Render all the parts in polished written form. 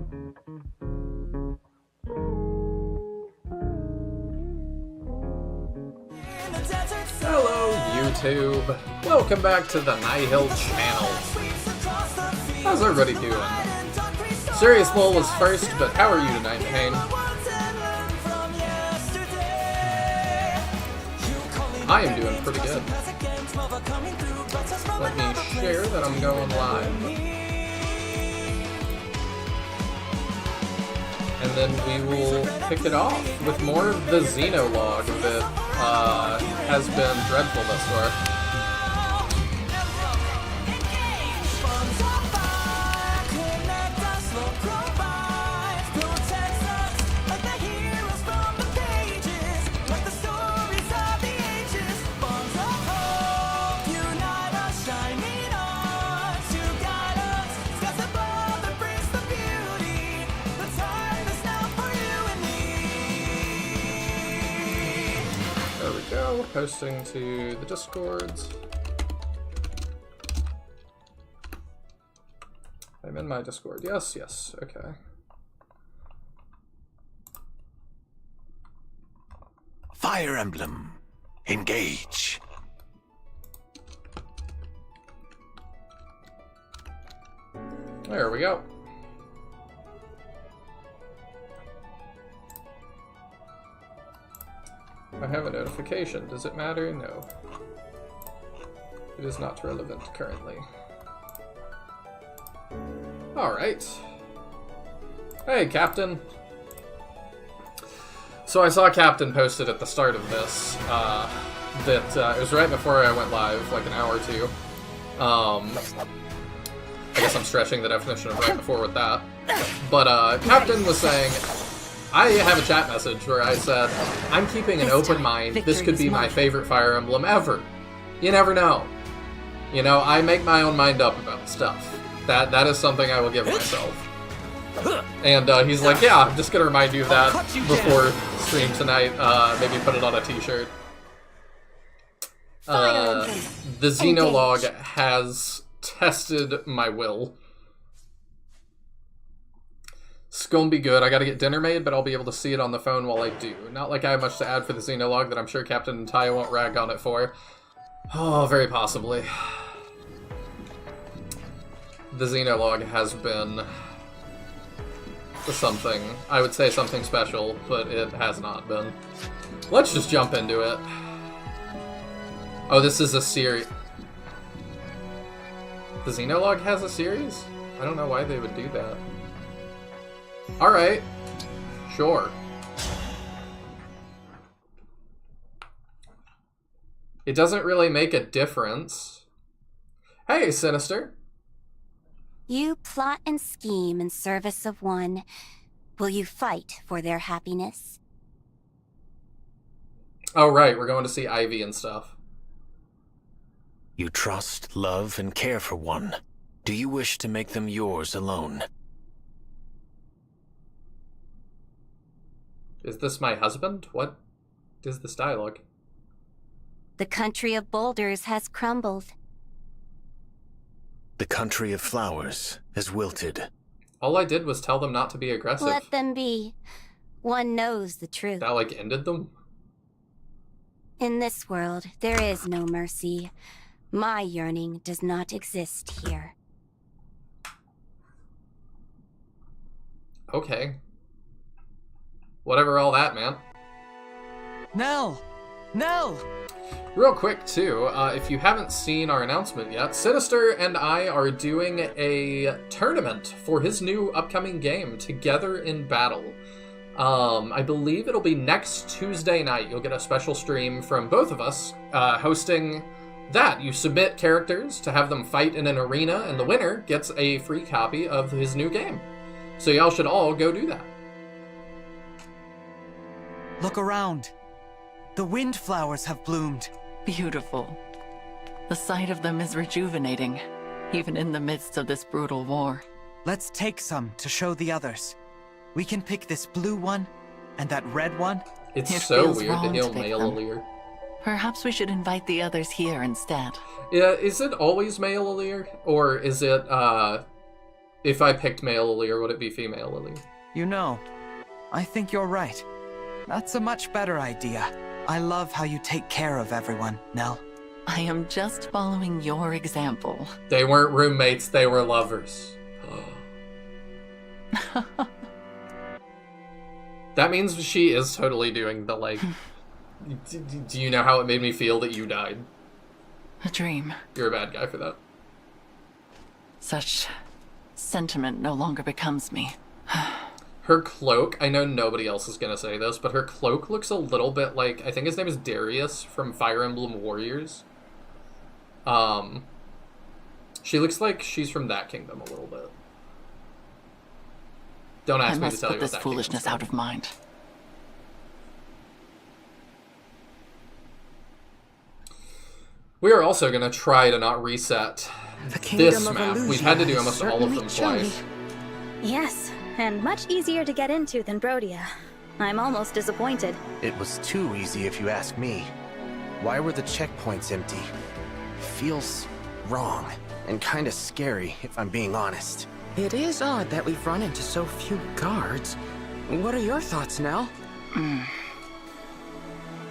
Hello, YouTube. Welcome back to the Nihil channel. How's everybody doing? Serious Lowell was first, but how are you tonight, Hayne? I am doing pretty good. Let me share that I'm going live. And then we will pick it off with more of the Xenologue that has been dreadful thus far. Posting to the Discords. I'm in my Discord. Yes, yes, okay. Fire Emblem. Engage. There we go. I have a notification. Does it matter? No. It is not relevant currently. Alright. Hey, Captain. So I saw Captain posted at the start of this, that it was right before I went live, like an hour or two. I guess I'm stretching the definition of right before with that. But Captain was saying, I have a chat message where I said, I'm keeping an open mind. This could be my favorite Fire Emblem ever. You never know. You know, I make my own mind up about stuff. That is something I will give myself. And he's like, yeah, I'm just going to remind you of that before stream tonight. Maybe put it on a t-shirt. The Xenologue has tested my will. It's gonna be good. I gotta get dinner made, but I'll be able to see it on the phone while I do. Not like I have much to add for the Xenologue that I'm sure Captain Ty won't rag on it for. Oh, very possibly. The Xenologue has been something. I would say something special, but it has not been. Let's just jump into it. Oh, this is a series. The Xenologue has a series? I don't know why they would do that. Alright. Sure. It doesn't really make a difference. Hey, Sinister. You plot and scheme in service of one. Will you fight for their happiness? Oh, right. We're going to see Ivy and stuff. You trust, love, and care for one. Do you wish to make them yours alone? Is this my husband? What is this dialogue? The country of boulders has crumbled. The country of flowers has wilted. All I did was tell them not to be aggressive. Let them be. One knows the truth. That, like, ended them? In this world, there is no mercy. My yearning does not exist here. Okay. Whatever all that, man. Nell! Nell! Real quick, too, if you haven't seen our announcement yet, Sinister and I are doing a tournament for his new upcoming game, Together in Battle. I believe it'll be next Tuesday night. You'll get a special stream from both of us hosting that. You submit characters to have them fight in an arena, and the winner gets a free copy of his new game. So y'all should all go do that. Look around. The wind flowers have bloomed. Beautiful. The sight of them is rejuvenating, even in the midst of this brutal war. Let's take some to show the others. We can pick this blue one and that red one. It's It so feels weird that wrong he'll to pick mail them. a leer. Perhaps we should invite the others here instead. Yeah, is it always mail a leer? Or is it, If I picked male Lily, or would it be female Lily? You know, I think you're right. That's a much better idea. I love how you take care of everyone, Nell. I am just following your example. They weren't roommates, they were lovers. That means she is totally doing the, like... do you know how it made me feel that you died? A dream. You're a bad guy for that. Such sentiment no longer becomes me. Her cloak, I know nobody else is going to say this, but her cloak looks a little bit like, I think his name is Darius from Fire Emblem Warriors. She looks like she's from that kingdom a little bit. Don't ask me to tell you what that I must put this foolishness out of mind. We are also going to try to not reset this map. We've had to do almost all of them twice. Yes, and much easier to get into than Brodia. I'm almost disappointed. It was too easy if you ask me. Why were the checkpoints empty? Feels wrong, and kinda scary, if I'm being honest. It is odd that we've run into so few guards. What are your thoughts, Nell?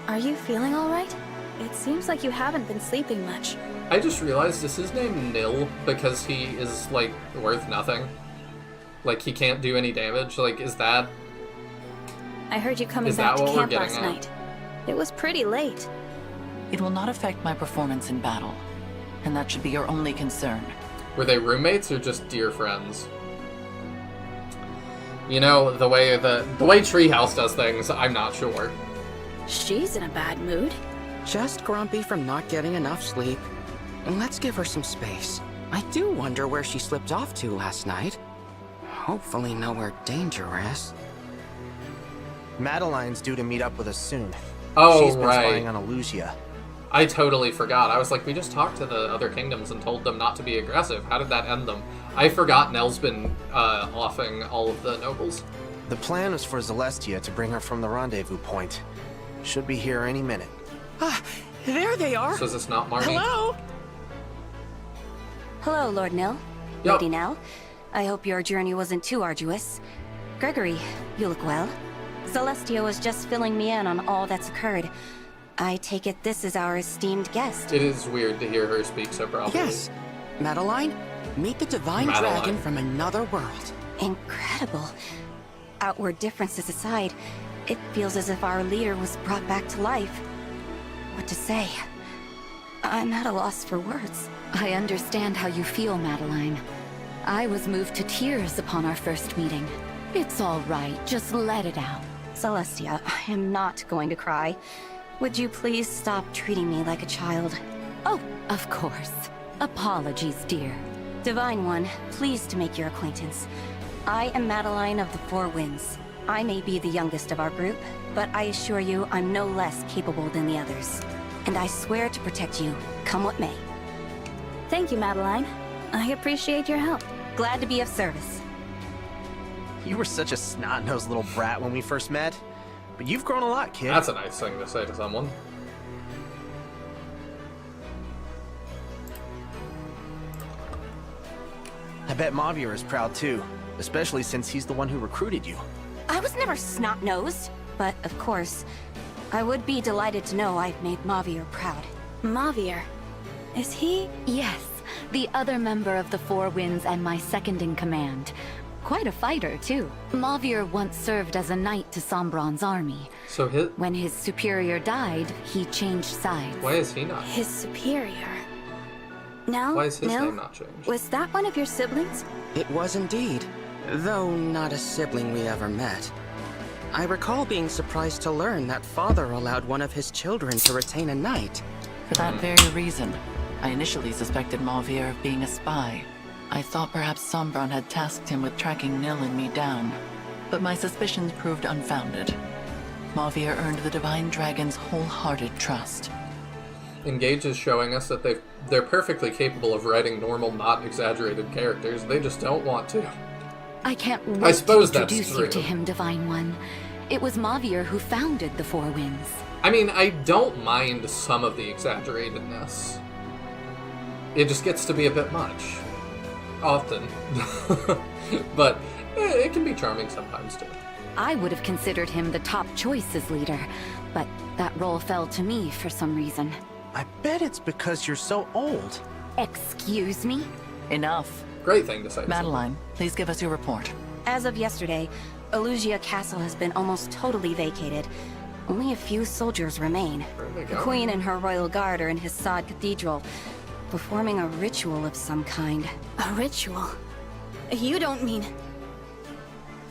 Are you feeling all right? It seems like you haven't been sleeping much. I just realized this is named Nihil because he is, like, worth nothing. Like, he can't do any damage. Like, is that... I heard you coming Is back that to what we're camp getting last at? night. It was pretty late. It will not affect my performance in battle, and that should be your only concern. Were they roommates or just dear friends? You know, the way Treehouse does things, I'm not sure. She's in a bad mood. Just grumpy from not getting enough sleep. And let's give her some space. I do wonder where she slipped off to last night. Hopefully nowhere dangerous. Madeline's due to meet up with us soon. Oh, She's been right. spying on Alusia. I totally forgot. I was like, we just talked to the other kingdoms and told them not to be aggressive. How did that end them? I forgot Nell's been offing all of the nobles. The plan was for Celestia to bring her from the rendezvous point. Should be here any minute. Ah, there they are! So is this not Marnie? Hello? Hello, Lord Nil. Yup. Lady Nell. I hope your journey wasn't too arduous. Gregory, you look well. Celestia was just filling me in on all that's occurred. I take it this is our esteemed guest. It is weird to hear her speak so properly. Yes. Madeline, meet the divine Madeline. dragon from another world. Incredible. Outward differences aside, it feels as if our leader was brought back to life. What to say? I'm at a loss for words. I understand how you feel, Madeline. I was moved to tears upon our first meeting. It's all right, just let it out. Celestia, I am not going to cry. Would you please stop treating me like a child? Oh, of course. Apologies, dear. Divine One, pleased to make your acquaintance. I am Madeline of the Four Winds. I may be the youngest of our group, but I assure you I'm no less capable than the others. And I swear to protect you, come what may. Thank you, Madeline. I appreciate your help. Glad to be of service. You were such a snot-nosed little brat when we first met. But you've grown a lot, kid. That's a nice thing to say to someone. I bet Mavier is proud too, especially since he's the one who recruited you. I was never snot-nosed, but of course, I would be delighted to know I've made Mavier proud. Mavier. Is he? Yes, the other member of the Four Winds and my second in command. Quite a fighter, too. Mavier once served as a knight to Sombron's army. So his... When his superior died, he changed sides. Why is he not? His superior. Now, Why is his Nil, name not changed? was that one of your siblings? It was indeed, though not a sibling we ever met. I recall being surprised to learn that father allowed one of his children to retain a knight. For that very reason, I initially suspected Mavier of being a spy. I thought perhaps Sombron had tasked him with tracking Nil and me down, but my suspicions proved unfounded. Mavier earned the Divine Dragon's wholehearted trust. Engage is showing us that they're perfectly capable of writing normal, not exaggerated characters. They just don't want to. I can't I wait suppose to that's introduce you true. to him, Divine One. It was Mavier who founded the Four Winds. I mean, I don't mind some of the exaggeratedness. It just gets to be a bit much. Often. But it can be charming sometimes, too. I would have considered him the top choice as leader, but that role fell to me for some reason. I bet it's because you're so old. Excuse me? Enough. Great thing to say. Madeline, please give us your report. As of yesterday, Elugia Castle has been almost totally vacated. Only a few soldiers remain. Where they The go? Queen and her royal guard are in Hissad Cathedral, performing a ritual of some kind. A ritual? You don't mean...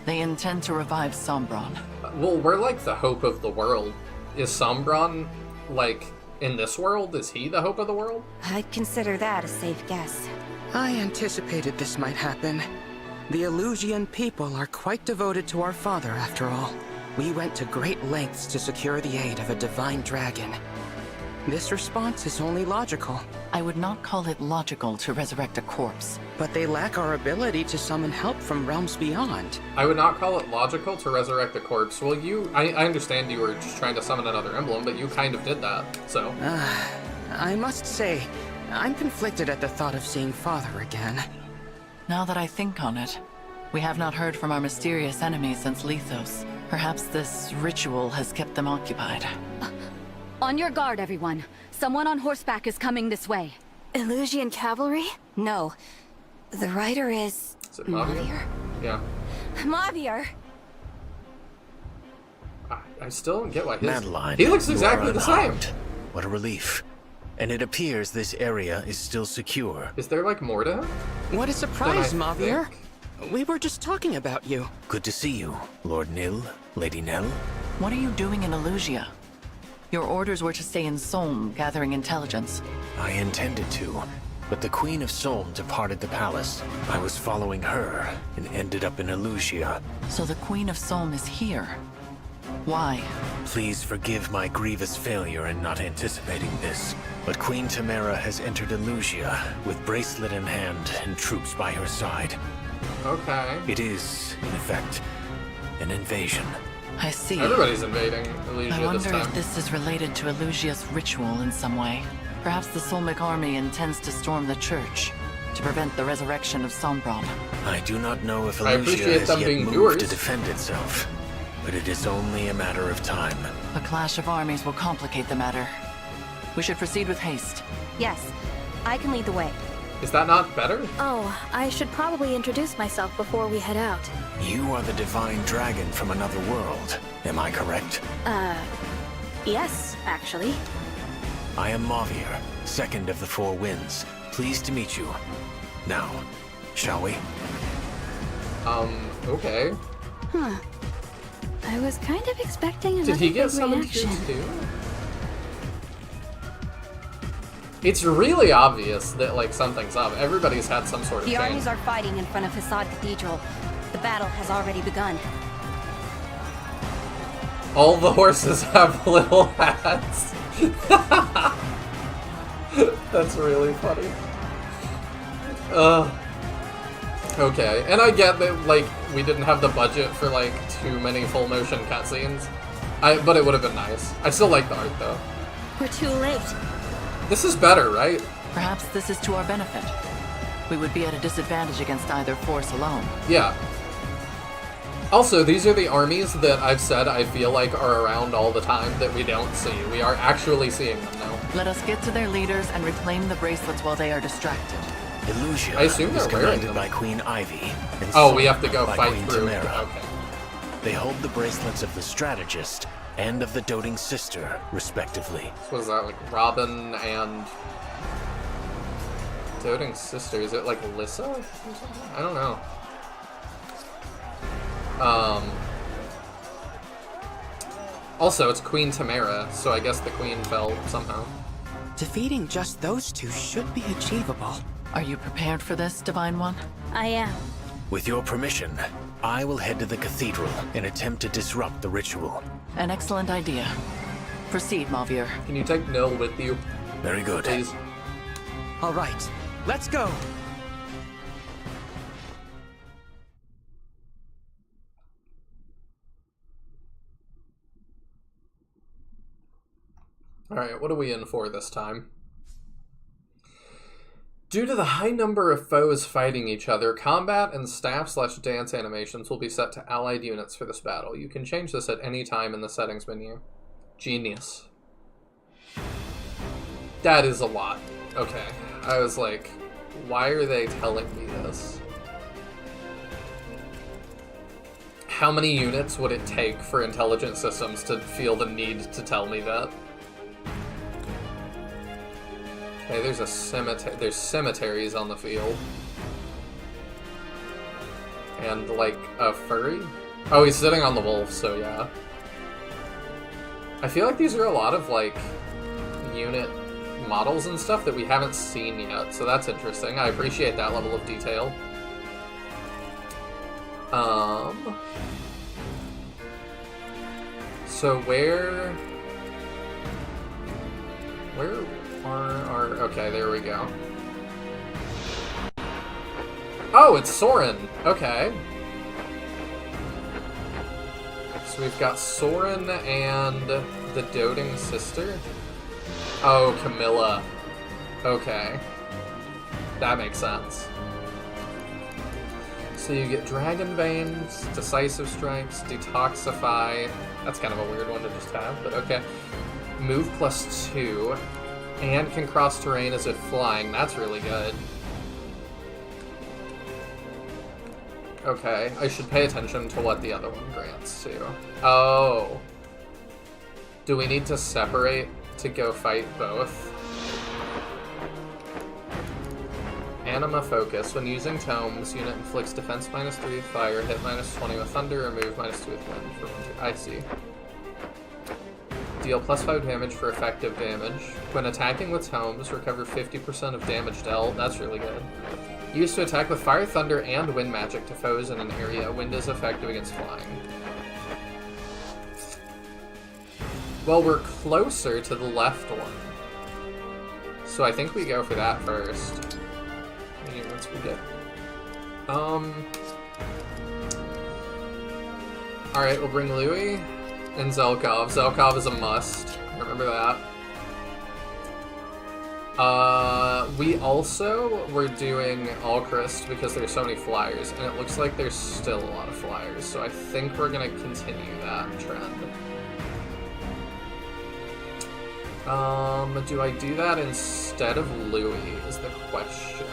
They intend to revive Sombron. Well, we're like the hope of the world. Is Sombron, like, in this world? Is he the hope of the world? I'd consider that a safe guess. I anticipated this might happen. The Elusian people are quite devoted to our father, after all. We went to great lengths to secure the aid of a divine dragon. This response is only logical. I would not call it logical to resurrect a corpse. But they lack our ability to summon help from realms beyond. I would not call it logical to resurrect a corpse. Well, I understand you were just trying to summon another emblem, but you kind of did that, so. I must say, I'm conflicted at the thought of seeing father again. Now that I think on it, we have not heard from our mysterious enemies since Lethos. Perhaps this ritual has kept them occupied. On your guard, everyone. Someone on horseback is coming this way. Elusian cavalry? No. The rider is... Is it Mavir? Yeah. Mavir! I still don't get why his... Madeline, He looks you exactly are the same. unharmed. What a relief. And it appears this area is still secure. Is there, like, more to him? What a surprise, Then I Mavir! think- We were just talking about you. Good to see you, Lord Nil, Lady Nell. What are you doing in Elusia? Your orders were to stay in Solm, gathering intelligence. I intended to, but the Queen of Solm departed the palace. I was following her and ended up in Elusia. So the Queen of Solm is here. Why? Please forgive my grievous failure in not anticipating this, but Queen Tamara has entered Elusia with bracelet in hand and troops by her side. Okay. It is, in effect, an invasion. I see. Everybody's invading I Elusia this wonder time. if this is related to Elusia's ritual in some way. Perhaps the Solmic army intends to storm the church to prevent the resurrection of Sombron. I do not know if I Elusia appreciate has them yet being moved viewers. to defend itself, but it is only a matter of time. A clash of armies will complicate the matter. We should proceed with haste. Yes, I can lead the way. Is that not better? Oh, I should probably introduce myself before we head out. You are the divine dragon from another world, am I correct? Yes, actually. I am Mavir, second of the Four Winds. Pleased to meet you. Now, shall we? Okay. I was kind of expecting another Did he get big summoned reaction. here too? It's really obvious that, like, something's up. Everybody's had some sort of The change. armies are fighting in front of Hissad Cathedral. The battle has already begun. All the horses have little hats. That's really funny. Okay, and I get that, like, we didn't have the budget for, like, too many full motion cutscenes. But it would have been nice. I still like the art, though. We're too late. This is better, right? Perhaps this is to our benefit. We would be at a disadvantage against either force alone. Yeah. Also, these are the armies that I've said I feel like are around all the time that we don't see. We are actually seeing them now. Let us get to their leaders and reclaim the bracelets while they are distracted. Elusia I assume is they're wearing commanded them. by Queen Ivy. And Oh, we Solm have to go by fight Queen through. Tamara. Okay. They hold the bracelets of the Strategist and of the Doting Sister, respectively. So was that like Robin and Doting Sister? Is it like Alyssa or something? I don't know. Also, it's Queen Tamara, so I guess the queen fell somehow. Defeating just those two should be achievable. Are you prepared for this, Divine One? I am. With your permission, I will head to the cathedral and attempt to disrupt the ritual. An excellent idea. Proceed, Mavir. Can you take Nil with you, Very good. please? All right, let's go. Alright, what are we in for this time? Due to the high number of foes fighting each other, combat and staff/dance animations will be set to allied units for this battle. You can change this at any time in the settings menu. Genius. That is a lot. Okay. I was like, why are they telling me this? How many units would it take for intelligent systems to feel the need to tell me that? Okay, there's a cemetery. There's cemeteries on the field. And, like, a furry? Oh, he's sitting on the wolf, so yeah. I feel like these are a lot of, like, unit models and stuff that we haven't seen yet, so that's interesting. I appreciate that level of detail. So where are okay, there we go. Oh, it's Soren. Okay. So we've got Soren and the doting sister. Oh, Camilla. Okay. That makes sense. So you get Dragon Veins, Decisive Strikes, Detoxify. That's kind of a weird one to just have, but okay. Move +2, and can cross terrain as if flying. That's really good. Okay, I should pay attention to what the other one grants too. Oh. Do we need to separate to go fight both? Anima Focus. When using tomes, unit inflicts defense -3 with fire, hit -20 with thunder, or move -2 with wind for 1/2. I see. Deal +5 damage for effective damage. When attacking with tomes, recover 50% of damage dealt. That's really good. Used to attack with fire, thunder, and wind magic to foes in an area. Wind is effective against flying. Well, we're closer to the left one. So I think we go for that first. Once we get... Alright, we'll bring Louis and Zelkov. Zelkov is a must. Remember that. We also were doing Alchrist because there's so many flyers, and it looks like there's still a lot of flyers, so I think we're gonna continue that trend. Do I do that instead of Louis is the question.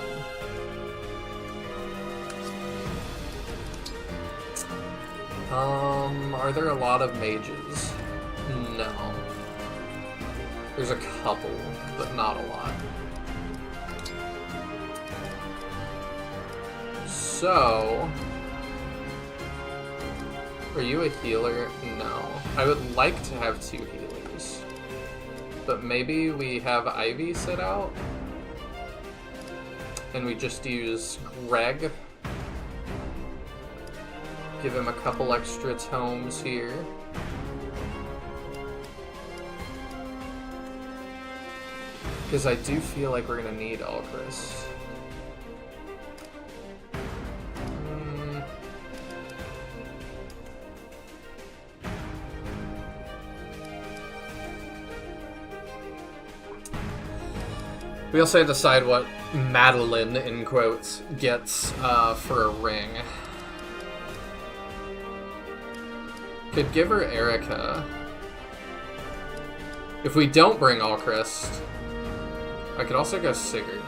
Are there a lot of mages? No. There's a couple, but not a lot. So... Are you a healer? No. I would like to have 2 healers. But maybe we have Ivy sit out? And we just use Greg. Give him a couple extra tomes here. Because I do feel like we're going to need Alchrist. We also have to decide what Madeline, in quotes, gets for a ring. Could give her Erica. If we don't bring Alchrist, I could also go Sigurd.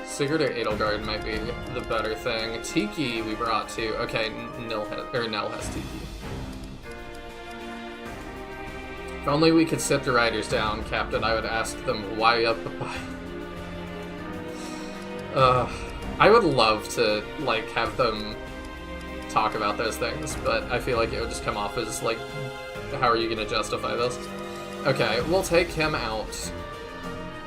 Sigurd or Edelgard might be the better thing. Tiki we brought too. Okay, Nell has Tiki. If only we could sit the riders down, Captain, I would ask them why up. I would love to, like, have them talk about those things, but I feel like it would just come off as, like, how are you gonna justify this? Okay, we'll take him out.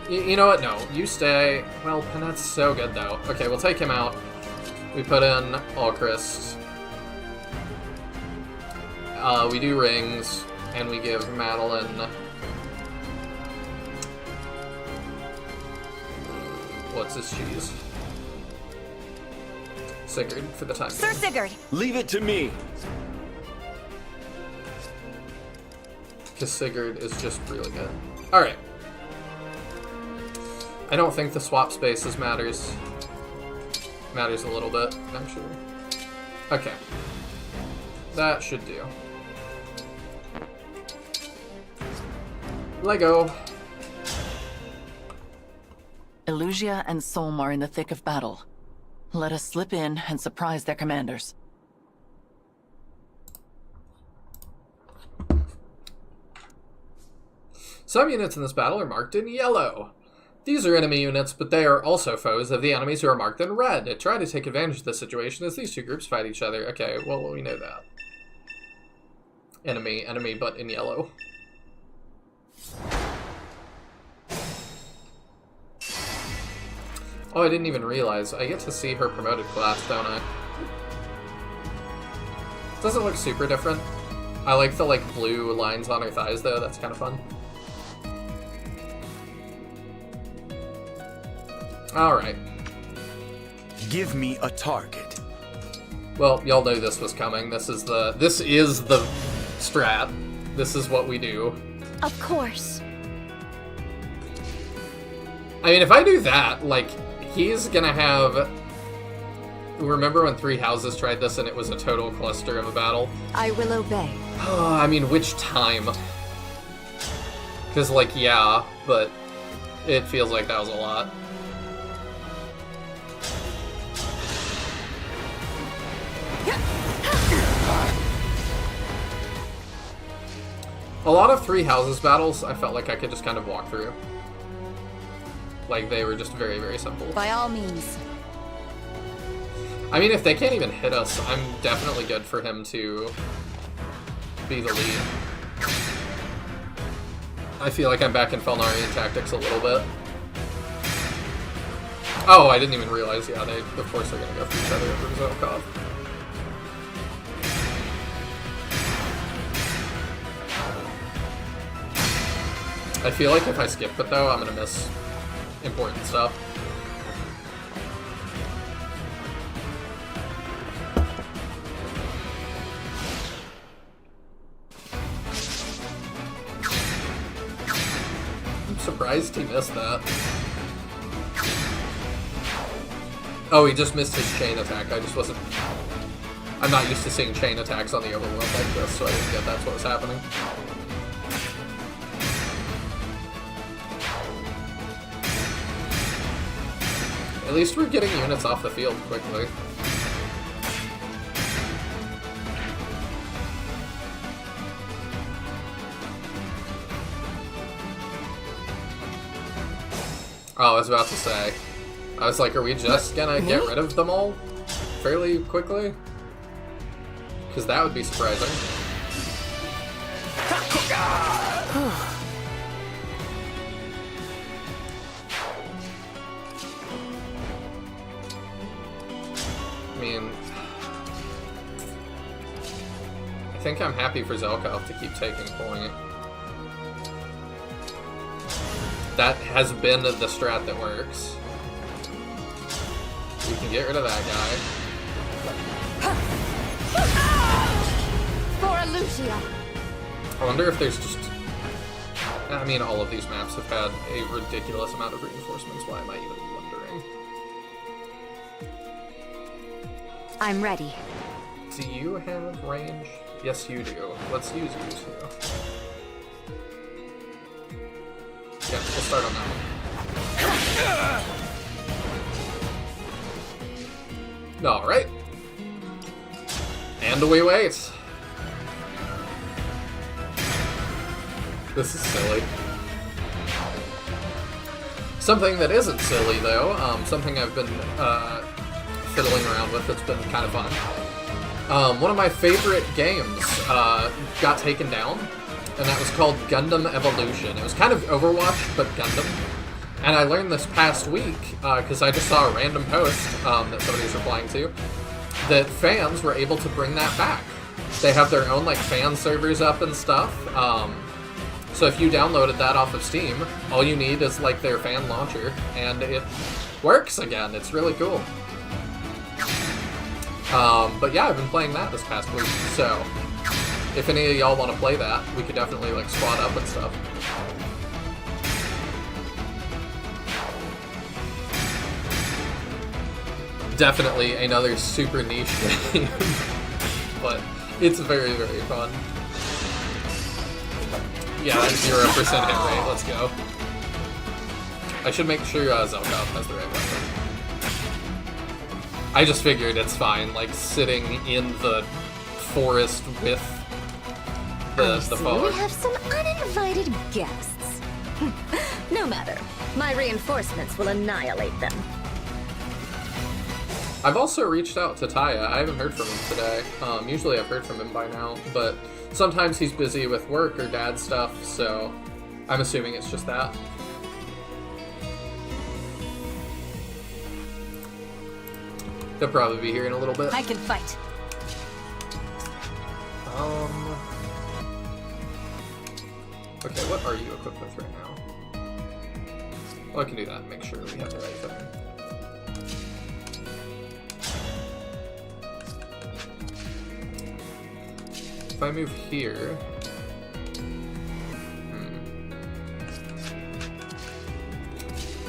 You know what? No, you stay. Well, Panette's so good, though. Okay, we'll take him out. We put in Alchrist. We do rings. And we give Madeline... What's his cheese? Sigurd, for the time being. Sir Sigurd! Leave it to me! Because Sigurd is just really good. Alright. I don't think the swap spaces matters. Matters a little bit, actually. Okay. That should do. Lego. Elusia and Solm are in the thick of battle. Let us slip in and surprise their commanders. Some units in this battle are marked in yellow. These are enemy units, but they are also foes of the enemies who are marked in red. Try to take advantage of this situation as these two groups fight each other. Okay, well, we know that. Enemy, but in yellow. Oh, I didn't even realize. I get to see her promoted class, don't I? Doesn't look super different. I like the, blue lines on her thighs, though. That's kind of fun. Alright. Give me a target. Well, y'all know this was coming. This is the strat. This is what we do. Of course. I mean, if I do that, he's gonna have... Remember when Three Houses tried this and it was a total cluster of a battle? I will obey. I mean, which time? Because, yeah, but it feels like that was a lot. A lot of Three Houses battles, I felt like I could just kind of walk through. They were just very, very simple. By all means. I mean, if they can't even hit us, I'm definitely good for him to be the lead. I feel like I'm back in Felnarian tactics a little bit. Oh, I didn't even realize, yeah, they, of course, they're gonna go for each other over Xenologue. I feel like if I skip it, though, I'm gonna miss important stuff. I'm surprised he missed that. Oh, he just missed his chain attack. I just wasn't... I'm not used to seeing chain attacks on the overworld like this, so I didn't get that's what was happening. At least we're getting units off the field quickly. Oh, I was about to say. I was like, are we just gonna get rid of them all fairly quickly? Because that would be surprising. I mean, I think I'm happy for Zelkov to keep taking point. That has been the strat that works. We can get rid of that guy. For Elusia! I wonder if there's just... I mean, all of these maps have had a ridiculous amount of reinforcements. Why am I even wondering? I'm ready. Do you have range? Yes, you do. Let's use you two. Yeah, we'll start on that one. Alright. And we wait. This is silly. Something that isn't silly, though, something I've been fiddling around with that's been kind of fun. One of my favorite games got taken down, and that was called Gundam Evolution. It was kind of Overwatch, but Gundam. And I learned this past week, because I just saw a random post that somebody was replying to, that fans were able to bring that back. They have their own, fan servers up and stuff. So if you downloaded that off of Steam, all you need is, their fan launcher, and it works again. It's really cool. But yeah, I've been playing that this past week, so if any of y'all want to play that, we could definitely, squad up and stuff. Definitely another super niche game, but it's very, very fun. Yeah, 0% hit rate, let's go. I should make sure Zelkov has the right weapon. I just figured it's fine, like sitting in the forest with the fog. We have some uninvited guests. No matter. My reinforcements will annihilate them. I've also reached out to Taya. I haven't heard from him today. Usually I've heard from him by now, but sometimes he's busy with work or dad stuff, so I'm assuming it's just that. He'll probably be here in a little bit. I can fight. Okay, what are you equipped with right now? Well, I can do that and make sure we have the right thing. If I move here...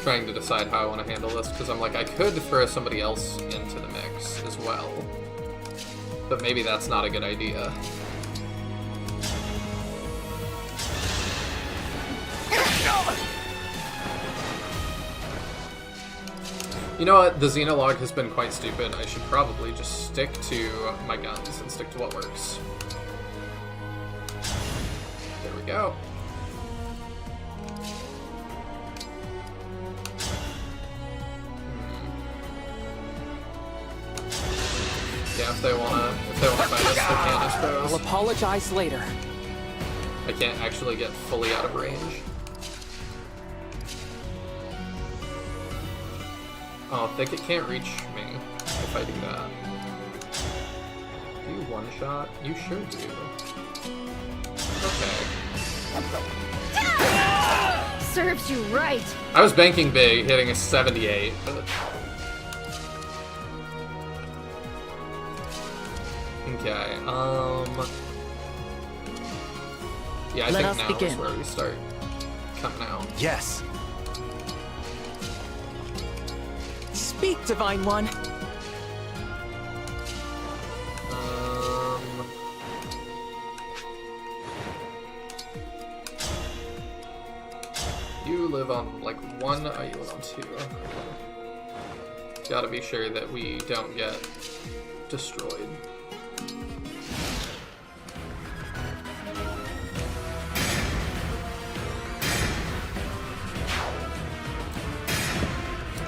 Trying to decide how I want to handle this, because I'm like, I could throw somebody else into the mix as well. But maybe that's not a good idea. You know what? The Xenologue has been quite stupid. I should probably just stick to my guns and stick to what works. There we go. Yeah, if they wanna fight us, they can, I suppose. I'll apologize later. I can't actually get fully out of range. Oh, Thicket can't reach me if I do that. Do you one-shot? You sure do. Okay. Serves you right. I was banking big, hitting a 78, but... Okay, yeah, I think now is where we start coming out. Yes. Speak, Divine One. You live on, like, 1, oh, you live on 2. Gotta be sure that we don't get destroyed.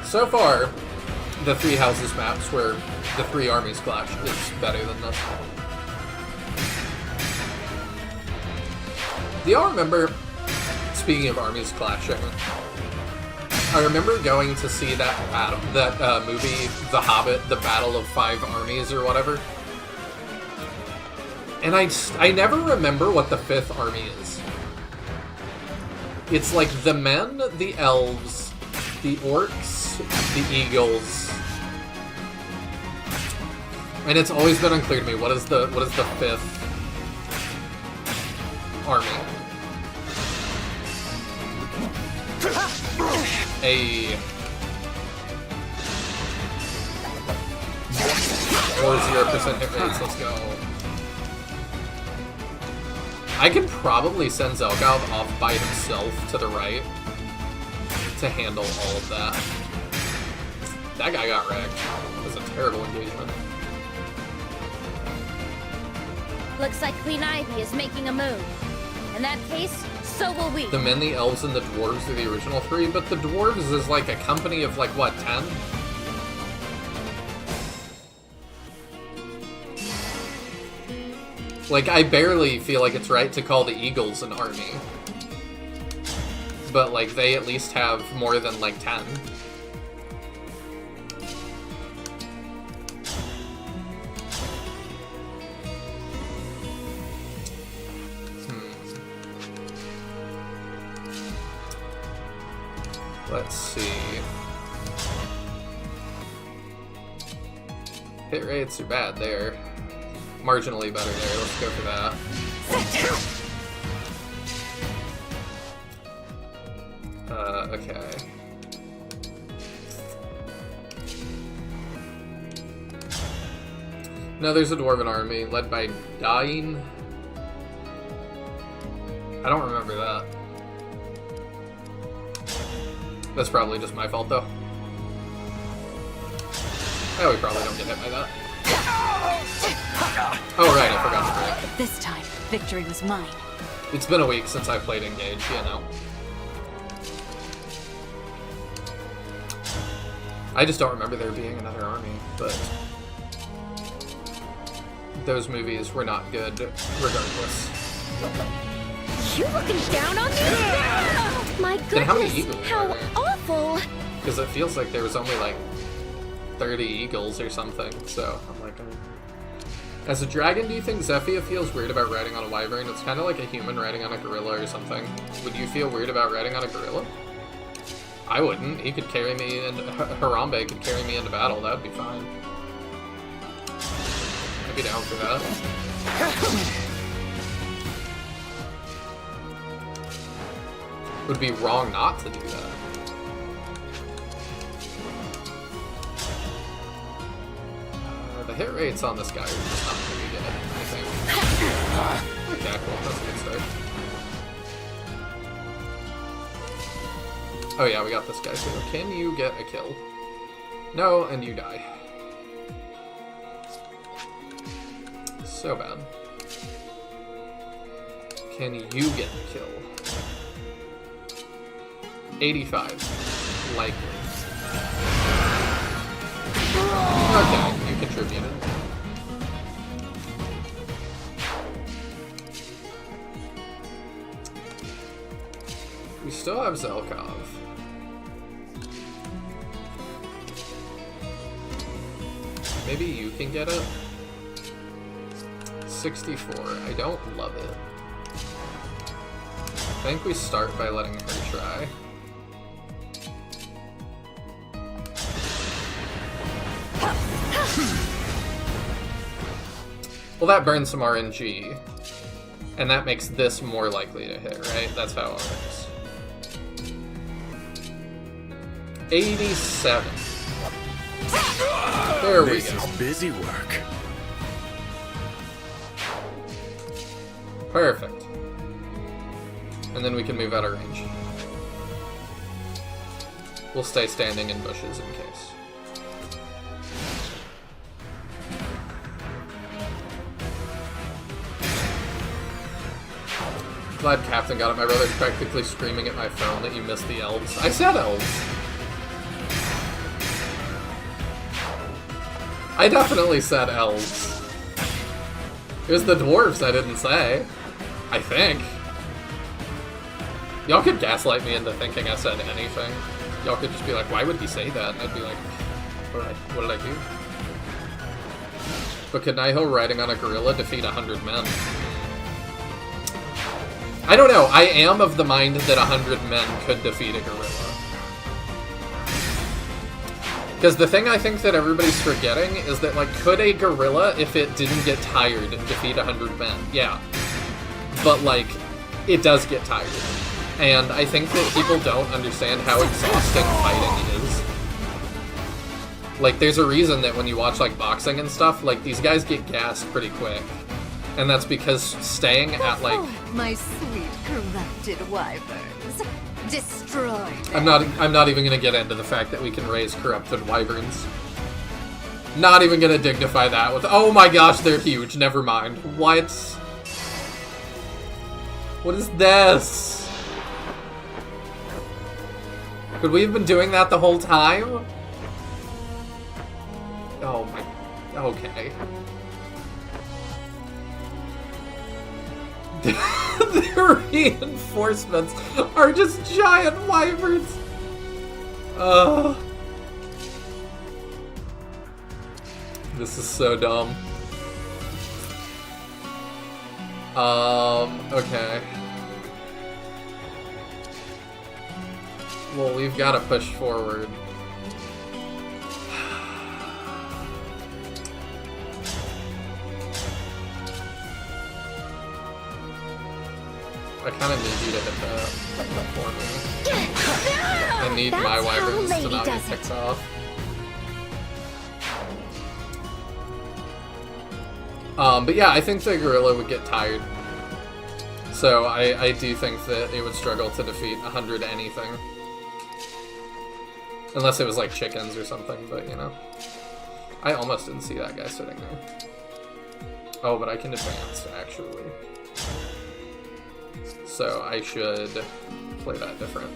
So far, the 3 houses maps where the 3 armies clash is better than this. Do y'all remember, speaking of armies clashing, I remember going to see that movie, The Hobbit, The Battle of 5 Armies or whatever. And I never remember what the 5th army is. It's like the men, the elves, the orcs, the eagles, and it's always been unclear to me what is the 5th army. Or 0% hit rates. Let's go. I can probably send Zelkov off by himself to the right to handle all of that. That guy got wrecked. It was a terrible engagement. Looks like Queen Ivy is making a move. In that case, so will we. The men, the elves, and the dwarves are the original 3, but the dwarves is like a company of like, what, 10? Like, I barely feel like it's right to call the eagles an army. But, like, they at least have more than, like, 10. Let's see. Hit rates are bad there. Marginally better there. Let's go for that. Okay. No, there's a dwarven army led by Dain. I don't remember that. That's probably just my fault, though. Oh, we probably don't get hit by that. Oh, right, I forgot to break. This time, victory was mine. It's been a week since I played Engage, you know. I just don't remember there being another army, but those movies were not good regardless. You looking down on me? My goodness, Then how many eagles how were there? awful! Because it feels like there was only like 30 eagles or something, so I'm like... As a dragon, do you think Zephyr feels weird about riding on a wyvern? It's kind of like a human riding on a gorilla or something. Would you feel weird about riding on a gorilla? I wouldn't. He could carry me, and Harambe could carry me into battle. That would be fine. I'd be down for that. Would be wrong not to do that. The hit rates on this guy are just not very good, I think. Okay, cool. That's a good start. Oh yeah, we got this guy too. Can you get a kill? No, and you die. So bad. Can you get the kill? 85. Likely. Okay, you contributed. We still have Zelkov. Maybe you can get it? 64. I don't love it. I think we start by letting her try. Well, that burns some RNG, and that makes this more likely to hit, right? That's how it works. 87. There we go. This is busy work. Perfect. And then we can move out of range. We'll stay standing in bushes in case. Glad Captain got it. My brother's practically screaming at my phone that you missed the elves. I said elves. I definitely said elves. It was the dwarves I didn't say. I think. Y'all could gaslight me into thinking I said anything. Y'all could just be like, why would he say that? And I'd be like, what did I do? But could Nihil riding on a gorilla defeat 100 men? I don't know. I am of the mind that 100 men could defeat a gorilla. Because the thing I think that everybody's forgetting is that, like, could a gorilla, if it didn't get tired, defeat 100 men? Yeah. But, like, it does get tired. And I think that people don't understand how exhausting fighting is. Like, there's a reason that when you watch, like, boxing and stuff, like, these guys get gassed pretty quick. And that's because staying at, like... My sweet corrupted wyverns. Destroy them. I'm not even gonna get into the fact that we can raise corrupted wyverns. Not even gonna dignify that with, oh my gosh, they're huge, never mind. What? What is this? Could we have been doing that the whole time? Oh my... Okay. The reinforcements are just giant wyverns. This is so dumb. Okay. Well, we've got to push forward. I kind of need you to hit that for me. I need my wyverns to not get picked off. But yeah, I think the gorilla would get tired. So I do think that it would struggle to defeat 100 anything. Unless it was like chickens or something, but you know. I almost didn't see that guy sitting there. Oh, but I can advance, actually. So I should play that different.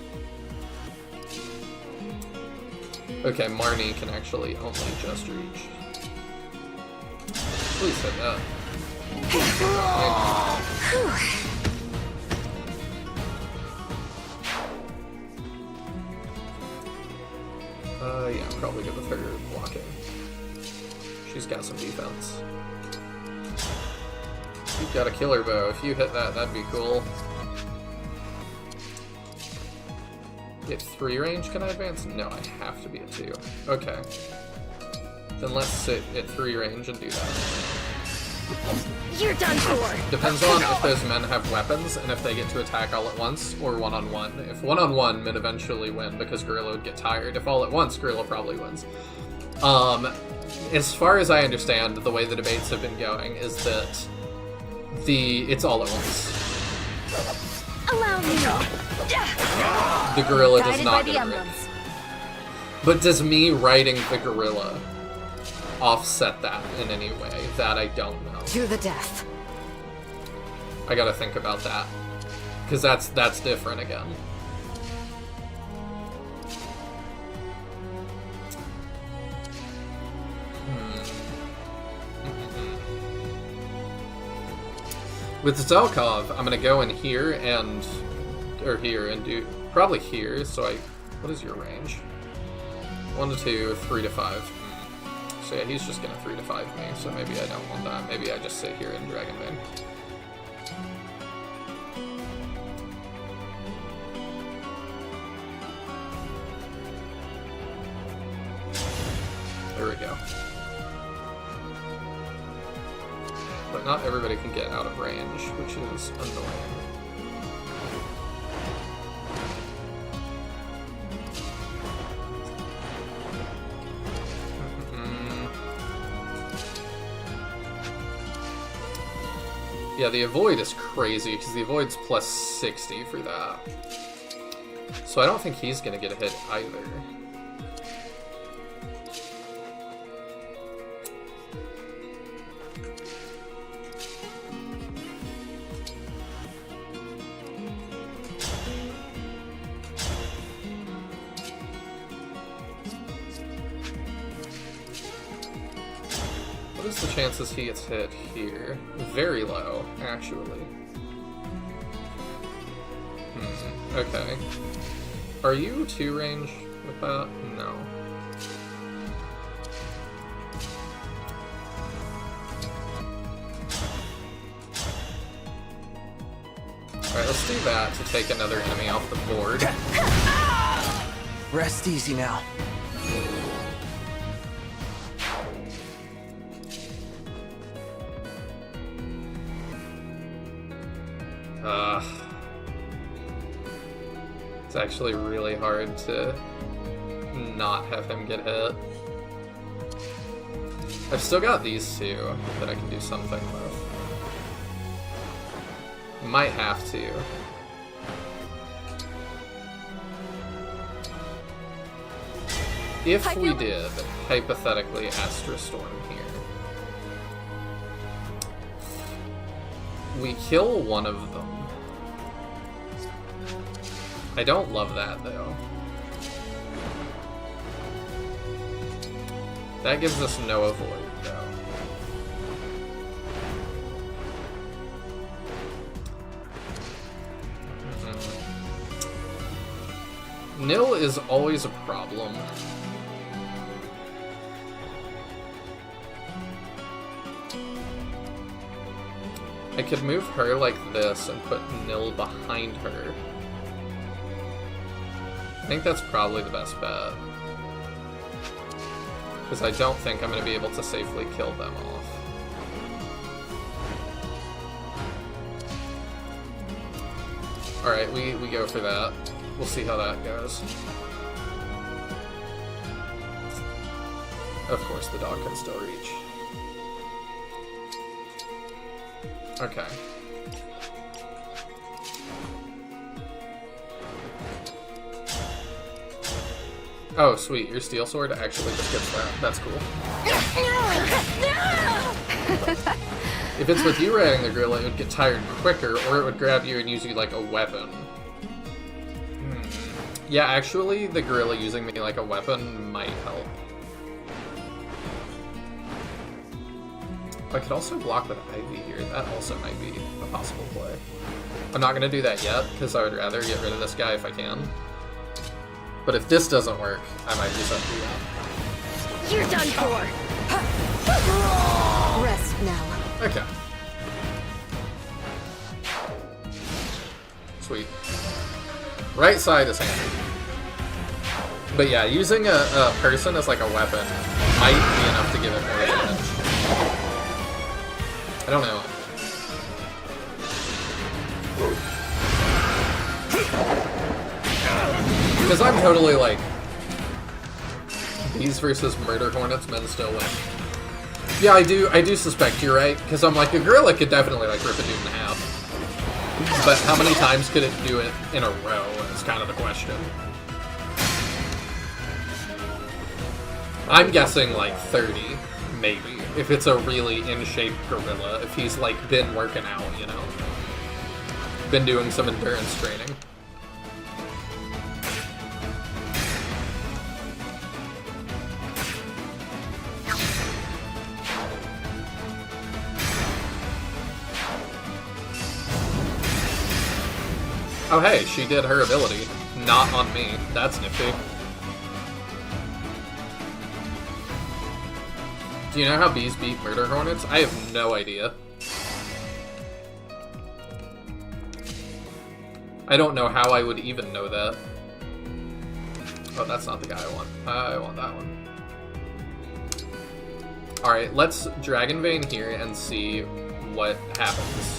Okay, Marnie can actually only just reach. Please hit that. Yeah, probably good with her blocking. She's got some defense. You've got a killer bow. If you hit that, that'd be cool. At 3 range, can I advance? No, I have to be at 2. Okay. Then let's sit at 3 range and do that. You're done for! Depends on if those men have weapons and if they get to attack all at once or one-on-one. If one-on-one, men eventually win because Gorilla would get tired. If all at once, Gorilla probably wins. As far as I understand, the way the debates have been going is that it's all at once. Allow me. The gorilla does Guided not by the get a rid. emblems. But does me riding the gorilla offset that in any way? That I don't know. To the death. I gotta think about that. Because that's different again. With Zelkov, I'm gonna go in here and do probably here. So what is your range? 1 to 2, 3 to 5. So yeah, he's just gonna 3 to 5 me. So maybe I don't want that. Maybe I just sit here in Dragon Bane. There we go. But not everybody can get out of range, which is annoying. Yeah, the avoid is crazy, because the avoid's plus 60 for that. So I don't think he's gonna get a hit either. What is the chances he gets hit here? Very low, actually. Okay. Are you 2 range with that? No. Alright, let's do that to take another enemy off the board. Rest easy now. It's actually really hard to not have him get hit. I've still got these 2 that I can do something with. Might have to. If we did, hypothetically, Astra Storm here. We kill one of them. I don't love that, though. That gives us no avoid, though. Nihil is always a problem. I could move her like this and put Nihil behind her. I think that's probably the best bet. Because I don't think I'm going to be able to safely kill them off. Alright, we go for that. We'll see how that goes. Of course, the dog can still reach. Okay. Oh, sweet. Your steel sword actually just gets that. That's cool. If it's with you riding the gorilla, it would get tired quicker, or it would grab you and use you like a weapon. Yeah, actually, the gorilla using me like a weapon might help. I could also block with Ivy here. That also might be a possible play. I'm not going to do that yet, because I would rather get rid of this guy if I can. But if this doesn't work, I might use that to do that. You're done for! Rest now. Okay. Sweet. Right side is handy. But yeah, using a person as like a weapon might be enough to give it more damage. I don't know. Because I'm totally like, these versus murder hornets, men still win. Yeah, I do suspect you're right, because I'm like, a gorilla could definitely like rip a dude in half. But how many times could it do it in a row is kind of the question. I'm guessing like 30, maybe, if it's a really in-shape gorilla, if he's like been working out, you know? Been doing some endurance training. Oh hey, she did her ability. Not on me. That's nifty. Do you know how bees beat murder hornets? I have no idea. I don't know how I would even know that. Oh, that's not the guy I want. I want that one. Alright, let's Dragon Vein here and see what happens.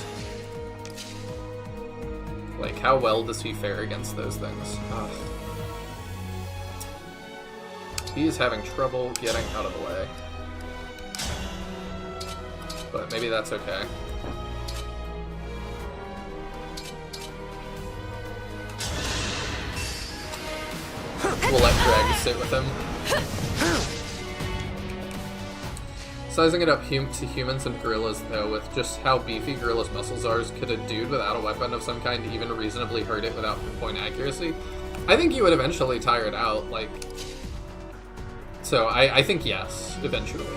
Like, how well does he fare against those things? Ugh. He is having trouble getting out of the way. But maybe that's okay. We'll let Greg sit with him. Sizing it up to humans and gorillas, though, with just how beefy gorillas' muscles are, could a dude without a weapon of some kind even reasonably hurt it without pinpoint accuracy? I think you would eventually tire it out, like... So, I think yes, eventually.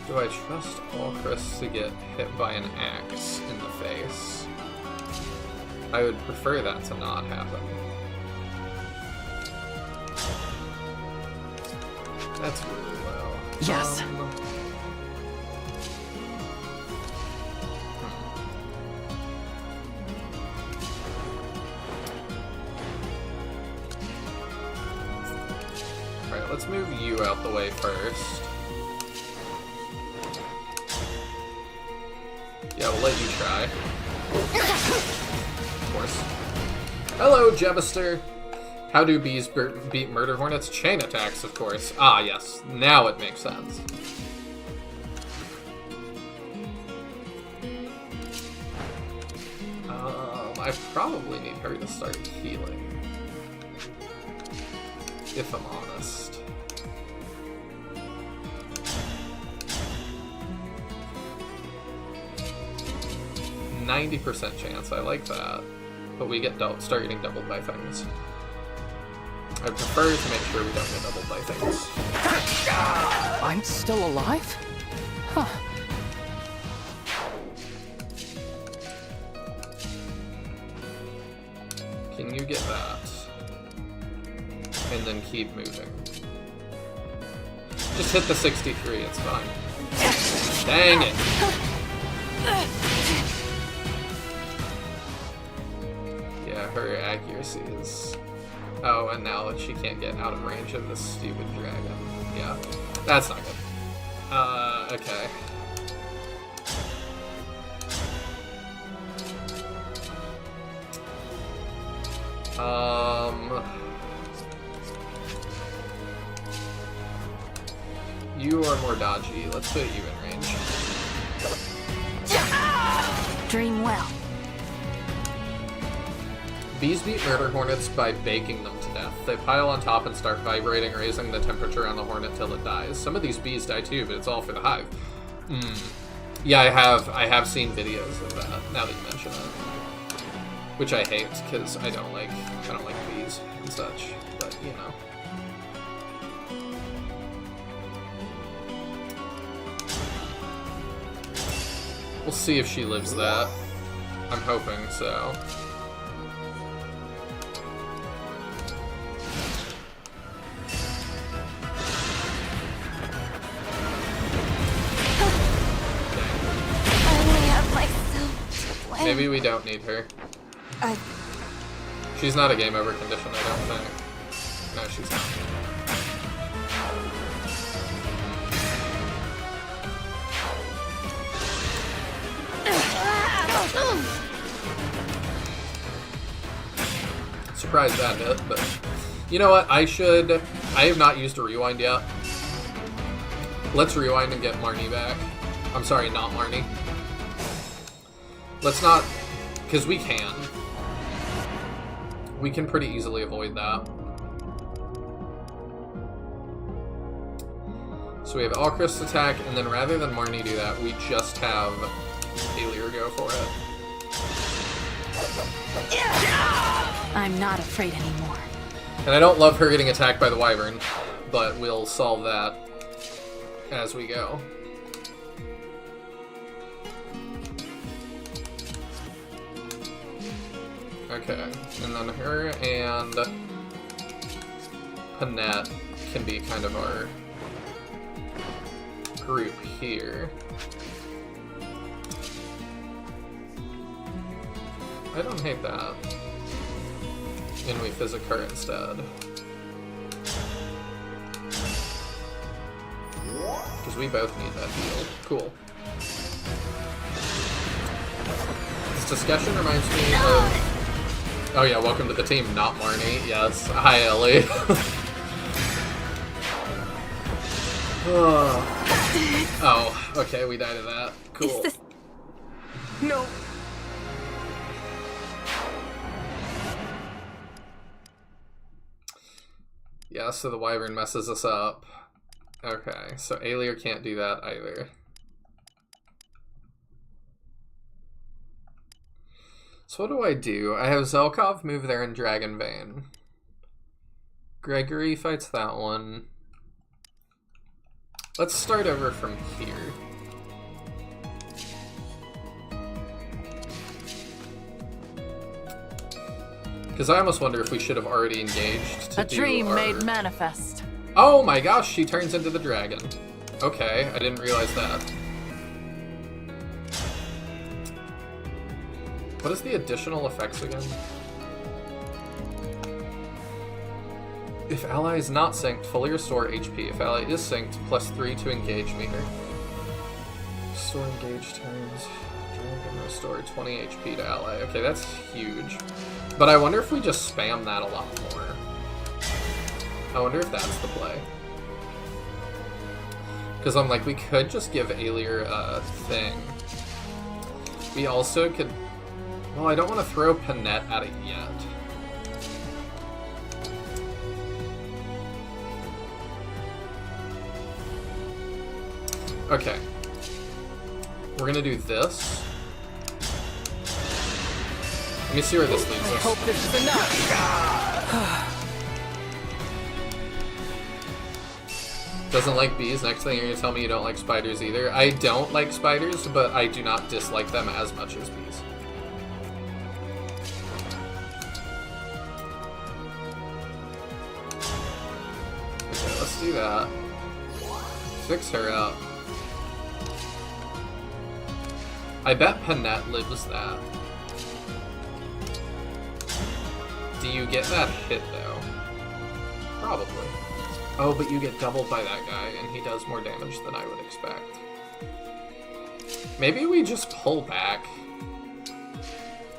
Do I trust all Chris to get hit by an axe in the face? I would prefer that to not happen. That's really low. Yes. Alright, let's move you out the way first. Yeah, we'll let you try. Of course. Hello, Jebister! How do bees beat murder hornets? Chain attacks, of course. Ah, yes. Now it makes sense. I probably need her to start healing. If I'm honest. %90 chance, I like that. But we get start getting doubled by things. I prefer to make sure we don't get doubled by things. I'm still alive? Huh. Can you get that? And then keep moving. Just hit the 63, it's fine. Dang it! Yeah, her accuracy is... Oh, and now she can't get out of range of this stupid dragon. Yeah, that's not good. Okay. You are more dodgy. Let's put you in range. Dream well. Bees beat murder hornets by baking them to death. They pile on top and start vibrating, raising the temperature on the hornet till it dies. Some of these bees die too, but it's all for the hive. Yeah, I have seen videos of that, now that you mention it. Which I hate, because I don't like bees and such, but you know. We'll see if she lives that. I'm hoping so. Maybe we don't need her. She's not a game over condition, I don't think. No, she's not. Surprised that hit, but you know what? I have not used a rewind yet. Let's rewind and get Marnie back. I'm sorry, not Marnie. Let's not, because we can. We can pretty easily avoid that. So we have Alchrist attack, and then rather than Marnie do that, we just have Alir go for it. I'm not afraid anymore. And I don't love her getting attacked by the Wyvern, but we'll solve that as we go. Okay, and then her and Panette can be kind of our group here. I don't hate that. And we physic her instead. Because we both need that heal. Cool. This discussion reminds me of... Oh yeah, welcome to the team, not Marnie. Yes. Hi, Ellie. Oh, okay, we died of that. Cool. No. Yeah, so the Wyvern messes us up. Okay, so Alir can't do that either. So what do I do? I have Zelkov move there in Dragonbane. Gregory fights that one. Let's start over from here. Because I almost wonder if we should have already engaged to A dream made manifest. Oh my gosh, she turns into the dragon. Okay, I didn't realize that. What is the additional effects again? If ally is not synced, fully restore HP. If ally is synced, +3 to engage meter. Restore engage turns. Dragon restore 20 HP to ally. Okay, that's huge. But I wonder if we just spam that a lot more. I wonder if that's the play. Because I'm like, we could just give Alir a thing. We also could... Well, I don't want to throw Panette at it yet. Okay. We're gonna do this. Let me see where this leads us. I hope this is enough. Doesn't like bees. Next thing you're gonna tell me you don't like spiders either. I don't like spiders, but I do not dislike them as much as bees. Okay, let's do that. Fix her up. I bet Panette lives that. Do you get that hit, though? Probably. Oh, but you get doubled by that guy, and he does more damage than I would expect. Maybe we just pull back.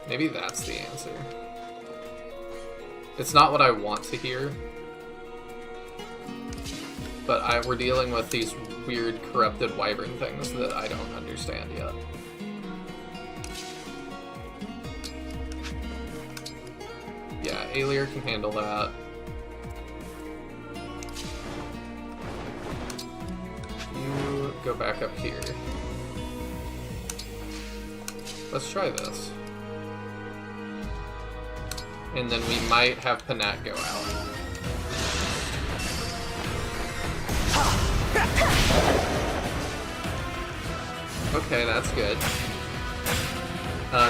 Maybe that's the answer. It's not what I want to hear. But we're dealing with these weird corrupted wyvern things that I don't understand yet. Yeah, Aelier can handle that. You go back up here. Let's try this. And then we might have Panat go out. Okay, that's good.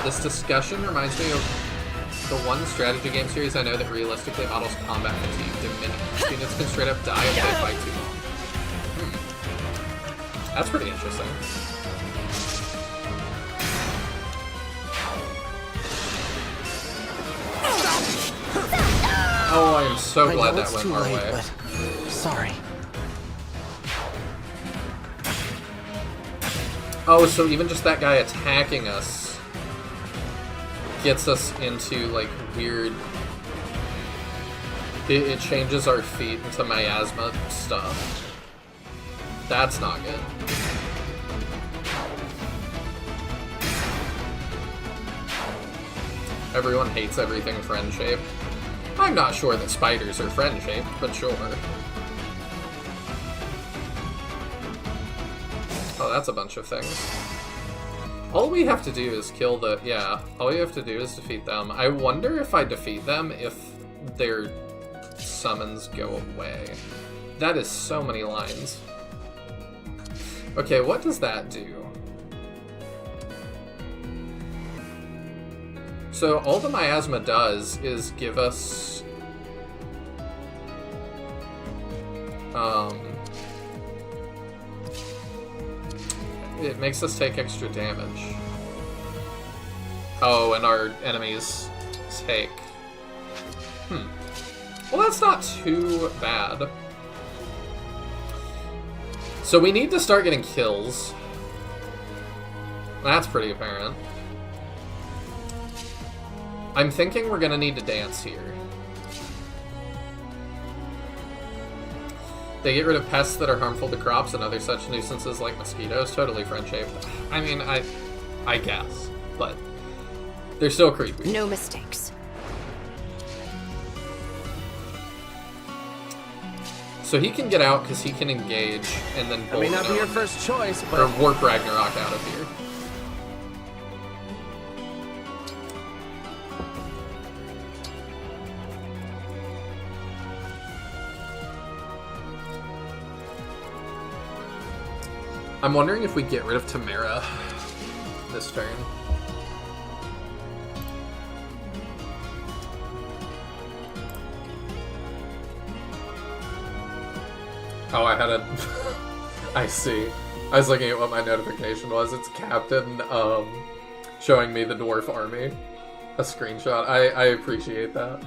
This discussion reminds me of the one strategy game series I know that realistically models combat fatigue diminished. Units can straight up die if they fight too long. That's pretty interesting. Oh, I am so glad that went our way. But sorry. Oh, so even just that guy attacking us gets us into, like, weird... It changes our feet into miasma stuff. That's not good. Everyone hates everything friend-shaped. I'm not sure that spiders are friend-shaped, but sure. Oh, that's a bunch of things. All we have to do is kill the... Yeah, all we have to do is defeat them. I wonder if I defeat them, if their summons go away. That is so many lines. Okay, what does that do? So all the miasma does is give us... It makes us take extra damage. Oh, and our enemies take... Well, that's not too bad. So we need to start getting kills. That's pretty apparent. I'm thinking we're gonna need to dance here. They get rid of pests that are harmful to crops and other such nuisances like mosquitoes. Totally friend-shaped. I mean, I guess, but they're still creepy. No mistakes. So he can get out because he can engage and then bolt May not be your on, first choice, but or warp Ragnarok out of here. I'm wondering if we get rid of Tamara this turn. Oh, I had a... I see. I was looking at what my notification was. It's Captain, showing me the dwarf army. A screenshot. I appreciate that.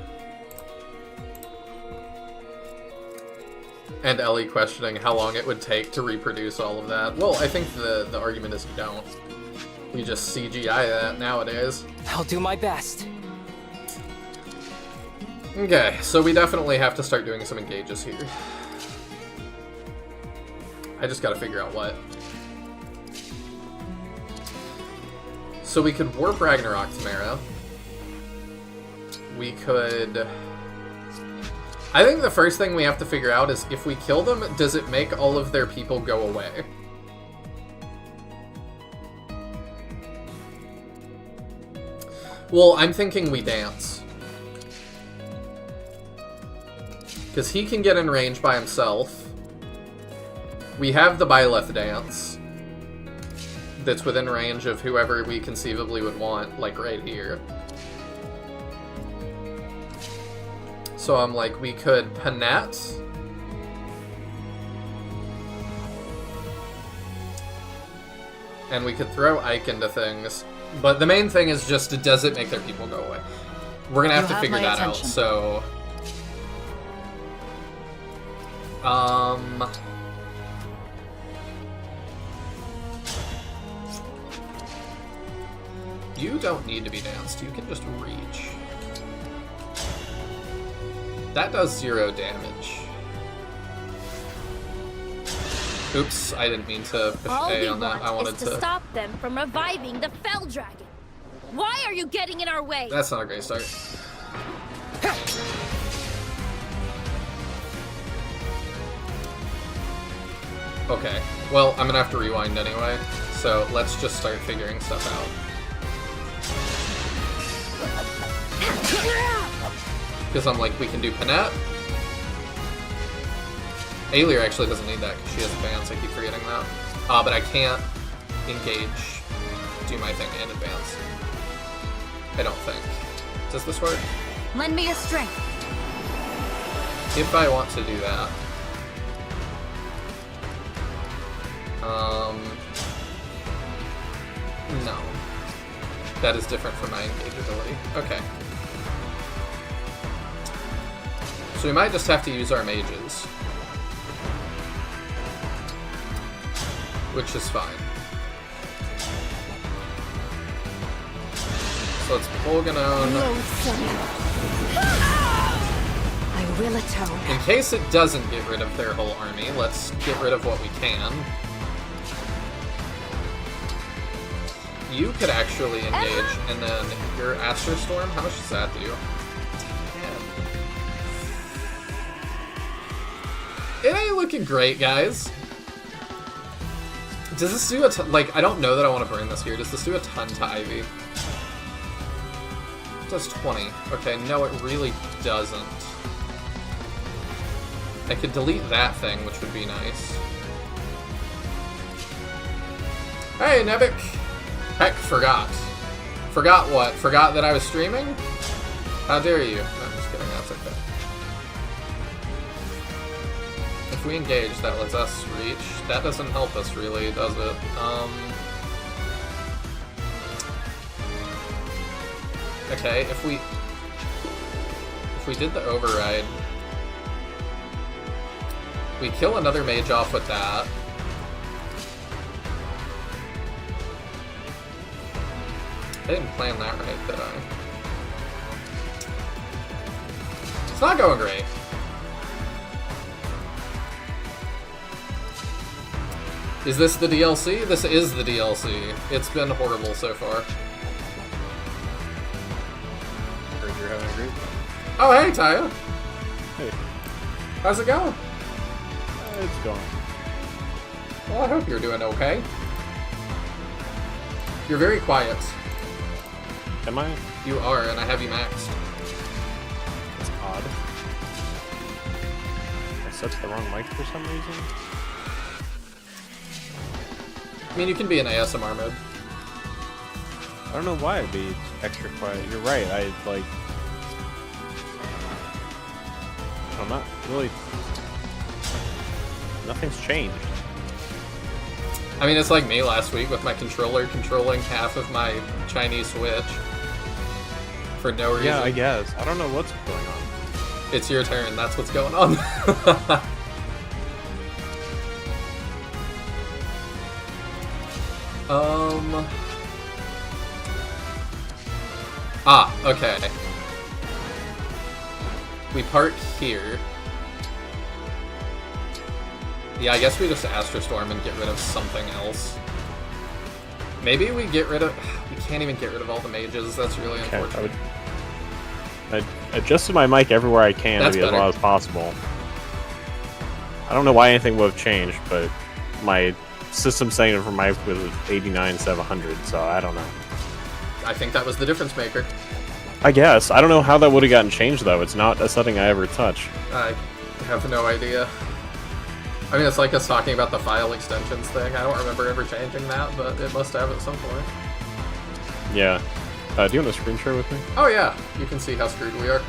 And Ellie questioning how long it would take to reproduce all of that. Well, I think the argument is you don't. We just CGI that nowadays. I'll do my best. Okay, so we definitely have to start doing some engages here. I just gotta figure out what. So we could warp Ragnarok Tamara. We could... I think the first thing we have to figure out is if we kill them, does it make all of their people go away? Well, I'm thinking we dance. Because he can get in range by himself. We have the Byleth dance. That's within range of whoever we conceivably would want, like right here. So I'm like, we could Panat. And we could throw Ike into things. But the main thing is just, does it make their people go away? We're gonna have to figure that out, so... You don't need to be danced, you can just reach. That does 0 damage. Oops, I didn't mean to push All A we on that. I want wanted is to stop them from reviving the Fell Dragon. Why are you getting in our way? That's not a great start. Okay, well, I'm gonna have to rewind anyway, so let's just start figuring stuff out. Because I'm like, we can do Panette. Alir actually doesn't need that because she has advance, I keep forgetting that. But I can't engage, do my thing in advance. I don't think. Does this work? Lend me your strength. If I want to do that. No. That is different from my engage ability. Okay. So we might just have to use our mages. Which is fine. So it's Bolganone. I will atone. In case it doesn't get rid of their whole army, let's get rid of what we can. You could actually engage, and then your Astro Storm, how much does that do? 10. It ain't looking great, guys. Does this do a ton? Like, I don't know that I want to burn this here. Does this do a ton to Ivy? It does 20. Okay, no, it really doesn't. I could delete that thing, which would be nice. Hey, Nebik! Heck, forgot. Forgot what? Forgot that I was streaming? How dare you? No, I'm just kidding, that's okay. If we engage, that lets us reach. That doesn't help us really, does it? Okay, if we did the override, we kill another mage off with that. I didn't plan that right, did I? It's not going great. Is this the DLC? This is the DLC. It's been horrible so far. Heard you're having a great time. Oh, hey, Taya. Hey. How's it going? It's going. Well, I hope you're doing okay. You're very quiet. Am I? You are, and I have you maxed. That's odd. I set the wrong mic for some reason. I mean, you can be in ASMR mode. I don't know why it'd be extra quiet. You're right, I'm not really... Nothing's changed. I mean, it's like me last week with my controller controlling half of my Chinese Switch. For no reason. Yeah, I guess. I don't know what's going on. It's your turn, that's what's going on. Okay. We park here. Yeah, I guess we just Astro Storm and get rid of something else. Maybe we get rid of... We can't even get rid of all the mages, that's really unfortunate. I adjusted my mic everywhere I can to be as loud as possible. I don't know why anything would have changed, but my system setting for my mic was 89 instead of 100, so I don't know. I think that was the difference maker. I guess. I don't know how that would have gotten changed, though. It's not a setting I ever touch. I have no idea. I mean, it's like us talking about the file extensions thing. I don't remember ever changing that, but it must have at some point. Yeah. Do you want to screen share with me? Oh yeah, you can see how screwed we are.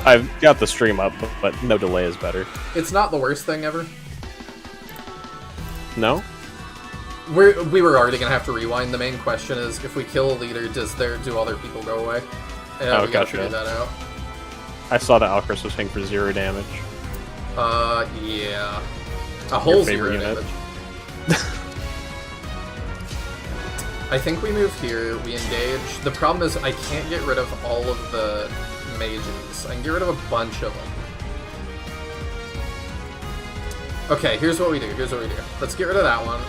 I've got the stream up, but no delay is better. It's not the worst thing ever. No? We were already gonna have to rewind. The main question is, if we kill a leader, do other people go away? Yeah, we gotta figure that out. I saw that Alcris was hitting for 0 damage. Yeah. A whole 0 damage. I think we move here, we engage. The problem is I can't get rid of all of the mages. I can get rid of a bunch of them. Okay, here's what we do. Let's get rid of that one.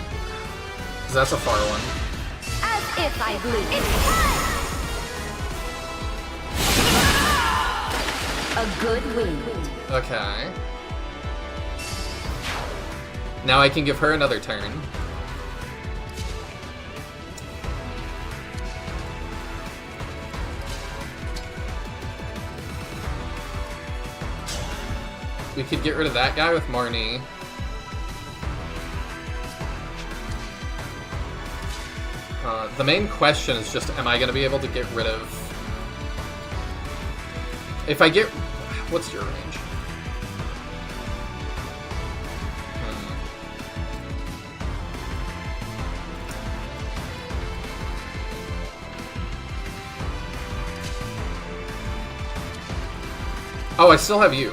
Because that's a far one. As if I blew. A good wind. Okay. Now I can give her another turn. We could get rid of that guy with Marnie. The main question is just, am I going to be able to get rid of... If I get... What's your range? Oh, I still have you.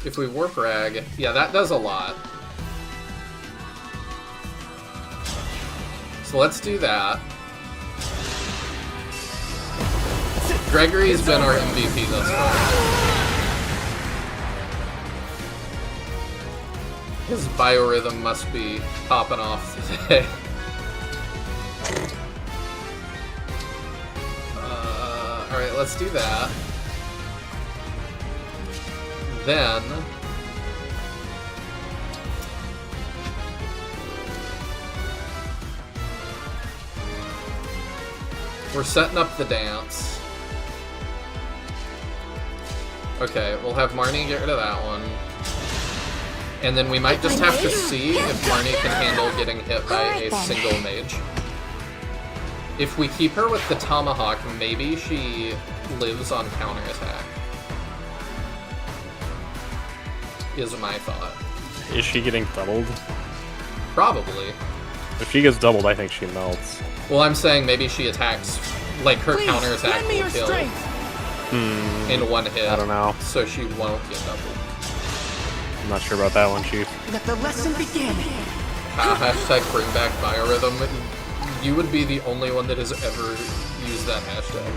If we warp rag, yeah, that does a lot. So let's do that. Gregory's been our MVP thus far. His biorhythm must be popping off today. Alright, let's do that. Then... we're setting up the dance. Okay, we'll have Marnie get rid of that one. And then we might just have to see if Marnie can handle getting hit by a single mage. If we keep her with the Tomahawk, maybe she lives on counterattack. Is my thought. Is she getting doubled? Probably. If she gets doubled, I think she melts. Well, I'm saying maybe she attacks, like her counterattack will kill in one hit. I don't know. So she won't get doubled. I'm not sure about that one, Chief. Let the lesson begin. Hashtag bring back biorhythm. You would be the only one that has ever used that hashtag.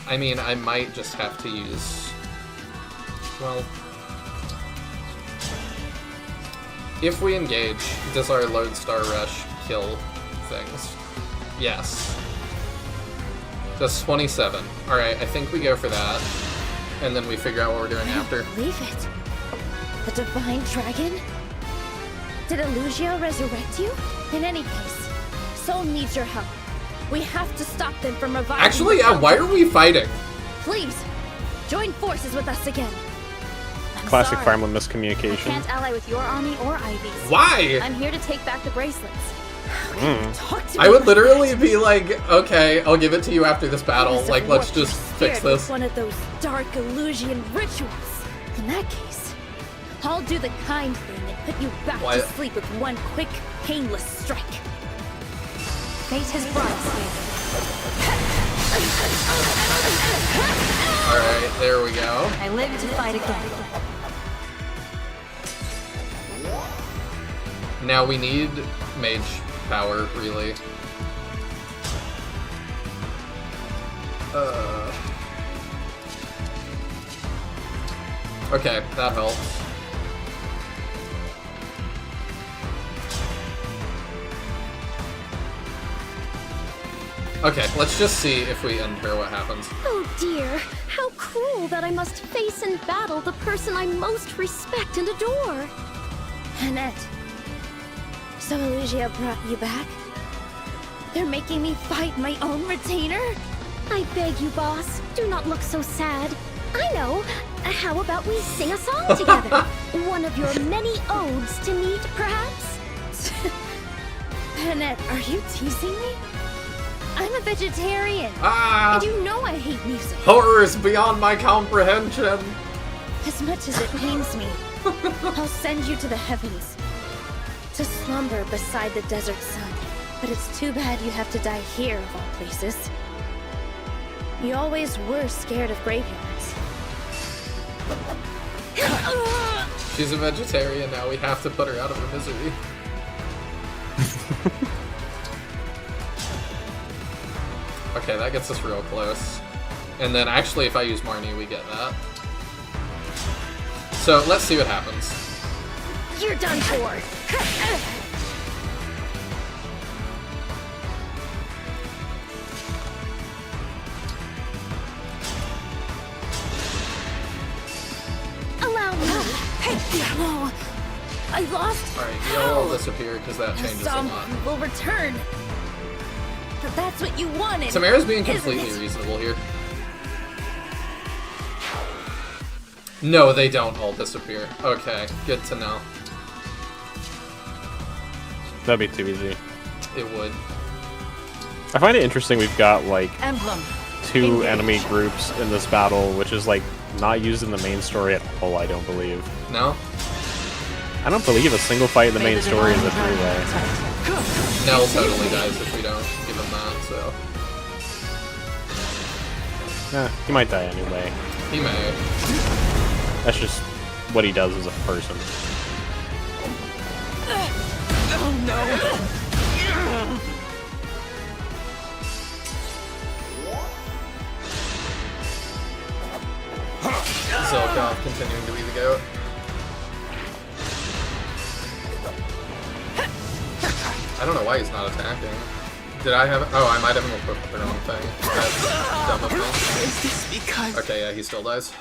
I mean, I might just have to use... Well... If we engage, does our Lodestar Rush kill things? Yes. That's 27. Alright, I think we go for that. And then we figure out what we're doing after. Believe it. The Divine Dragon? Did Illusia resurrect you? In any case, Soul needs your help. We have to stop them from reviving. Actually, yeah, why are we fighting? Please, join forces with us again. Classic Fire Emblem I miscommunication. can't ally with your army or Ivy's. Why? I'm here to take back the bracelets. Talk to I me would like literally that. be like, okay, I'll give it to you after this battle. Must have Like, let's warped your just fix spirit with this. one of those dark Illusian rituals. In that case, I'll do the kind thing and put you back What? to sleep with one quick, painless strike. Fate has brought us here. Alright, there we go. I live to fight again. Now we need mage power, really. Okay, that helps. Okay, let's just see if we end her what happens. Oh dear, how cruel that I must face in battle the person I most respect and adore. Annette, so Illusia brought you back? They're making me fight my own retainer? I beg you, boss, do not look so sad. I know. How about we sing a song together? One of your many odes to meet, perhaps? Annette, are you teasing me? I'm a vegetarian. Ah! And you know I hate music. Horrors beyond my comprehension! As much as it pains me, I'll send you to the heavens. To slumber beside the desert sun. But it's too bad you have to die here, of all places. You always were scared of graveyards. She's a vegetarian now, we have to put her out of her misery. Okay, that gets us real close. And then actually, if I use Marnie, we get that. So let's see what happens. You're done for. Allow me. No, I lost. Alright, you'll all disappear because that changes a lot. Someone will return. But that's what you wanted. Tamara's being isn't completely it? reasonable here. No, they don't all disappear. Okay, good to know. That'd be too easy. It would. I find it interesting we've got, like, Emblem. 2 enemy groups in this battle, which is, like, not used in the main story at all, I don't believe. No? I don't believe a single fight in the main story is a 3-way. Nell totally dies if we don't give him that, so... He might die anyway. He may. That's just what he does as a person. Oh no! Zelkov continuing to be the GOAT. I don't know why he's not attacking. Did I have... Oh, I might have him equipped with the wrong thing. That's dumb of me. Is this because... Okay, yeah, he still dies.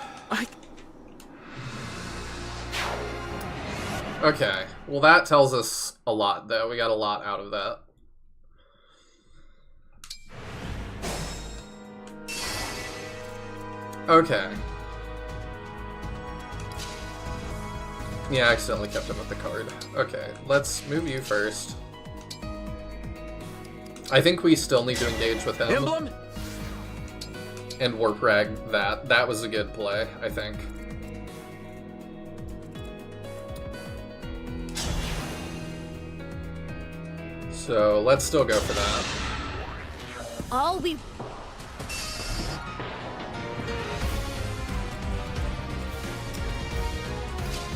Okay, well that tells us a lot, though. We got a lot out of that. Okay. Yeah, I accidentally kept him with the card. Okay, let's move you first. I think we still need to engage with him. Emblem? And warp rag that. That was a good play, I think. So let's still go for that. All we...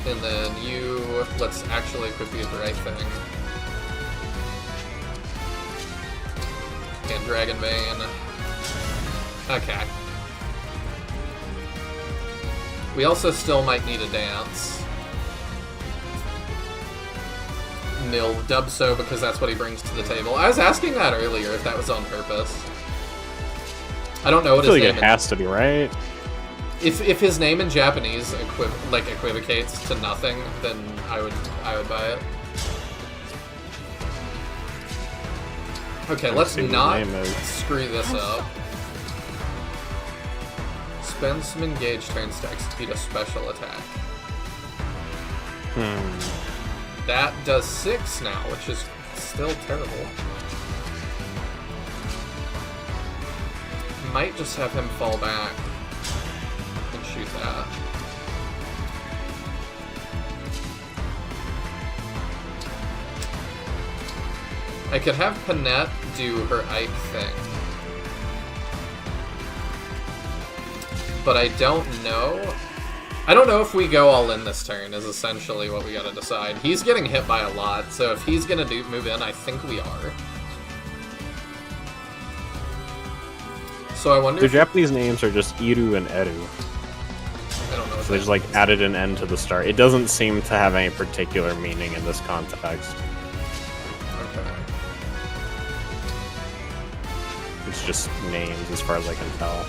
And then you... Let's actually equip you the right thing. And Dragon Vein. Okay. We also still might need a dance. Nil dub so because that's what he brings to the table. I was asking that earlier if that was on purpose. I don't know what his name is. It has to be, right? If his name in Japanese equivocates to nothing, then I would buy it. Okay, let's not screw this up. Spend some engaged turns to execute a special attack. That does 6 now, which is still terrible. Might just have him fall back and shoot that. I could have Panette do her Ike thing. But I don't know. I don't know if we go all in this turn, is essentially what we gotta decide. He's getting hit by a lot, so if he's gonna move in, I think we are. So I wonder The if... Japanese names are just Iru and Eru. I don't know what So they just like added an N to the start. It doesn't seem to have any particular meaning in this context. Okay. It's just names as far as I can tell.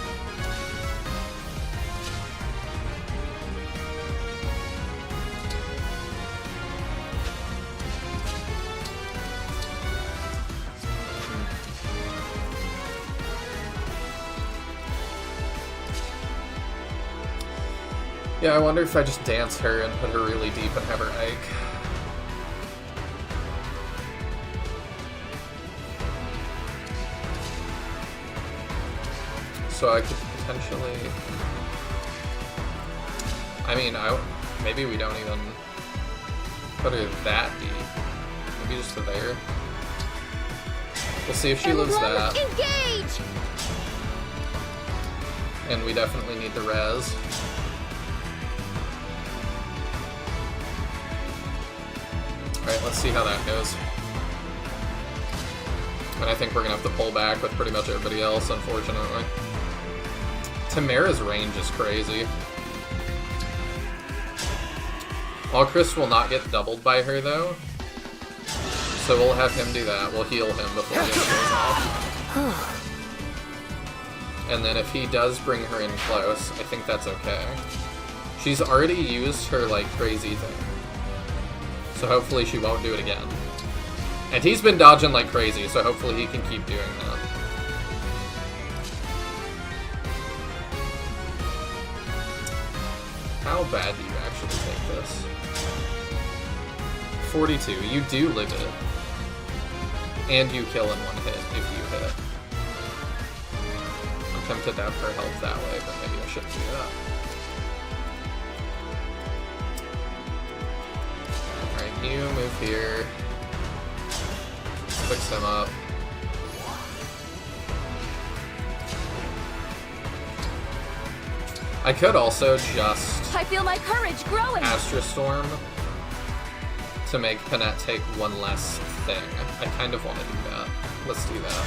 Yeah, I wonder if I just dance her and put her really deep and have her Ike. So I could potentially... I mean, maybe we don't even put her that deep. Maybe just to there. We'll see if she lives that. Engage! And we definitely need the res. Alright, let's see how that goes. And I think we're gonna have to pull back with pretty much everybody else, unfortunately. Tamara's range is crazy. Alcryst will not get doubled by her, though. So we'll have him do that. We'll heal him before he goes off. And then if he does bring her in close, I think that's okay. She's already used her, like, crazy thing. So hopefully she won't do it again. And he's been dodging like crazy, so hopefully he can keep doing that. How bad do you actually take this? 42. You do live it. And you kill in one hit if you hit. I'm tempted to have her health that way, but maybe I shouldn't do that. Alright, you move here. Fix him up. I could also just I feel my courage growing. Astra Storm to make Panette take one less thing. I kind of want to do that. Let's do that.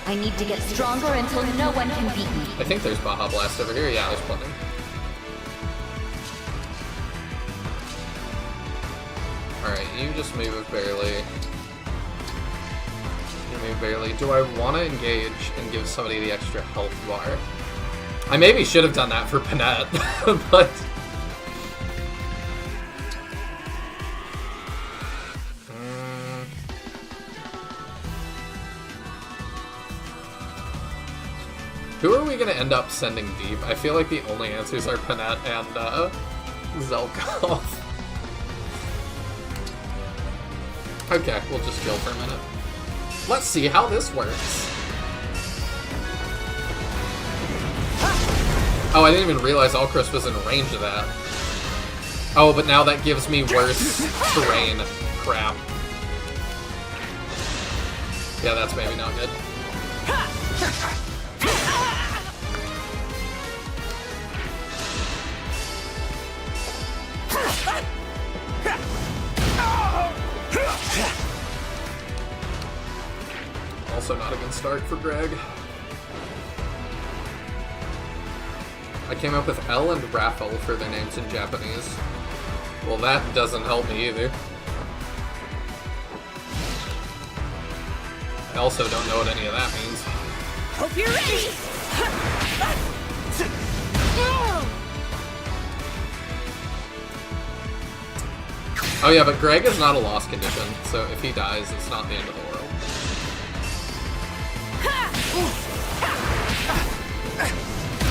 I need to get stronger until no one can beat me. I think there's Baja Blast over here. Yeah, there's plenty. Alright, you just move barely. You move barely. Do I want to engage and give somebody the extra health bar? I maybe should have done that for Panette, but... Who are we going to end up sending deep? I feel like the only answers are Panette and Zelkov. Okay, we'll just chill for a minute. Let's see how this works. Oh, I didn't even realize Alcryst was in range of that. Oh, but now that gives me worse terrain. Crap. Yeah, that's maybe not good. Also not a good start for Greg. I came up with L and Raffle for their names in Japanese. Well, that doesn't help me either. I also don't know what any of that means. Hope you're ready! Oh yeah, but Greg is not a loss condition, so if he dies, it's not the end of the world.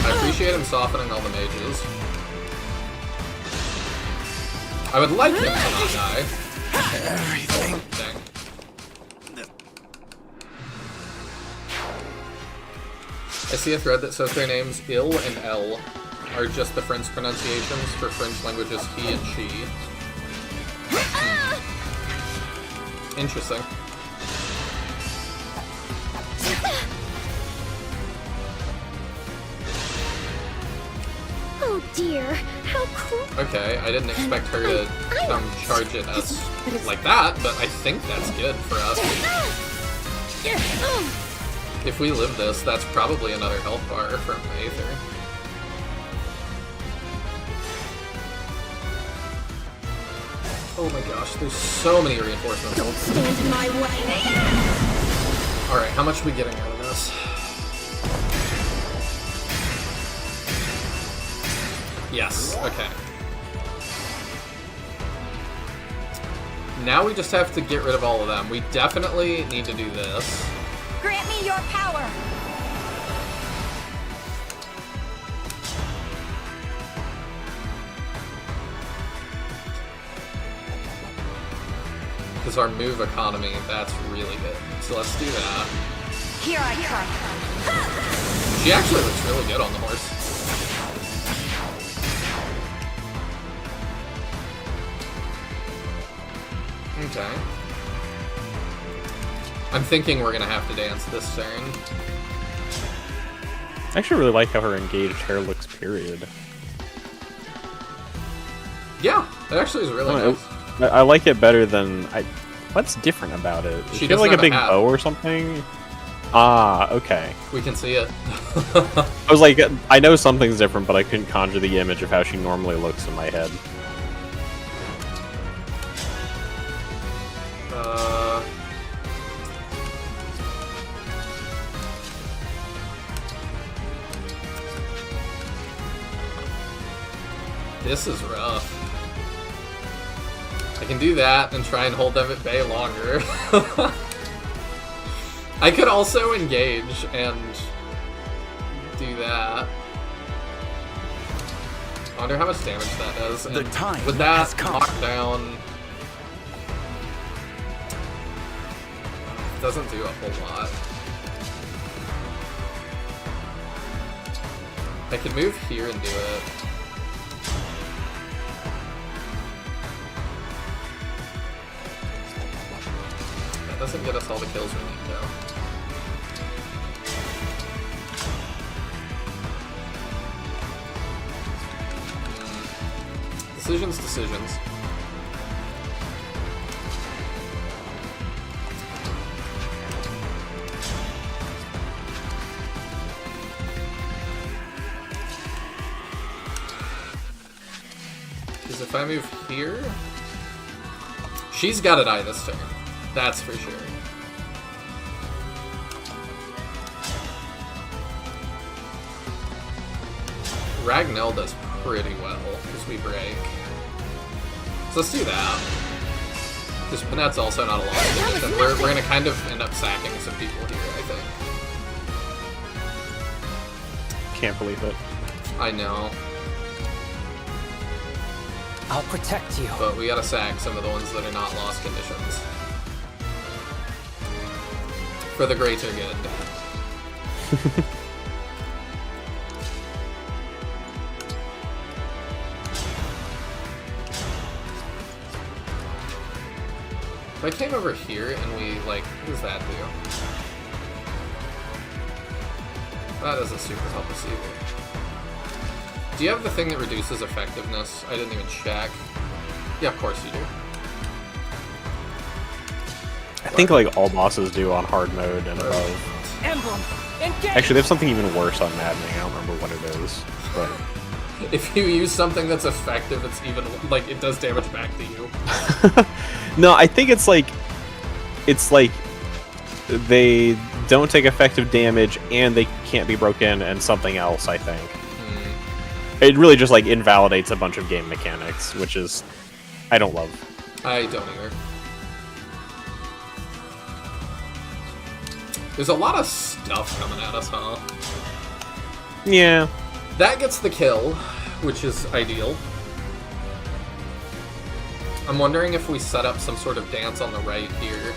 I appreciate him softening all the mages. I would like him to not die. Everything. Oh, dang. I see a thread that says their names Il and L are just the French pronunciations for French languages he and she. Interesting. Oh dear, how cool. Okay, I didn't expect her to come charge at us like that, but I think that's good for us. If we live this, that's probably another health bar from Aether. Oh my gosh, there's so many reinforcements. Don't stand in my way. Alright, how much are we getting out of this? Yes, okay. Now we just have to get rid of all of them. We definitely need to do this. Grant me your power. Because our move economy, that's really good. So let's do that. Here I come. She actually looks really good on the horse. Okay. I'm thinking we're gonna have to dance this turn. I actually really like how her engaged hair looks, period. Yeah, it actually is really nice. I like it better than... What's different about it? She does like a doesn't big have a hat. bow or something? Ah, okay. We can see it. I was like, I know something's different, but I couldn't conjure the image of how she normally looks in my head. This is rough. I can do that and try and hold them at bay longer. I could also engage and do that. I wonder how much damage that does. And The time with that has come. knockdown, doesn't do a whole lot. I could move here and do it. That doesn't get us all the kills we need, though. Decisions. Because if I move here, she's got to die this turn. That's for sure. Ragnell does pretty well because we break. So let's do that. Because Panette's also not a lot of condition. We're going to kind of end up sacking some people here, I think. Can't believe it. I know. I'll protect you. But we gotta sack some of the ones that are not lost conditions. For the greater good. If I came over here and we, like, what does that do? That doesn't super help us either. Do you have the thing that reduces effectiveness? I didn't even check. Yeah, of course you do. I think like all bosses do on hard mode and above. Emblem, engage! Actually, they have something even worse on Maddening. I don't remember what it is, but If you use something that's effective, it's even, like, it does damage back to you. no, I think it's like they don't take effective damage and they can't be broken and something else, I think. It really just like invalidates a bunch of game mechanics, which is I don't love. I don't either. There's a lot of stuff coming at us, huh? Yeah. That gets the kill, which is ideal. I'm wondering if we set up some sort of dance on the right here,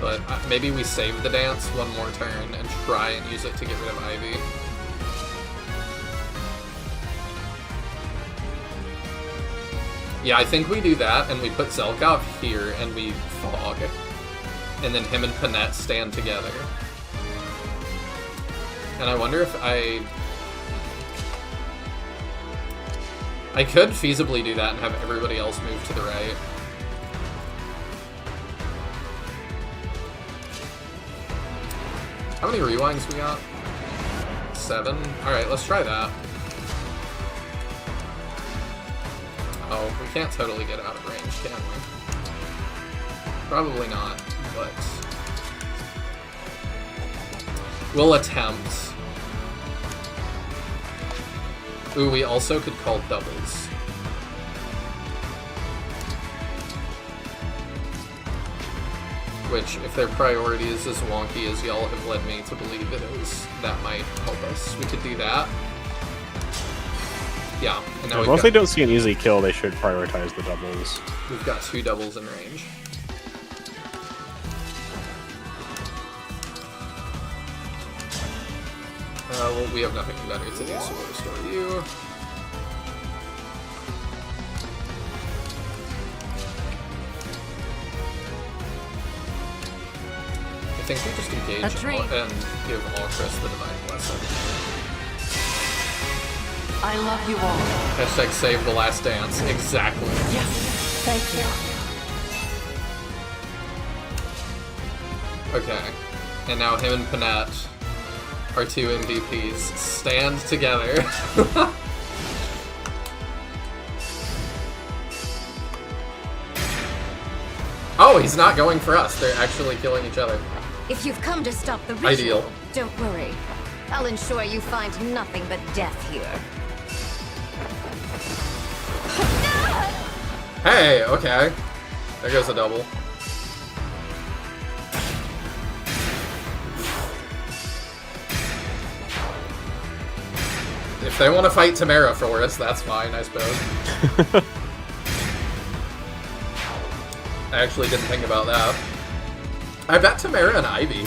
but maybe we save the dance one more turn and try and use it to get rid of Ivy. Yeah, I think we do that, and we put Zelkov here, and we fog. And then him and Panette stand together. And I wonder if I could feasibly do that and have everybody else move to the right. How many rewinds we got? 7? Alright, let's try that. Oh, we can't totally get out of range, can we? Probably not, but we'll attempt. Ooh, we also could call doubles. Which, if their priority is as wonky as y'all have led me to believe it is, that might help us. We could do that. Yeah, and now Unless they don't see an easy kill, they should prioritize the doubles. We've got 2 doubles in range. Well, we have nothing better to do, so we'll restore you. I think we just engage and give Allchris the Divine Blessing. I love you all. Hashtag save the last dance. Exactly. Yes, thank you. Okay. And now him and Panette are two MVPs. Stand together. Oh, he's not going for us. They're actually killing each other. If you've come to stop the ritual, Ideal. don't worry. I'll ensure you find nothing but death here. Hey, okay. There goes a double. If they want to fight Tamara for us, that's fine, I suppose. I actually didn't think about that. I bet Tamara and Ivy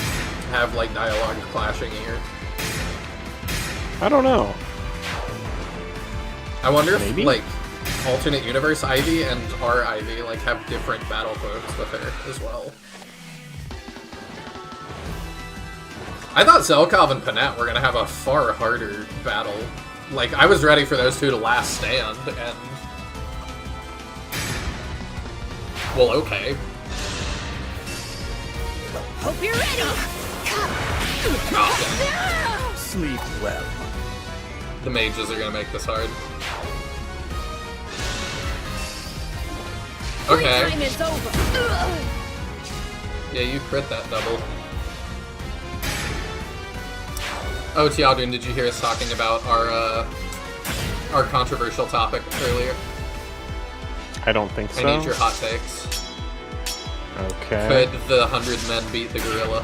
have, like, dialogue clashing here. I don't know. I wonder Maybe? if, like, alternate universe Ivy and our Ivy, like, have different battle quotes with her as well. I thought Zelkov and Panette were gonna have a far harder battle. Like, I was ready for those two to last stand, and... Well, okay. Hope you're ready! Sleep well. The mages are gonna make this hard. Okay. Time is over. Yeah, you crit that double. Oh, Tiadun, did you hear us talking about our controversial topic earlier? I don't think so. I need your hot takes. Okay. Could the 100 men beat the gorilla?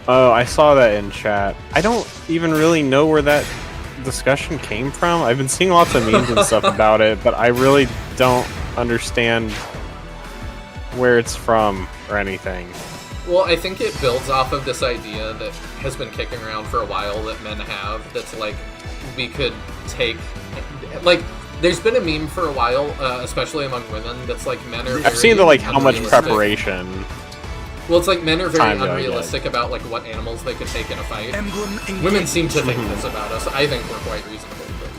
Oh, I saw that in chat. I don't even really know where that discussion came from. I've been seeing lots of memes and stuff about it, but I really don't understand where it's from or anything. Well, I think it builds off of this idea that has been kicking around for a while that men have, that's like, we could take... Like, there's been a meme for a while, especially among women, that's like men are very I've seen the, like, how much unrealistic. preparation. Well, it's like men are very Time to unrealistic about like what animals they could take in a fight. Emblem Women seem to think this about us. I think we're quite reasonable, but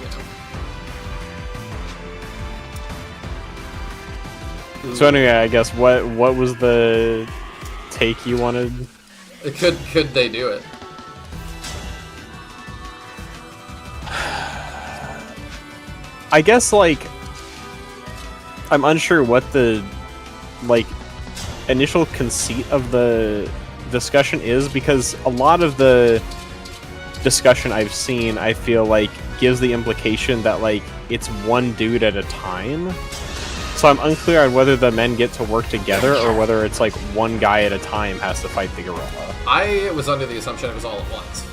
you know. So anyway, I guess what was the take you wanted? Could they do it? I guess, like, I'm unsure what the, like, initial conceit of the discussion is, because a lot of the discussion I've seen, I feel like, gives the implication that, like, it's one dude at a time. So I'm unclear on whether the men get to work together or whether it's, like, one guy at a time has to fight the gorilla. I was under the assumption it was all at once.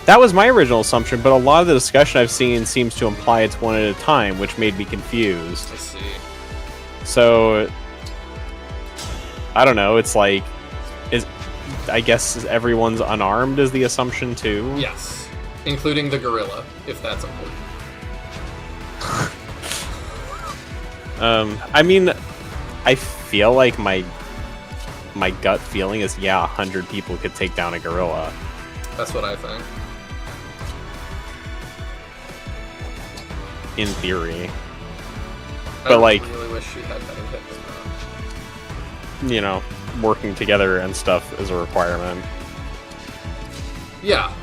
That was my original assumption, but a lot of the discussion I've seen seems to imply it's one at a time, which made me confused. I see. So, I don't know, it's like, I guess everyone's unarmed is the assumption too? Yes. Including the gorilla, if that's important. I mean, I feel like my gut feeling is, yeah, 100 people could take down a gorilla. That's what I think. In theory. But, like, I really wish she had better hit than that. you know, working together and stuff is a requirement. Yeah.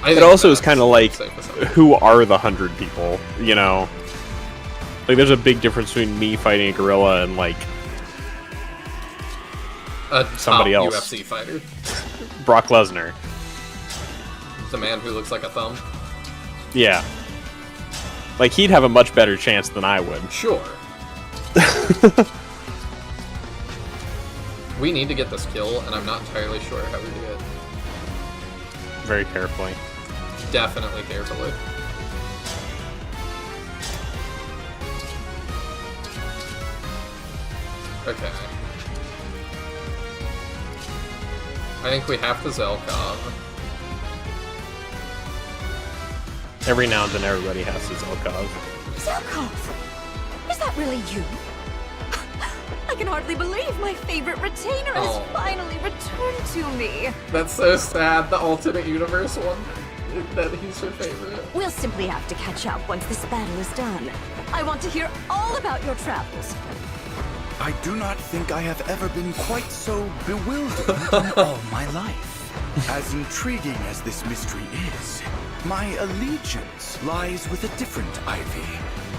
It also is kind of like, who are the 100 people, you know? Like, there's a big difference between me fighting a gorilla and, like, a somebody top else. UFC fighter. Brock Lesnar. The man who looks like a thumb. Yeah. Like, he'd have a much better chance than I would. Sure. We need to get this kill, and I'm not entirely sure how we do it. Very carefully. Definitely carefully. Okay. I think we have to Zelkov. Every now and then everybody has his Zelkov. Zelkov! Is that really you? I can hardly believe my favorite retainer has finally returned to me. That's so sad, the alternate universe one, that he's her favorite. We'll simply have to catch up once this battle is done. I want to hear all about your travels. I do not think I have ever been quite so bewildered in all my life. As intriguing as this mystery is, my allegiance lies with a different Ivy.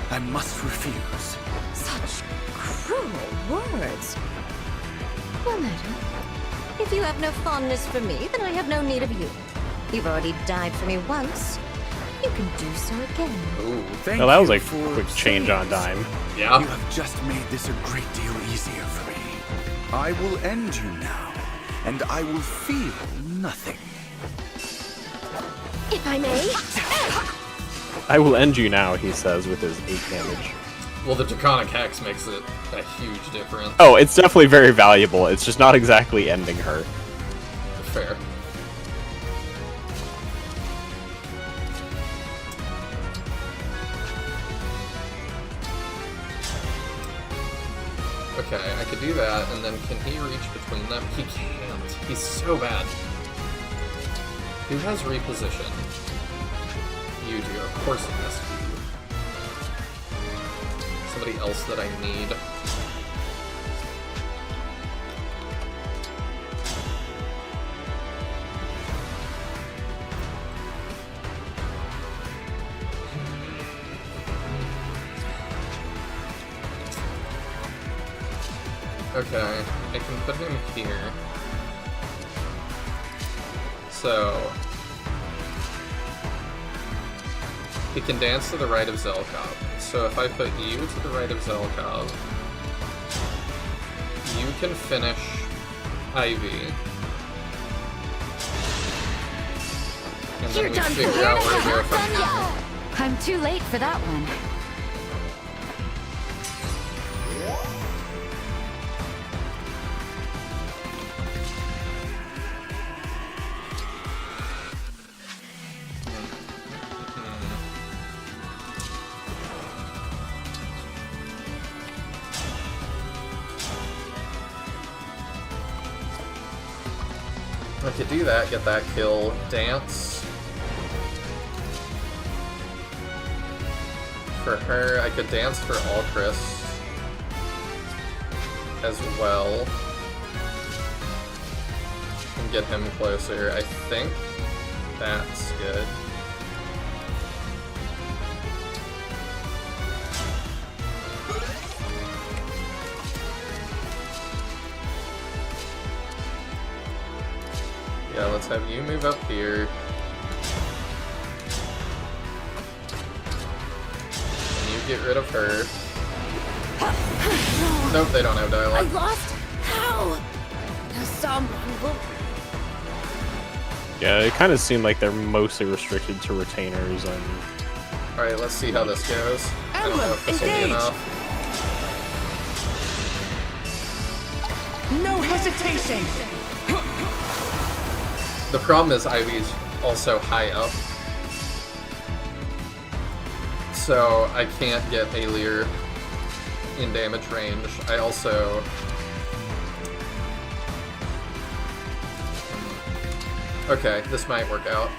I must refuse. Such cruel words. Well, madam, if you have no fondness for me, then I have no need of you. You've already died for me once. You can do so again. Ooh. Oh, that was a quick change on dime. Yeah. You have just made this a great deal easier for me. I will end you now, and I will feel nothing. If I may. I will end you now, he says with his 8 damage. Well, the Draconic Hex makes it a huge difference. Oh, it's definitely very valuable. It's just not exactly ending her. Fair. Okay, I could do that, and then can he reach between them? He can't. He's so bad. Who has reposition? You do. Of course it has to be you. Somebody else that I need. Okay, I can put him here. So he can dance to the right of Zelkov. So if I put you to the right of Zelkov, you can finish Ivy. And then we figure out where to go from here. I'm too late for that one. I could do that, get that kill, dance. For her, I could dance for Alchris as well. And get him closer. I think that's good. Yeah, let's have you move up here. And you get rid of her. Nope, they don't have I dialogue. lost? How? Now Sombron will... Yeah, it kind of seemed like they're mostly restricted to retainers and... Alright, let's see how this goes. I don't know if this will be enough. No hesitation! The problem is Ivy's also high up. So I can't get Alier in damage range. I also... Okay, this might work out.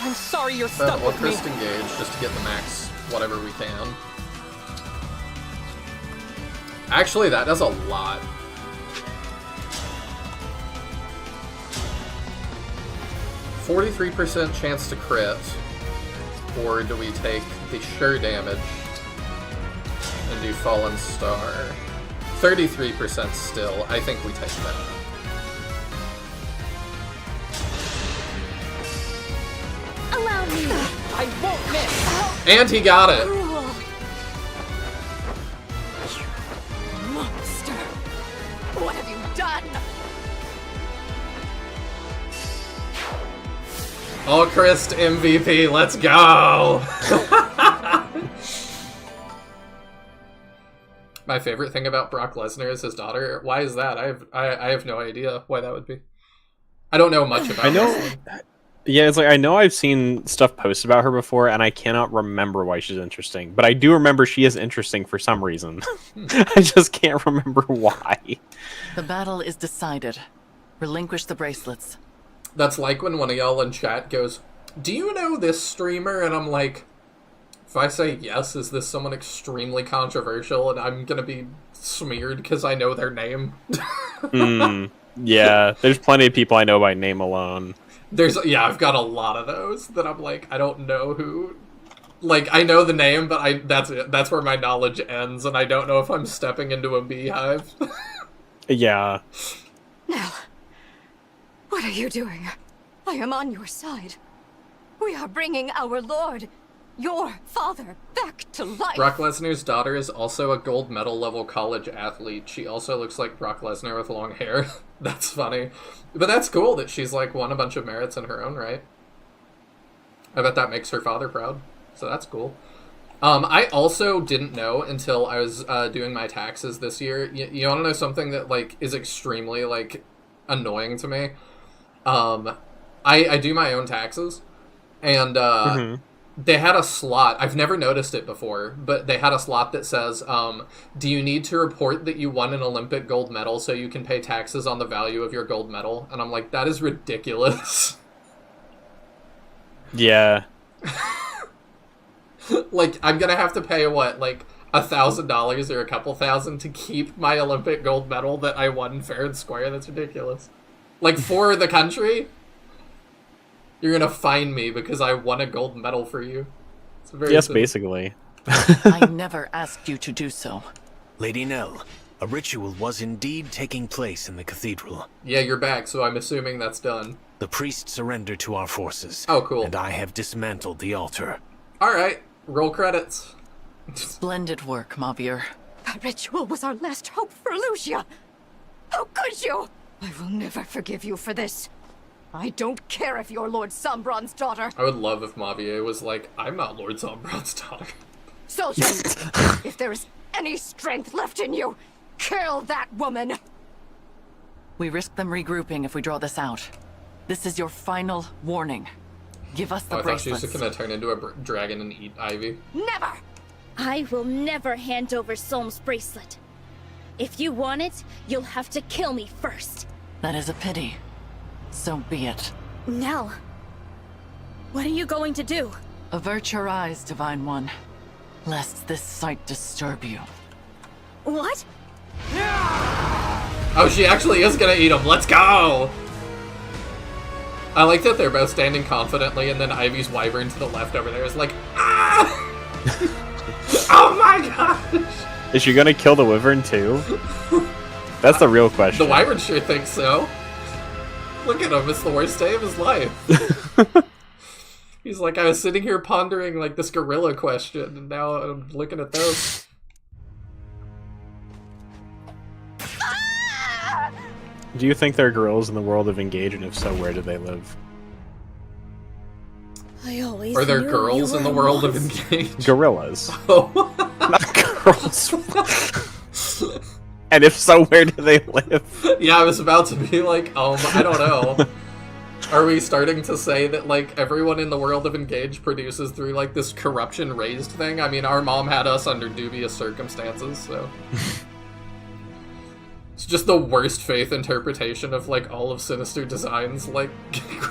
I'm sorry you're But stuck with me. let's engage just to get the max whatever we can. Actually, that does a lot. 43% chance to crit, or do we take the sure damage and do Fallen Star? 33% still. I think we take that. Allow me. I won't miss. And he got it! Monster! What have you done? Alchris MVP, let's go! My favorite thing about Brock Lesnar is his daughter. Why is that? I have no idea why that would be. I don't know much about wrestling. Yeah, it's like I know I've seen stuff posted about her before, and I cannot remember why she's interesting. But I do remember she is interesting for some reason. I just can't remember why. The battle is decided. Relinquish the bracelets. That's like when one of y'all in chat goes, "Do you know this streamer?" And I'm like, If I say yes, is this someone extremely controversial and I'm gonna be smeared because I know their name? Yeah, there's plenty of people I know by name alone. Yeah, I've got a lot of those that I'm like, I don't know who. Like, I know the name, but that's it. That's where my knowledge ends, and I don't know if I'm stepping into a beehive. Yeah. Nell, what are you doing? I am on your side. We are bringing our lord, your father, back to life. Brock Lesnar's daughter is also a gold medal level college athlete. She also looks like Brock Lesnar with long hair. That's funny. But that's cool that she's, like, won a bunch of merits in her own right. I bet that makes her father proud. So that's cool. I also didn't know until I was doing my taxes this year. You want to know something that, like, is extremely, like, annoying to me? I do my own taxes, and they had a slot. I've never noticed it before, but they had a slot that says, do you need to report that you won an Olympic gold medal so you can pay taxes on the value of your gold medal? And I'm like, that is ridiculous. Yeah. Like, I'm gonna have to pay, what, like, $1,000 or a couple thousand to keep my Olympic gold medal that I won fair and square? That's ridiculous. Like, for the country? You're gonna fine me because I won a gold medal for you. It's very yes, simple. basically. I never asked you to do so. Lady Nell, a ritual was indeed taking place in the cathedral. Yeah, you're back, so I'm assuming that's done. The priest surrendered to our forces. Oh, cool. And I have dismantled the altar. Alright, roll credits. Splendid work, Mavier. That ritual was our last hope for Lucia. How could you? I will never forgive you for this. I don't care if you're Lord Sombron's daughter. I would love if Mavier was like, I'm not Lord Sombron's daughter. Soldiers, if there is any strength left in you, kill that woman. We risk them regrouping if we draw this out. This is your final warning. Give us the I thought she bracelets. was gonna turn into a dragon and eat Ivy. Never! I will never hand over Solm's bracelet. If you want it, you'll have to kill me first. That is a pity. So be it. Nell, what are you going to do? Avert your eyes, Divine One, lest this sight disturb you. What? Oh, she actually is gonna eat him. Let's go! I like that they're both standing confidently, and then Ivy's wyvern to the left over there is like, ah! Oh my gosh! Is she gonna kill the wyvern too? That's the real question. The wyvern sure thinks so. Look at him, it's the worst day of his life. He's like, I was sitting here pondering like this gorilla question, and now I'm looking at those. Do you think there are gorillas in the world of Engage, and if so, where do they live? I always Are there knew girls you in the were world of lost. Engage? Gorillas. Oh. Not girls. And if so, where do they live? Yeah, I was about to be like, I don't know. Are we starting to say that, like, everyone in the world of Engage produces through, like, this corruption-raised thing? I mean, our mom had us under dubious circumstances, so... It's just the worst faith interpretation of, like, all of Sinister Design's, like,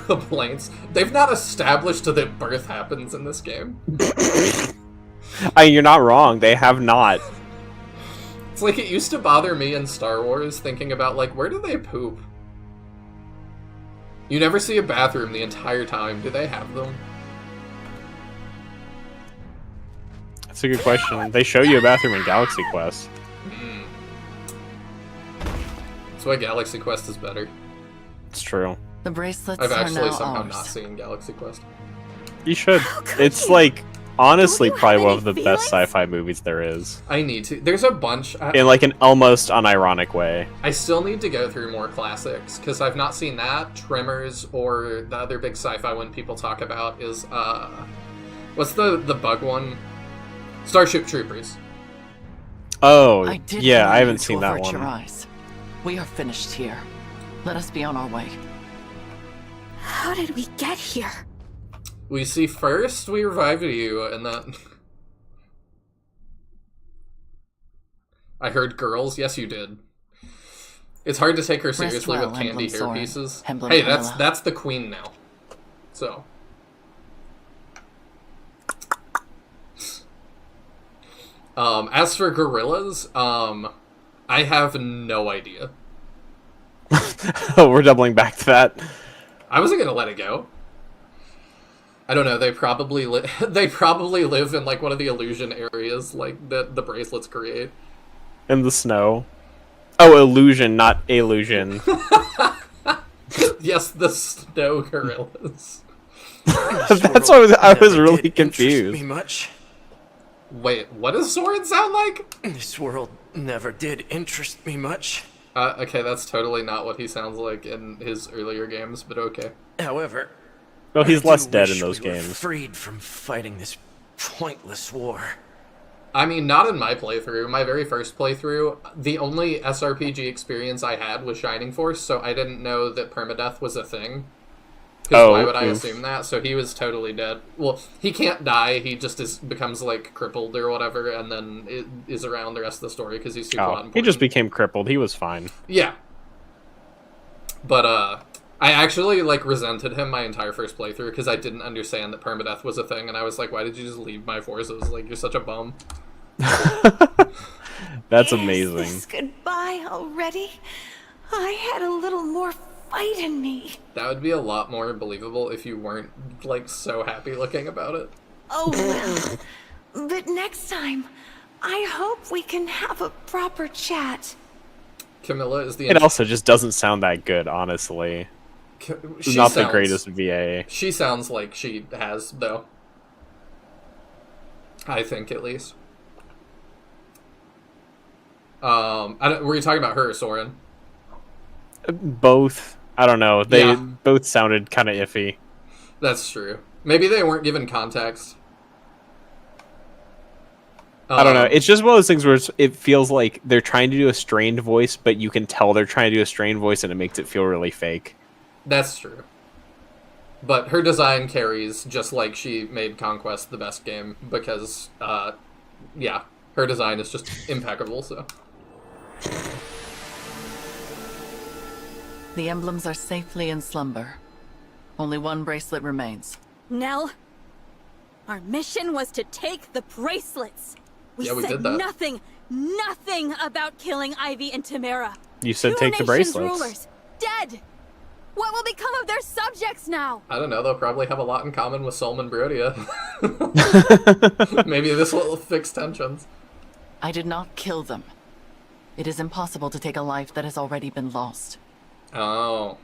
complaints. They've not established that birth happens in this game. You're not wrong, they have not. It's like, it used to bother me in Star Wars thinking about, like, where do they poop? You never see a bathroom the entire time. Do they have them? That's a good question. They show you a bathroom in Galaxy Quest. That's why Galaxy Quest is better. It's true. The bracelets I've are actually now somehow ours. not seen Galaxy Quest. You should. It's like, honestly, probably one of the best sci-fi movies there is. I need to. There's a bunch. In like an almost unironic way. I still need to go through more classics, because I've not seen that, Tremors, or the other big sci-fi one people talk about is, what's the bug one? Starship Troopers. Oh, did yeah, warn I you haven't to seen that avert one. your eyes. We are finished here. Let us be on our way. How did we get here? We see first we revived you, and then... I heard girls. Yes, you did. It's hard to take her seriously well, with candy Emblem Sword. hairpieces. Emblem Hey, Vanilla. that's the queen now. So... As for gorillas, I have no idea. Oh, we're doubling back to that. I wasn't gonna let it go. I don't know. They probably they probably live in like one of the illusion areas, like that the bracelets create. In the snow. Oh, illusion, not illusion. Yes, the snow gorillas. That's why I was really confused. Me much. Wait, what does Soren sound like? This world never did interest me much. Okay, that's totally not what he sounds like in his earlier games, but okay. However, well, he's less dead in wish those we were games. Freed from fighting this pointless war. I mean, not in my playthrough. My very first playthrough, the only SRPG experience I had was Shining Force, so I didn't know that permadeath was a thing. Because why would I assume that? So he was totally dead. Well, he can't die. He just becomes, like, crippled or whatever, and then is around the rest of the story because he's super important. He just became crippled. He was fine. Yeah. But, I actually, like, resented him my entire first playthrough because I didn't understand that permadeath was a thing, and I was like, why did you just leave my forces? Like, you're such a bum. That's amazing. Is this goodbye already? I had a little more fight in me. That would be a lot more believable if you weren't, like, so happy looking about it. Oh, well. But next time, I hope we can have a proper chat. Camilla is the... It also just doesn't sound that good, honestly. Not the greatest VA. She sounds like she has, though. I think, at least. Were you talking about her or Soren? Both. I don't know. They both sounded kind of iffy. That's true. Maybe they weren't given context. I don't know. It's just one of those things where it feels like they're trying to do a strained voice, but you can tell they're trying to do a strained voice, and it makes it feel really fake. That's true. But her design carries, just like she made Conquest the best game, because, yeah, her design is just impeccable, so... The emblems are safely in slumber. Only one bracelet remains. Nell, our mission was to take the bracelets. We did said that. nothing about killing Ivy and Tamara. You said take the nations' bracelets. Rulers, dead. What will become of their subjects now? I don't know, they'll probably have a lot in common with Solomon Brodia. Maybe this will fix tensions. I did not kill them. It is impossible to take a life that has already been lost. Oh,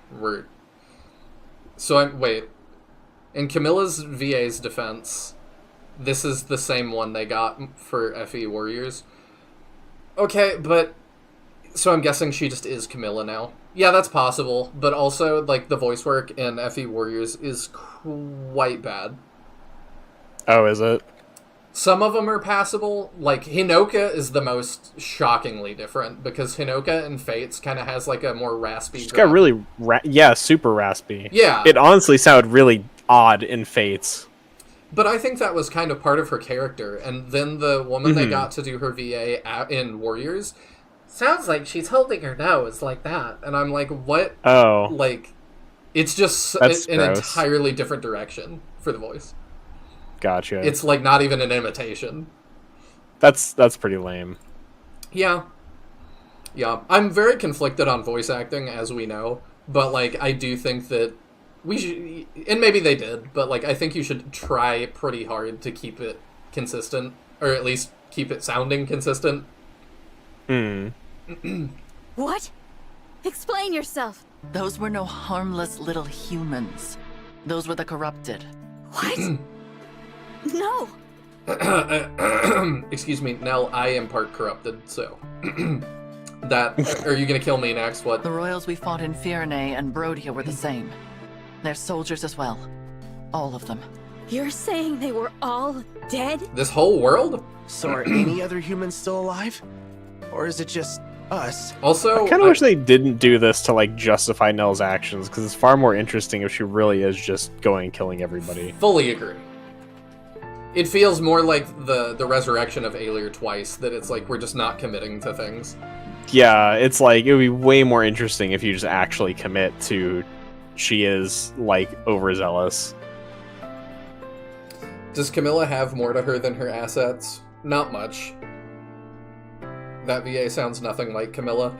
so wait. In Camilla's VA's defense, this is the same one they got for FE Warriors. Okay, but... So I'm guessing she just is Camilla now. Yeah, that's possible, but also, like, the voice work in FE Warriors is quite bad. Oh, is it? Some of them are passable. Like, Hinoka is the most shockingly different, because Hinoka in Fates kind of has, like, a more raspy... She's got really... yeah, super raspy. Yeah. It honestly sounded really odd in Fates. But I think that was kind of part of her character, and then the woman they got to do her VA in Warriors sounds like she's holding her nose like that, and I'm like, what? Oh. Like, it's just an entirely different direction for the voice. Gotcha. It's like not even an imitation. That's pretty lame. Yeah. Yeah. I'm very conflicted on voice acting, as we know, but like I do think that we should, and maybe they did, but like I think you should try pretty hard to keep it consistent, or at least keep it sounding consistent. What? Explain yourself. Those were no harmless little humans. Those were the corrupted. What? No. Excuse me, Nell, I am part corrupted, so... Are you gonna kill me next? What? The royals we fought in Fierne and Brodia were the same. They're soldiers as well. All of them. You're saying they were all dead? This whole world? So are any other humans still alive? Or is it just us? Also, I kind of wish they didn't do this to, like, justify Nell's actions, because it's far more interesting if she really is just going and killing everybody. Fully agree. It feels more like the resurrection of Alir twice, that it's like we're just not committing to things. Yeah, it's like, it would be way more interesting if you just actually commit to she is, like, overzealous. Does Camilla have more to her than her assets? Not much. That VA sounds nothing like Camilla.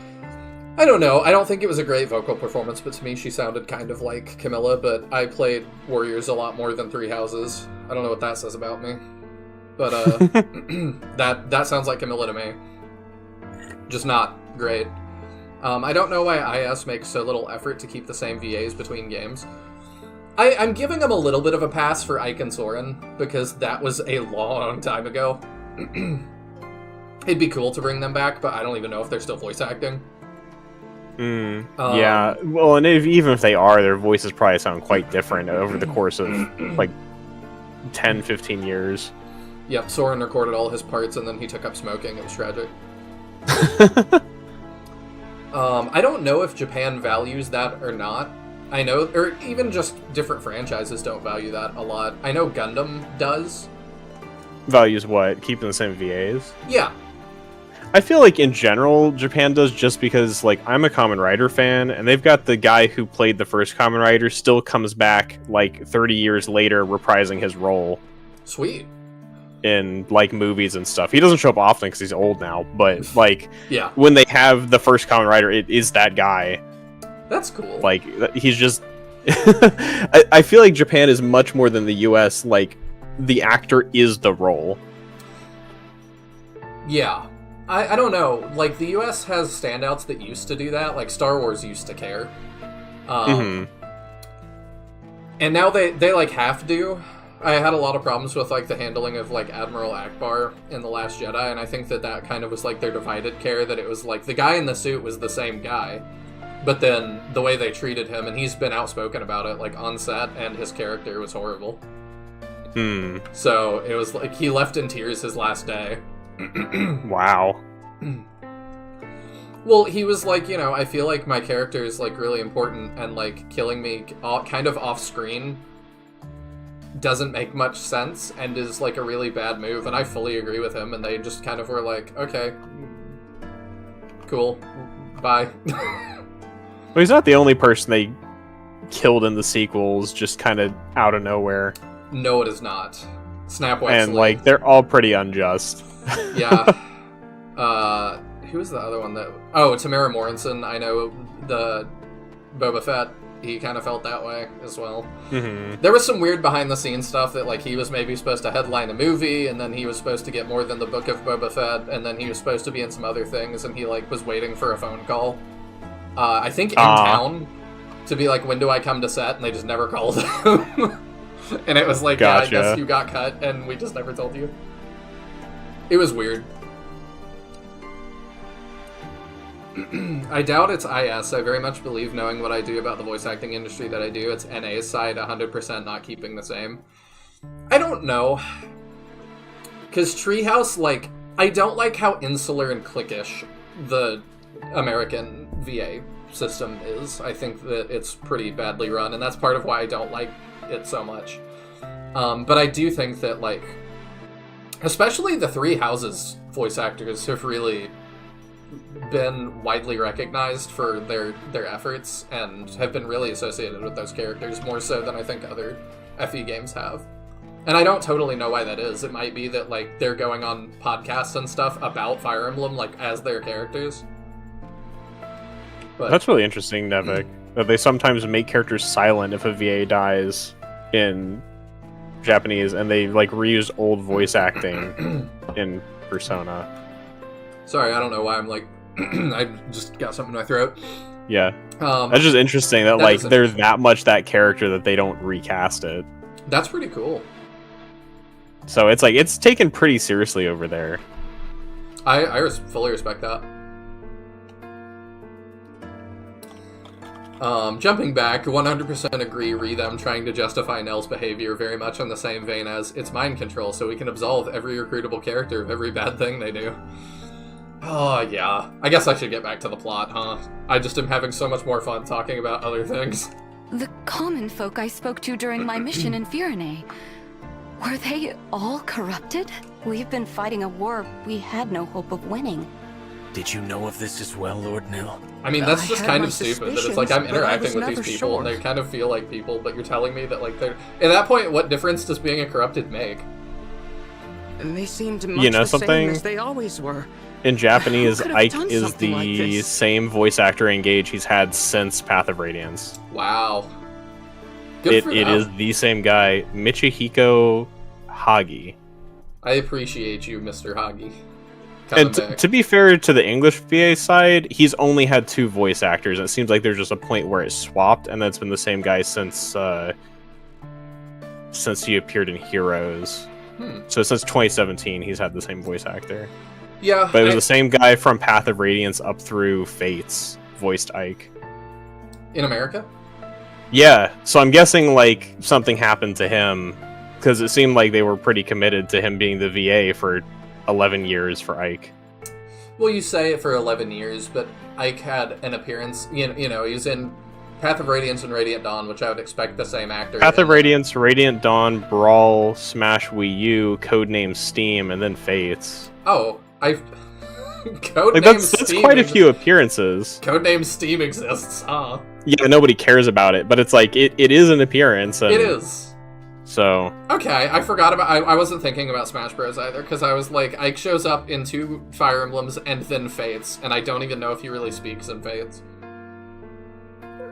I don't know. I don't think it was a great vocal performance, but to me she sounded kind of like Camilla, but I played Warriors a lot more than Three Houses. I don't know what that says about me. But that sounds like Camilla to me. Just not great. I don't know why IS makes so little effort to keep the same VAs between games. I'm giving them a little bit of a pass for Ike and Soren, because that was a long time ago. It'd be cool to bring them back, but I don't even know if they're still voice acting. Yeah, well, and even if they are, their voices probably sound quite different over the course of, like, 10, 15 years. Yep, Soren recorded all his parts, and then he took up smoking. It was tragic. I don't know if Japan values that or not. I know, or even just different franchises don't value that a lot. I know Gundam does. Values what? Keeping the same VAs? Yeah. I feel like in general, Japan does, just because, like, I'm a Kamen Rider fan, and they've got the guy who played the first Kamen Rider still comes back, like, 30 years later, reprising his role. Sweet. In, like, movies and stuff. He doesn't show up often because he's old now, but, like, yeah, when they have the first Kamen Rider, it is that guy. That's cool. Like, he's just... I feel like Japan is much more than the US, like, the actor is the role. Yeah. I don't know. Like, the US has standouts that used to do that. Like, Star Wars used to care. And now they like, have to. I had a lot of problems with, like, the handling of, like, Admiral Akbar in The Last Jedi, and I think that kind of was, like, their divided care, that it was, like, the guy in the suit was the same guy, but then the way they treated him, and he's been outspoken about it, like, on set, and his character was horrible. So, it was, like, he left in tears his last day. Wow. Well, he was like, you know, I feel like my character is, like, really important, and, like, killing me kind of off-screen doesn't make much sense, and is, like, a really bad move, and I fully agree with him, and they just kind of were like, okay, cool, bye. Well, he's not the only person they killed in the sequels, just kind of out of nowhere. No, it is not. Snap Wexley. And, like, they're all pretty unjust. Yeah. Who was the other one that... Oh, Tamara Morrison. I know the Boba Fett. He kind of felt that way as well. There was some weird behind-the-scenes stuff that, like, he was maybe supposed to headline a movie, and then he was supposed to get more than the Book of Boba Fett, and then he was supposed to be in some other things, and he, like, was waiting for a phone call. I think in town, to be like, when do I come to set? And they just never called him. And it was like, gotcha. Yeah, I guess you got cut, and we just never told you. It was weird. I doubt it's IS. I very much believe, knowing what I do about the voice acting industry, that I do. It's NA's side 100% not keeping the same. I don't know. Because Treehouse, like, I don't like how insular and cliquish the American VA system is. I think that it's pretty badly run, and that's part of why I don't like it so much. But I do think that, like, especially the Three Houses voice actors have really been widely recognized for their efforts, and have been really associated with those characters, more so than I think other FE games have. And I don't totally know why that is. It might be that, like, they're going on podcasts and stuff about Fire Emblem, like, as their characters. But that's really interesting, Nevik. That they sometimes make characters silent if a VA dies in Japanese, and they, like, reuse old voice acting in Persona. Sorry, I don't know why I'm like... I just got something in my throat. Yeah. That's just interesting that like, they're that much that character that they don't recast it. That's pretty cool. So it's like, it's taken pretty seriously over there. I fully respect that. Jumping back, 100% agree, them trying to justify Nell's behavior very much in the same vein as it's mind control, so we can absolve every recruitable character of every bad thing they do. Oh, yeah. I guess I should get back to the plot, huh? I just am having so much more fun talking about other things. The common folk I spoke to during my mission in Firene, were they all corrupted? We've been fighting a war we had no hope of winning. Did you know of this as well, Lord Nil? I mean, that's just kind of stupid, that it's like I'm interacting with these people, and they kind of feel like people, but you're telling me that, like, they're... At that point, what difference does being a corrupted make? And they seemed much the same as they always were. In Japanese, could have Ike done is something like the this? same voice actor engaged he's had since Path of Radiance. Wow. Good for It them. is the same guy, Michihiko Hagi. I appreciate you, Mr. Hagi. Coming And back. to be fair to the English VA side, he's only had 2 voice actors. And it seems like there's just a point where it swapped, and that's been the same guy since he appeared in Heroes. So since 2017, he's had the same voice actor. Yeah, but it was the same guy from Path of Radiance up through Fates voiced Ike. In America? Yeah, so I'm guessing like something happened to him because it seemed like they were pretty committed to him being the VA for 11 years for Ike. Well, you say it for 11 years, but Ike had an appearance. You know, he was in Path of Radiance and Radiant Dawn, which I would expect the same actor. Path of Radiance, Radiant Dawn, Brawl, Smash Wii U, Codename Steam, and then Fates. Oh, Codename Like that's Steam. quite a few appearances. Codename Steam exists, huh? Yeah, nobody cares about it, but it's like it is an appearance. And It is. So Okay, I forgot about. I wasn't thinking about Smash Bros. Either, because I was like, Ike shows up in 2 Fire Emblems and then Fates, and I don't even know if he really speaks in Fates.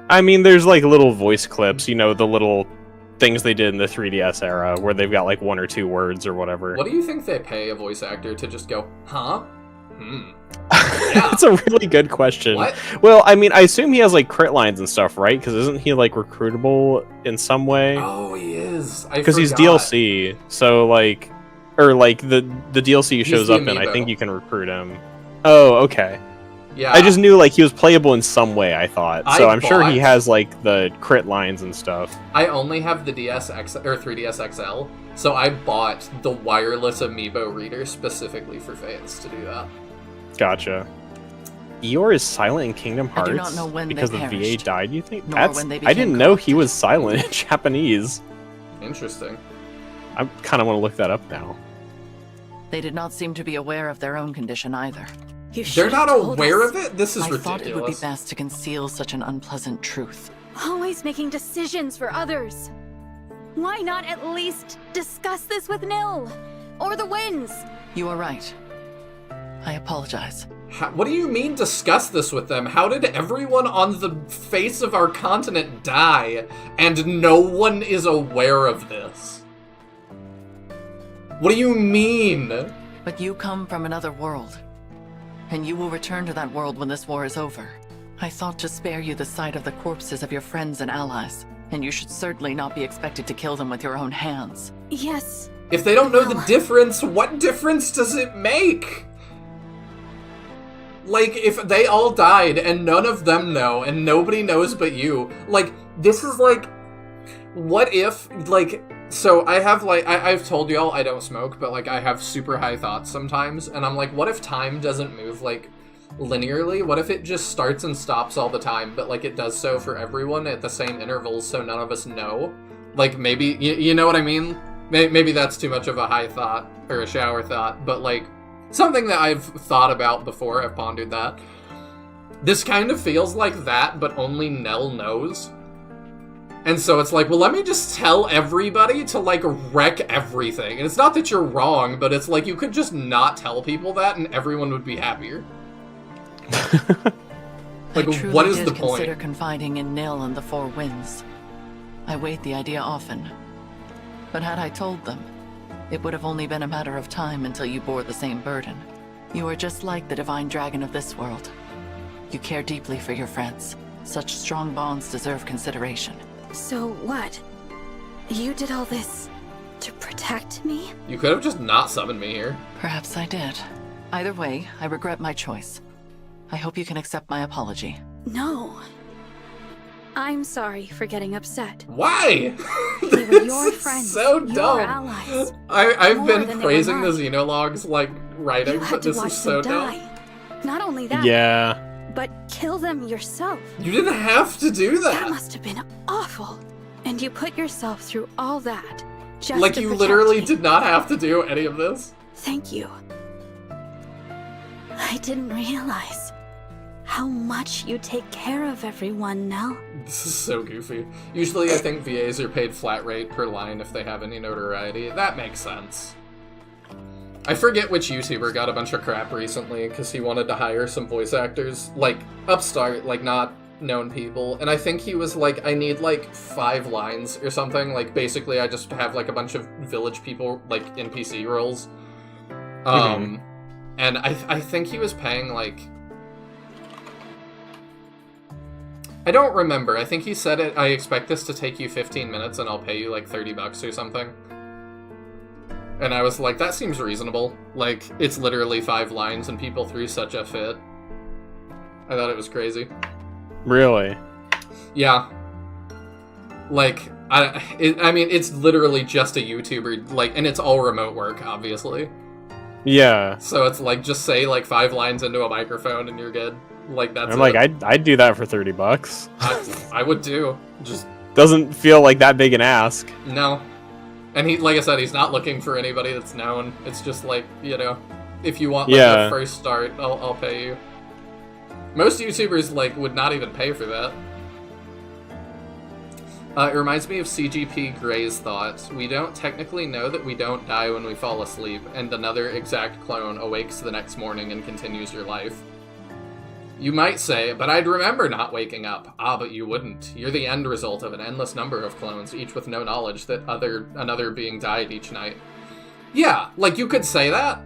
I mean, there's like little voice clips, you know, the little things they did in the 3DS era where they've got like 1 or 2 words or whatever. What do you think they pay a voice actor to just go, huh? That's a really good question. What? Well, I mean, I assume he has like crit lines and stuff, right? Because isn't he like recruitable in some way? Oh, he is. Because he's DLC, so like, or like the DLC he He's shows the up in, I amiibo. think you can recruit him. Oh, okay. Yeah. I just knew like he was playable in some way. I thought so. I'm sure he bought- has like the crit lines and stuff. I only have the DSX or 3DS XL, so I bought the wireless amiibo reader specifically for Fates to do that. Gotcha. Eeyore is silent in Kingdom I Hearts do not know when because they the VA perished, died. You think nor that's? when they I didn't became know he was silent in Japanese. Interesting. I kind of want to look that up now. They did not seem to be aware of their own condition either. They're not aware of it? This is I ridiculous. thought it would be best to conceal such an unpleasant truth. Always making decisions for others. Why not at least discuss this with Nil? Or the Winds? You are right. I apologize. What do you mean discuss this with them? How did everyone on the face of our continent die, and no one is aware of this? What do you mean? But you come from another world, and you will return to that world when this war is over. I thought to spare you the sight of the corpses of your friends and allies, and you should certainly not be expected to kill them with your own hands. Yes. If they don't know the difference, what difference does it make? Like, if they all died and none of them know and nobody knows but you, like, this is like, what if, like, so I have, like, I've told y'all I don't smoke, but, like, I have super high thoughts sometimes, and I'm like, what if time doesn't move, like, linearly? What if it just starts and stops all the time, but, like, it does so for everyone at the same intervals so none of us know? Like, maybe, you know what I mean? Maybe that's too much of a high thought, or a shower thought, but, like, something that I've thought about before, I've pondered that. This kind of feels like that, but only Nell knows. And so it's like, well, let me just tell everybody to, like, wreck everything. And it's not that you're wrong, but it's like, you could just not tell people that and everyone would be happier. Like, I truly what is did the point? consider confiding in Nil and the Four Winds. I weighed the idea often. But had I told them, it would have only been a matter of time until you bore the same burden. You are just like the divine dragon of this world. You care deeply for your friends. Such strong bonds deserve consideration. So what? You did all this to protect me? You could have just not summoned me here. Perhaps I did. Either way, I regret my choice. I hope you can accept my apology. No. I'm sorry for getting upset. Why? They were your friends, so your dumb. allies. I've More been than they praising were the Xenologue's, like, writing, You but had to this watch is so them dumb. die. Not only that, Yeah. but kill them yourself. You didn't have to do That that. must have been awful. And you put yourself through all that just Like, to you protect literally me. did not have to do any of this. Thank you. I didn't realize how much you take care of everyone now. This is so goofy. Usually I think VAs are paid flat rate per line if they have any notoriety. That makes sense. I forget which YouTuber got a bunch of crap recently because he wanted to hire some voice actors, like, upstart, like, not known people, and I think he was like, I need, like, 5 lines or something, like, basically I just have, like, a bunch of village people, like, NPC roles. And I think he was paying, like... I don't remember. I think he said it, I expect this to take you 15 minutes and I'll pay you, like, $30 or something. And I was like, that seems reasonable. Like, it's literally 5 lines and people threw such a fit. I thought it was crazy. Really? Yeah. Like, I mean, it's literally just a YouTuber, like, and it's all remote work, obviously. Yeah. So it's like, just say, like, 5 lines into a microphone and you're good. Like, that's I'm like, I'd do that for $30. I would too. Just... Doesn't feel like that big an ask. No. And he, like I said, he's not looking for anybody that's known. It's just like, you know, if you want, like, the first start, I'll pay you. Most YouTubers, like, would not even pay for that. It reminds me of CGP Gray's thought. We don't technically know that we don't die when we fall asleep, and another exact clone awakes the next morning and continues your life. You might say, but I'd remember not waking up. Ah, but you wouldn't. You're the end result of an endless number of clones, each with no knowledge that another being died each night. Yeah, like, you could say that,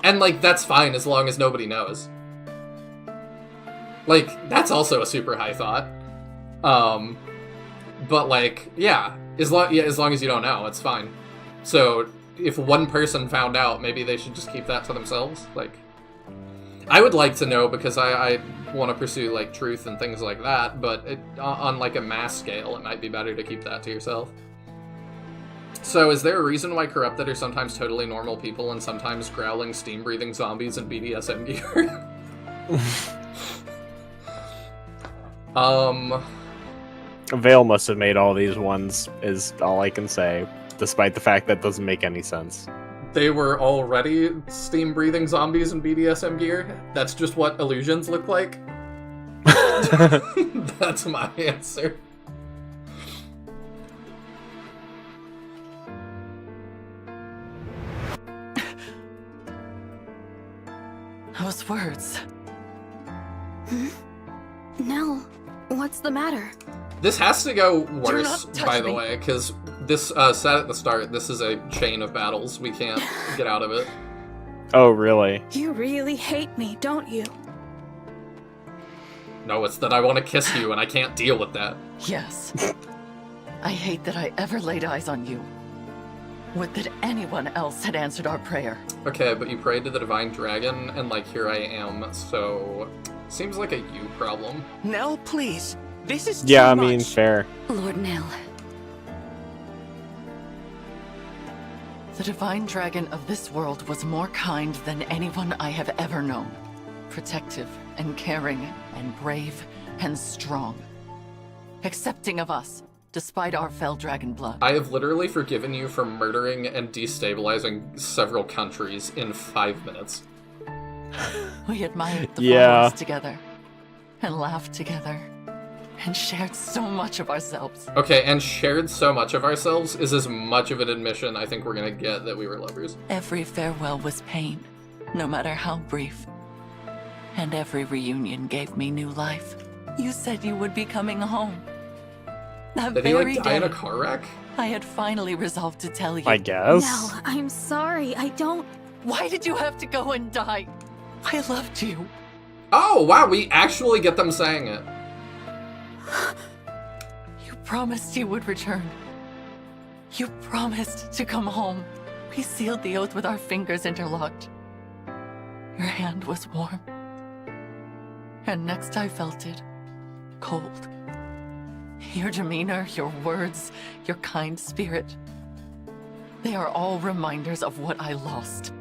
and, like, that's fine as long as nobody knows. Like, that's also a super high thought. But, like, yeah, as long as you don't know, it's fine. So, if one person found out, maybe they should just keep that to themselves. Like, I would like to know because I want to pursue, like, truth and things like that, but on, like, a mass scale, it might be better to keep that to yourself. So, is there a reason why corrupted are sometimes totally normal people and sometimes growling, steam-breathing zombies in BDSM gear? Vale must have made all these ones, is all I can say, despite the fact that doesn't make any sense. They were already steam-breathing zombies in BDSM gear? That's just what illusions look like? That's my answer. Those words. No. What's the matter? This has to go worse, by the way, because this said at the start, this is a chain of battles. We can't get out of it. Oh, really? You really hate me, don't you? No, it's that I want to kiss you, and I can't deal with that. Yes. I hate that I ever laid eyes on you. Would that anyone else had answered our prayer. Okay, but you prayed to the Divine Dragon, and, like, here I am, so... Seems like a you problem. Nell, please. This is yeah, I too mean, much. fair. Lord Nihil. The Divine Dragon of this world was more kind than anyone I have ever known. Protective and caring and brave and strong. Accepting of us, despite our fell dragon blood. I have literally forgiven you for murdering and destabilizing several countries in 5 minutes. We admired the followers together, and laughed together, and shared so much of ourselves. Okay, and shared so much of ourselves is as much of an admission I think we're gonna get that we were lovers. Every farewell was pain, no matter how brief. And every reunion gave me new life. You said you would be coming home. That Did he, very like, die in day, a car wreck? I had finally resolved to tell you. I guess. Nell, I'm sorry, I don't... Why did you have to go and die? I loved you. Oh, wow, we actually get them saying it. You promised you would return. You promised to come home. We sealed the oath with our fingers interlocked. Your hand was warm. And next I felt it, cold. Your demeanor, your words, your kind spirit. They are all reminders of what I lost.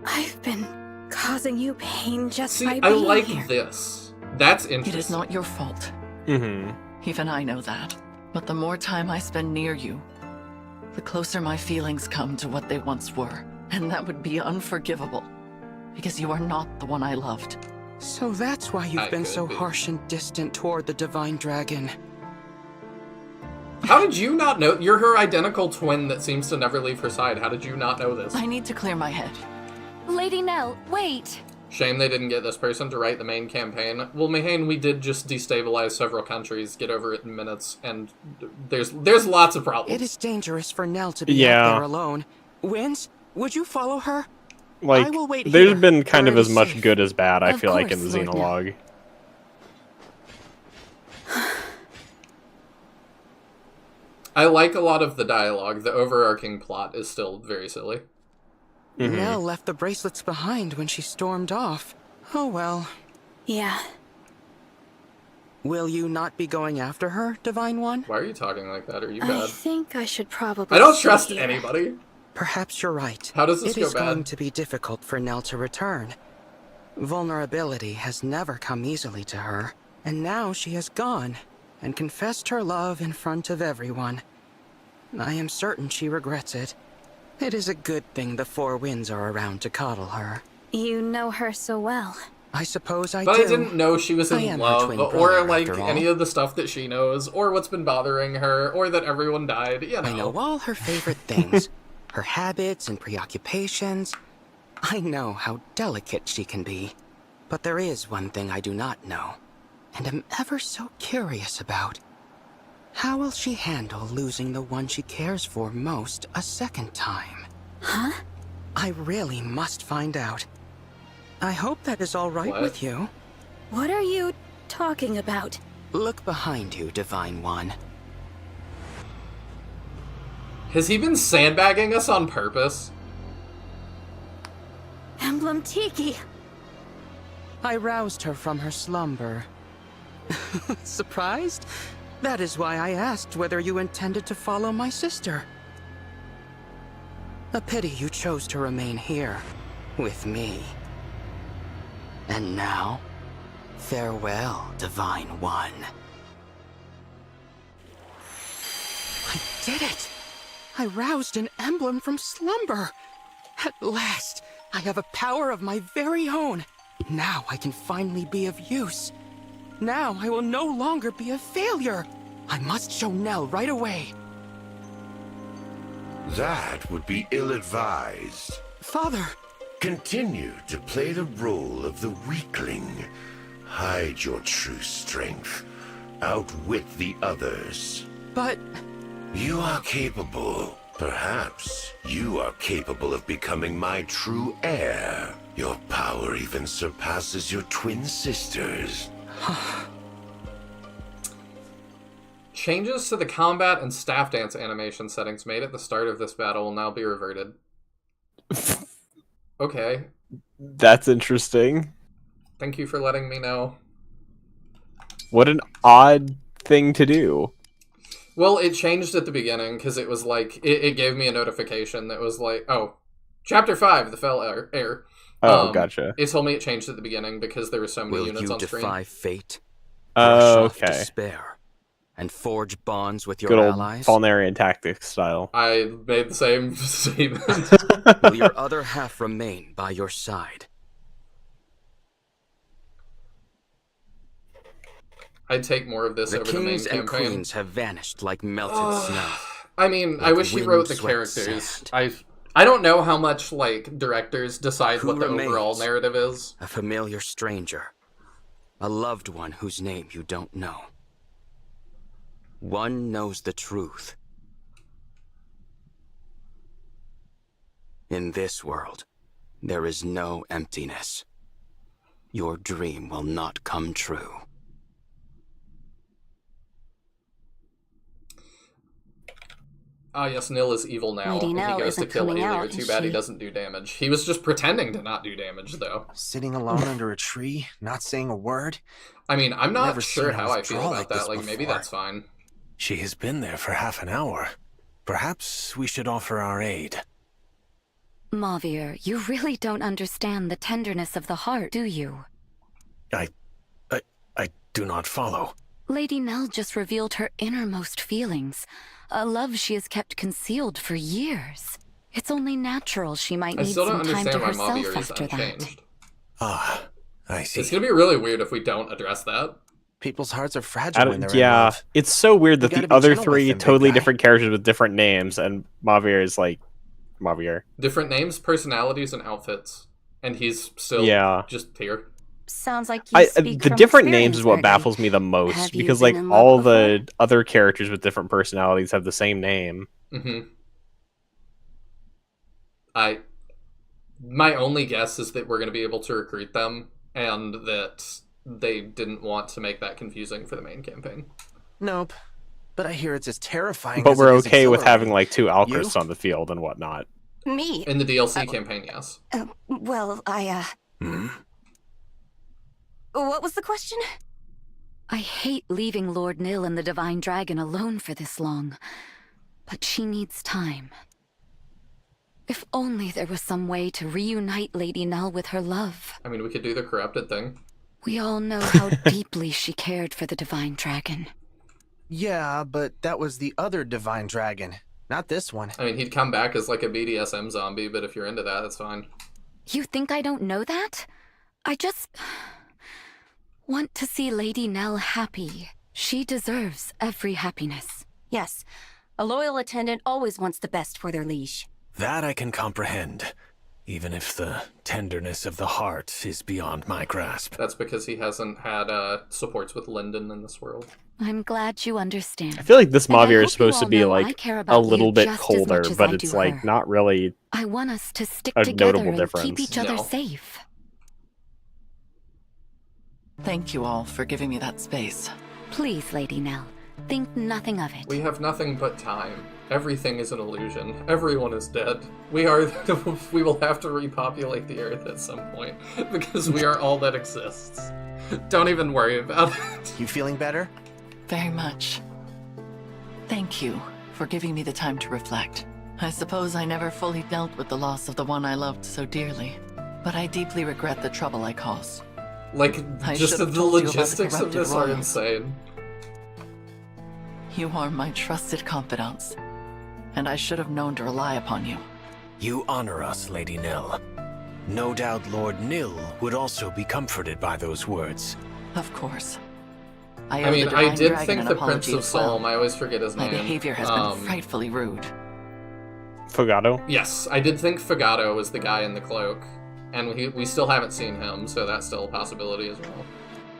I've been causing you pain just See, by being I like here. this. That's interesting. It is not your fault. Mm-hmm. Even I know that. But the more time I spend near you, the closer my feelings come to what they once were. And that would be unforgivable. Because you are not the one I loved. So that's why you've been so harsh and distant toward the Divine Dragon. How did you not know? You're her identical twin that seems to never leave her side. How did you not know this? I need to clear my head. Lady Nell, wait! Shame they didn't get this person to write the main campaign. Well, Mihane, we did just destabilize several countries, get over it in minutes, and there's lots of problems. It is dangerous for Nell to be out there alone. Winds, would you follow her? Like, I will wait there's here, been kind of where it as is much safe. good as bad, I Of feel like, in course, the Lord Nell. Xenologue. I like a lot of the dialogue. The overarching plot is still very silly. Nell left the bracelets behind when she stormed off. Oh well. Yeah. Will you not be going after her, Divine One? Why are you talking like that? Are you I bad? think I should probably I don't stay trust here. anybody. Perhaps you're right. How does this It go is bad? going to be difficult for Nell to return. Vulnerability has never come easily to her, and now she has gone and confessed her love in front of everyone. I am certain she regrets it. It is a good thing the Four Winds are around to coddle her. You know her so well. I suppose I But do. I didn't know she was I in am her love, twin or brother, like after all. any of the stuff that she knows, or what's been bothering her, or that everyone died, you know. I know all her favorite things, her habits and preoccupations. I know how delicate she can be. But there is one thing I do not know, and am ever so curious about. How will she handle losing the one she cares for most a second time? Huh? I really must find out. I hope that is all right What? with you. What are you talking about? Look behind you, Divine One. Has he been sandbagging us on purpose? Emblem Tiki. I roused her from her slumber. Surprised? That is why I asked whether you intended to follow my sister. A pity you chose to remain here, with me. And now, farewell, Divine One. I did it! I roused an emblem from slumber! At last, I have a power of my very own! Now I can finally be of use. Now I will no longer be a failure. I must show Nell right away. That would be ill-advised. Father! Continue to play the role of the weakling. Hide your true strength. Outwit the others. But... You are capable. Perhaps you are capable of becoming my true heir. Your power even surpasses your twin sisters. Changes to the combat and staff dance animation settings made at the start of this battle will now be reverted. Okay. That's interesting. Thank you for letting me know. What an odd thing to do. Well, it changed at the beginning, because it was like, it gave me a notification that was like, oh, Chapter 5, the Fell Air. Oh, gotcha. It told me it changed at the beginning because there were so many Will units you on screen. defy fate? Brush off Okay. despair and forge bonds with your Good old allies? Falnarian tactics style. I made the same statement. Will your other half remain by your side? I'd take more of this The over the main kings and campaign. queens have vanished like melted snow. I mean, I Like wish he wind wrote the swept characters. sand. I don't know how much, like, directors decide Who what the remains? overall narrative is. A familiar stranger. A loved one whose name you don't know. One knows the truth. In this world, there is no emptiness. Your dream will not come true. Ah, yes, Nihil is evil now, Lady and Nell he goes to isn't kill coming Aelir. out, Too is bad he she? doesn't do damage. He was just pretending to not do damage, though. Sitting alone under a tree, not saying a word? I mean, I'm not Never sure seen a how I feel withdrawal about like that. this Like, maybe before. that's fine. She has been there for half an hour. Perhaps we should offer our aid. Mauvier, you really don't understand the tenderness of the heart, do you? I do not follow. Lady Nell just revealed her innermost feelings, a love she has kept concealed for years. It's only natural she might I need still some don't time to understand why Mauvier herself is after that. unchanged. Ah, I see. It's gonna be really weird if we don't address that. People's hearts are fragile when they're in yeah, love. it's so weird that You the gotta be other gentle with three them, big totally guy. different characters with different names, and Mavier is like Mavier. Different names, personalities, and outfits. And he's still just here. Sounds like you speak The from different names experience, is what Gregory. baffles me the most, Have you because been like in love all before? the other characters with different personalities have the same name. My only guess is that we're going to be able to recruit them, and that they didn't want to make that confusing for the main campaign. Nope. But I hear it's as terrifying But as we're it is okay with having exhilarating. like 2 You? Alchrists on the field and whatnot. Me? In the DLC campaign, yes. Well, what was the question? I hate leaving Lord Nihil and the Divine Dragon alone for this long, but she needs time. If only there was some way to reunite Lady Nell with her love. I mean, we could do the corrupted thing. We all know how deeply she cared for the Divine Dragon. Yeah, but that was the other Divine Dragon, not this one. I mean, he'd come back as like a BDSM zombie, but if you're into that, that's fine. You think I don't know that? I just want to see Lady Nell happy. She deserves every happiness. Yes, a loyal attendant always wants the best for their liege. That I can comprehend, even if the tenderness of the heart is beyond my grasp. That's because he hasn't had supports with Lyndon in this world. I'm glad you understand. I feel like this And I Mavier hope is supposed you to be all know I like care a about little you bit just as colder, much as but I it's do like her. not really I want us to stick a together notable and difference. keep each other No. safe. Thank you all for giving me that space. Please, Lady Nell, think nothing of it. We have nothing but time. Everything is an illusion. Everyone is dead. We will have to repopulate the Earth at some point, because we are all that exists. Don't even worry about it. You feeling better? Very much. Thank you for giving me the time to reflect. I suppose I never fully dealt with the loss of the one I loved so dearly, but I deeply regret the trouble I caused. Like, I just should have the told you about the logistics of corrupted this are royals. insane. You are my trusted confidants, and I should have known to rely upon you. You honor us, Lady Nell. No doubt Lord Nil would also be comforted by those words. Of course. I owe mean, the I Divine did Dragon think an the Prince apology of as well. Solm, I always forget his My name. behavior has been frightfully rude. Fogado? Yes, I did think Fogado was the guy in the cloak, and we still haven't seen him, so that's still a possibility as well.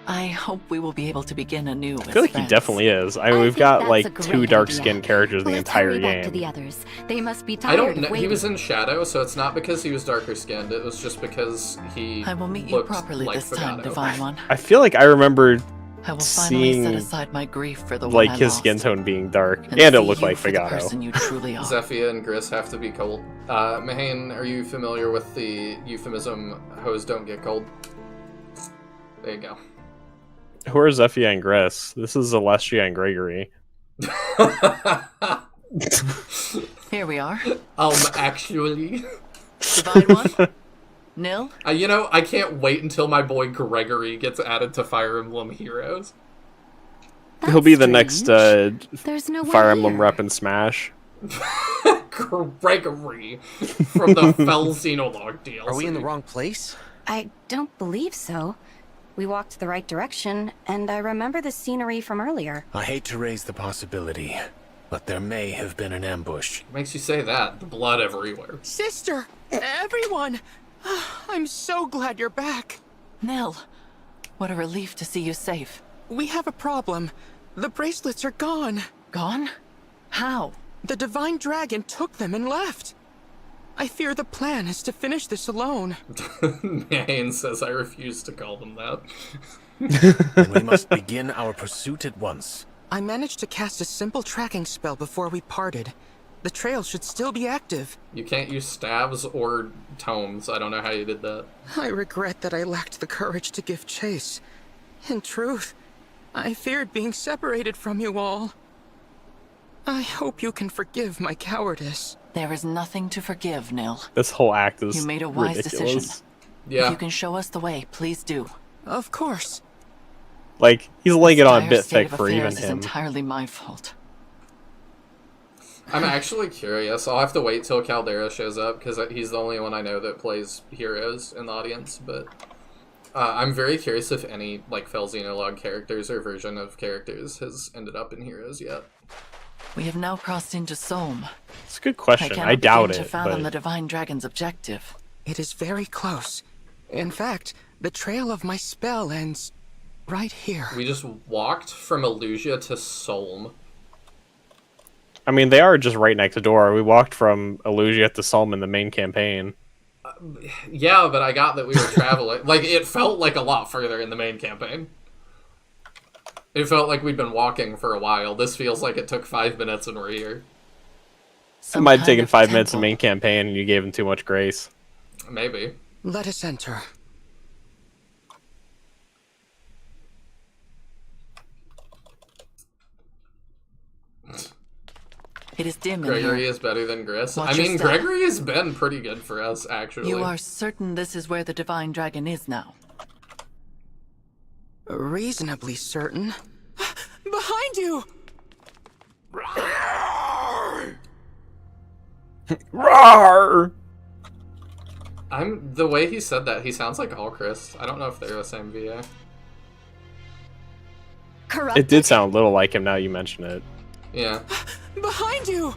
I hope we will be able to begin anew. I feel like he definitely is. I mean, we've think got that's a like great 2 idea. dark-skinned characters in the Let's entire hurry back to game. the others. They must be I tired don't of know. He waiting. was in Shadow, so it's not because he was darker skinned. It was just because he I will meet you looked properly like this time, Fogado. Divine One. I feel like I remember I will finally seeing set aside my grief for the like one I his lost, skin tone being dark, and and it see looked you like for the Fogado. person you truly are. Zephyr and Gris have to be cold. Mahane, are you familiar with the euphemism, hoes don't get cold? There you go. Who are Zephyr and Gris? This is Celestia and Gregory. Here we are. Actually. Divine One? Nil? You know, I can't wait until my boy Gregory gets added to Fire Emblem Heroes. He'll be the next There's no Fire one Emblem here. rep in Smash. Gregory from the Fell Xenologue DLC. Are we in the wrong place? I don't believe so. We walked the right direction, and I remember the scenery from earlier. I hate to raise the possibility, but there may have been an ambush. Makes you say that. The blood everywhere. Sister! Everyone! I'm so glad you're back. Nil, what a relief to see you safe. We have a problem. The bracelets are gone. Gone? How? The Divine Dragon took them and left. I fear the plan is to finish this alone. Mahane says I refuse to call them that. Then we must begin our pursuit at once. I managed to cast a simple tracking spell before we parted. The trail should still be active. You can't use staves or tomes. I don't know how you did that. I regret that I lacked the courage to give chase. In truth, I feared being separated from you all. I hope you can forgive my cowardice. There is nothing to forgive, Nil. This whole act is You made a wise ridiculous. decision. Yeah. If you can show us the way, please do. Of course. Like, he's laying it on a Dire bit state thick of for even affairs is him. entirely my fault. I'm actually curious. I'll have to wait till Caldera shows up, because he's the only one I know that plays Heroes in the audience, but I'm very curious if any, like, Fel Xenologue characters or version of characters has ended up in Heroes yet. We have now crossed into Sohm. It's a good question. I doubt it. To fathom the Divine Dragon's objective. It is very close. In fact, the trail of my spell ends right here. We just walked from Elusia to Solm. I mean, they are just right next door. We walked from Elusia to Solm in the main campaign. Yeah, but I got that we were traveling. Like, it felt like a lot further in the main campaign. It felt like we'd been walking for a while. This feels like it took 5 minutes and we're here. It might have taken 5 minutes in the main campaign and you gave him too much grace. Maybe. Let us enter. It is dim in Gregory here. is better than Gris. Watch I mean, your step. Gregory has been pretty good for us, actually. You are certain this is where the Divine Dragon is now? Reasonably certain. Behind you! Roar! The way he said that, he sounds like Alchrist. I don't know if they're the same VA. Corrupt. It did sound a little like him now you mention it. Yeah. Behind you!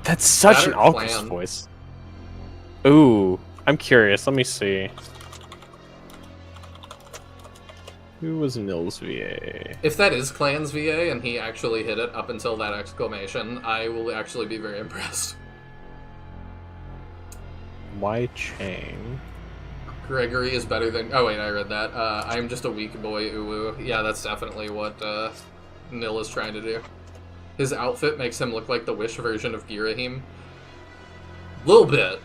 That's such an That or Alchrist Clan. voice. Ooh, I'm curious. Let me see. Who was Nil's VA? If that is Clan's VA and he actually hit it up until that exclamation, I will actually be very impressed. Why Chang? Gregory is better than... Oh, wait, I read that. I'm just a weak boy, uwu. Yeah, that's definitely what Nil is trying to do. His outfit makes him look like the Wish version of Girahim. Little bit.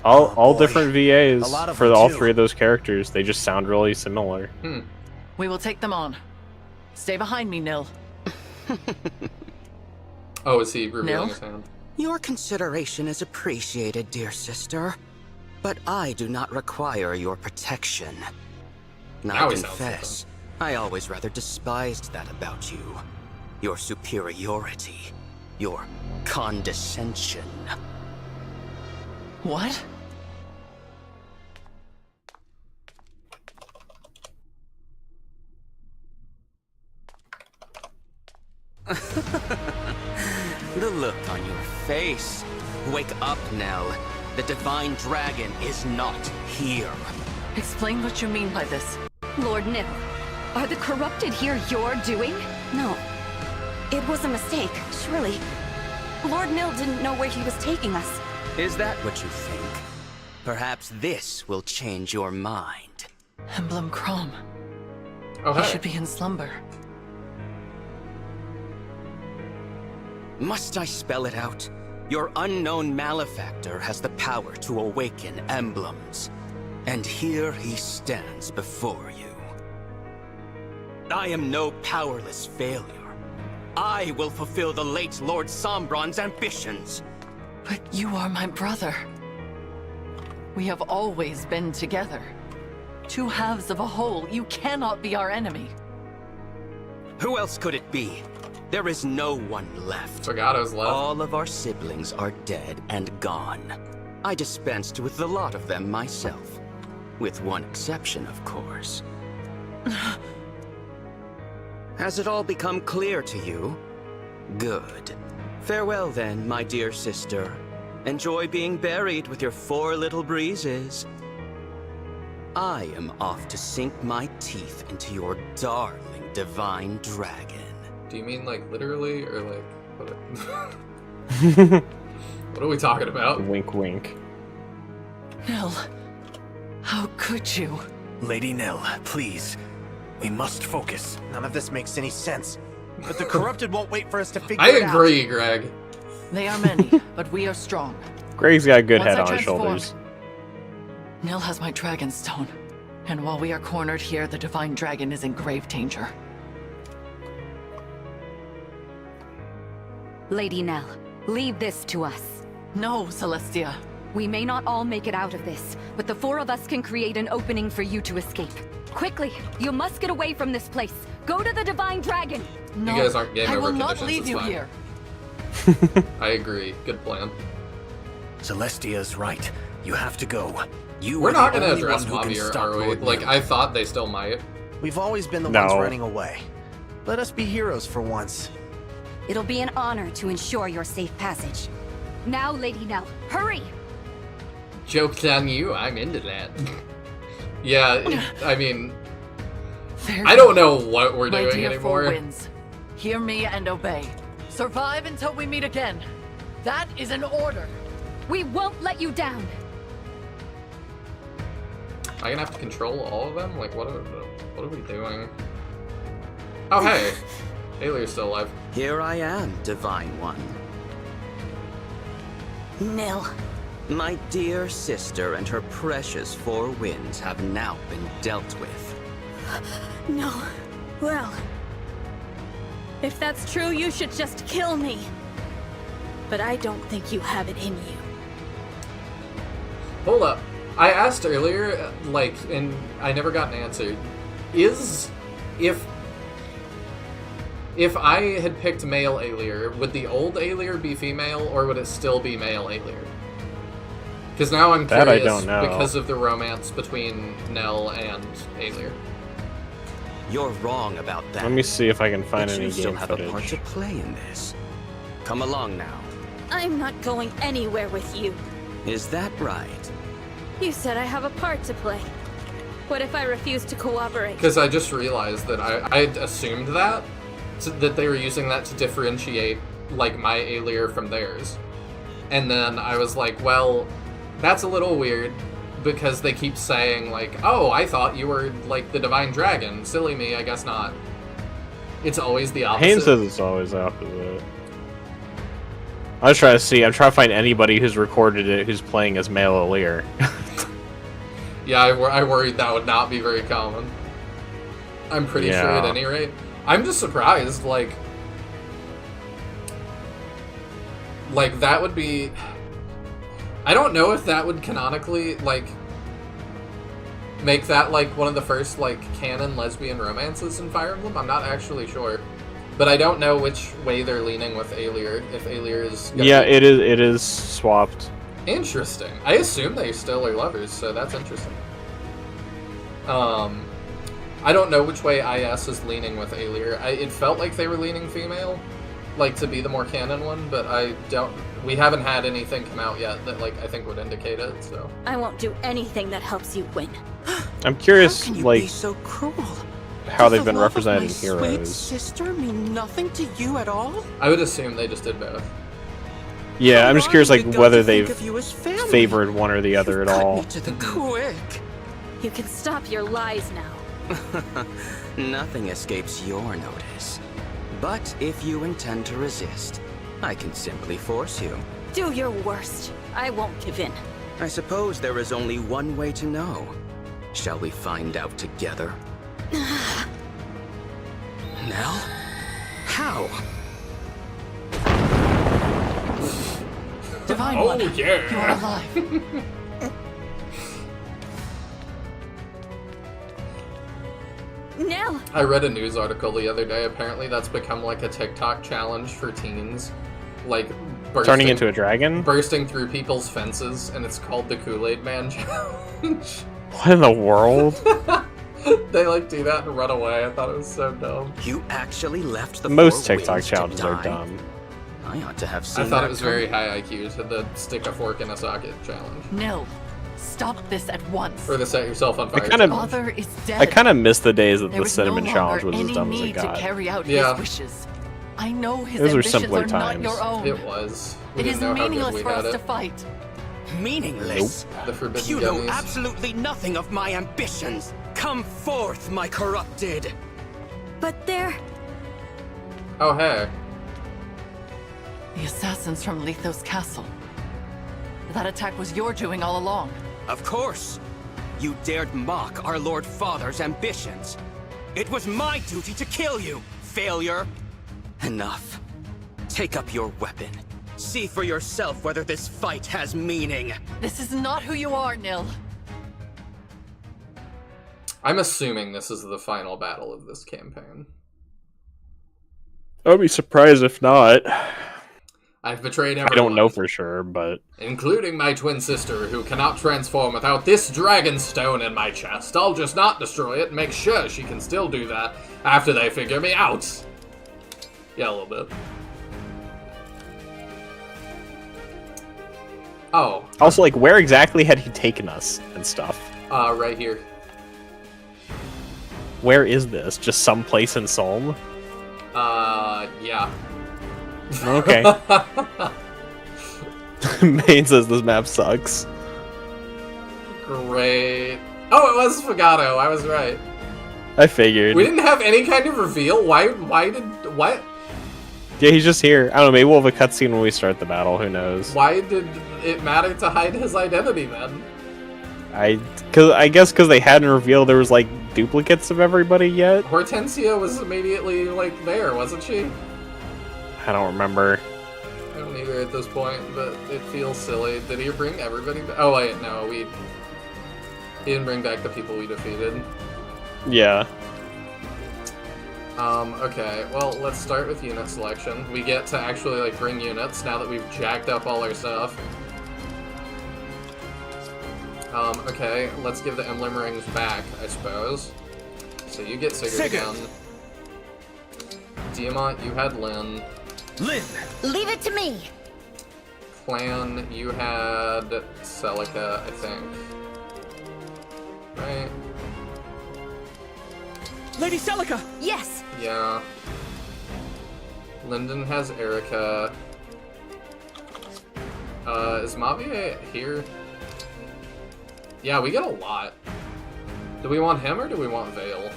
All different VAs A lot of for them all too. 3 of those characters. They just sound really similar. We will take them on. Stay behind me, Nil. Oh, is he revealing Nil? his hand? Your consideration is appreciated, dear sister. But I do not require your protection. Now I he sounds confess, I always rather despised that about you. Your superiority. Your condescension. What? The look on your face. Wake up, Nell. The Divine Dragon is not here. Explain what you mean by this. Lord Nihil, are the corrupted here your doing? No. It was a mistake, surely. Lord Nil didn't know where he was taking us. Is that what you think? Perhaps this will change your mind. Emblem Crom. Oh, He hey. should be in slumber. Must I spell it out? Your unknown malefactor has the power to awaken emblems. And here he stands before you. I am no powerless failure. I will fulfill the late Lord Sombron's ambitions. But you are my brother. We have always been together. 2 halves of a whole. You cannot be our enemy. Who else could it be? There is no one left. Fogato's left. All of our siblings are dead and gone. I dispensed with the lot of them myself. With one exception, of course. Has it all become clear to you? Good. Farewell then, my dear sister. Enjoy being buried with your 4 little breezes. I am off to sink my teeth into your darling Divine Dragon. Do you mean, like, literally, or, like, what, what are we talking about? Wink, wink. Nil, how could you? Lady Nell, please. We must focus. None of this makes any sense. But the corrupted won't wait for us to figure I it out. agree, Greg. They are many, but we are strong. Greg's got a good Once head I on his transform, shoulders. Nil has my dragon stone. And while we are cornered here, the Divine Dragon is in grave danger. Lady Nell, leave this to us. No, Celestia. We may not all make it out of this, but the 4 of us can create an opening for you to escape. Quickly, you must get away from this place. Go to the Divine Dragon. No, You guys aren't game I over will not conditions, leave it's you fine. here. I agree. Good plan. Celestia's right. You have to go. We're not going to address Mavir, are we? Like, I thought they still might. We've always been the ones running away. Let us be heroes for once. It'll be an honor to ensure your safe passage. Now, Lady Nell, hurry! Joke's on you, I'm into that. Yeah, I mean... I don't know what we're doing anymore. Winds. Hear me and obey. Survive until we meet again. That is an order. We won't let you down. Am I gonna have to control all of them? Like, what are we doing? Oh, hey! Aelir's still alive. Here I am, Divine One. Nil. My dear sister and her precious four winds have now been dealt with. No. Well... if that's true, you should just kill me. But I don't think you have it in you. Hold up. I asked earlier, like, and I never got an answer. If I had picked male Aelir, would the old Aelir be female, or would it still be male Aelir? Because now I'm curious, that I don't know. Because of the romance between Nell and Aelir. You're wrong about that. Let me see if I can find but any you still game have footage. a part to play in this. Come along now. I'm not going anywhere with you. Is that right? You said I have a part to play. What if I refuse to cooperate? Because I just realized that I assumed that they were using that to differentiate, like, my Aelir from theirs. And then I was like, well, that's a little weird, because they keep saying, like, oh, I thought you were, like, the Divine Dragon. Silly me, I guess not. It's always the opposite. Haynes says it's always the opposite. I was trying to see, I'm trying to find anybody who's recorded it who's playing as male Aelir. Yeah, I worried that would not be very common. I'm pretty sure at any rate. I'm just surprised, like, that would be... I don't know if that would canonically, like, make that, like, one of the first, like, canon lesbian romances in Fire Emblem. I'm not actually sure. But I don't know which way they're leaning with Aelir, if Aelir is... Yeah, it is swapped. Interesting. I assume they still are lovers, so that's interesting. I don't know which way IS is leaning with Aelir. It felt like they were leaning female, like, to be the more canon one, but we haven't had anything come out yet that, like, I think would indicate it, so... I won't do anything that helps you win. I'm curious, How can you like, be so cruel? how Does they've the been love of representing my heroes. Sweet sister mean nothing to you at all? I would assume they just did both. Yeah, I'm just curious, like, whether they've favored favored one or the other at all. Me to the quick. You can stop your lies now. Nothing escapes your notice. But if you intend to resist, I can simply force you. Do your worst. I won't give in. I suppose there is only one way to know. Shall we find out together? Nell? How? Divine Oh, One, yeah. you're alive. Nell! I read a news article the other day. Apparently that's become, like, a TikTok challenge for teens. Like, Turning into a dragon? Bursting through people's fences, and it's called the Kool-Aid Man Challenge. What in the world? They, like, do that and run away. I thought it was so dumb. You actually left the Most four TikTok winds to challenges are die? dumb. I ought to have seen I thought that it was coming. very high IQ to the stick a fork in a socket challenge. Nil, stop this at once. Or the set yourself on fire kind of- challenge. Father is dead. I kind of miss the days that There the is no cinnamon longer challenge was as any dumb as it need to got. carry out Yeah. his wishes. I know his Those were ambitions simpler are not times. your own. It was. We It is didn't know how good meaningless we for had us it. to fight. Meaningless? The forbidden You know gummies. absolutely nothing of my ambitions. Come forth, my corrupted. But they're... Oh, hey. The assassins from Lithos Castle. That attack was your doing all along. Of course. You dared mock our Lord Father's ambitions. It was my duty to kill you, failure. Enough. Take up your weapon. See for yourself whether this fight has meaning. This is not who you are, Nil. I'm assuming this is the final battle of this campaign. I would be surprised if not. I've betrayed everyone. I don't know for sure, but... Including my twin sister, who cannot transform without this dragon stone in my chest. I'll just not destroy it and make sure she can still do that after they figure me out. Yeah, a little bit. Oh. Also, like, where exactly had he taken us and stuff? Right here. Where is this? Just someplace in Solm? Yeah. Okay. Maine says this map sucks. Great. Oh, it was Fagato. I was right. I figured. We didn't have any kind of reveal? What? Yeah, he's just here. I don't know, maybe we'll have a cutscene when we start the battle, who knows. Why did it matter to hide his identity then? I guess because they hadn't revealed there was, like, duplicates of everybody yet. Hortensia was immediately, like, there, wasn't she? I don't remember. I don't either at this point, but it feels silly. Did he bring everybody back? Oh, wait, no, he didn't bring back the people we defeated. Yeah. Okay, well, let's start with unit selection. We get to actually, like, bring units now that we've jacked up all our stuff. Okay, let's give the emblem rings back, I suppose. So you get Sigurd again. Diamant, you had Lynn. Lynn! Leave it to me! Clan, you had Celica, I think. Right? Lady Celica! Yes! Yeah. Lyndon has Erica. Is Mavie here? Yeah, we get a lot. Do we want him or do we want Vale?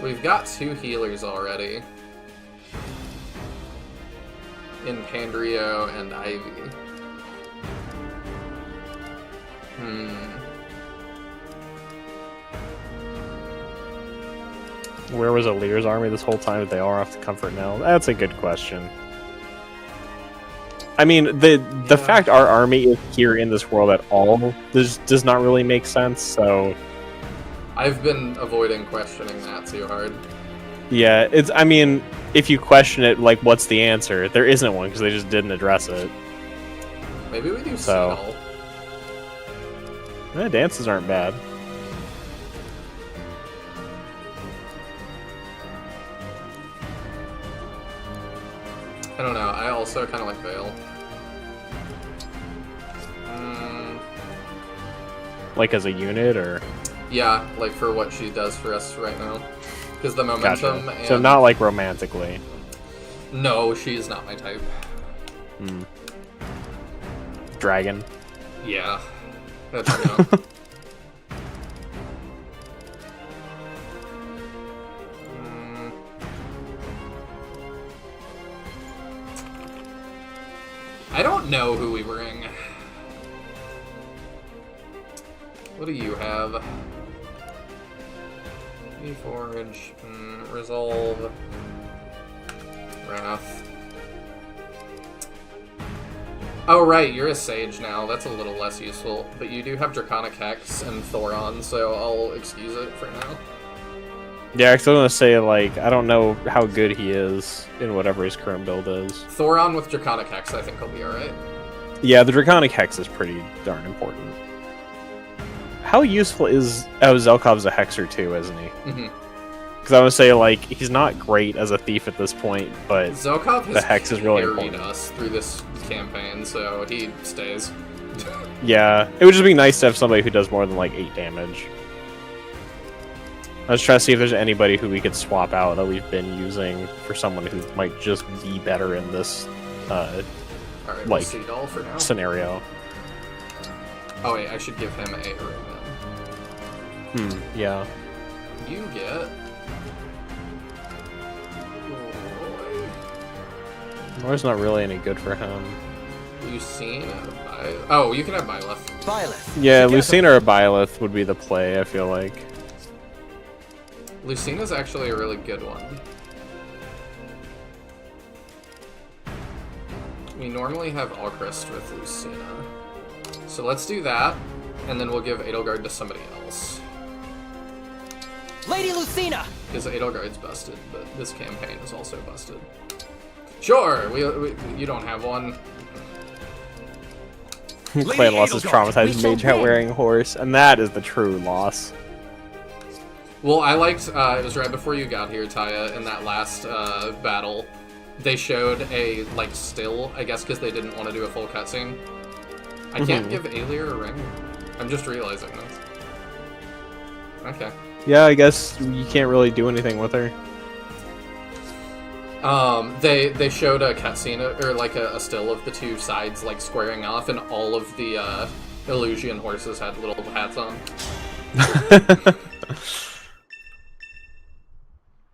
We've got 2 healers already. In Pandrio and Ivy. Where was Alir's army this whole time that they are off to Comfort now? That's a good question. I mean, the fact our army is here in this world at all does not really make sense, so... I've been avoiding questioning that too hard. Yeah, I mean, if you question it, like, what's the answer? There isn't one, because they just didn't address it. Maybe we do Xenologue. Dances aren't bad. I don't know, I also kind of like Vale. Like as a unit, or? Yeah, like for what she does for us right now. Because the momentum Gotcha. and... So not like romantically. No, she is not my type. Dragon? Yeah. That's no. I don't know who we bring. What do you have? Reforge, Resolve, Wrath. Oh right, you're a Sage now. That's a little less useful. But you do have Draconic Hex and Thoron, so I'll excuse it for now. Yeah, because I was going to say, like, I don't know how good he is in whatever his current build is. Thoron with Draconic Hex, I think he'll be alright. Yeah, the Draconic Hex is pretty darn important. How useful is... Oh, Zelkov's a Hexer too, isn't he? Because I would say, like, he's not great as a thief at this point, but Zelkov the Hex is really carried important. us through this campaign, so he stays. Yeah, it would just be nice to have somebody who does more than, like, 8 damage. I was trying to see if there's anybody who we could swap out that we've been using for someone who might just be better in this, Alright, like, Seagull for now. scenario. Oh wait, I should give him a room then. Yeah. You get... Roy's not really any good for him. Lucine and oh, you can have Byleth. Byleth. Yeah, Lucina or Byleth would be the play, I feel like. Lucina's actually a really good one. We normally have Alchrist with Lucina. So let's do that, and then we'll give Edelgard to somebody else. Lady Lucina! Because Edelgard's busted, but this campaign is also busted. Sure, you don't have one. Clan lost his traumatized mage hat wearing horse, and that is the true loss. Well, I liked, it was right before you got here, Taya, in that last battle. They showed a, like, still, I guess because they didn't want to do a full cutscene. I can't give Alir a ring. I'm just realizing this. Okay. Yeah, I guess you can't really do anything with her. They showed a cutscene, or like a still of the two sides, like, squaring off, and all of the, Illusion horses had little hats on.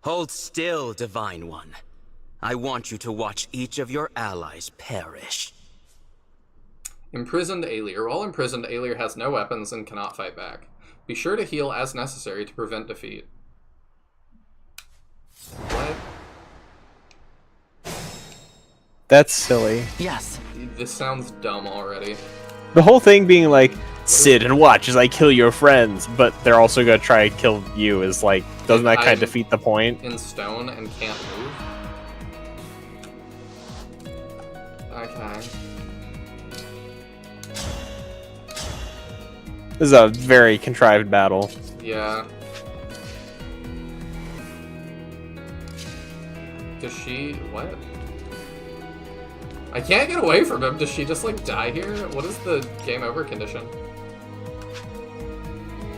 Hold still, Divine One. I want you to watch each of your allies perish. Imprisoned Alir. While imprisoned, Alir has no weapons and cannot fight back. Be sure to heal as necessary to prevent defeat. What? That's silly. Yes. This sounds dumb already. The whole thing being like, sit and watch as I kill your friends, but they're also gonna try to kill you is like, doesn't that kind of defeat the point? In stone and can't move? Okay. This is a very contrived battle. Yeah. Does she... what? I can't get away from him. Does she just, like, die here? What is the game over condition?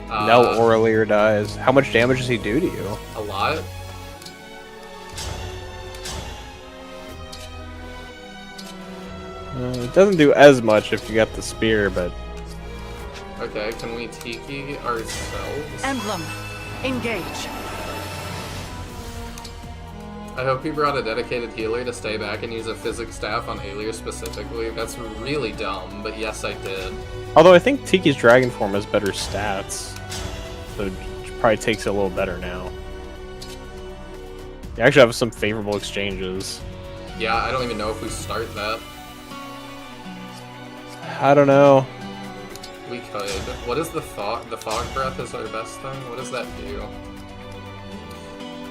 No, Aurelier dies. How much damage does he do to you? A lot. It doesn't do as much if you got the spear, but... Okay, can we Tiki ourselves? Emblem, engage. I hope he brought a dedicated healer to stay back and use a physics staff on Alir specifically. That's really dumb, but yes, I did. Although I think Tiki's dragon form has better stats, so it probably takes it a little better now. You actually have some favorable exchanges. Yeah, I don't even know if we start that. I don't know. We could. What is the fog? The fog breath is our best thing? What does that do?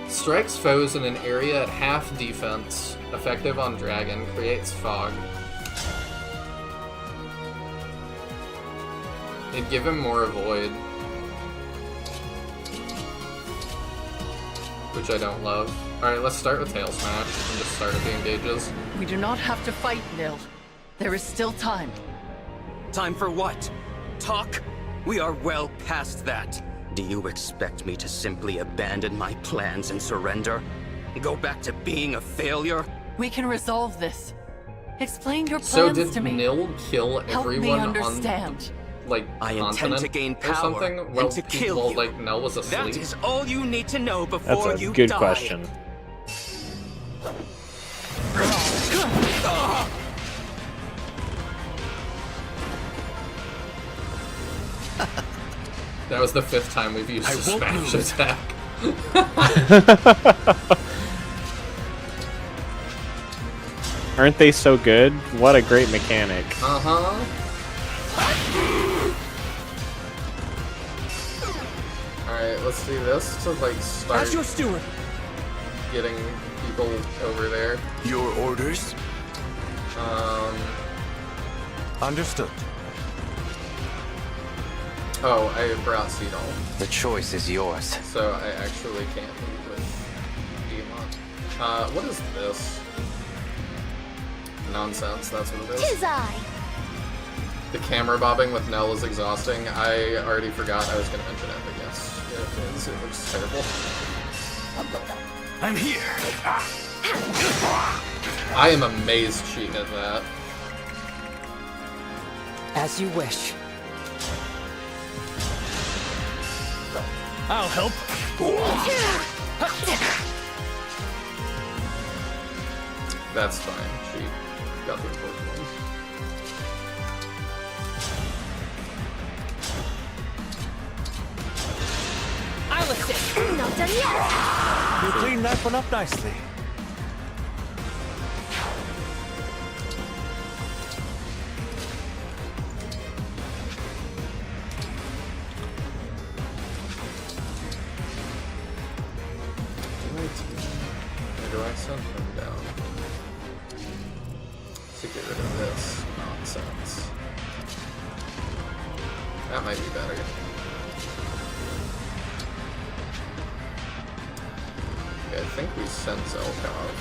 Strikes foes in an area at half defense. Effective on dragon. Creates fog. It'd give him more avoid. Which I don't love. Alright, let's start with Tail Smash and just start at the engages. We do not have to fight, Nil. There is still time. Time for what? Talk? We are well past that. Do you expect me to simply abandon my plans and surrender? Go back to being a failure? We can resolve this. Explain your plans So did to me. Nil kill Help me everyone understand. on, like, I intend to gain or power something? Well, and to kill you. like, Nel was asleep. That is all you need to know before That's a you good die. question. That was the 5th time we've used the smash attack. Aren't they so good? What a great mechanic. Uh-huh. Alright, let's do this to, like, start As your steward. getting people over there. Your orders? Understood. Oh, I brought Cedal, The choice is yours. so I actually can't move with Demon. What is this? Nonsense, that's what it is. Tis I. The camera bobbing with Nell is exhausting. I already forgot I was going to mention it, but yes, it looks terrible. I'm here. I am amazed she did that. As you wish. I'll help. That's fine. She got the important one. I'll assist. Not done yet. You cleaned that one up nicely. do I send him down? To get rid of this nonsense. That might be better. Okay, I think we sent Zelkov.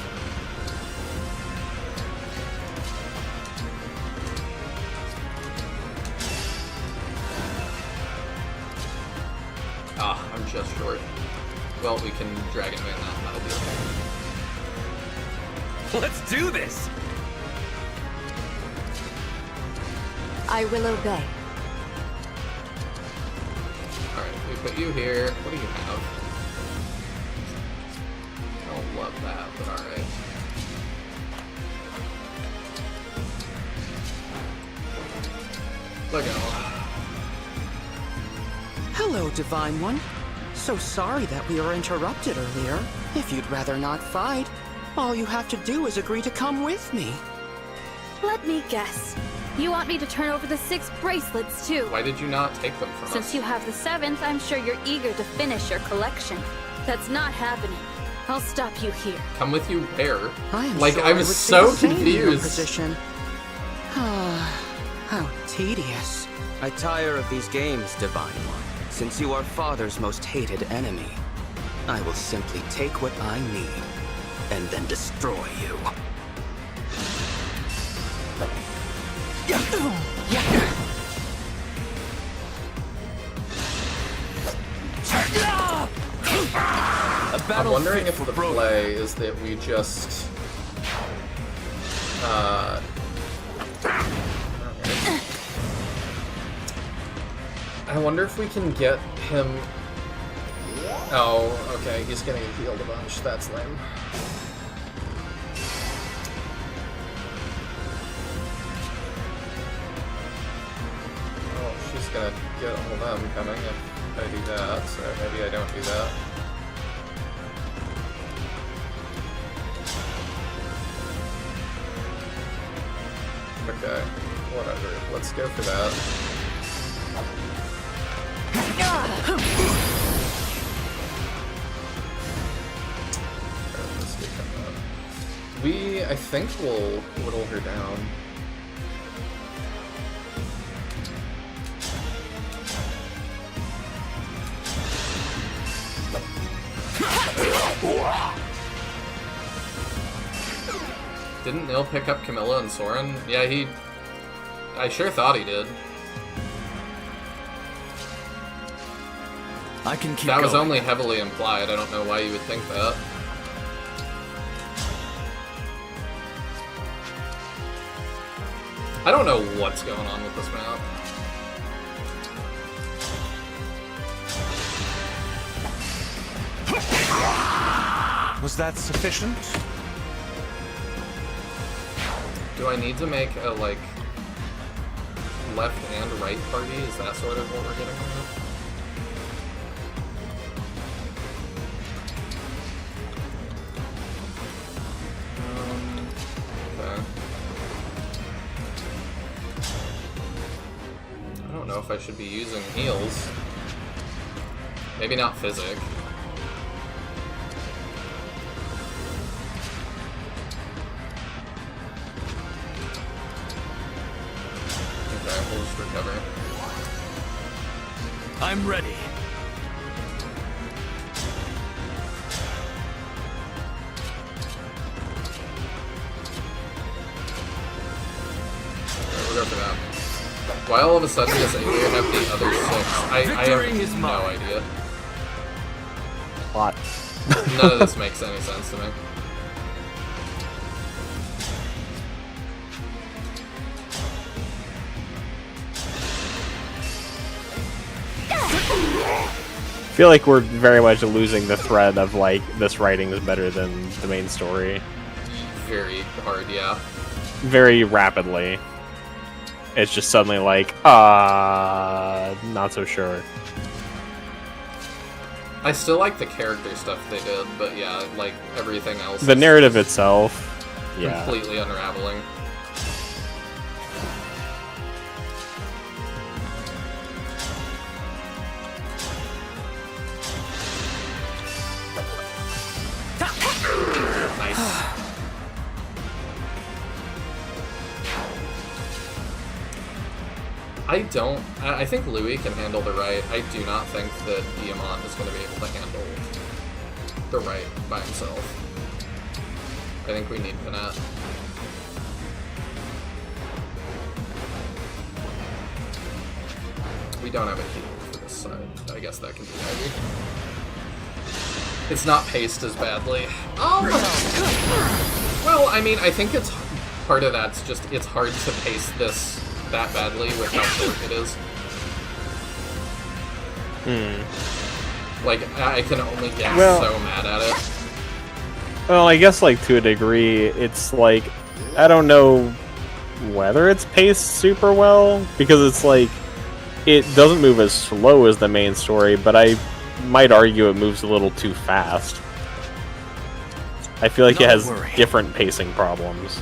Ah, I'm just short. Well, we can Dragon Man that, that'll be okay. Let's do this! I will obey. Alright, we put you here. What do you have? I don't love that, but alright. Look at Hello, Divine One. So sorry that we were interrupted earlier. If you'd rather not fight, all you have to do is agree to come with me. Let me guess. You want me to turn over the 6 bracelets, too? Why did you not take them from Since us? you have the 7th, I'm sure you're eager to finish your collection. That's not happening. I'll stop you here. Come with you where? I am Like, sure I was would so say the same in your confused. position. How tedious. I tire of these games, Divine One. Since you are Father's most hated enemy, I will simply take what I need and then destroy you. I'm wondering if the play is that we just... I wonder if we can get him... Oh, okay, he's getting healed a bunch. That's lame. Oh, she's gonna get all of them coming if I do that, so maybe I don't do that. Okay, whatever. Let's go for that. We, I think, will whittle her down. Didn't Nihil pick up Camilla and Soren? Yeah, he... I sure thought he did. I can keep That was going. only heavily implied. I don't know why you would think that. I don't know what's going on with this map. Was that sufficient? Do I need to make a, like, left and right party? Is that sort of what we're getting at? Okay. I don't know if I should be using heals. Maybe not physic. Okay, we'll just recover. I'm ready. We'll go for that. Why all of a sudden does Aelia have the other 6? I have no idea. Plot. None of this makes any sense to me. I feel like we're very much losing the thread of, like, this writing is better than the main story. Very hard, yeah. Very rapidly. It's just suddenly like, not so sure. I still like the character stuff they did, but yeah, like everything else. The narrative itself, yeah. Completely unraveling. Nice. I think Louis can handle the right. I do not think that Diamant is going to be able to handle the right by himself. I think we need Panette. We don't have a heal for this side. I guess that can be heavy. It's not paced as badly. Oh! Well, I mean, I think it's part of that's just it's hard to pace this that badly with how short it is. Like, I can only get so mad at it. Well, I guess, like, to a degree, it's like, I don't know whether it's paced super well, because it's like, it doesn't move as slow as the main story, but I might argue it moves a little too fast. I feel like it has different pacing problems.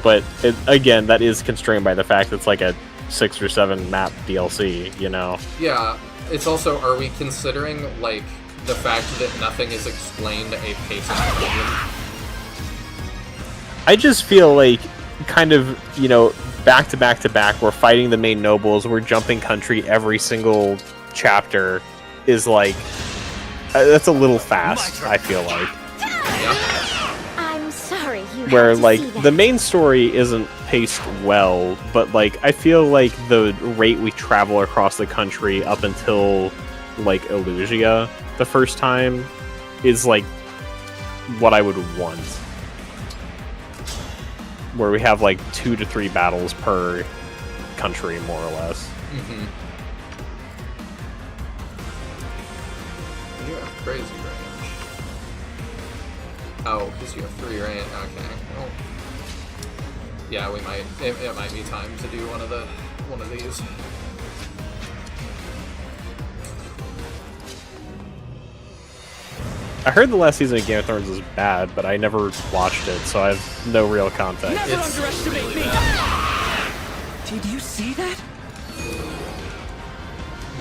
But, again, that is constrained by the fact that it's like a 6 or 7 map DLC, you know? Yeah, it's also, are we considering, like, the fact that nothing is explained a pacing problem? I just feel like, kind of, you know, back to back to back, we're fighting the main nobles, we're jumping country every single chapter, is like, that's a little fast, I feel like. I'm sorry you Where, had to like, see that. the main story isn't paced well, but, like, I feel like the rate we travel across the country up until, like, Elusia the first time is, like, what I would want. Where we have, like, 2 to 3 battles per country, more or less. Mm-hmm. You have crazy range. Oh, because you have 3 range. Okay. Well, yeah, we might. It might be time to do one of these. I heard the last season of Game of Thrones is bad, but I never watched it, so I have no real context. Never underestimate really me! bad. Did you see that?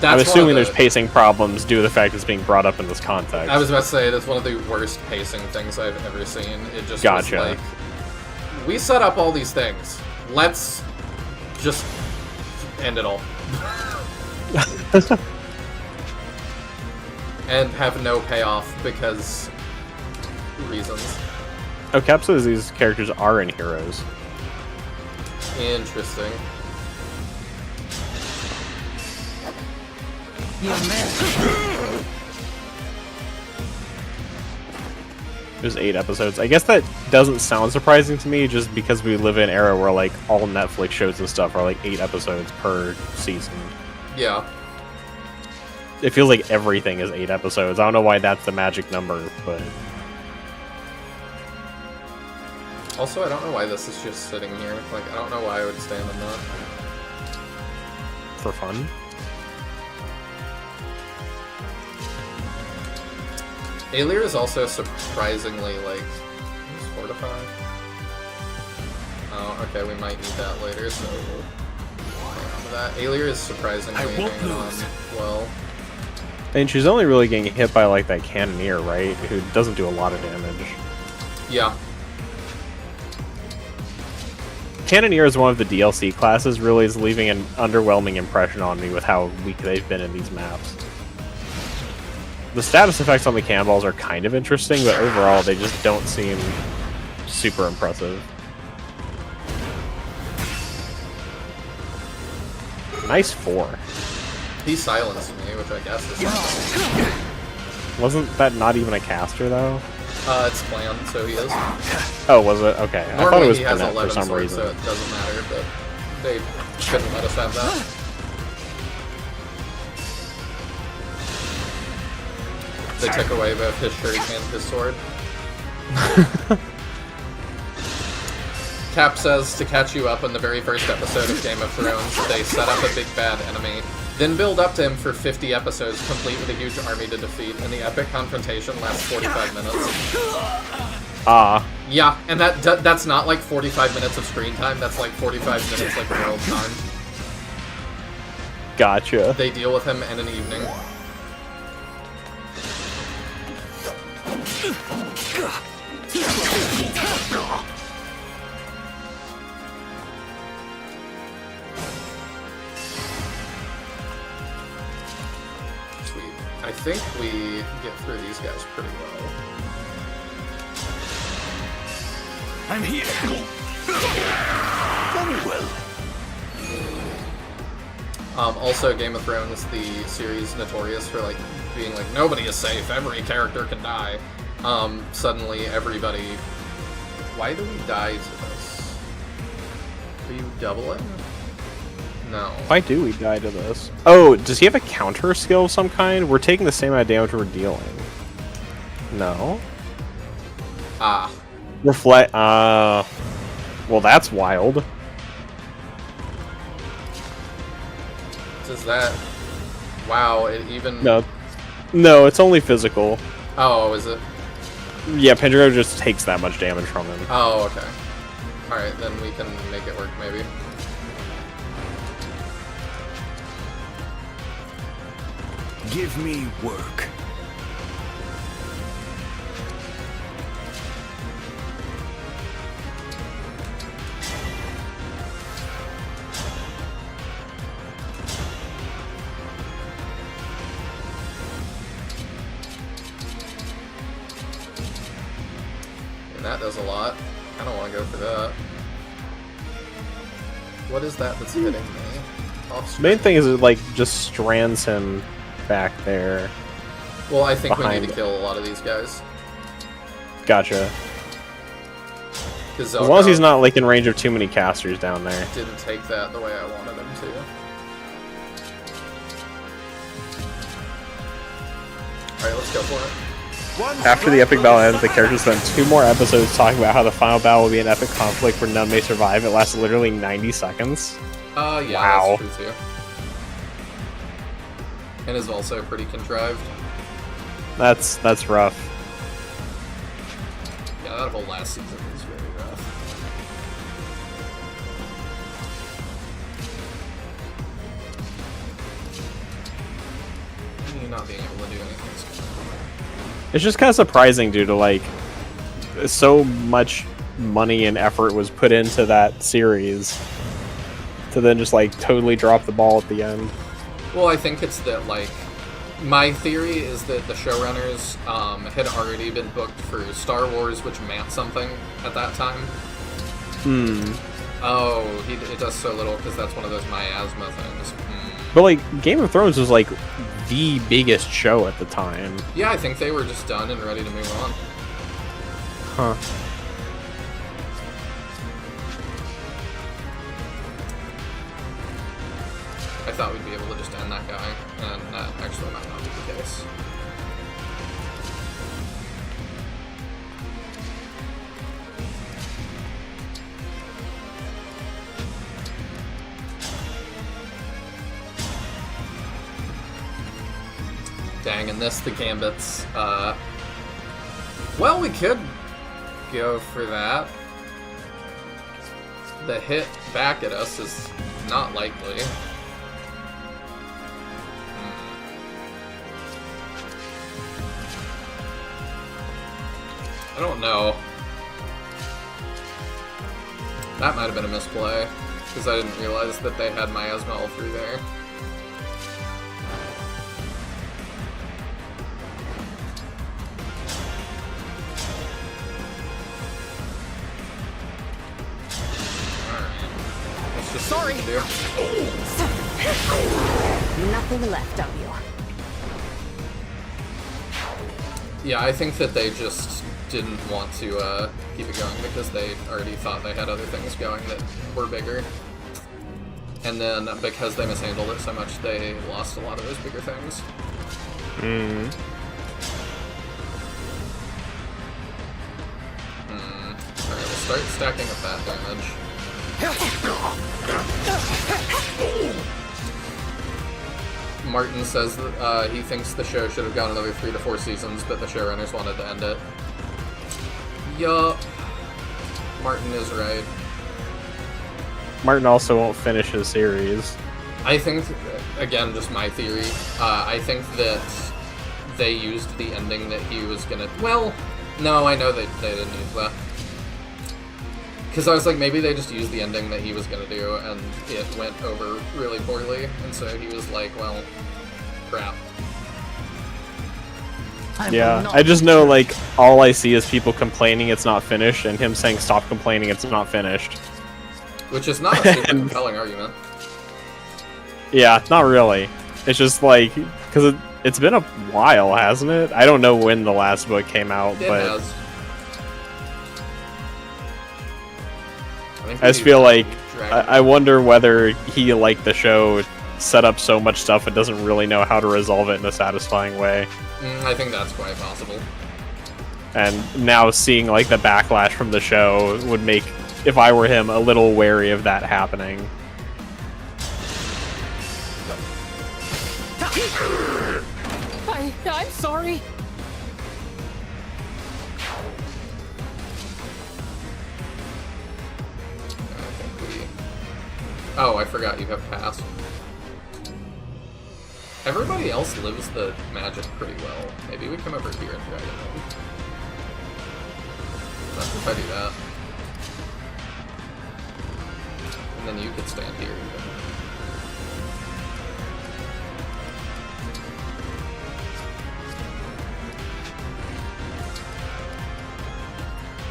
I'm assuming there's pacing problems due to the fact it's being brought up in this context. I was about to say, that's one of the worst pacing things I've ever seen. It just Gotcha. was like, we set up all these things. Let's just end it all. And have no payoff because reasons. Oh, Cap says these characters are in Heroes. Interesting. You missed. There's 8 episodes. I guess that doesn't sound surprising to me, just because we live in an era where, like, all Netflix shows and stuff are, like, 8 episodes per season. Yeah. It feels like everything is 8 episodes. I don't know why that's the magic number, but... Also, I don't know why this is just sitting here. Like, I don't know why I would stand in that. For fun? Alir is also surprisingly, like... Who's fortified? Oh, okay, we might need that later, so we'll hang on to that. Alir is surprisingly hanging on well. And she's only really getting hit by, like, that Cannoneer, right? Who doesn't do a lot of damage. Yeah. Cannoneer is one of the DLC classes, really is leaving an underwhelming impression on me with how weak they've been in these maps. The status effects on the cannonballs are kind of interesting, but overall they just don't seem super impressive. Nice 4. He silenced me, which I guess is something. Wasn't that not even a caster, though? It's planned, so he is. Oh, was it? Okay. Normally I thought it was he has Panette 11 for some swords, reason. so it doesn't matter, but they couldn't let us have that. They took away both his shirt and his sword. Cap says, to catch you up in the very first episode of Game of Thrones, they set up a big bad enemy, then build up to him for 50 episodes, complete with a huge army to defeat, and the epic confrontation lasts 45 minutes. Ah. Yeah, and that's not like 45 minutes of screen time, that's like 45 minutes like world time. Gotcha. They deal with him in an evening. think we get through these guys pretty well. I'm here. Very well. Also, Game of Thrones, the series notorious for like being like nobody is safe, every character can die. Suddenly everybody. Why do we die to this? Are you doubling? No. Why do we die to this? Oh, does he have a counter skill of some kind? We're taking the same amount of damage we're dealing. No. Ah. Reflect. Well, that's wild. Does that? Wow, it even. No, it's only physical. Oh, is it? Yeah, Pendrago just takes that much damage from him. Oh, okay. Alright, then we can make it work, maybe. Give me work. And that does a lot. I don't want to go for that. What is that that's hitting me? The main thing is it like just strands him back there. Well, I think we need to kill a lot of these guys. Gotcha. As long as he's not like in range of too many casters down there. Didn't take that the way I wanted him to. Alright, let's go for it. After the epic battle ends, the characters spend 2 more episodes talking about how the final battle will be an epic conflict where none may survive. It lasts literally 90 seconds. Yeah, wow. That's true too. And is also pretty contrived. That's rough. Yeah, that whole last season was very rough. You not being able to do anything. It's just kind of surprising due to like so much money and effort was put into that series to then just like totally drop the ball at the end. Well, I think it's that like my theory is that the showrunners had already been booked for Star Wars, which meant something at that time. Oh, it does so little because that's one of those miasma things. But like Game of Thrones was like the biggest show at the time. Yeah, I think they were just done and ready to move on. Huh. I thought we'd be able to just end that guy, and that actually might not be the case. Dang, and this, the Gambits, well, we could go for that. The hit back at us is not likely. I don't know. That might have been a misplay, because I didn't realize that they had miasma all through there. Sorry. Nothing left of you. Yeah, I think that they just didn't want to keep it going because they already thought they had other things going that were bigger. And then because they mishandled it so much, they lost a lot of those bigger things. Alright, we'll start stacking up that damage. Martin says that he thinks the show should have gone another 3 to 4 seasons, but the showrunners wanted to end it. Yup. Martin is right. Martin also won't finish his series. I think, again, just my theory, I think that they used the ending that he was gonna... Well, no, I know they didn't use that. Because I was like, maybe they just used the ending that he was going to do, and it went over really poorly, and so he was like, well, crap. Yeah, I just know, like, all I see is people complaining it's not finished, and him saying stop complaining it's not finished. Which is not a super compelling argument. Yeah, not really. It's just like, because it's been a while, hasn't it? I don't know when the last book came out, but... It has. I just feel like, I wonder whether he, like the show, set up so much stuff and doesn't really know how to resolve it in a satisfying way. I think that's quite possible. And now seeing, like, the backlash from the show would make, if I were him, a little wary of that happening. I'm sorry. Oh, I forgot you have pass. Everybody else lives the magic pretty well. Maybe we come over here and drag it in. That's if I do that. And then you could stand here even.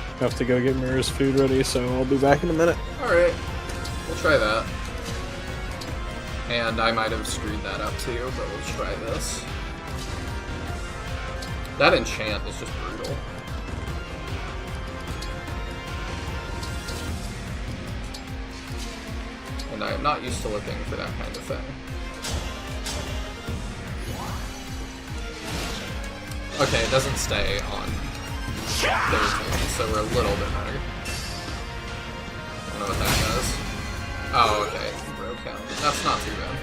I have to go get Mira's food ready, so I'll be back in a minute. Alright, we'll try that. And I might have screwed that up too, but we'll try this. That enchant is just brutal. And I am not used to looking for that kind of thing. Okay, it doesn't stay on their turn, so we're a little bit better. I don't know what that does. Oh, okay. Row count. That's not too bad.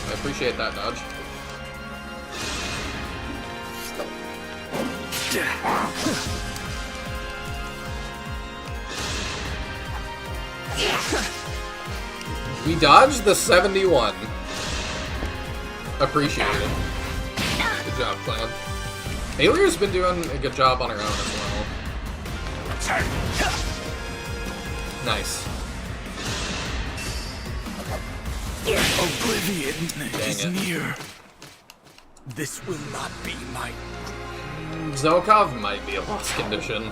I appreciate that dodge. We dodged the 71. Appreciated. Good job, clan. Aelia's been doing a good job on her own as well. Nice. Oblivion is near. This will not be my... Zelkov might be a lost condition.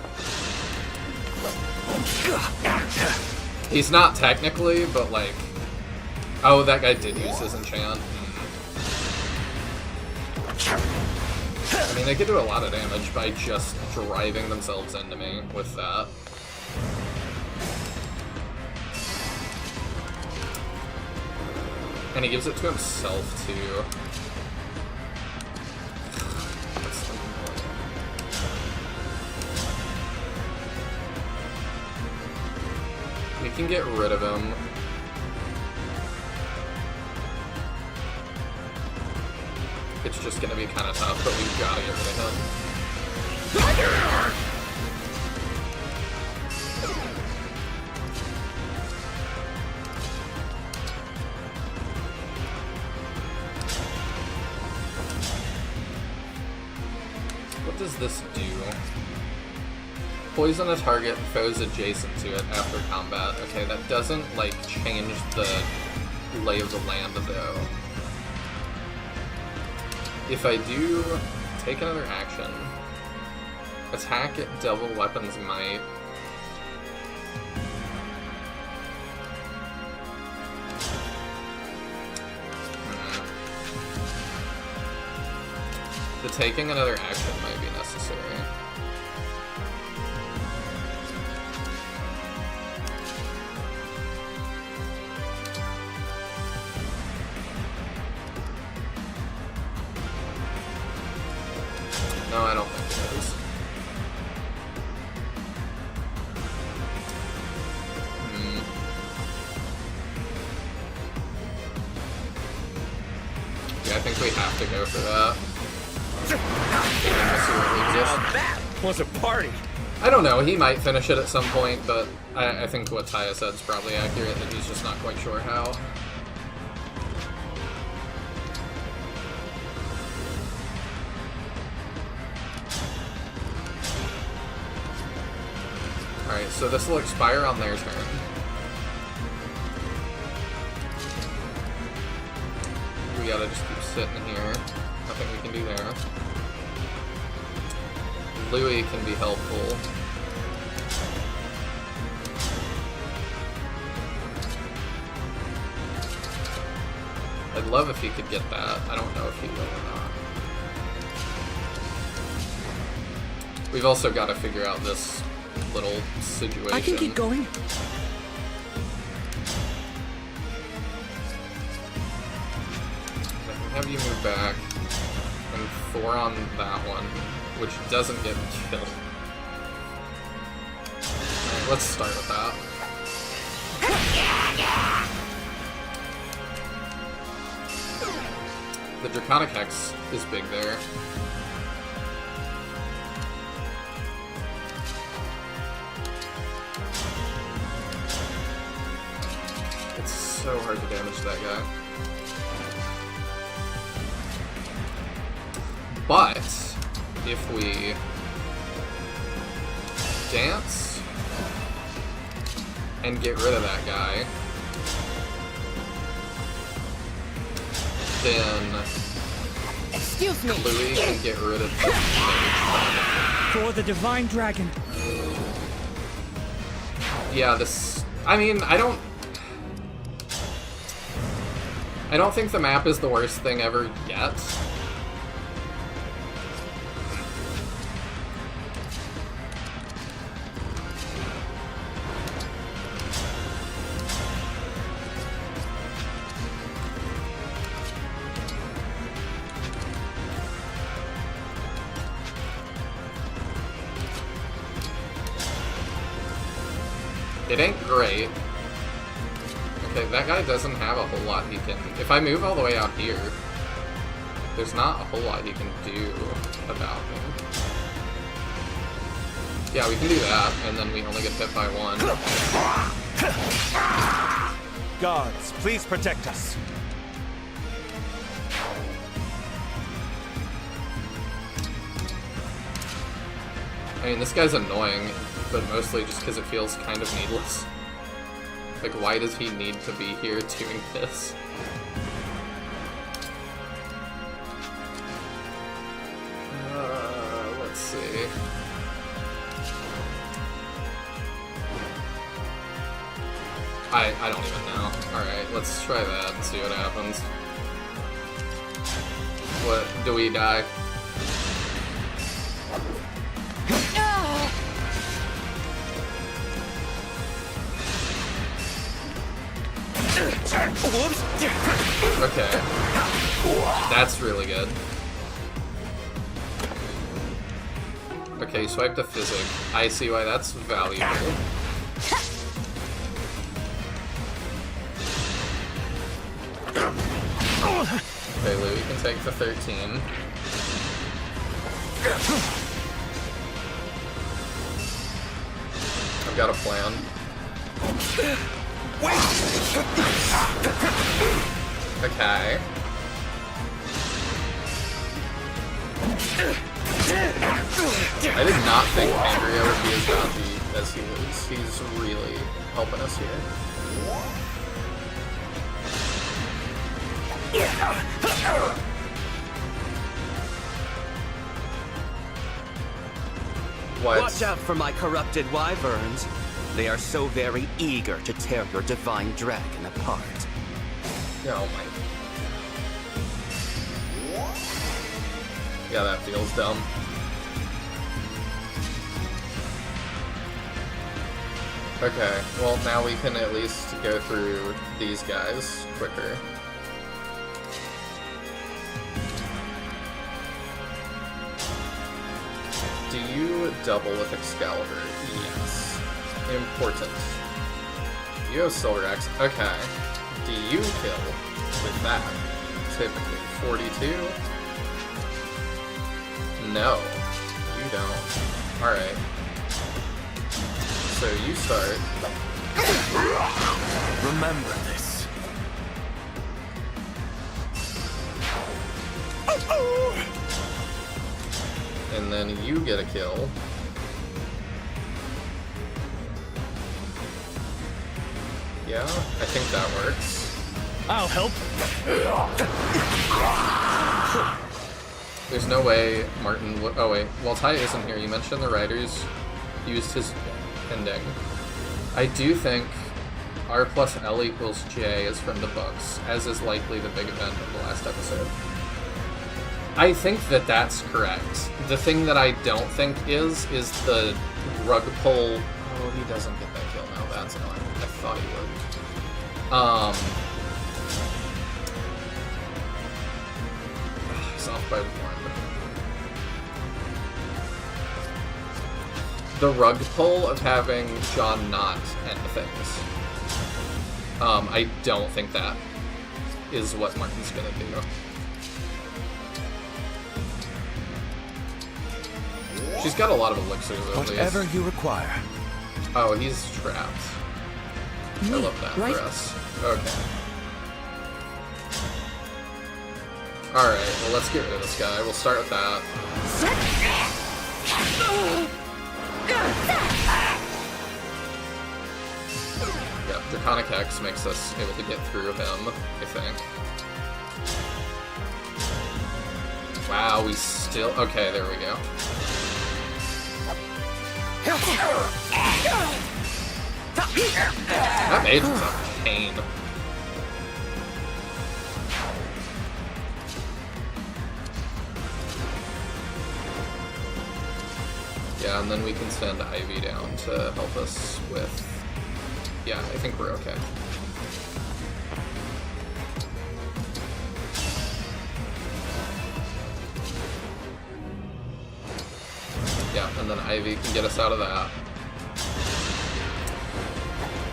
He's not technically, but like... Oh, that guy did use his enchant. I mean, they could do a lot of damage by just driving themselves into me with that. And he gives it to himself, too. That's annoying. We can get rid of him. It's just gonna be kind of tough, but we've gotta get rid of him. What does this do? Poison a target and foes adjacent to it after combat. Okay, that doesn't, like, change the lay of the land, though. If I do take another action, attack at double weapons might. The taking another action might be necessary. No, I don't think it is. Yeah, I think we have to go for that. And we'll see what leaves us. That was a party. I don't know, he might finish it at some point, but I think what Taya said is probably accurate, that he's just not quite sure how. Alright, so this will expire on their turn. We gotta just keep sit in here. Nothing we can do there. Louis can be helpful. I'd love if he could get that. I don't know if he will or not. We've also got to figure out this little situation. I can keep going. I can have you move back and 4 on that one, which doesn't get killed. Alright, let's start with that. The Draconic Hex is big there. It's so hard to damage that guy. But if we dance and get rid of that guy, then excuse me, Louis can get rid of the for the Divine Dragon. Yeah, this. I mean, I don't think the map is the worst thing ever yet. It ain't great. Okay, that guy doesn't have a whole lot he can... If I move all the way out here, there's not a whole lot he can do about me. Yeah, we can do that, and then we only get hit by 1. Gods, please protect us. I mean, this guy's annoying, but mostly just because it feels kind of needless. Like, why does he need to be here doing this? Let's see. I don't even know. Alright, let's try that and see what happens. What, do we die? Okay. That's really good. Okay, swipe to physic. I see why that's valuable. Okay, Louis can take the 13. I've got a plan. Okay. I did not think Andrea would be as bounty as he is. He's really helping us here. What? Watch out for my corrupted wyverns. They are so very eager to tear your divine dragon apart. Oh my. Yeah, that feels dumb. Okay, well now we can at least go through these guys quicker. Do you double with Excalibur? Yes. Important. You have Silver Axe. Okay. Do you kill with that? Typically. 42? No. You don't. Alright. So you start. Remember this. And then you get a kill. Yeah, I think that works. I'll help. There's no way Martin would... Oh wait, while Ty isn't here, you mentioned the writers used his ending. I do think R plus L equals J is from the books, as is likely the big event of the last episode. I think that that's correct. The thing that I don't think is the rug pull... Oh, he doesn't get that kill now. That's annoying. I thought he would. He's off by 1. The rug pull of having John not end things. I don't think that is what Martin's gonna do. She's got a lot of elixirs at least. Whatever you require. Oh, he's trapped. I love that for us. Okay. Alright, well let's get rid of this guy. We'll start with that. Yep, Draconic Hex makes us able to get through him, I think. Wow, we still... Okay, there we go. That mage was a pain. Yeah, and then we can send Ivy down to help us with... Yeah, I think we're okay. Yeah, and then Ivy can get us out of that.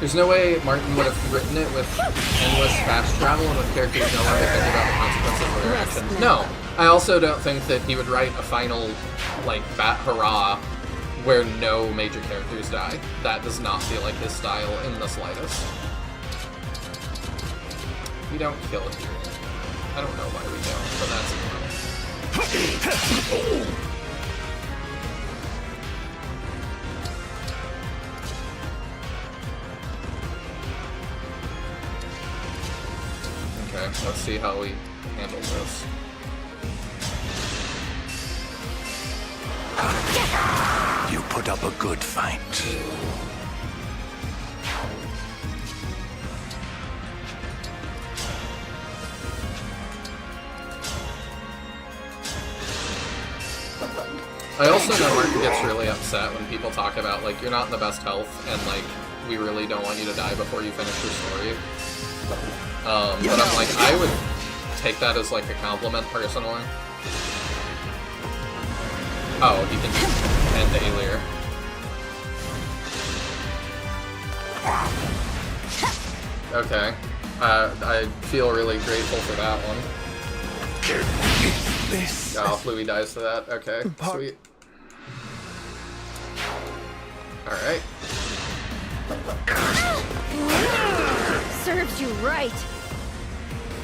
There's no way Martin would have written it with endless fast travel and with characters no longer thinking about the consequences of their actions. No, I also don't think that he would write a final, like, bat hurrah where no major characters die. That does not feel like his style in the slightest. We don't kill it here. I don't know why we don't, but that's annoying. Okay, let's see how we handle this. You put up a good fight. I also know Martin gets really upset when people talk about, like, you're not in the best health, and, like, we really don't want you to die before you finish your story. But I'm like, I would take that as, like, a compliment, personally. Oh, he can end Alir. Okay. I feel really grateful for that one. Oh, Louis dies to that. Okay, sweet. Alright. Serves you right.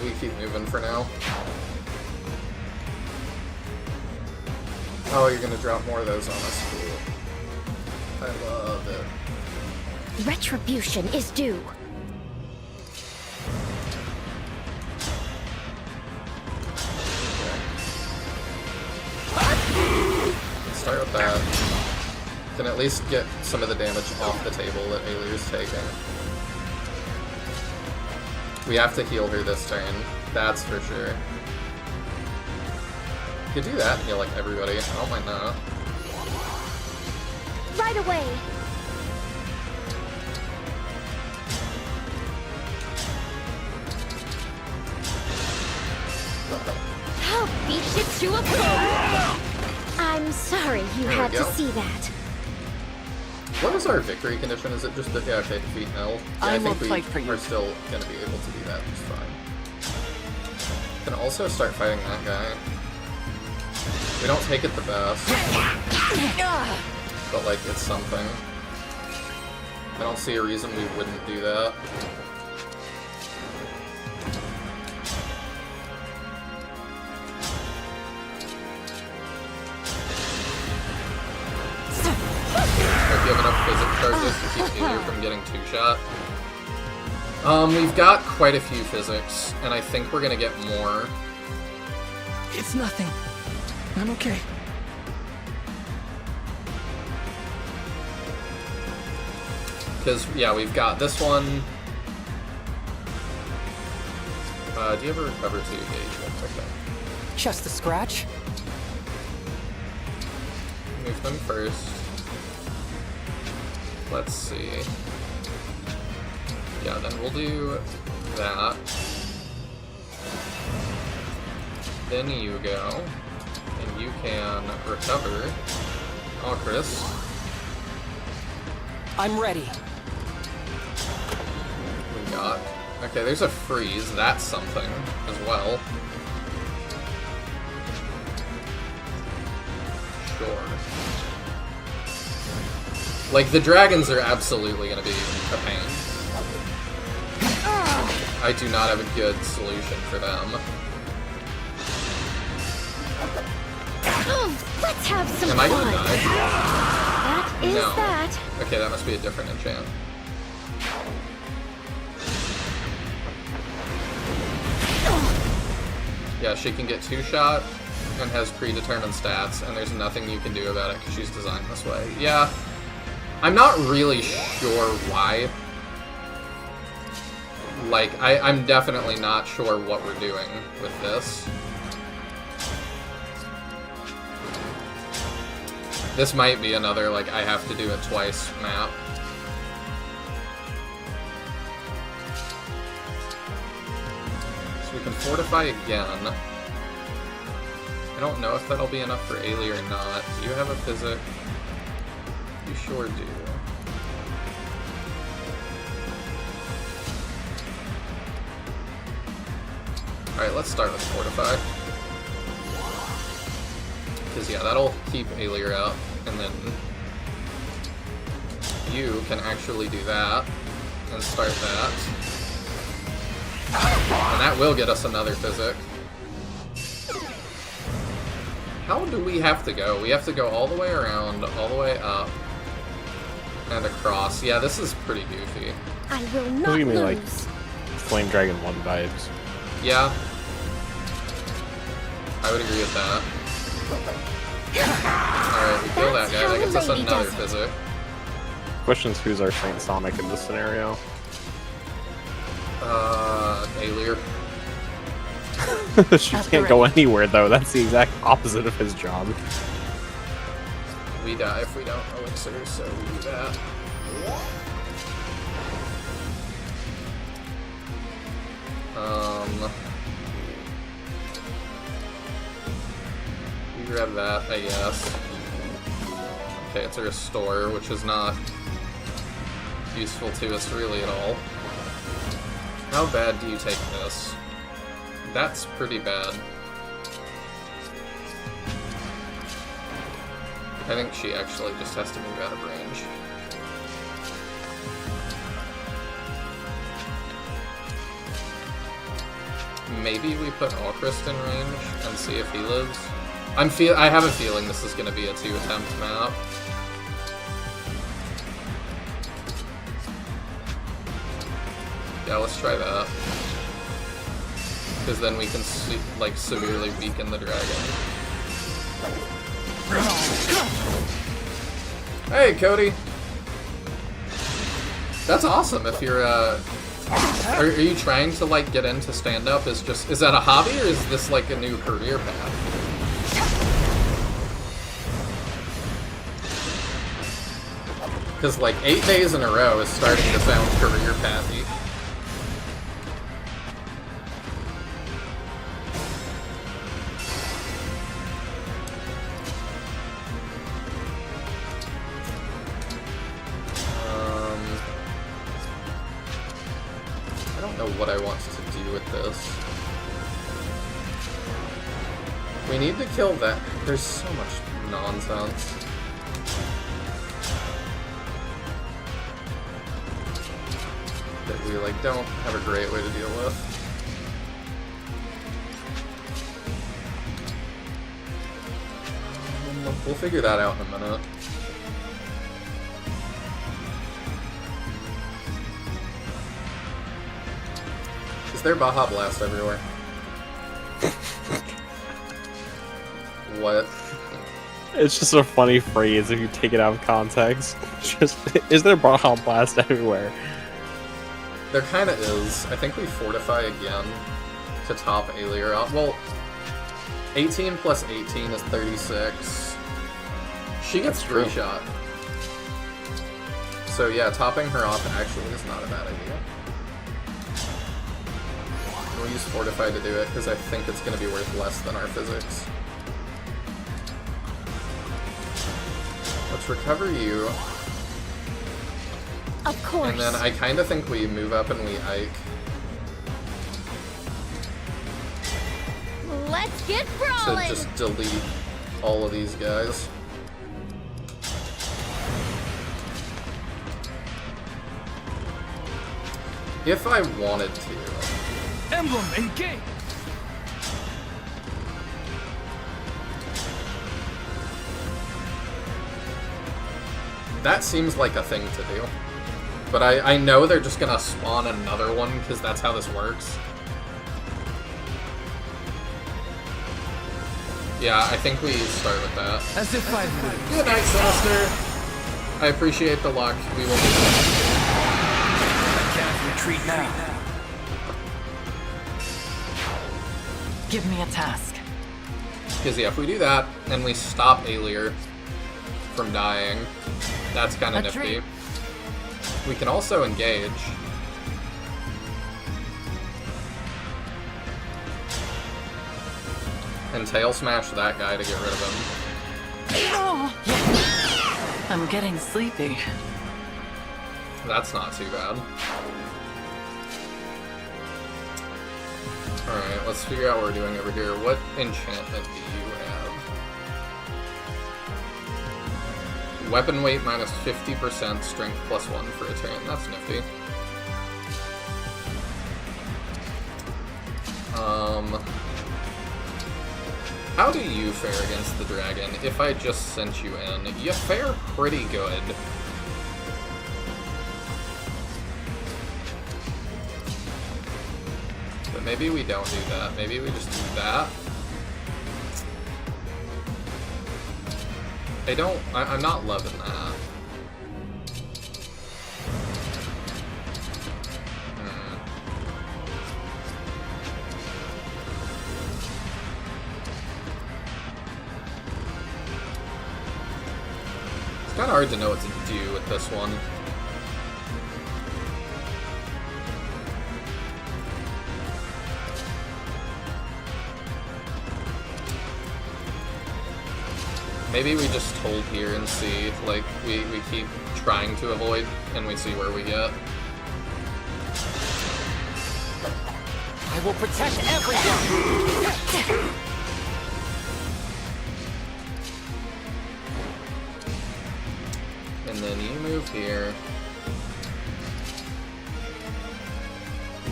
We keep moving for now. Oh, you're gonna drop more of those on us. Cool. I love it. Retribution is due. Let's start with that. Can at least get some of the damage off the table that Alir's taking. We have to heal her this turn. That's for sure. You could do that and heal like everybody. I don't mind that. Right away. I'll beat you to a pulp. I'm sorry you had to see that. What is our victory condition? Is it just that, yeah, okay, defeat Nihil? Yeah, I think we are still going to be able to do that just fine. Can also start fighting that guy. We don't take it the best. But, like, it's something. I don't see a reason we wouldn't do that. If you have enough physics charges to keep Alir from getting 2-shot. We've got quite a few physics, and I think we're gonna get more. It's nothing. I'm okay. Because, yeah, we've got this one. Do you have a recover 2 engagement? Okay. Just a scratch. Move them first. Let's see. Yeah, then we'll do that. Then you go, and you can recover. Oh, Chris. I'm ready. We got. Okay, there's a freeze. That's something as well. Sure. Like, the dragons are absolutely gonna be a pain. I do not have a good solution for them. Let's have some Am I fun. gonna die? That is No. that. Okay, that must be a different enchant. Yeah, she can get 2-shot and has predetermined stats, and there's nothing you can do about it because she's designed this way. Yeah, I'm not really sure why. Like, I'm definitely not sure what we're doing with this. This might be another, like, I have to do it twice map. So we can fortify again. I don't know if that'll be enough for Ailey or not. Do you have a physic? You sure do. Alright, let's start with Fortify. Because, yeah, that'll keep Ailey out, and then you can actually do that, and start that. And that will get us another physic. How do we have to go? We have to go all the way around, all the way up, and across. Yeah, this is pretty goofy. I will What not do you mean, like, lose. Flame Dragon 1 vibes? Yeah. I would agree with that. Alright, we kill that guy. That gets us another physic. Questions who's our Saint Sonic in this scenario? Alir. She can't go anywhere, though. That's the exact opposite of his job. We die if we don't elixir, so we do that. We grab that, I guess. Okay, it's a restore, which is not useful to us really at all. How bad do you take this? That's pretty bad. I think she actually just has to move out of range. Maybe we put Alchrist in range and see if he lives. I have a feeling this is going to be a 2-attempt map. Yeah, let's try that. Because then we can, like, severely weaken the dragon. Hey, Cody! That's awesome if you're, Are you trying to, like, get into stand-up? Is that a hobby, or is this, like, a new career path? Because, like, 8 days in a row is starting to sound career pathy. I don't know what I want to do with this. We need to kill that. There's so much nonsense. That we, like, don't have a great way to deal with. We'll figure that out in a minute. there Baja Blast everywhere? What? It's just a funny phrase if you take it out of context. Just, is there Baja Blast everywhere? There kind of is. I think we fortify again to top Aelier out. Well, 18 plus 18 is 36. She gets 3-shot. So yeah, topping her off actually is not a bad idea. We'll use Fortify to do it, because I think it's going to be worth less than our physics. Let's recover you. Of course. And then I kind of think we move up and we Ike. Let's get brawling! To just delete all of these guys. If I wanted to. Emblem, engage! That seems like a thing to do. But I know they're just gonna spawn another one, because that's how this works. Yeah, I think we start with that. As if I lose. Good night, Sinister. I appreciate the luck. We will be back. I can't retreat now. Give me a task. Because yeah, if we do that, and we stop Aelier from dying, that's kind of nifty. We can also engage. And tail smash that guy to get rid of him. I'm getting sleepy. That's not too bad. Alright, let's figure out what we're doing over here. What enchantment do you have? Weapon weight minus 50%, strength plus 1 for a turn. That's nifty. How do you fare against the dragon? If I just sent you in, you fare pretty good. But maybe we don't do that. Maybe we just do that. I'm not loving that. It's kind of hard to know what to do with this one. Maybe we just hold here and see, like, we keep trying to avoid, and we see where we get. I will protect everyone! And then you move here.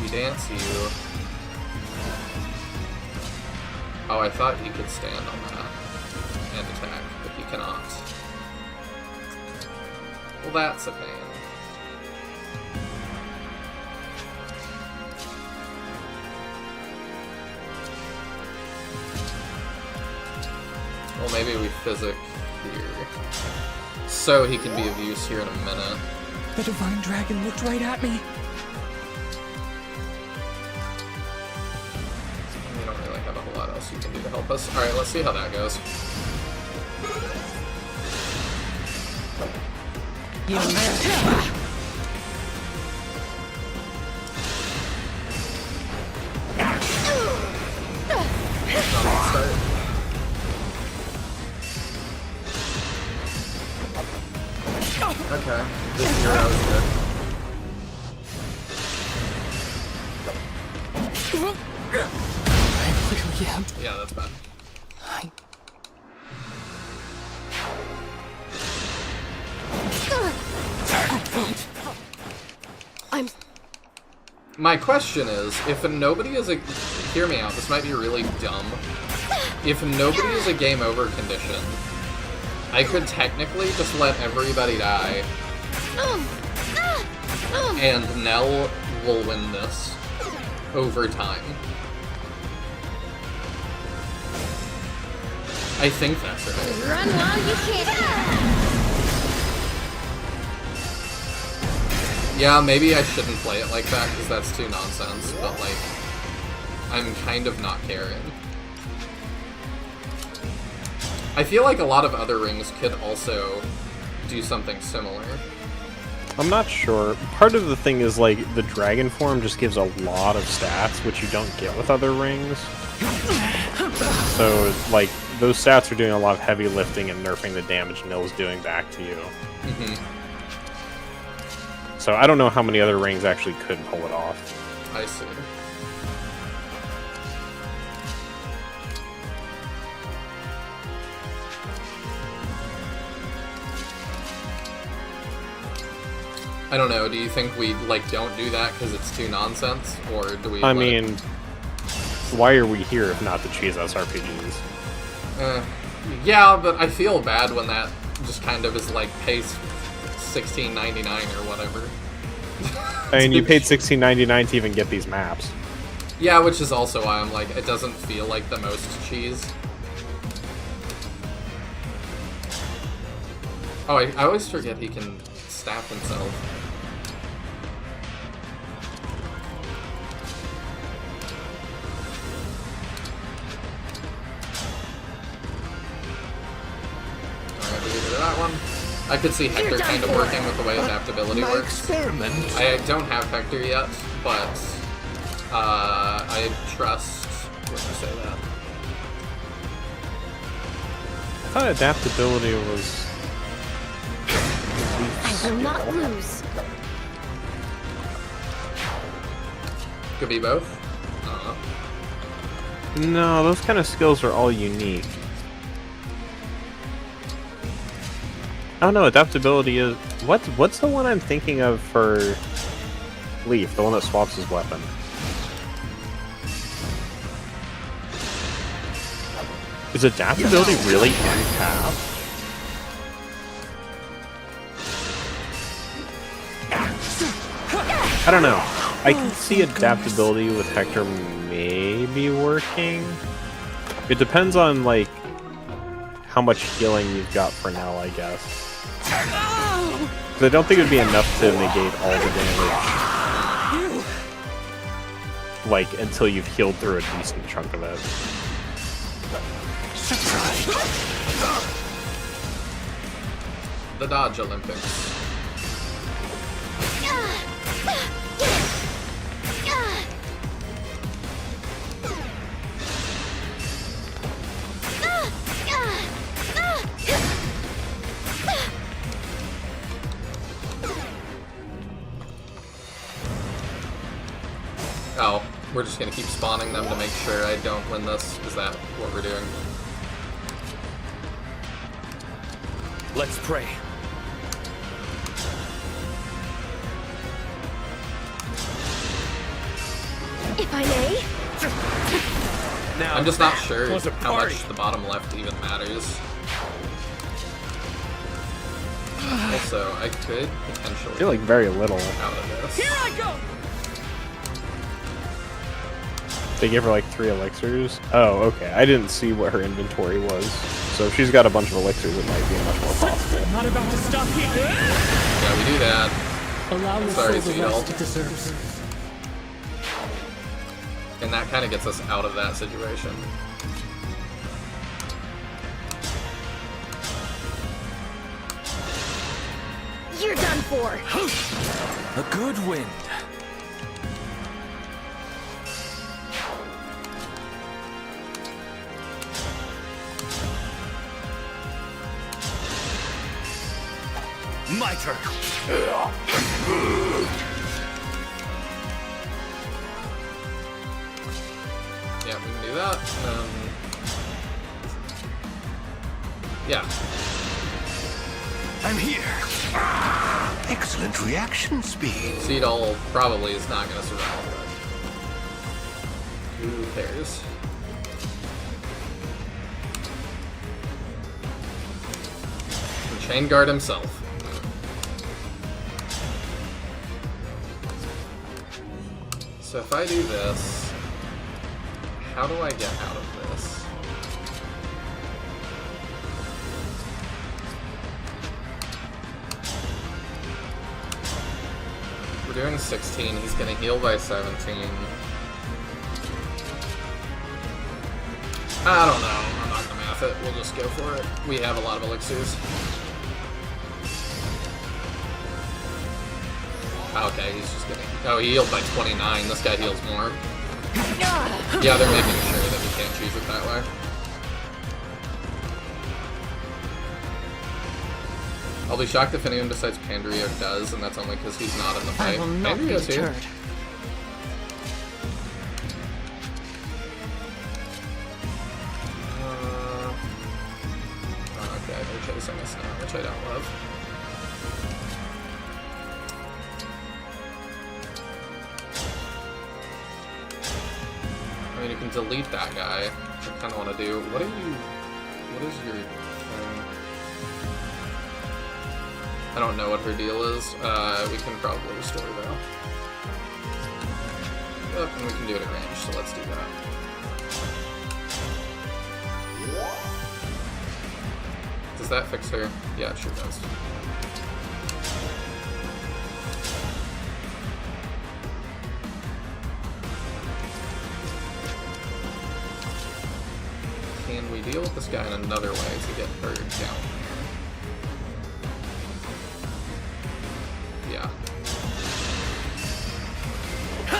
We dance you. Oh, I thought you could stand on that and attack, but you cannot. Well, that's a pain. Well, maybe we physic here. So he can be of use here in a minute. The Divine Dragon looked right at me. We don't really have a whole lot else you can do to help us. Alright, let's see how that goes. You missed. Okay, this hero is good. I clearly am. Yeah, that's bad. My question is, if nobody is a... Hear me out, this might be really dumb. If nobody is a game over condition, I could technically just let everybody die. And Nell will win this. over time. I think that's right. Run while you can. Yeah, maybe I shouldn't play it like that because that's too nonsense, but like, I'm kind of not caring. I feel like a lot of other rings could also do something similar. I'm not sure. Part of the thing is, like, the dragon form just gives a lot of stats, which you don't get with other rings. So, like, those stats are doing a lot of heavy lifting and nerfing the damage Nil's doing back to you. So I don't know how many other rings actually could pull it off. I see. I don't know, do you think we, like, don't do that because it's too nonsense? Or do we I mean, why are we here if not to cheese SRPGs? Yeah, but I feel bad when that just kind of is like pace $16.99 or whatever. I mean, you paid $16.99 to even get these maps. Yeah, which is also why I'm like, it doesn't feel like the most cheese. Oh, I always forget he can staff himself. That one. I could see Hector kind of working with the way adaptability works. I don't have Hector yet, but I trust when you say that. I thought adaptability was... I will not lose. Could be both. No, those kind of skills are all unique. I don't know, adaptability is... What's the one I'm thinking of for Leaf, the one that swaps his weapon? Is adaptability really untapped? I don't know. I can see adaptability with Hector maybe working. It depends on, like, how much healing you've got for now, I guess. Because I don't think it would be enough to negate all the damage. Like, until you've healed through a decent chunk of it. The Dodge Olympics. Oh, we're just gonna keep spawning them to make sure I don't win this. Is that what we're doing? Let's pray. If I may. Now I'm just not sure was a how party. much the bottom left even matters. Also, I could potentially I feel like very little. out of this. Here I go. They gave her like 3 elixirs. Oh, okay. I didn't see what her inventory was. So if she's got a bunch of elixirs, it might be much more possible. I'm not about to stop here. Yeah, we do that. Allow your Sorry, soul the Xenologue. rest it deserves. And that kind of gets us out of that situation. You're done for. A good wind. My turn. Yeah, we can do that. Yeah. I'm here. Excellent reaction speed. Seedall probably is not going to survive, but who cares? And Chain Guard himself. So if I do this, how do I get out of this? We're doing 16, he's gonna heal by 17. I don't know, I'm not gonna math it, we'll just go for it. We have a lot of elixirs. Okay, he's just getting... Oh, he healed by 29. This guy heals more. Yeah, they're making sure that we can't choose it that way. I'll be shocked if anyone besides Pandrio does, and that's only because he's not in the fight. I will not be Pandrio's here. deterred. Okay, they're chasing us now, which I don't love. I mean, you can delete that guy, which I kind of want to do. What is your thing? I don't know what her deal is. We can probably restore though. Yep, and we can do it at range, so let's do that. Does that fix her? Yeah, it sure does. Can we deal with this guy in another way to get her down there? Yeah.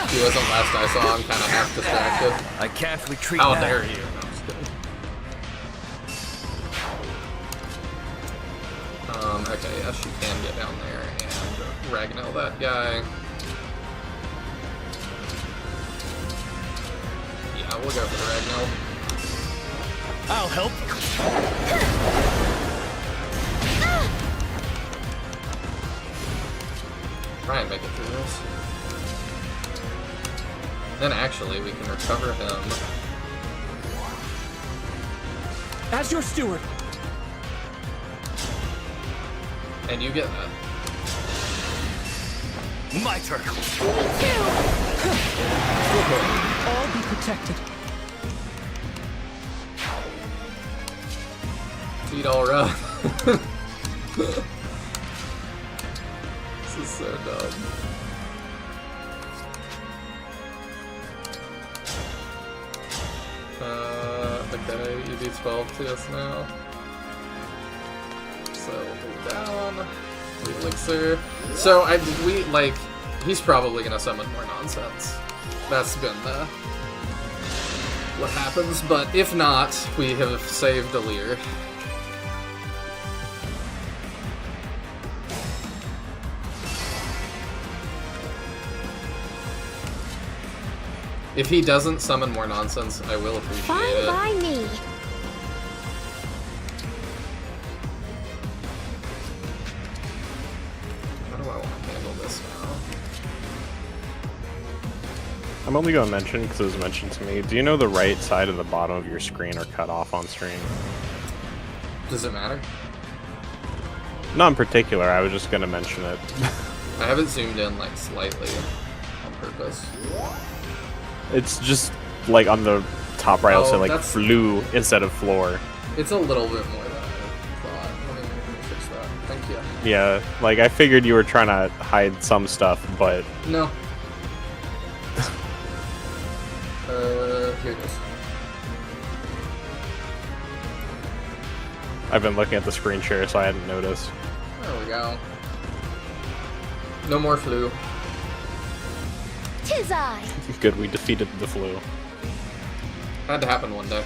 He wasn't last I saw, I'm kind of half distracted. I can't retreat How now. dare you? No, I'm just kidding. Okay, yeah, she can get down there and Ragnell that guy. Yeah, we'll go for the Ragnell. I'll help. Try and make it through this. Then actually, we can recover him. As your steward. And you get that. My turn. All be protected. Feet all rough. This is so dumb. Okay, you do 12 to us now. So we'll move down. The elixir. So he's probably gonna summon more nonsense. That's been what happens, but if not, we have saved Alir. If he doesn't summon more nonsense, I will appreciate it. Fine by me. How do I want to handle this now? I'm only going to mention, because it was mentioned to me, do you know the right side and the bottom of your screen are cut off on stream? Does it matter? Not in particular, I was just going to mention it. I haven't zoomed in, slightly on purpose. It's just, on the top right, I'll say, that's... flu instead of floor. It's a little bit more than I thought. Let me fix that. Thank you. Yeah, I figured you were trying to hide some stuff, but... No. Here it is. I've been looking at the screen share, so I hadn't noticed. There we go. No more flu. 'Tis I. Good, we defeated the flu. Had to happen one day.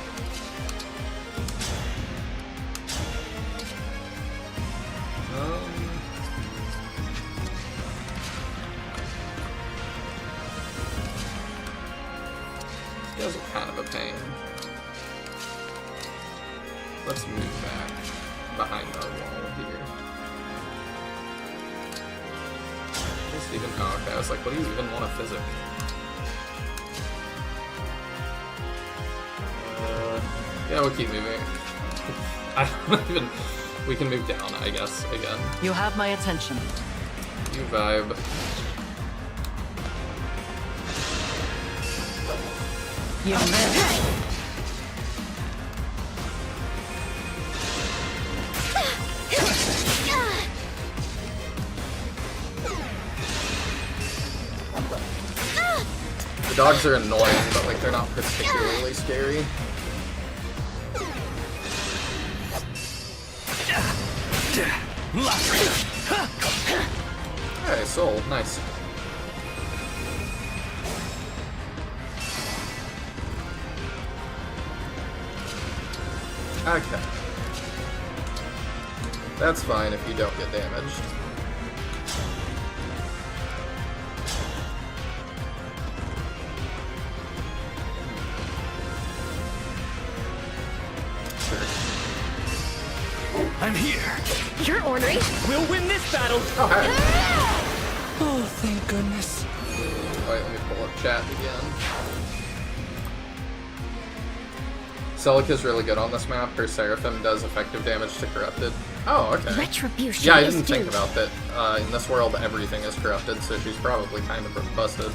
This guy's kind of a pain. Let's move back behind our wall here. Just even, oh, okay, I was like, what do you even want to physic? Yeah, we'll keep moving. I don't even... We can move down, I guess, again. You have my attention. You vibe. You missed. The dogs are annoying, but like they're not particularly scary. Hey, soul, nice. Okay. That's fine if you don't get damaged. I'm here. You're ornery. We'll win this battle. Oh, hey. Oh, thank goodness. Alright, let me pull up chat again. Celica's really good on this map. Her Seraphim does effective damage to Corrupted. Oh, okay. Retribution. Yeah, I is didn't think due. about that. In this world, everything is corrupted, so she's probably kind of busted.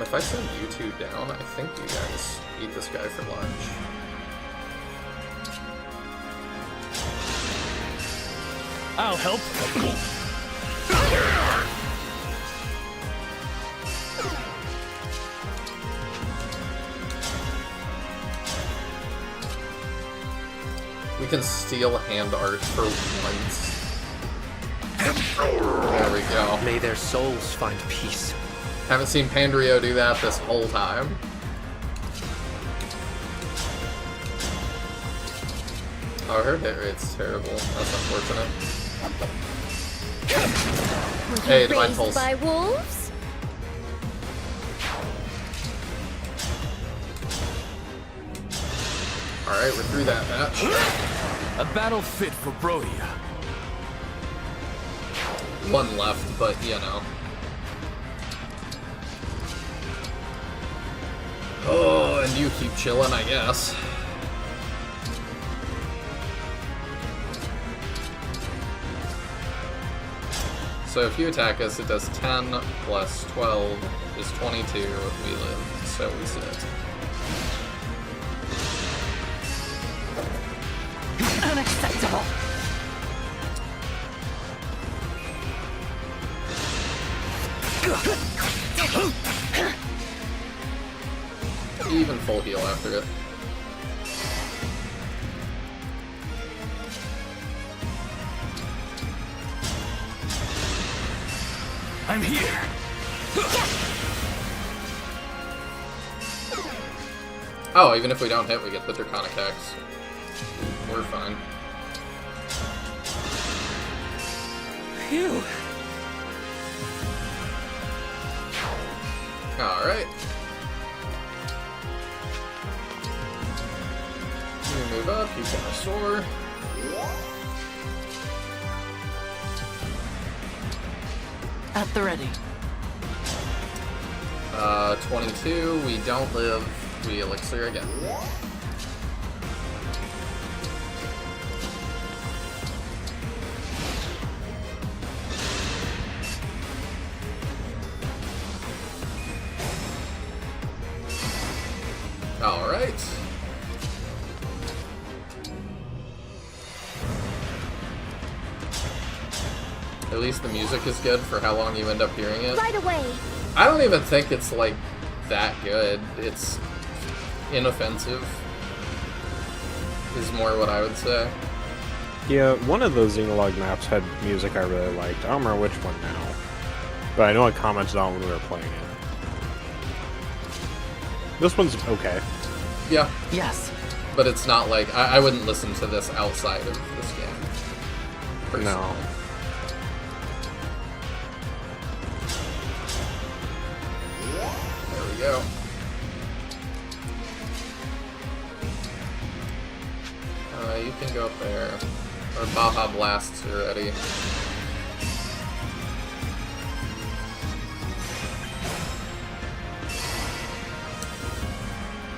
If I send you two down, I think you guys eat this guy for lunch. I'll help. We can steal hand art for once. There we go. May their souls find peace. Haven't seen Pandrio do that this whole time. Oh, her hit rate's terrible. That's unfortunate. Hey, Divine Raised Pulse. by wolves? Alright, we're through that match. A battle fit for Brodia. One left, but you know. Oh, and you keep chilling, I guess. So if you attack us, it does 10 plus 12 is 22. We live, so we sit. Unacceptable. Even full heal after it. I'm here. Oh, even if we don't hit, we get the Draconic Axe. We're fine. Phew. Alright. You move up, you can restore. At the ready. 22, we don't live, we elixir again. Alright. At least the music is good for how long you end up hearing it. Right away. I don't even think it's like that good. It's inoffensive is more what I would say. Yeah, one of those Xenologue maps had music I really liked. I don't remember which one now, but I know I commented on when we were playing it. This one's okay. Yeah. Yes. But it's not like I wouldn't listen to this outside of this game. Personally. No. There we go. You can go up there. Or Baja Blasts are ready.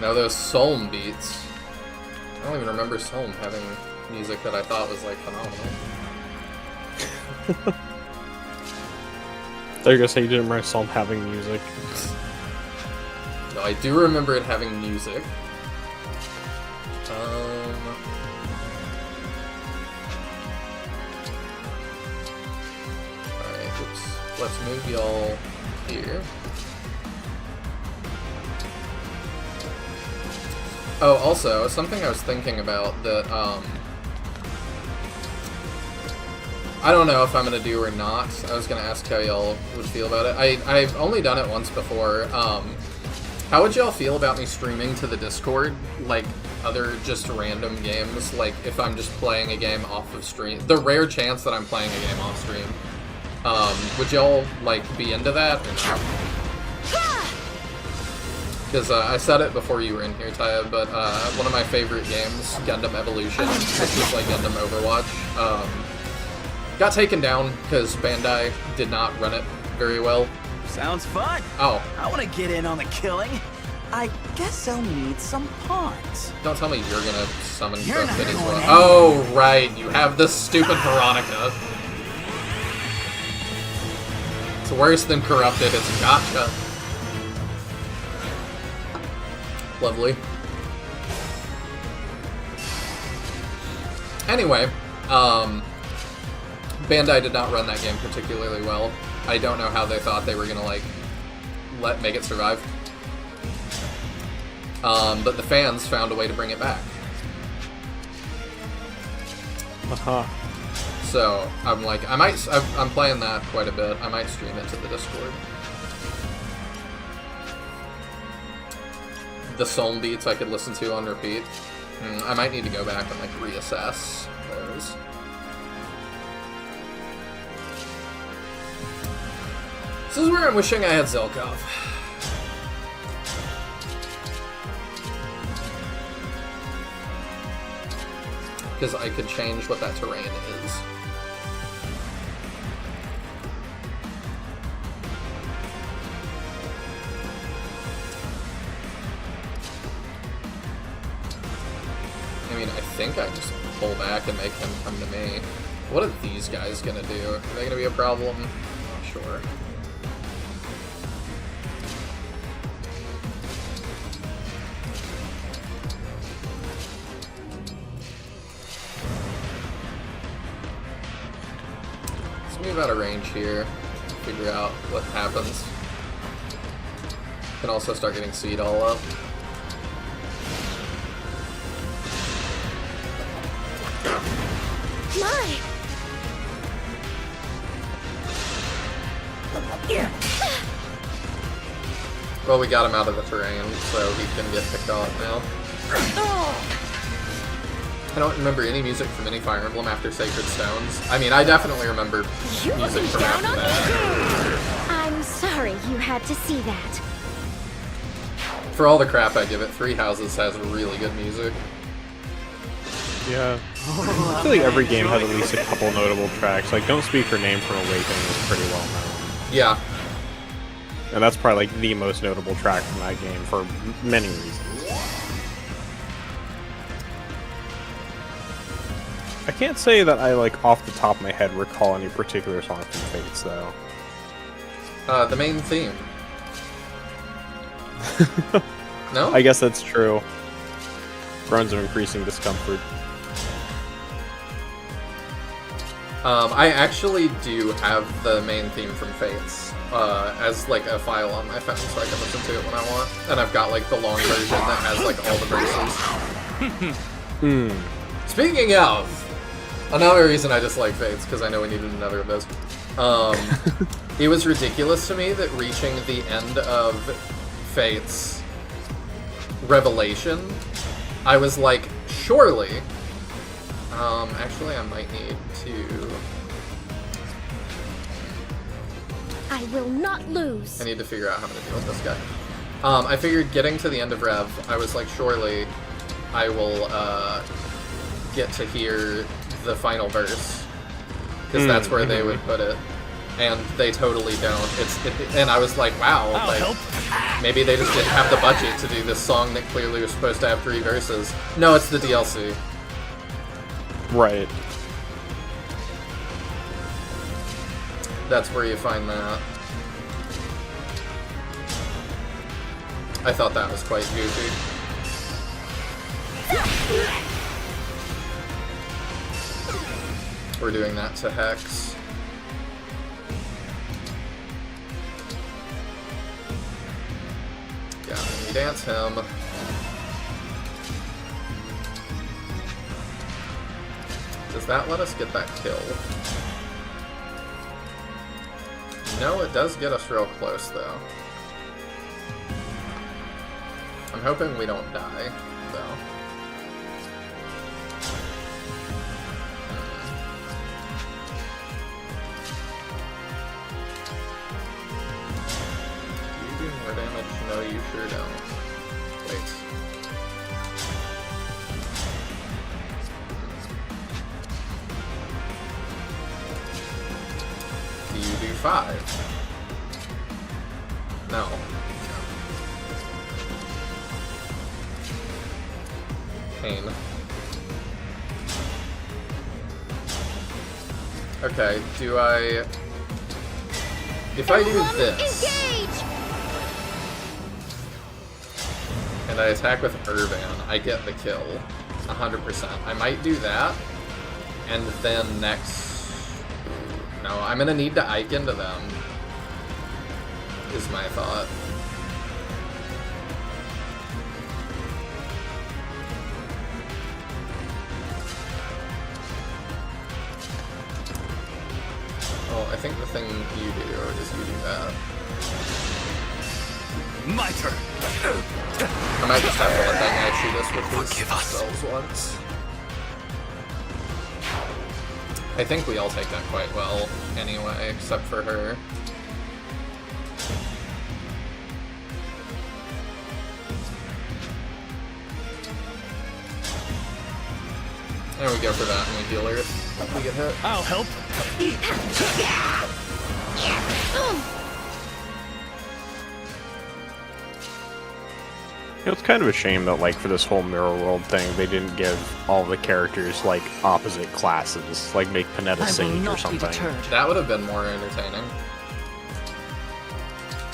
Now those Solm beats. I don't even remember Solm having music that I thought was like phenomenal. There you go, say you didn't remember Psalm having music. No, I do remember it having music. Alright, oops. Let's move y'all here. Oh, also, something I was thinking about that, I don't know if I'm gonna do or not. I was gonna ask how y'all would feel about it. I've only done it once before. How would y'all feel about me streaming to the Discord, like, other just random games? Like, if I'm just playing a game off of stream. The rare chance that I'm playing a game off stream. Would y'all, like, be into that or not? Because I said it before you were in here, Taya, but one of my favorite games, Gundam Evolution, which is like Gundam Overwatch, got taken down because Bandai did not run it very well. Sounds fun. Oh. I want to get in on the killing. I guess I'll need some pawns. Don't tell me you're gonna summon Corrupted as well. Oh, right. You have this stupid Veronica. It's worse than Corrupted. It's Gotcha. Lovely. Anyway, Bandai did not run that game particularly well. I don't know how they thought they were gonna, like, make it survive. But the fans found a way to bring it back. So, I'm like, I'm playing that quite a bit. I might stream it to the Discord. The Soul beats I could listen to on repeat. I might need to go back and, like, reassess those. This is where I'm wishing I had Zelkov. Because I could change what that terrain is. I mean, I think I just pull back and make him come to me. What are these guys gonna do? Are they gonna be a problem? Not sure. Let's move out of range here. Figure out what happens. Can also start getting seed all up. My! Well, we got him out of the terrain, so he can get picked off now. I don't remember any music from any Fire Emblem after Sacred Stones. I mean, I definitely remember music from after that. I'm sorry you had to see that. For all the crap I give it, Three Houses has really good music. Yeah. I feel like every game has at least a couple notable tracks. Like, Don't Speak Her Name from Awakening is pretty well known. Yeah. And that's probably like the most notable track from that game for many reasons. I can't say that I, like, off the top of my head recall any particular song from Fates, though. The main theme. No? I guess that's true. Groans of increasing discomfort. I actually do have the main theme from Fates as like a file on my phone, so I can listen to it when I want. And I've got like the long version that has like all the verses. Speaking of, another reason I dislike Fates, because I know we needed another of those. It was ridiculous to me that reaching the end of Fates Revelation, I was like, surely. Actually, I might need to. I will not lose. I need to figure out how to deal with this guy. I figured getting to the end of Rev, I was like, surely I will get to hear the final verse, because that's where they would put it, and they totally don't. And I was like, wow, like maybe they just didn't have the budget to do this song that clearly was supposed to have 3 verses. No, it's the DLC. Right. That's where you find that. I thought that was quite goofy. We're doing that to Hex. Yeah, we dance him. Does that let us get that kill? No, it does get us real close, though. I'm hoping we don't die, though. Do you do more damage? No, you sure don't. Wait. Do you do 5? No. Pain. Okay, do I... If I do this... And I attack with Urban, I get the kill. 100%. I might do that. And then next... No, I'm gonna need to Ike into them. Is my thought. Oh, I think the thing you do is you do that. My turn. I might just have to let that guy shoot us with his spells once. I think we all take that quite well, anyway, except for her. And we go for that and we heal her if we get hit. I'll help. It's kind of a shame that, like, for this whole Mirror World thing, they didn't give all the characters, like, opposite classes. Like, make Panetta Sage or something. That would have been more entertaining.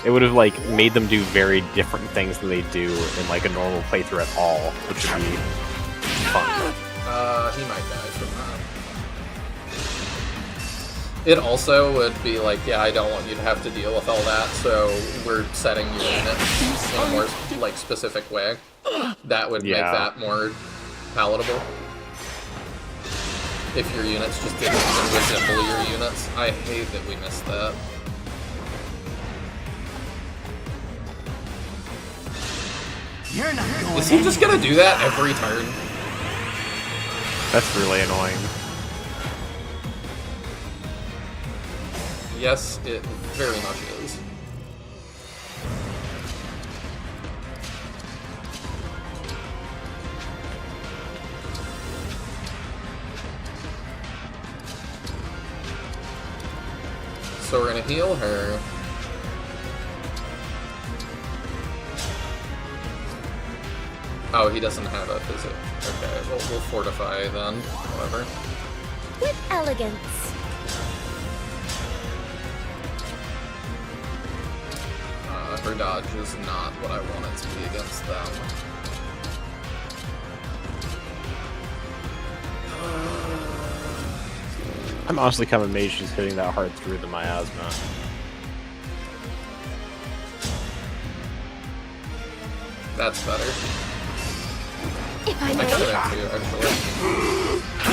It would have, like, made them do very different things than they do in, like, a normal playthrough at all, which would be fun. He might die from that. It also would be like, yeah, I don't want you to have to deal with all that, so we're setting your units in a more, like, specific way. That would make that more palatable. If your units just didn't even resemble your units. I hate that we missed that. You're not going Is he just gonna do that every turn? That's really annoying. Yes, it very much is. So we're gonna heal her. Oh, he doesn't have a physic. Okay, well, we'll fortify then. Whatever. With elegance. Her dodge is not what I want it to be against them. I'm honestly kind of amazed she's hitting that hard through the miasma. That's better. If I got that too,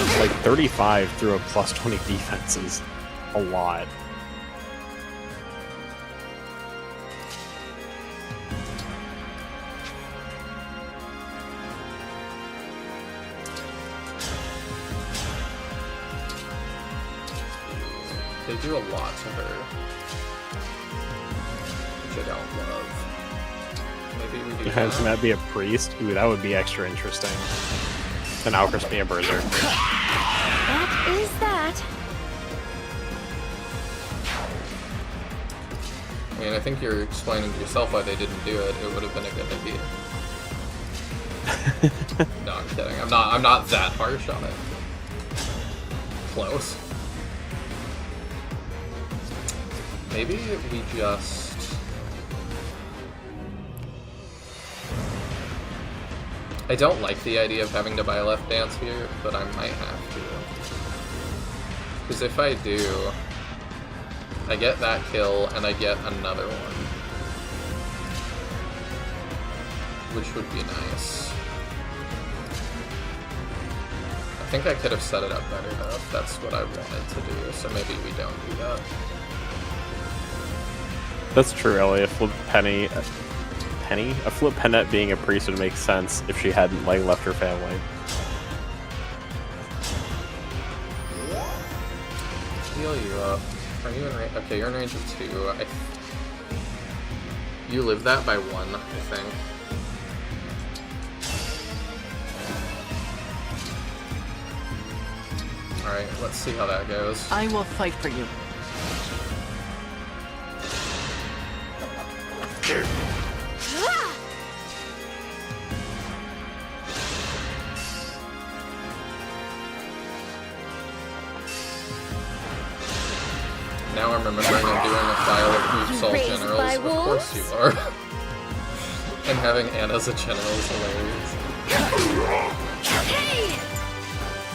actually. Like 35 through a plus 20 defense is a lot. They do a lot to her, which I don't love. Maybe we do Can that. that be a priest? Ooh, that would be extra interesting. And Alchris be a berserker. That is that. I mean, I think you're explaining to yourself why they didn't do it. It would have been a good idea. No, I'm kidding. I'm not that harsh on it. Close. Maybe we just... I don't like the idea of having to buy left dance here, but I might have to. Because if I do, I get that kill and I get another one. Which would be nice. I think I could have set it up better though, if that's what I wanted to do, so maybe we don't do that. That's true, Ellie. A flip Pennette being a priest would make sense if she hadn't like left her family. Heal you up. Are you in range? Okay, you're in range of 2. You live that by 1, I think. Alright, let's see how that goes. I will fight for you. Now I'm remembering I'm doing a file of Oops All Generals. Of course you are. And having Anna as a general is hilarious.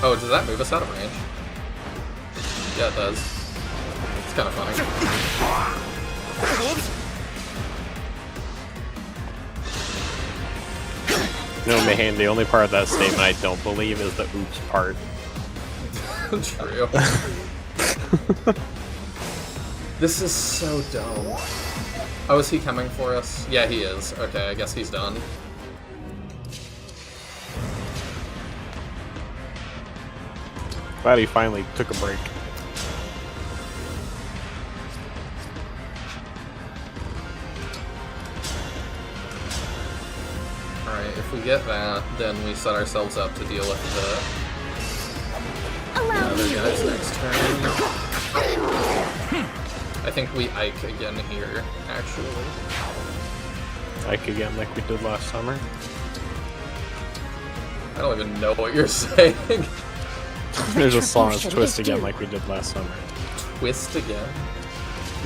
Oh, does that move us out of range? Yeah, it does. It's kind of funny. No, Mahan, the only part of that statement I don't believe is the oops part. True. This is so dumb. Oh, is he coming for us? Yeah, he is. Okay, I guess he's done. Glad he finally took a break. Alright, if we get that, then we set ourselves up to deal with the other guys next turn. I think we Ike again here, actually. Ike again like we did last summer? I don't even know what you're saying. There's a song that's Twist again like we did last summer. Twist again?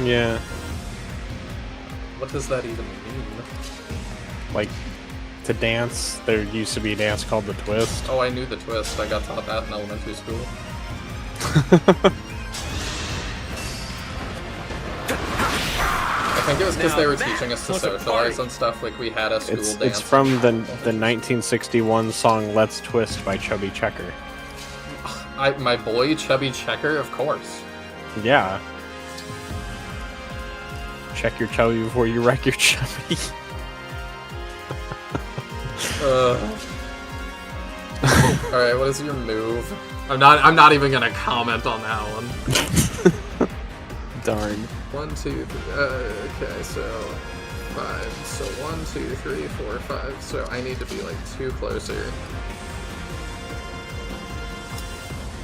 Yeah. What does that even mean? Like, to dance, there used to be a dance called the Twist. Oh, I knew the Twist. I got taught that in elementary school. I think it was because they were teaching us to socialize and stuff, like we had a school dance. It's from the 1961 song Let's Twist by Chubby Checker. My boy Chubby Checker, of course. Yeah. Check your chubby before you wreck your chubby. Alright, what is your move? I'm not even gonna comment on that one. Darn. 1, 2, 3, okay, so 5. So 1, 2, 3, 4, 5. So I need to be like 2 closer.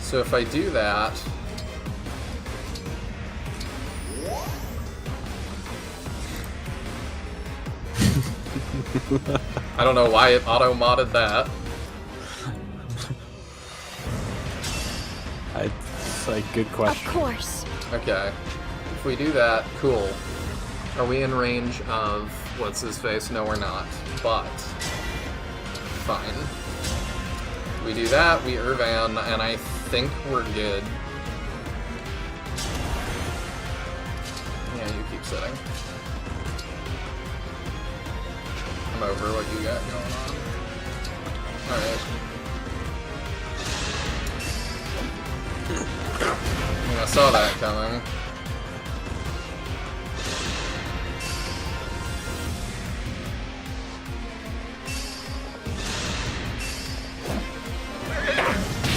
So if I do that, I don't know why it auto-modded that. It's a good question. Of course. Okay. If we do that, cool. Are we in range of what's his face? No, we're not. But fine. We do that, we Irvan, and I think we're good. Yeah, you keep sitting. I'm over what you got going on. Alright. I saw that coming.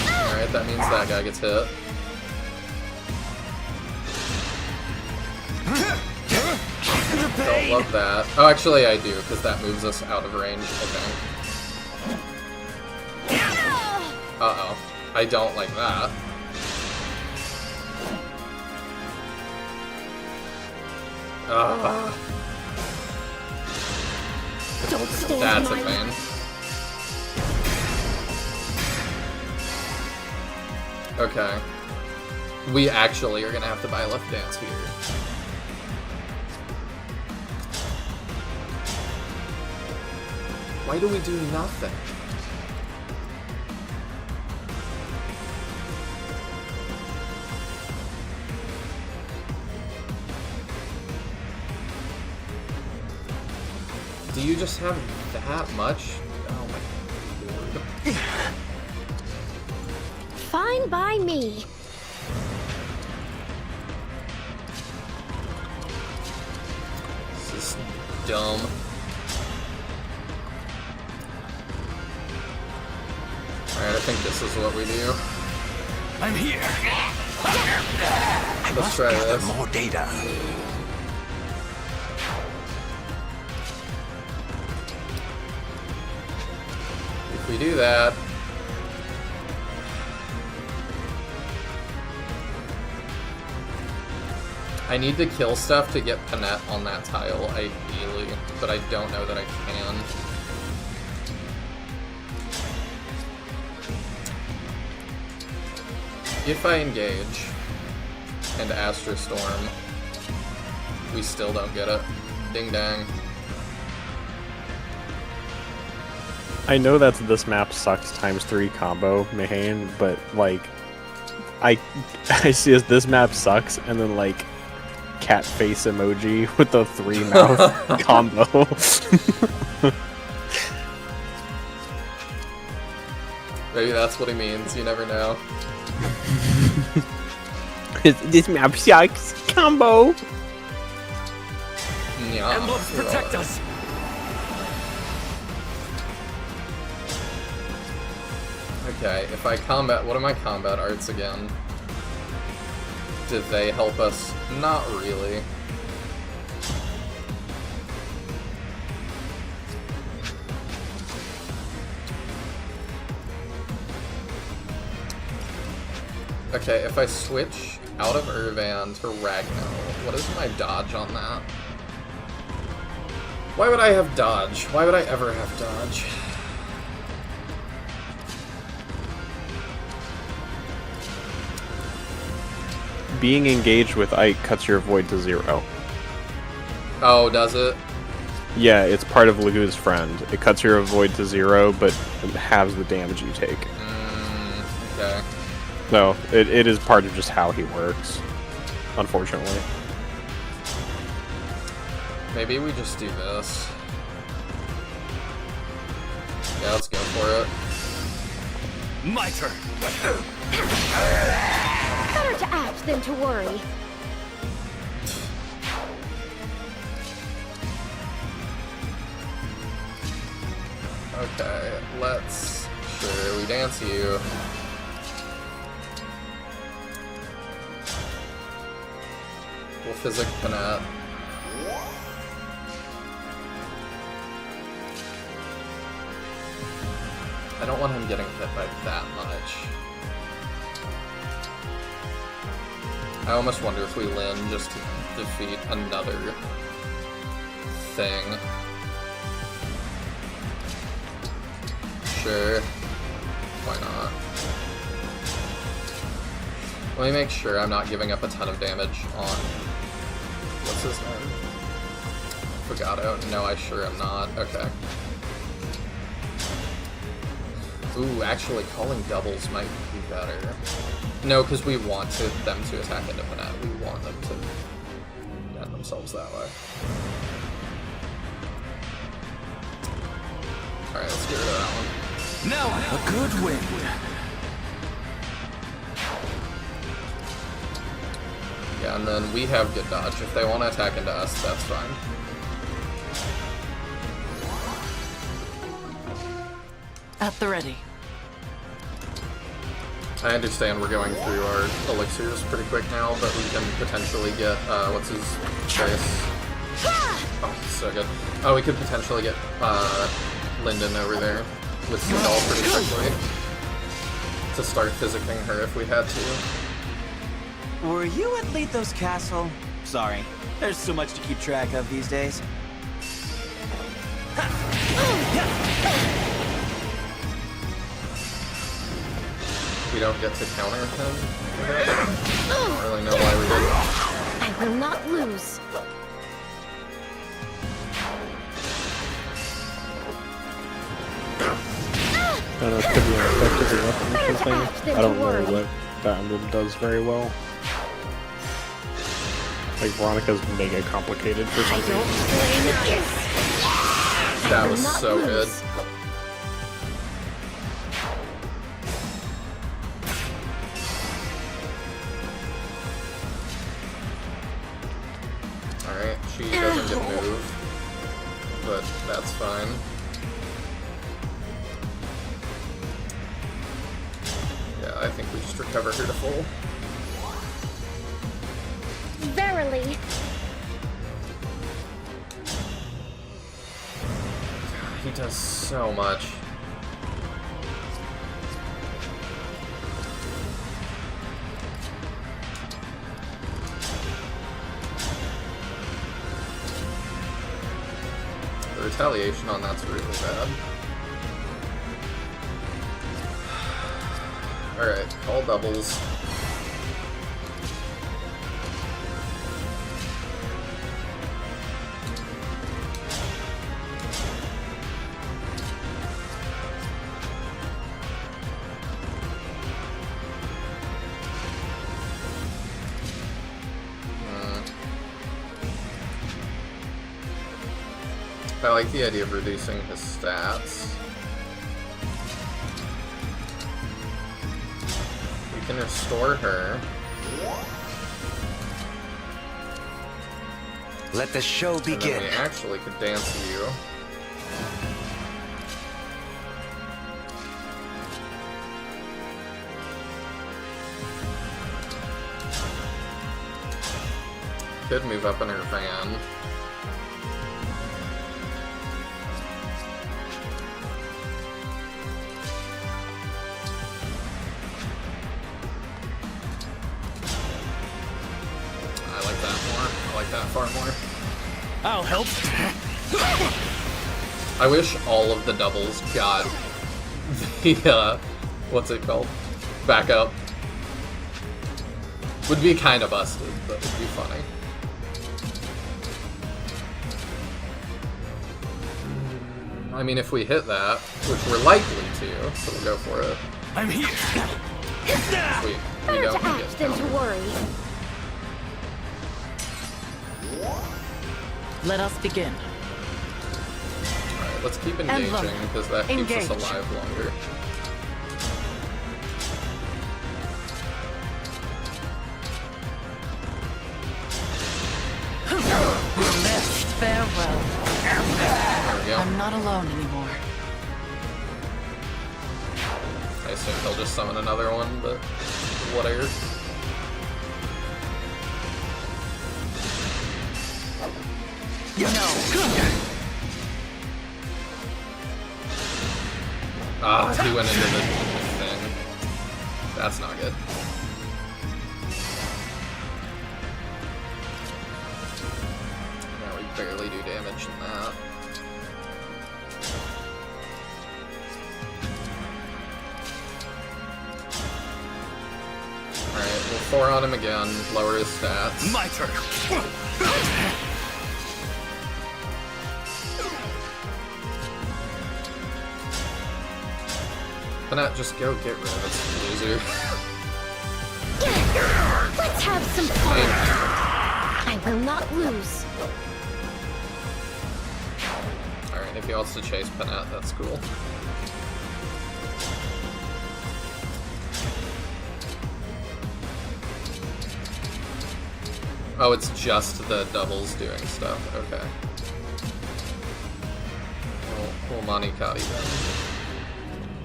Alright, that means that guy gets hit. Don't love that. Oh, actually I do, because that moves us out of range, I think. Uh-oh. I don't like that. Don't stand That's a in my pain. Okay. We actually are gonna have to buy left dance here. Why do we do nothing? Do you just have that much? Oh my lord. Fine by me. This is dumb. Alright, I think this is what we do. I'm here. Let's try this. More data. If we do that, I need to kill stuff to get Panette on that tile, ideally, but I don't know that I can. If I engage and Astra Storm, we still don't get it. Ding dang. I know that's this map sucks ×3 combo, Mahane, but like, I see as this map sucks, and then like, cat face emoji with the 3 mouth combo. Maybe that's what he means, you never know. This map sucks combo. Yeah, Emblems protect us. Okay, if I combat, what are my combat arts again? Do they help us? Not really. Okay, if I switch out of Irvan to Ragnar, what is my dodge on that? Why would I have dodge? Why would I ever have dodge? Being engaged with Ike cuts your void to 0. Oh, does it? Yeah, it's part of Lagu's friend. It cuts your void to 0, but it halves the damage you take. Okay. So, it is part of just how he works, unfortunately. Maybe we just do this. Yeah, let's go for it. My turn. Better to act than to worry. Okay, let's... Sure, we dance you. We'll physic Panette. I don't want him getting hit by that much. I almost wonder if we Lin just to defeat another thing. Sure. Why not? Let me make sure I'm not giving up a ton of damage on... What's his name? Fugato. No, I sure am not. Okay. Ooh, actually, calling doubles might be better. No, because we want them to attack into Panette. We want them to end themselves that way. Alright, let's get rid of that one. Now, a good win. Yeah, and then we have good dodge. If they want to attack into us, that's fine. At the ready. I understand we're going through our elixirs pretty quick now, but we can potentially get, what's his face? Oh, so good. Oh, we could potentially get, Lyndon over there with Sindal pretty quickly to start physicking her if we had to. Were you at Lethos Castle? Sorry, there's so much to keep track of these days. We don't get to counter him? I don't really know why we didn't. I will not lose. I don't know, it could be an effective weapon or Better to something. act than I don't to know worry. what that emblem does very well. Like, Veronica's mega complicated for some reason. That was so good. Alright, she doesn't get moved, but that's fine. Yeah, I think we just recover her to full. Verily. He does so much. The retaliation on that's really bad. Alright, call doubles. I like the idea of reducing his stats. We can restore her. Let the show begin. And then we actually could dance you. Could move up in her van. Far more. I'll help. I wish all of the doubles got the, what's it called? Backup. Would be kind of busted, but it'd be funny. I mean, if we hit that, which we're likely to, so we'll go for it. I'm here. Sweet. We Better don't to act than to worry. Let us begin. Alright, let's keep engaging, because that keeps us alive longer. Farewell. There we go. I'm not alone anymore. I assume he'll just summon another one, but whatever. Ah, he went into the thing. That's not good. Now we barely do damage in that. Alright, we'll 4 on him again, lower his stats. My turn. Why not just go get rid of this loser? Let's have some fun. I will not lose. Alright, if he wants to chase Panette, that's cool. Oh, it's just the doubles doing stuff. Okay. We'll Monikati then.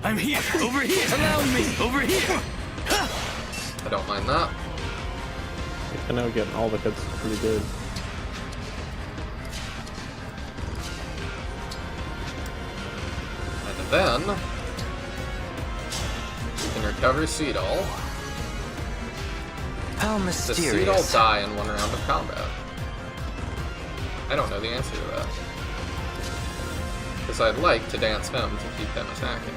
I'm here! Over here! Allow me! Over here! I don't mind that. I know getting all the hits is pretty good. And then we can recover Seedall. How Does mysterious. Seedall die in one round of combat? I don't know the answer to that. Because I'd like to dance him to keep him attacking.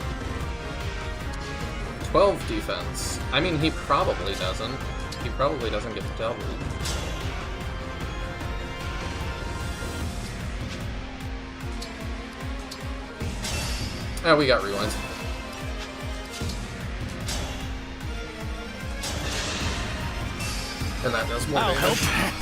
12 defense. I mean, he probably doesn't. He probably doesn't get doubled. Oh, we got rewind. And that does more I'll damage. help.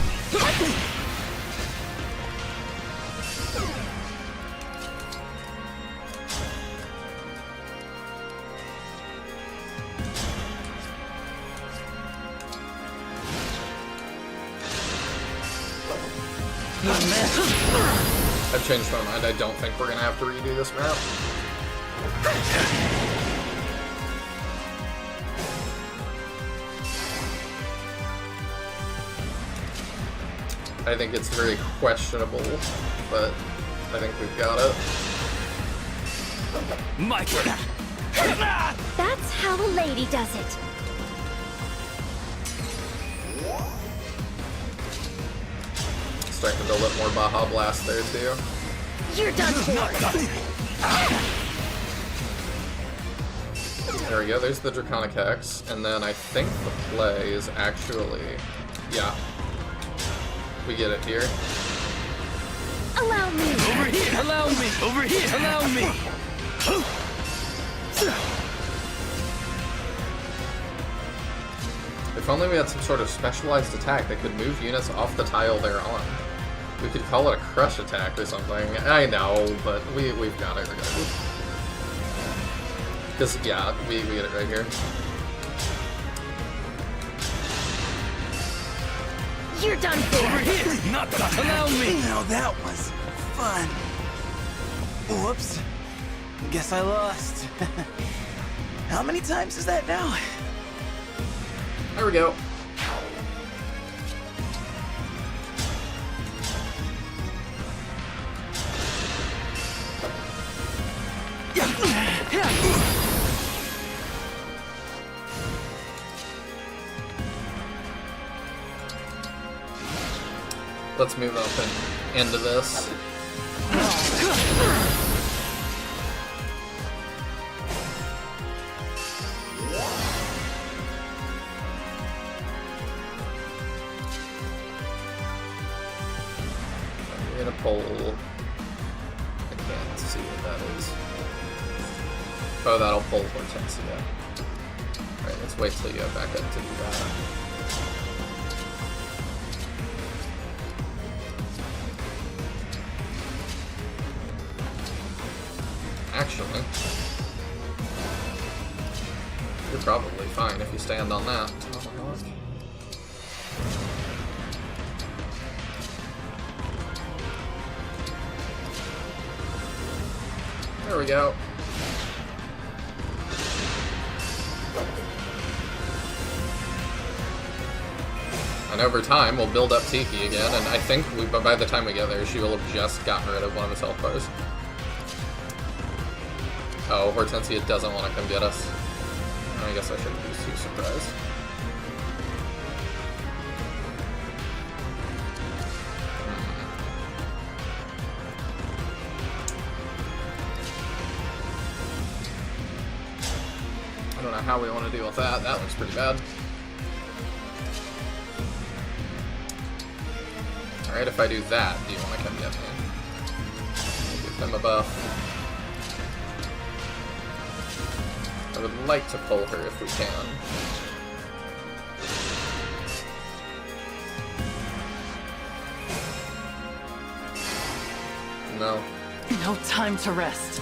I've changed my mind. I don't think we're gonna have to redo this map. I think it's very questionable, but I think we've got it. My turn. That's how a lady does it. Starting to build up more Baja Blast there too. You're done for. There we go, there's the Draconic Hex, and then I think the play is actually... yeah. We get it here. Allow me. Over here. Allow me. Over here. Allow me. If only we had some sort of specialized attack that could move units off the tile they're on. We could call it a crush attack or something. I know, but we've got it regardless. Because, yeah, we get it right here. You're done for. Over here. Not done. Allow me. Now that was fun. Whoops. Guess I lost. How many times is that now? There we go. Let's move up and into this. I'm gonna pull. I can't see what that is. Oh, that'll pull Hortensia. Alright, let's wait till you get back up to do that. Actually, you're probably fine if you stand on that. There we go. And over time, we'll build up Tiki again, and I think by the time we get there, she will have just gotten rid of one of his health bars. Oh, Hortensia doesn't want to come get us. I guess I shouldn't be too surprised. I don't know how we want to deal with that. That looks pretty bad. Alright, if I do that, do you want to come get me? Give him a buff. I would like to pull her if we can. No. No time to rest.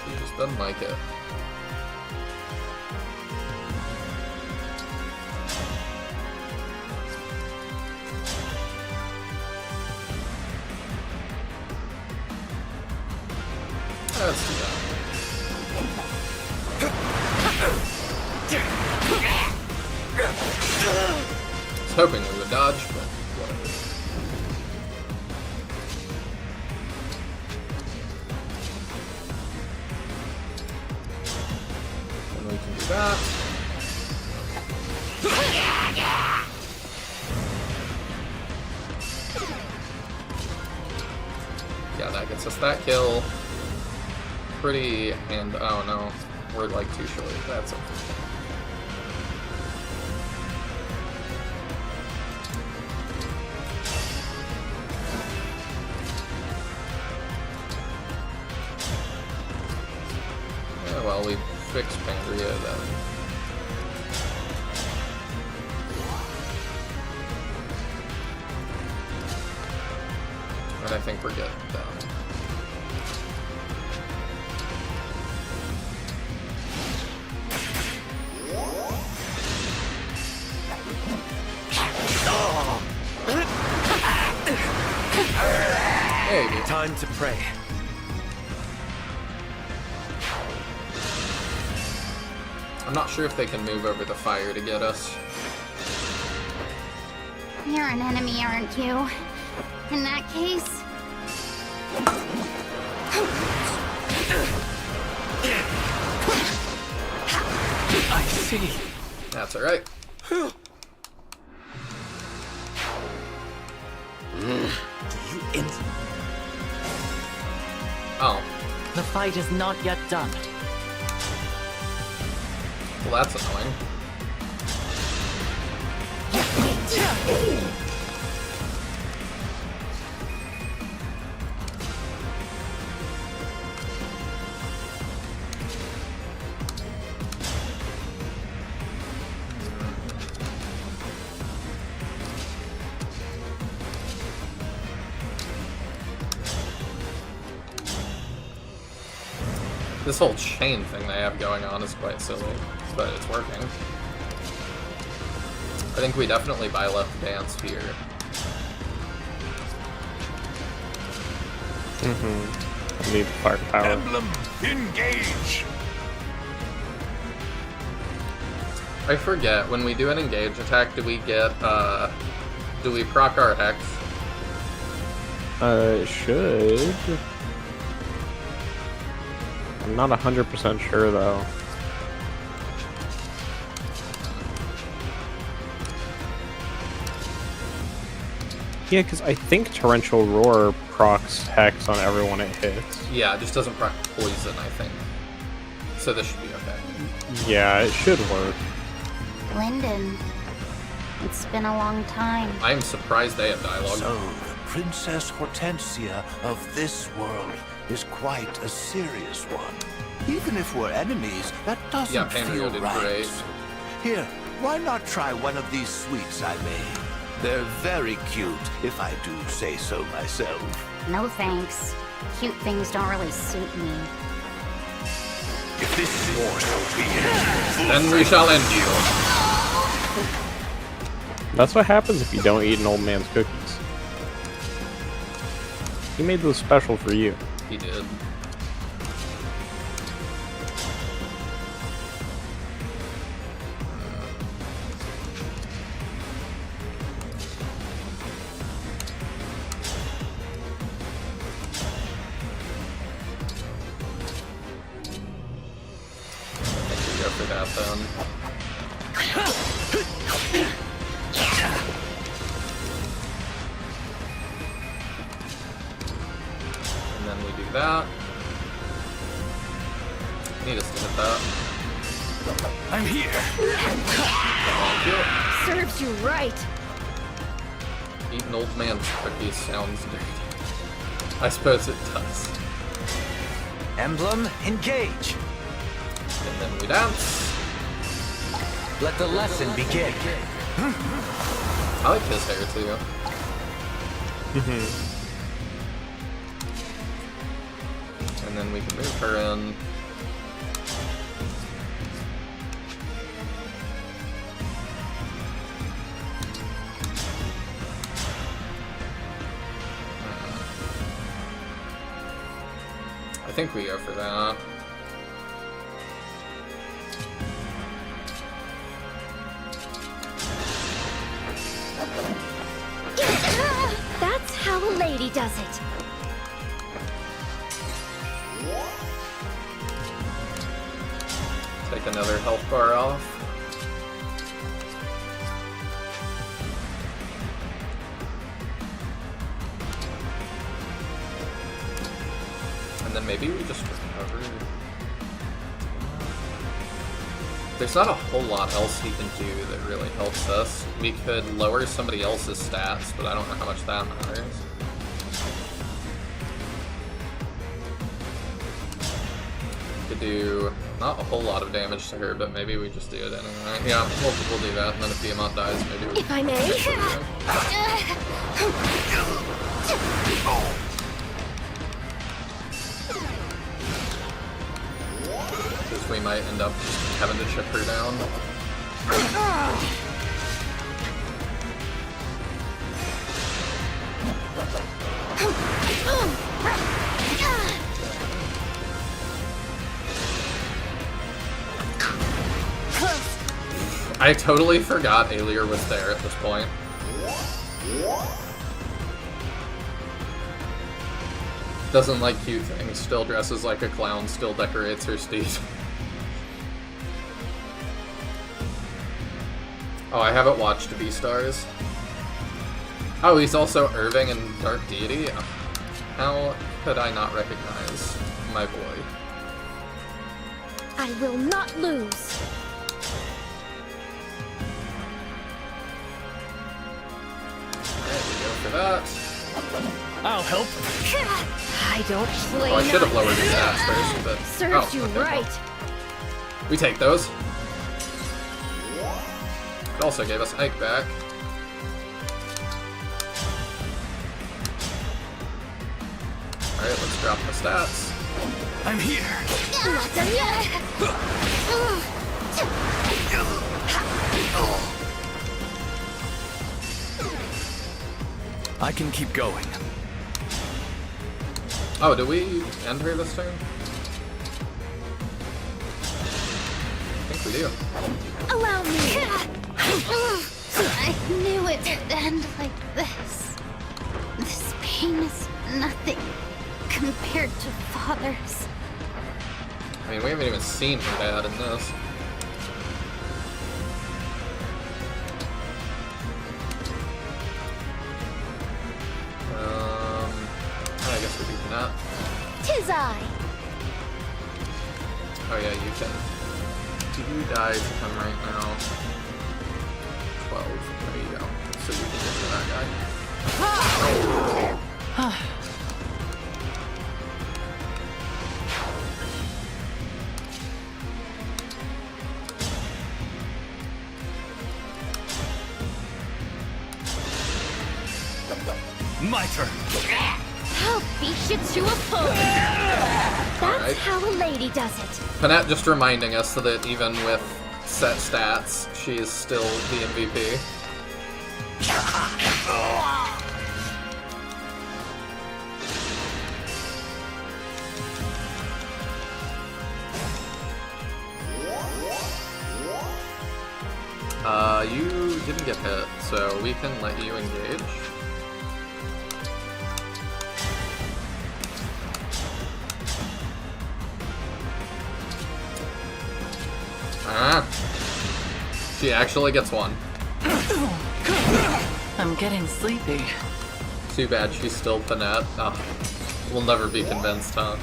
He just doesn't like it. Let's do that. I was hoping we would dodge, but whatever. And we can do that. Yeah, that gets us that kill. Pretty, and oh no, we're like too short. That's okay. Yeah, well, we fixed Pandria then. think we're good though. Maybe. Time to pray. I'm not sure if they can move over the fire to get us. You're an enemy, aren't you? In that case... I see. That's alright. Oh. The fight is not yet done. Well, that's annoying. This whole chain thing they have going on is quite silly, but it's working. I think we definitely buy left dance here. I need firepower. Emblem, engage! I forget, when we do an engage attack, do we get, do we proc our hex? It should. I'm not 100% sure though. Yeah, because I think Torrential Roar procs Hex on everyone it hits. Yeah, it just doesn't proc poison, I think. So this should be okay. Yeah, it should work. Lyndon, it's been a long time. I am surprised they have dialogue. So, the Princess Hortensia of this world is quite a serious one. Even if we're enemies, that doesn't feel right. Great. Here, why not try one of these sweets I made? They're very cute, if I do say so myself. No thanks. Cute things don't really suit me. If this is yours, so be it. Then we shall end you. That's what happens if you don't eat an old man's cookies. He made those special for you. He did. For that then. And then we do that. Need us to hit that. I'm here. Serves you right. Eating old man's cookies sounds dirty. I suppose it does. Emblem, engage! And then we dance. Let the lesson begin. I like his hair too. And then we can move her in. I think we go for that. That's how a lady does it. Take another health bar off. And then maybe we just recover. There's not a whole lot else he can do that really helps us. We could lower somebody else's stats, but I don't know how much that matters. Could do not a whole lot of damage to her, but maybe we just do it anyway. Yeah, we'll do that, and then if Tiamat dies, maybe we... If I may. might end up having to chip her down. I totally forgot Alier was there at this point. Doesn't like cute things, still dresses like a clown, still decorates her steed. Oh, I haven't watched Beastars. Oh, he's also Irving in Dark Deity? How could I not recognize my boy? I will not lose. Alright, we go for that. I'll help. I don't play. Oh, I should have lowered his stats first, but... Serves you okay, right. well. We take those. It also gave us Ike back. Alright, let's drop the stats. I'm here. Not done yet. I can keep going. Oh, do we end her this turn? I think we do. Allow me. I knew it would end like this. This pain is nothing compared to Father's. I mean, we haven't even seen her dad in this. I guess we're beating that. 'Tis I. Oh yeah, you can. You die to him right now. 12. There you go. So you can get to that guy. My turn. I'll beat you to a pulp. That's Alright. how a lady does it. Panette just reminding us that even with set stats, she is still the MVP. You didn't get hit, so we can let you engage. Ah. She actually gets one. I'm getting sleepy. Too bad she's still Panette. Oh, we'll never be convinced, huh?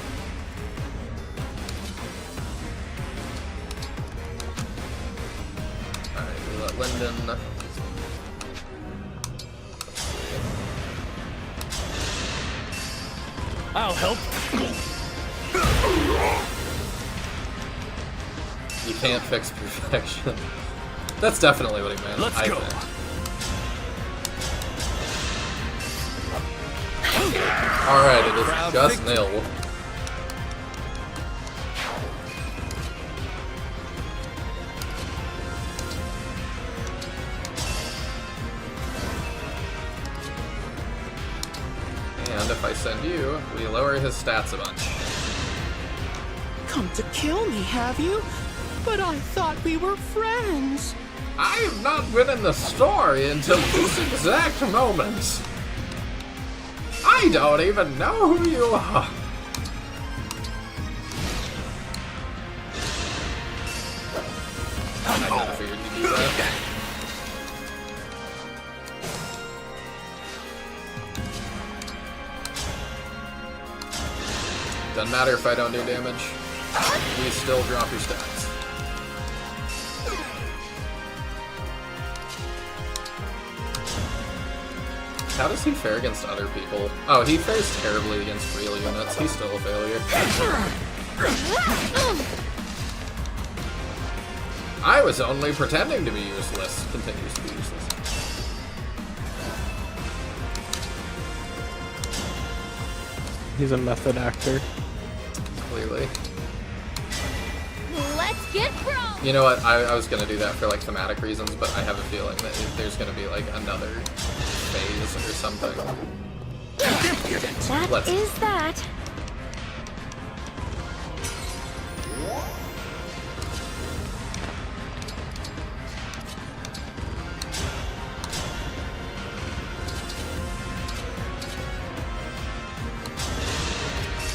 Alright, we let Lyndon... I'll help. You can't fix perfection. That's definitely what he meant. Let's go. Alright, it is just Nihil. And if I send you, we lower his stats a bunch. Come to kill me, have you? But I thought we were friends. I have not been in the story until this exact moment. I don't even know who you are. I never figured you'd do that. Doesn't matter if I don't do damage. We still drop your stats. How does he fare against other people? Oh, he fares terribly against real units. He's still a failure. I was only pretending to be useless. Continues to be useless. He's a method actor. Clearly. Let's Get thrown! You know what? I was gonna do that for like thematic reasons, but I have a feeling that there's gonna be like another phase or something. That is that.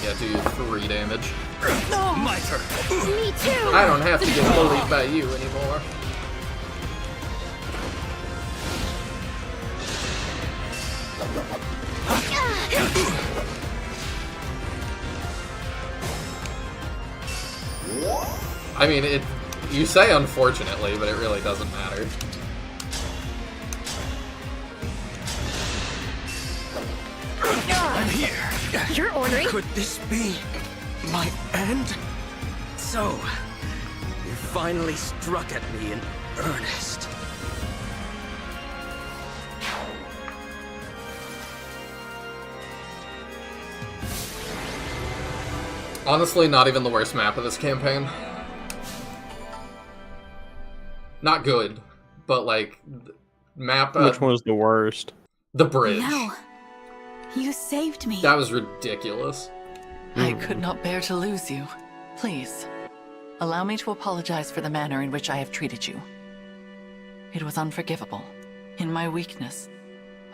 Yeah, do 3 damage. No, my turn. Me too. I don't have to get bullied by you anymore. I mean, you say unfortunately, but it really doesn't matter. I'm here. You're ordering? Could this be my end? So, you finally struck at me in earnest. Honestly, not even the worst map of this campaign. Not good, but like, map... Which one was the worst? The bridge. No. You saved me. That was ridiculous. I could not bear to lose you. Please, allow me to apologize for the manner in which I have treated you. It was unforgivable. In my weakness,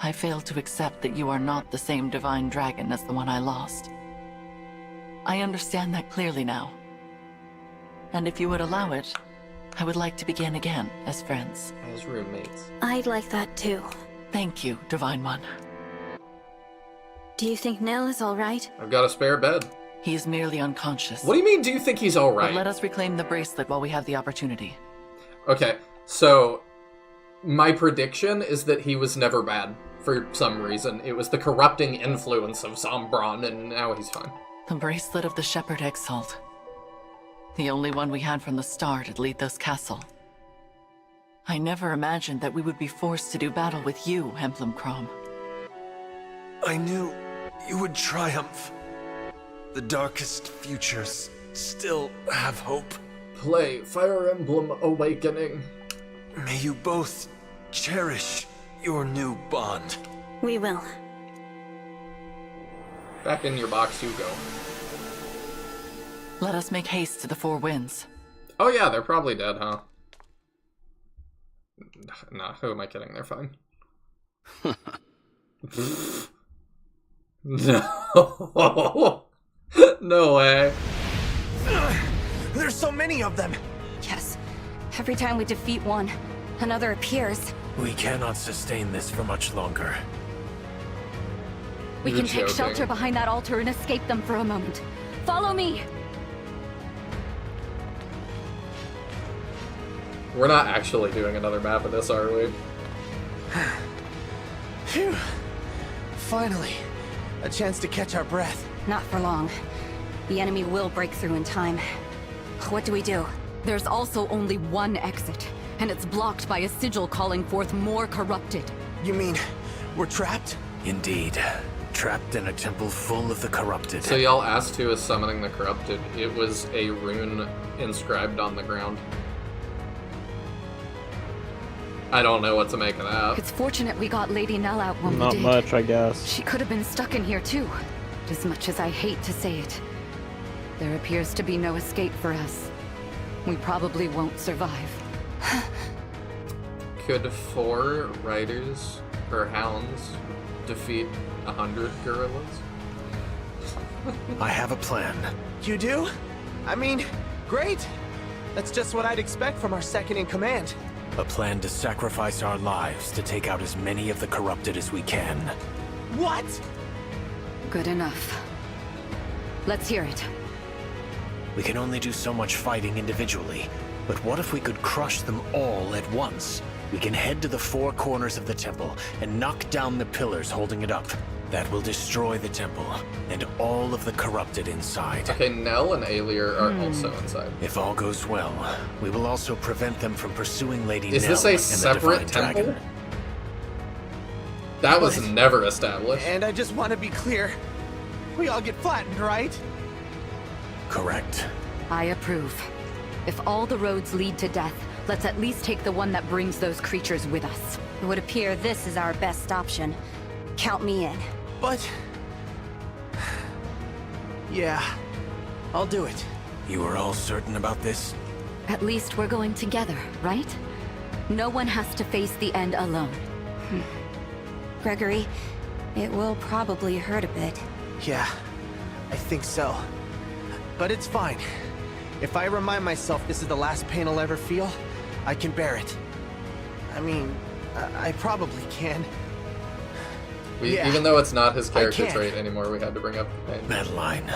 I failed to accept that you are not the same divine dragon as the one I lost. I understand that clearly now. And if you would allow it, I would like to begin again as friends. As roommates. I'd like that too. Thank you, Divine One. Do you think Nihil is alright? I've got a spare bed. He is merely unconscious. What do you mean, do you think he's alright? But let us reclaim the bracelet while we have the opportunity. Okay, so my prediction is that he was never bad for some reason. It was the corrupting influence of Zombron, and now he's fine. The bracelet of the Shepherd Exalt. The only one we had from the start at Lethos Castle. I never imagined that we would be forced to do battle with you, Emblem Crom. I knew you would triumph. The darkest futures still have hope. Play Fire Emblem Awakening. May you both cherish your new bond. We will. Back in your box you go. Let us make haste to the Four Winds. Oh yeah, they're probably dead, huh? Nah, who am I kidding? They're fine. No. No way. There's so many of them. Yes. Every time we defeat one, another appears. We cannot sustain this for much longer. We You're can take joking. shelter behind that altar and escape them for a moment. Follow me! We're not actually doing another map of this, are we? Phew. Finally, a chance to catch our breath. Not for long. The enemy will break through in time. What do we do? There's also only one exit, and it's blocked by a sigil calling forth more corrupted. You mean, we're trapped? Indeed. Trapped in a temple full of the corrupted. So y'all asked who is summoning the corrupted. It was a rune inscribed on the ground. I don't know what to make of that. It's fortunate we got Lady Nell out when we Not did. much, I guess. She could have been stuck in here too. As much as I hate to say it, there appears to be no escape for us. We probably won't survive. Could 4 riders or hounds defeat 100 gorillas? I have a plan. You do? I mean, great. That's just what I'd expect from our second in command. A plan to sacrifice our lives to take out as many of the corrupted as we can. What? Good enough. Let's hear it. We can only do so much fighting individually, but what if we could crush them all at once? We can head to the 4 corners of the temple and knock down the pillars holding it up. That will destroy the temple and all of the corrupted inside. Okay, Nell and Aelier are also inside. If all goes well, we will also prevent them from pursuing Lady Is Nell this a and the separate Divine temple? Dragon. That was never established. And I just want to be clear. We all get flattened, right? Correct. I approve. If all the roads lead to death, let's at least take the one that brings those creatures with us. It would appear this is our best option. Count me in. But... yeah, I'll do it. You are all certain about this? At least we're going together, right? No one has to face the end alone. Gregory, it will probably hurt a bit. Yeah, I think so. But it's fine. If I remind myself this is the last pain I'll ever feel, I can bear it. I mean, I probably can. Even though it's not his character trait anymore, we had to bring up the pain. Madeline,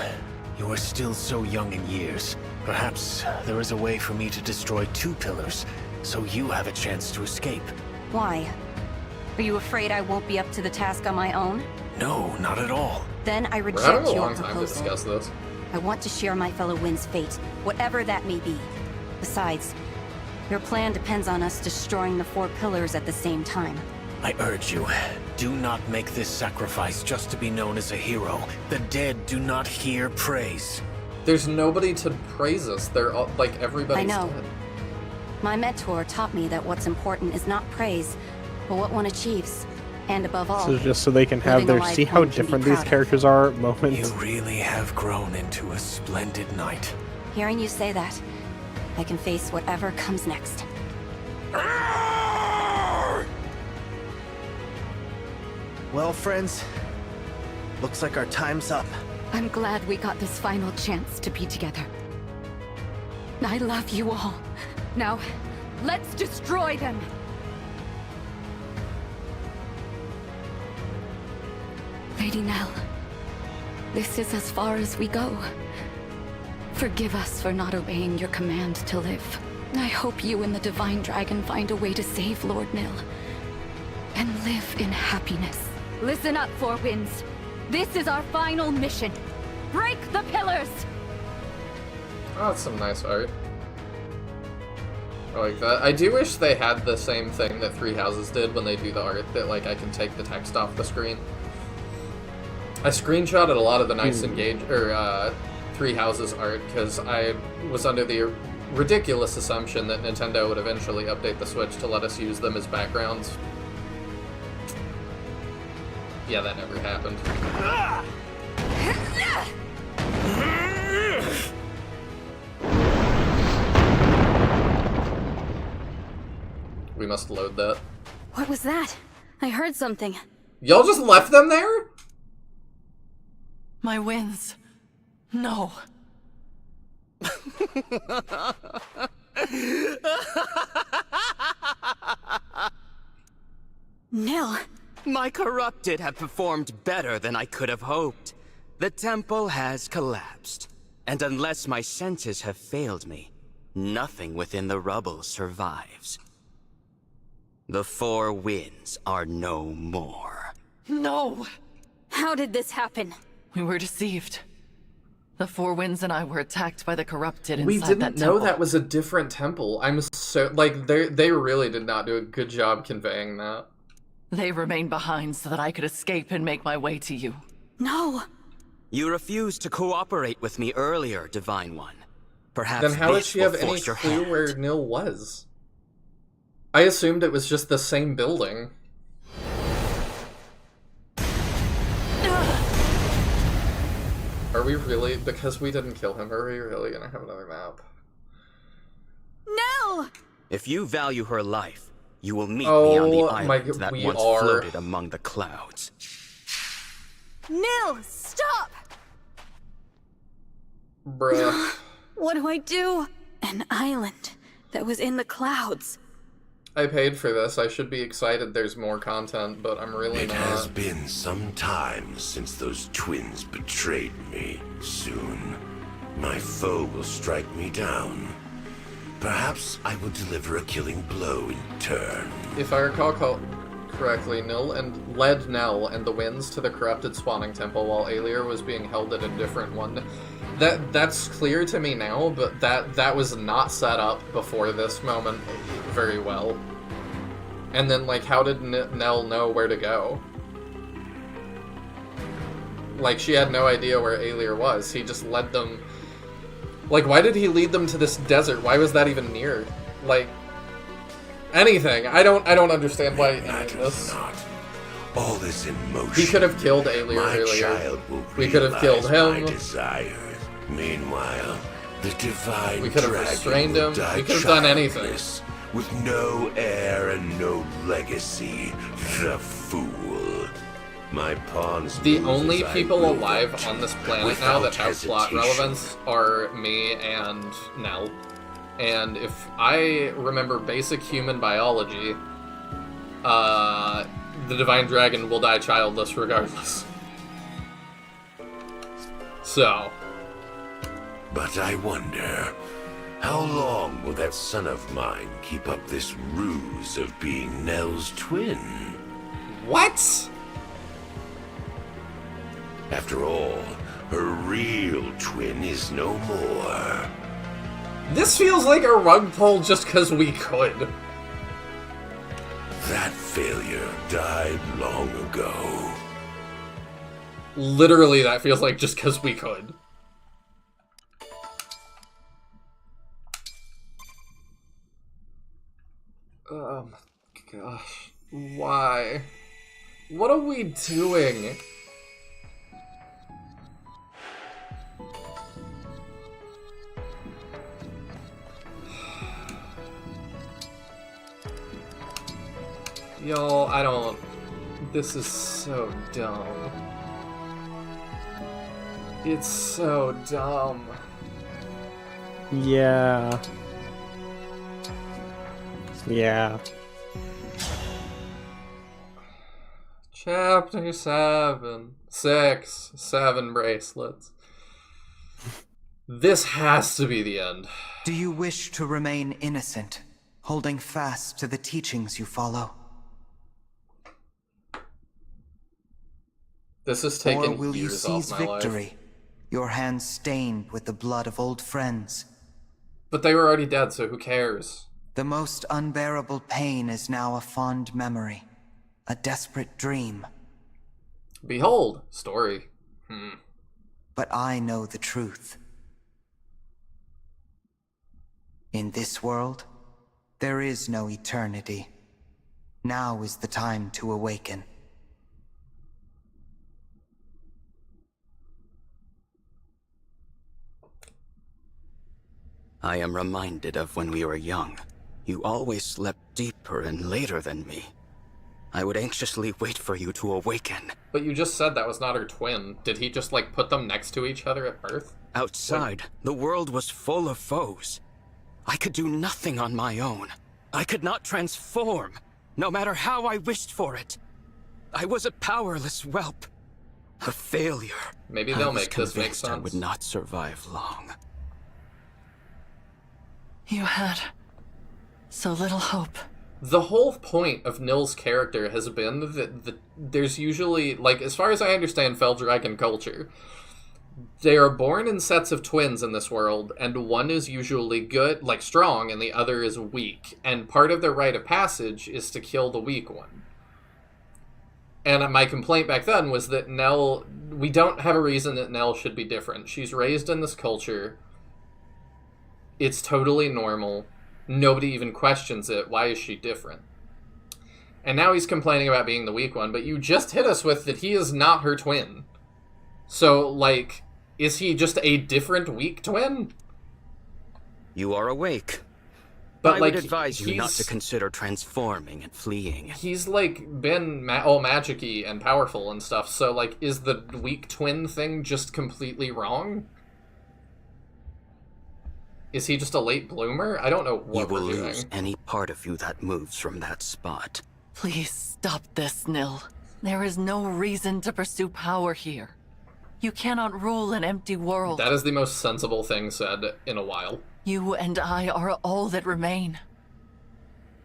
you are still so young in years. Perhaps there is a way for me to destroy 2 pillars, so you have a chance to escape. Why? Are you afraid I won't be up to the task on my own? No, not at all. Then I We're reject having a your long time to proposal. discuss this. I want to share my fellow Winds' fate, whatever that may be. Besides, your plan depends on us destroying the 4 pillars at the same time. I urge you, do not make this sacrifice just to be known as a hero. The dead do not hear praise. There's nobody to praise us. They're all, like, everybody's I know. dead. My mentor taught me that what's important is not praise, but what one achieves. And above all, So just so they can have living a their life see how one can be different proud these of. characters are moments. You really have grown into a splendid knight. Hearing you say that, I can face whatever comes next. Well, friends, looks like our time's up. I'm glad we got this final chance to be together. I love you all. Now, let's destroy them! Lady Nell, this is as far as we go. Forgive us for not obeying your command to live. I hope you and the Divine Dragon find a way to save Lord Nil and live in happiness. Listen up, Four Winds. This is our final mission. Break the pillars! Oh, that's some nice art. I like that. I do wish they had the same thing that Three Houses did when they do the art, that like I can take the text off the screen. I screenshotted a lot of the nice Three Houses art because I was under the ridiculous assumption that Nintendo would eventually update the Switch to let us use them as backgrounds. Yeah, that never happened. We must load that. What was that? I heard something. Y'all just left them there? My winds. No. Nil. My corrupted have performed better than I could have hoped. The temple has collapsed, and unless my senses have failed me, nothing within the rubble survives. The Four Winds are no more. No! How did this happen? We were deceived. The Four Winds and I were attacked by the corrupted inside We that didn't know temple. that was a different temple. I'm so like they really did not do a good job conveying that. They remained behind so that I could escape and make my way to you. No. You refused to cooperate with me earlier, Divine One. Perhaps Then how did this she will have any force your clue hand. where Nil was? I assumed it was just the same building. Are we really, because we didn't kill him, are we really gonna have another map? No! If you value her life, you will meet me on the island that once floated among the clouds. Nil, stop! Bruh. What do I do? An island that was in the clouds. I paid for this. I should be excited there's more content, but I'm really It not. has been some time since those twins betrayed me. Soon, my foe will strike me down. Perhaps I will deliver a killing blow in turn. If I recall correctly, Nil led Nell and the Winds to the corrupted spawning temple while Aelier was being held at a different one. That's clear to me now, but that was not set up before this moment very well. And then, like, how did Nell know where to go? Like, she had no idea where Aelier was. He just led them Like, why did he lead them to this desert? Why was that even near? Like, anything. I don't understand why any of this. All this in motion. He could have killed Aelier earlier. We could have killed him. Meanwhile, the divine we could have restrained him. We could have done anything. With no heir and no legacy. The fool. My pawns. The only people alive on this planet now that have plot relevance are me and Nell. And if I remember basic human biology, the Divine Dragon will die childless regardless. So. But I wonder, how long will that son of mine keep up this ruse of being Nell's twin? What? After all, her real twin is no more. This feels like a rug pull just because we could. That failure died long ago. Literally, that feels like just because we could. Oh my gosh. Why? What are we doing? Y'all, I don't... This is so dumb. It's so dumb. Yeah. Yeah. Chapter 7. 7 bracelets. This has to be the end. Do you wish to remain innocent, holding fast to the teachings you follow? This has taken or will you years off seize my victory, life. your hands stained with the blood of old friends? But they were already dead, so who cares? The most unbearable pain is now a fond memory, a desperate dream. Behold, story. But I know the truth. In this world, there is no eternity. Now is the time to awaken. I am reminded of when we were young. You always slept deeper and later than me. I would anxiously wait for you to awaken. But you just said that was not her twin. Did he just, like, put them next to each other at birth? Outside, the world was full of foes. I could do nothing on my own. I could not transform, no matter how I wished for it. I was a powerless whelp. A failure. Maybe they'll make this make sense. I would not survive long. You had so little hope. The whole point of Nihil's character has been that there's usually, like, as far as I understand Felddragon culture, they are born in sets of twins in this world, and one is usually good, like strong, and the other is weak. And part of their rite of passage is to kill the weak one. And my complaint back then was that Nell, we don't have a reason that Nell should be different. She's raised in this culture. It's totally normal. Nobody even questions it. Why is she different? And now he's complaining about being the weak one, but you just hit us with that he is not her twin. So, like, is he just a different weak twin? You are awake. But, I like, would advise you not to consider transforming and fleeing. He's, like, been all magic-y and powerful and stuff, so, like, is the weak twin thing just completely wrong? Is he just a late bloomer? I don't know what we're doing. You will lose any part of you that moves from that spot. Please stop this, Nil. There is no reason to pursue power here. You cannot rule an empty world. That is the most sensible thing said in a while. You and I are all that remain.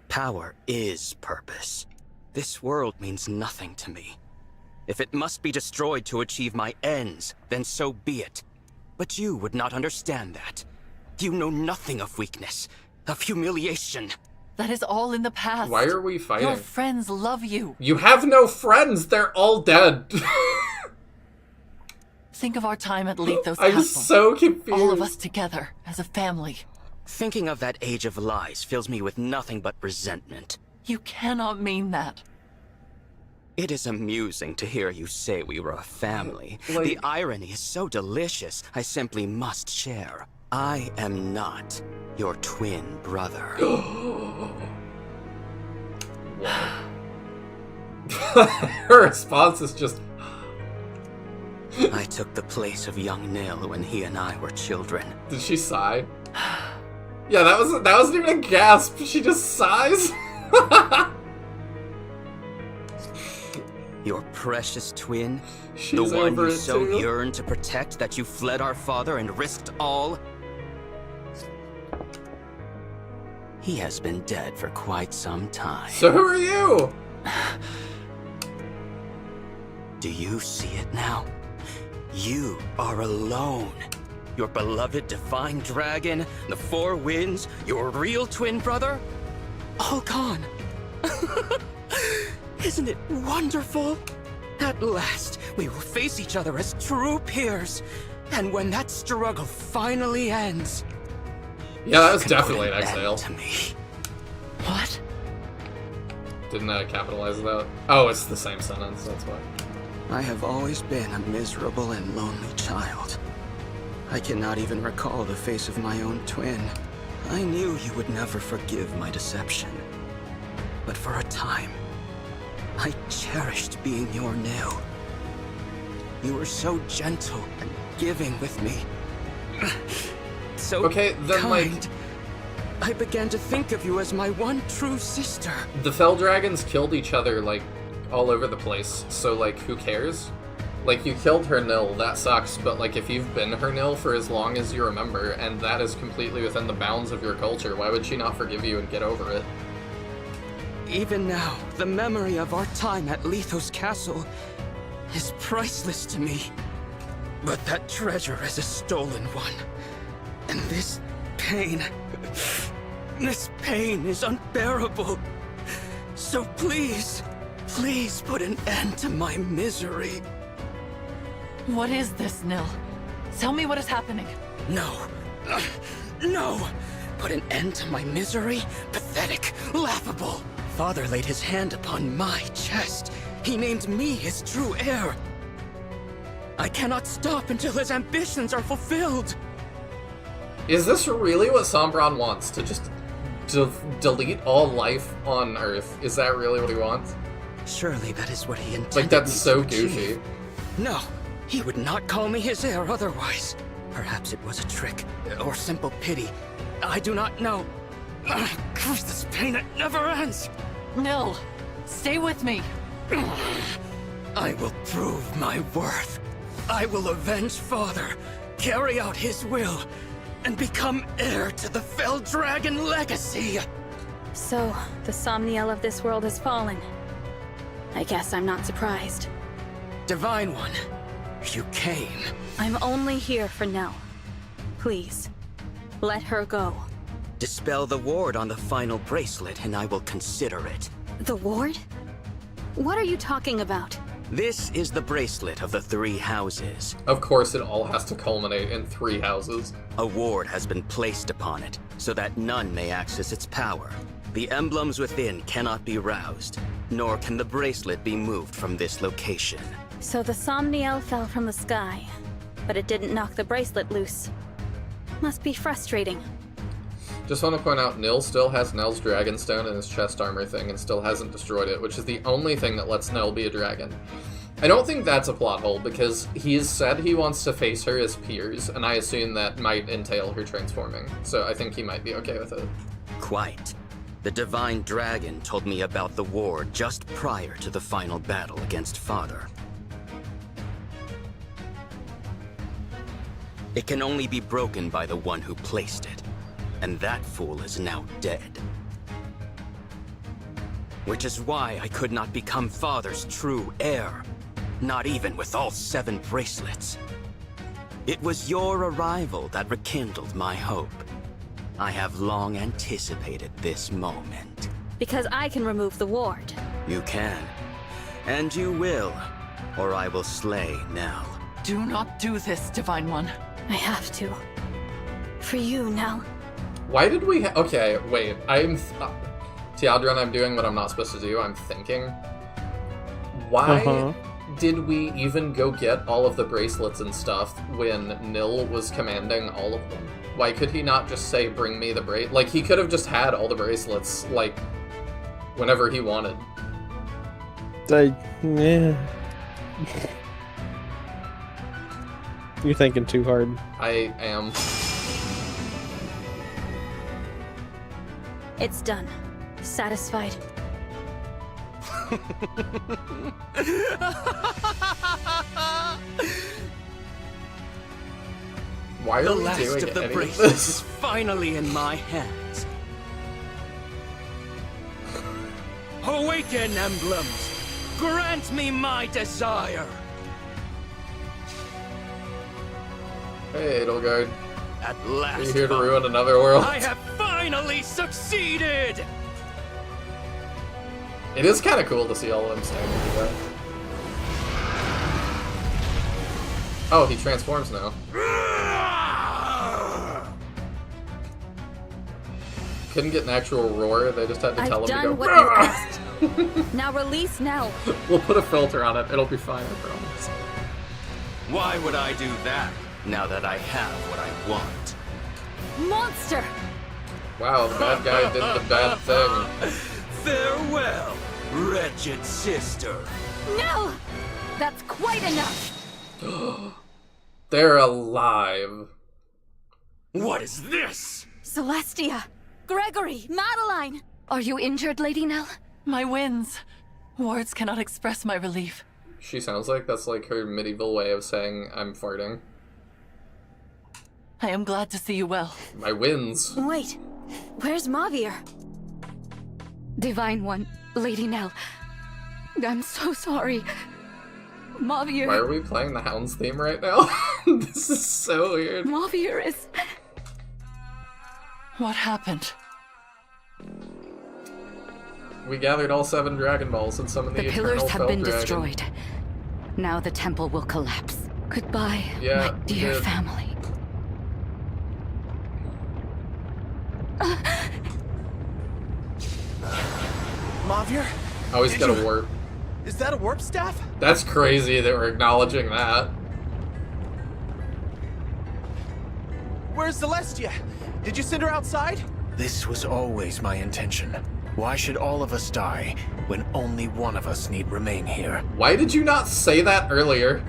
Power is purpose. This world means nothing to me. If it must be destroyed to achieve my ends, then so be it. But you would not understand that. You know nothing of weakness, of humiliation. That is all in the past. Why are we fighting? Your friends love you. You have no friends! They're all dead! Think of our time at Lethos I'm Castle. so confused. All of us together, as a family. Thinking of that age of lies fills me with nothing but resentment. You cannot mean that. It is amusing to hear you say we were a family. The irony is so delicious, I simply must share. I am not your twin brother. Her response is just... I took the place of young Nihil when he and I were children. Did she sigh? Yeah, that wasn't even a gasp. She just sighs. Your precious twin? She's the one over you it so too. yearned to protect that you fled our father and risked all? He has been dead for quite some time. So who are you? Do you see it now? You are alone. Your beloved divine dragon, the Four Winds, your real twin brother, all gone. Isn't it wonderful? At last, we will face each other as true peers. And when that struggle finally ends... Yeah, that was definitely an exhale. To me. What? Didn't I capitalize that? Oh, it's the same sentence, that's why. I have always been a miserable and lonely child. I cannot even recall the face of my own twin. I knew you would never forgive my deception. But for a time, I cherished being your Nihil. You were so gentle and giving with me. So okay, then kind. I began to think of you as my one true sister. The Fell Dragons killed each other, like, all over the place, so, like, who cares? Like, you killed her Nihil, that sucks, but, like, if you've been her Nihil for as long as you remember, and that is completely within the bounds of your culture, why would she not forgive you and get over it? Even now, the memory of our time at Lethos Castle is priceless to me. But that treasure is a stolen one. And this pain is unbearable. So please, please put an end to my misery. What is this, Nil? Tell me what is happening. No. No! Put an end to my misery? Pathetic. Laughable. Father laid his hand upon my chest. He named me his true heir. I cannot stop until his ambitions are fulfilled. Is this really what Sombron wants? To just delete all life on Earth? Is that really what he wants? Surely that is what he intended. Like, that's so to achieve. goofy. No, he would not call me his heir otherwise. Perhaps it was a trick, or simple pity. I do not know. Curse this pain, it never ends. Nil, stay with me. I will prove my worth. I will avenge Father, carry out his will, and become heir to the Fell Dragon legacy. So, the Somniel of this world has fallen. I guess I'm not surprised. Divine One, you came. I'm only here for Nell. Please, let her go. Dispel the ward on the final bracelet and I will consider it. The ward? What are you talking about? This is the bracelet of the 3 houses. Of course it all has to culminate in 3 houses. A ward has been placed upon it, so that none may access its power. The emblems within cannot be roused, nor can the bracelet be moved from this location. So the Somniel fell from the sky, but it didn't knock the bracelet loose. Must be frustrating. Just want to point out, Nil still has Nell's Dragonstone in his chest armor thing and still hasn't destroyed it, which is the only thing that lets Nell be a dragon. I don't think that's a plot hole, because he's said he wants to face her as peers, and I assume that might entail her transforming, so I think he might be okay with it. Quite. The Divine Dragon told me about the ward just prior to the final battle against Father. It can only be broken by the one who placed it. And that fool is now dead. Which is why I could not become Father's true heir. Not even with all 7 bracelets. It was your arrival that rekindled my hope. I have long anticipated this moment. Because I can remove the ward. You can. And you will. Or I will slay Nell. Do not do this, Divine One. I have to. For you, Nell. Why did we okay, wait. Teodron, I'm doing what I'm not supposed to do. I'm thinking. Why did we even go get all of the bracelets and stuff when Nihil was commanding all of them? Why could he not just say, bring me the bracelet? Like, he could have just had all the bracelets, like, whenever he wanted. You're thinking too hard. I am. It's done. Satisfied. Why are the we last doing of the any bracelets of this? is finally in my hands. Awaken, emblems! Grant me my desire! Hey, Edelgard. At last, Are you here to ruin another world? I have finally succeeded! It is kind of cool to see all of them standing together. Oh, he transforms now. Couldn't get an actual roar, they just had to tell him to go. I've done what you asked. Now release Nell. We'll put a filter on it, it'll be fine, I promise. Why would I do that, now that I have what I want? Monster! Wow, the bad guy did the bad thing. Farewell, wretched sister. No! That's quite enough! They're alive. What is this? Celestia! Gregory! Madeline! Are you injured, Lady Nell? My winds. Words cannot express my relief. She sounds like that's like her medieval way of saying I'm farting. I am glad to see you well. My wins. Wait, where's Mavir? Divine One, Lady Nell. I'm so sorry. Mavir... Why are we playing the Hounds theme right now? This is so weird. Mavir is... What happened? We gathered all 7 Dragon Balls and summoned the Eternal pillars have Fell been Dragon. destroyed. Now the temple will collapse. Goodbye, Yeah, my dear good. family. Mavir? Oh, he's got a warp. Is that a warp staff? That's crazy that we're acknowledging that. Where's Celestia? Did you send her outside? This was always my intention. Why should all of us die when only one of us need remain here? Why did you not say that earlier?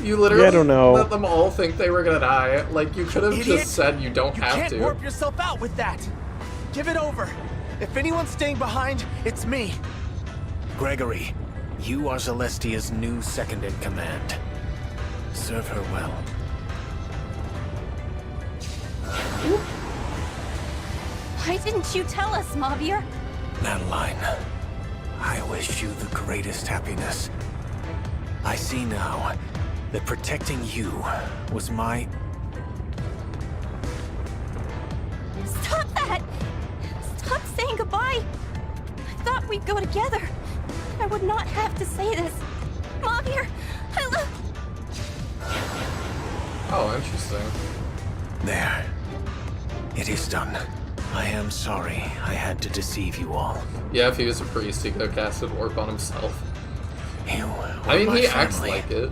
You literally Yeah, I don't know. let them all think they were gonna die. Like, you could have Idiot. just said you don't You have can't to. warp yourself out with that. Give it over. If anyone's staying behind, it's me. Gregory, you are Celestia's new second-in-command. Serve her well. Why didn't you tell us, Mavir? Madeline, I wish you the greatest happiness. I see now that protecting you was my... Stop that! Stop saying goodbye! I thought we'd go together. I would not have to say this. Mavir, I love... Oh, interesting. There. It is done. I am sorry I had to deceive you all. Yeah, if he was a priest, he could have casted warp on himself. You I mean, my he acts family, like it.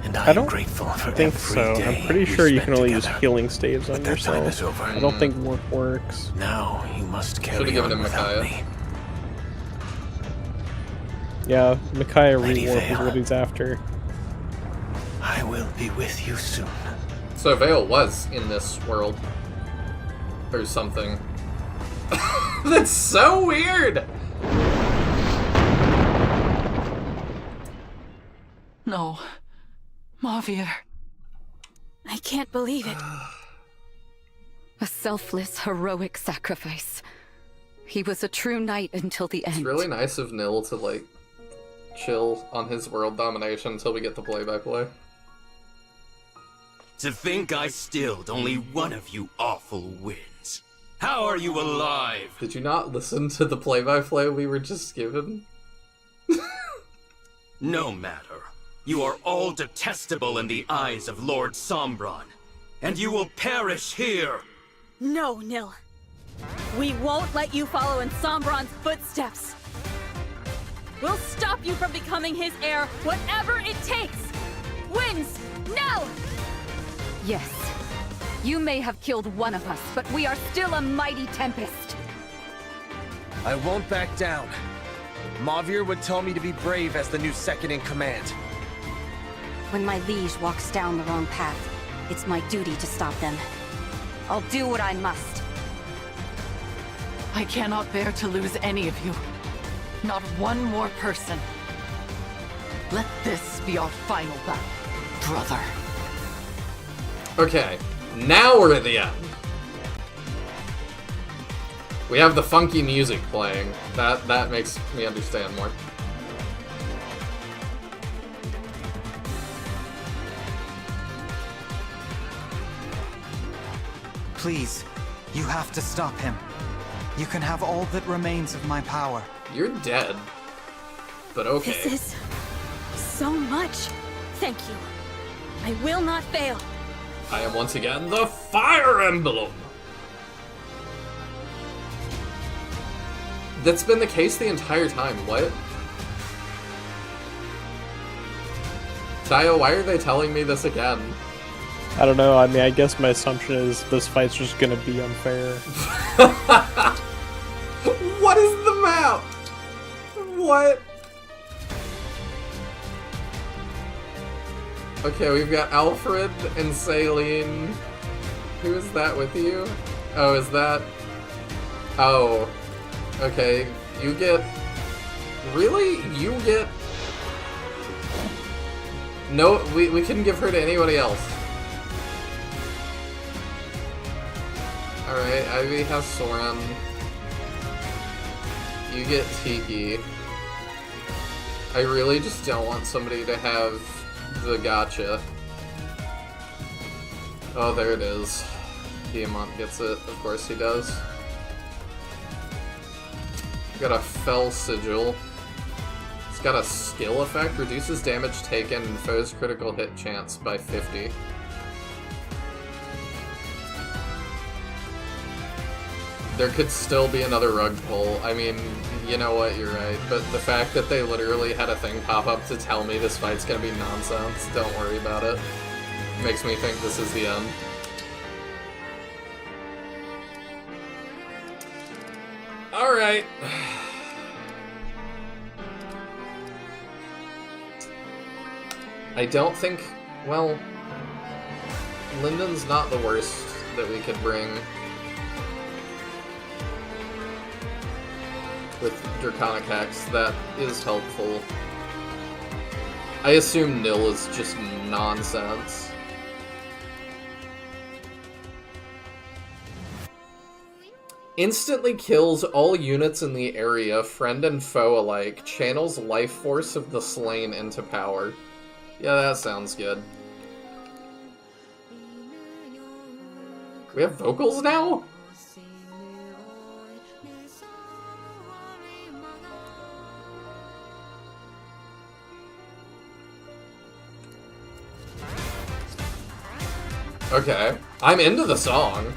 and I I am don't grateful for think every so. day I'm pretty we sure you spent can only use together. healing staves on But that time yourself. is over. I don't think warp works. Now you must carry Should've given on him without Micaiah. me. Yeah, Micaiah Lady rewarp is Vale. what he's after. I will be with you soon. So Vale was in this world. Or something. That's so weird! No. Mavir. I can't believe it. A selfless, heroic sacrifice. He was a true knight until the end. It's really nice of Nihil to, like, chill on his world domination until we get the play-by-play. To think I stilled only one of you awful winds. How are you alive? Did you not listen to the play-by-play we were just given? No matter. You are all detestable in the eyes of Lord Sombron, and you will perish here! No, Nil. We won't let you follow in Sombron's footsteps. We'll stop you from becoming his heir, whatever it takes! Winds, no! Yes. You may have killed one of us, but we are still a mighty tempest. I won't back down. Mauvier would tell me to be brave as the new second in command. When my liege walks down the wrong path, it's my duty to stop them. I'll do what I must. I cannot bear to lose any of you. Not one more person. Let this be our final battle, brother. Okay, now we're at the end. We have the funky music playing. That makes me understand more. Please, you have to stop him. You can have all that remains of my power. You're dead. But okay. This is so much. Thank you. I will not fail. I am once again the Fire Emblem! That's been the case the entire time, what? Tayo, why are they telling me this again? I don't know, I mean, I guess my assumption is this fight's just gonna be unfair. What is the map? What? Okay, we've got Alfred and Saline. Who is that with you? Oh, is that... Oh. Okay, you get... Really? You get... No, we couldn't give her to anybody else. Alright, Ivy has Soren. You get Tiki. I really just don't want somebody to have the gotcha. Oh, there it is. Diamant gets it. Of course he does. Got a Fell Sigil. It's got a skill effect. Reduces damage taken and foe's critical hit chance by 50. There could still be another rug pull. I mean, you know what, you're right. But the fact that they literally had a thing pop up to tell me this fight's gonna be nonsense, don't worry about it. Makes me think this is the end. Alright. I don't think... Well... Linden's not the worst that we could bring. With Draconic Hex, that is helpful. I assume Nil is just nonsense. Instantly kills all units in the area, friend and foe alike. Channels life force of the slain into power. Yeah, that sounds good. We have vocals now? Okay, I'm into the song.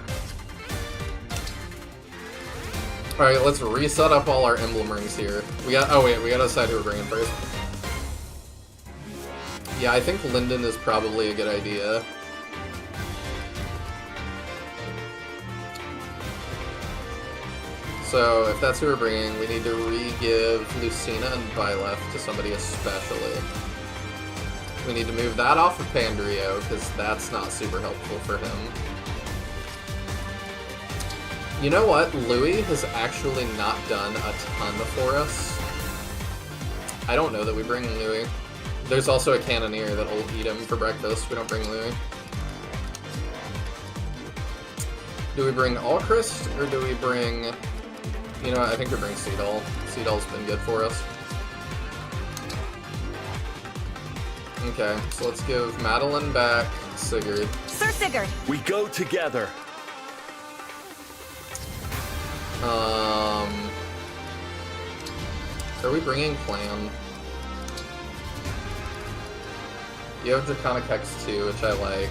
Alright, let's reset up all our emblem rings here. We got- oh wait, we gotta decide who we're bringing first. Yeah, I think Linden is probably a good idea. So, if that's who we're bringing, we need to re-give Lucina and Byleth to somebody especially. We need to move that off of Pandrio, because that's not super helpful for him. You know what? Louis has actually not done a ton for us. I don't know that we bring Louis. There's also a Cannoneer that'll eat him for breakfast. We don't bring Louis. Do we bring Alchrist, or do we bring... You know what? I think we bring Seedal. Seedal's been good for us. Okay, so let's give Madeline back Sigurd. Sir Sigurd! We go together! Are we bringing Clan? You have Draconic Hex too, which I like.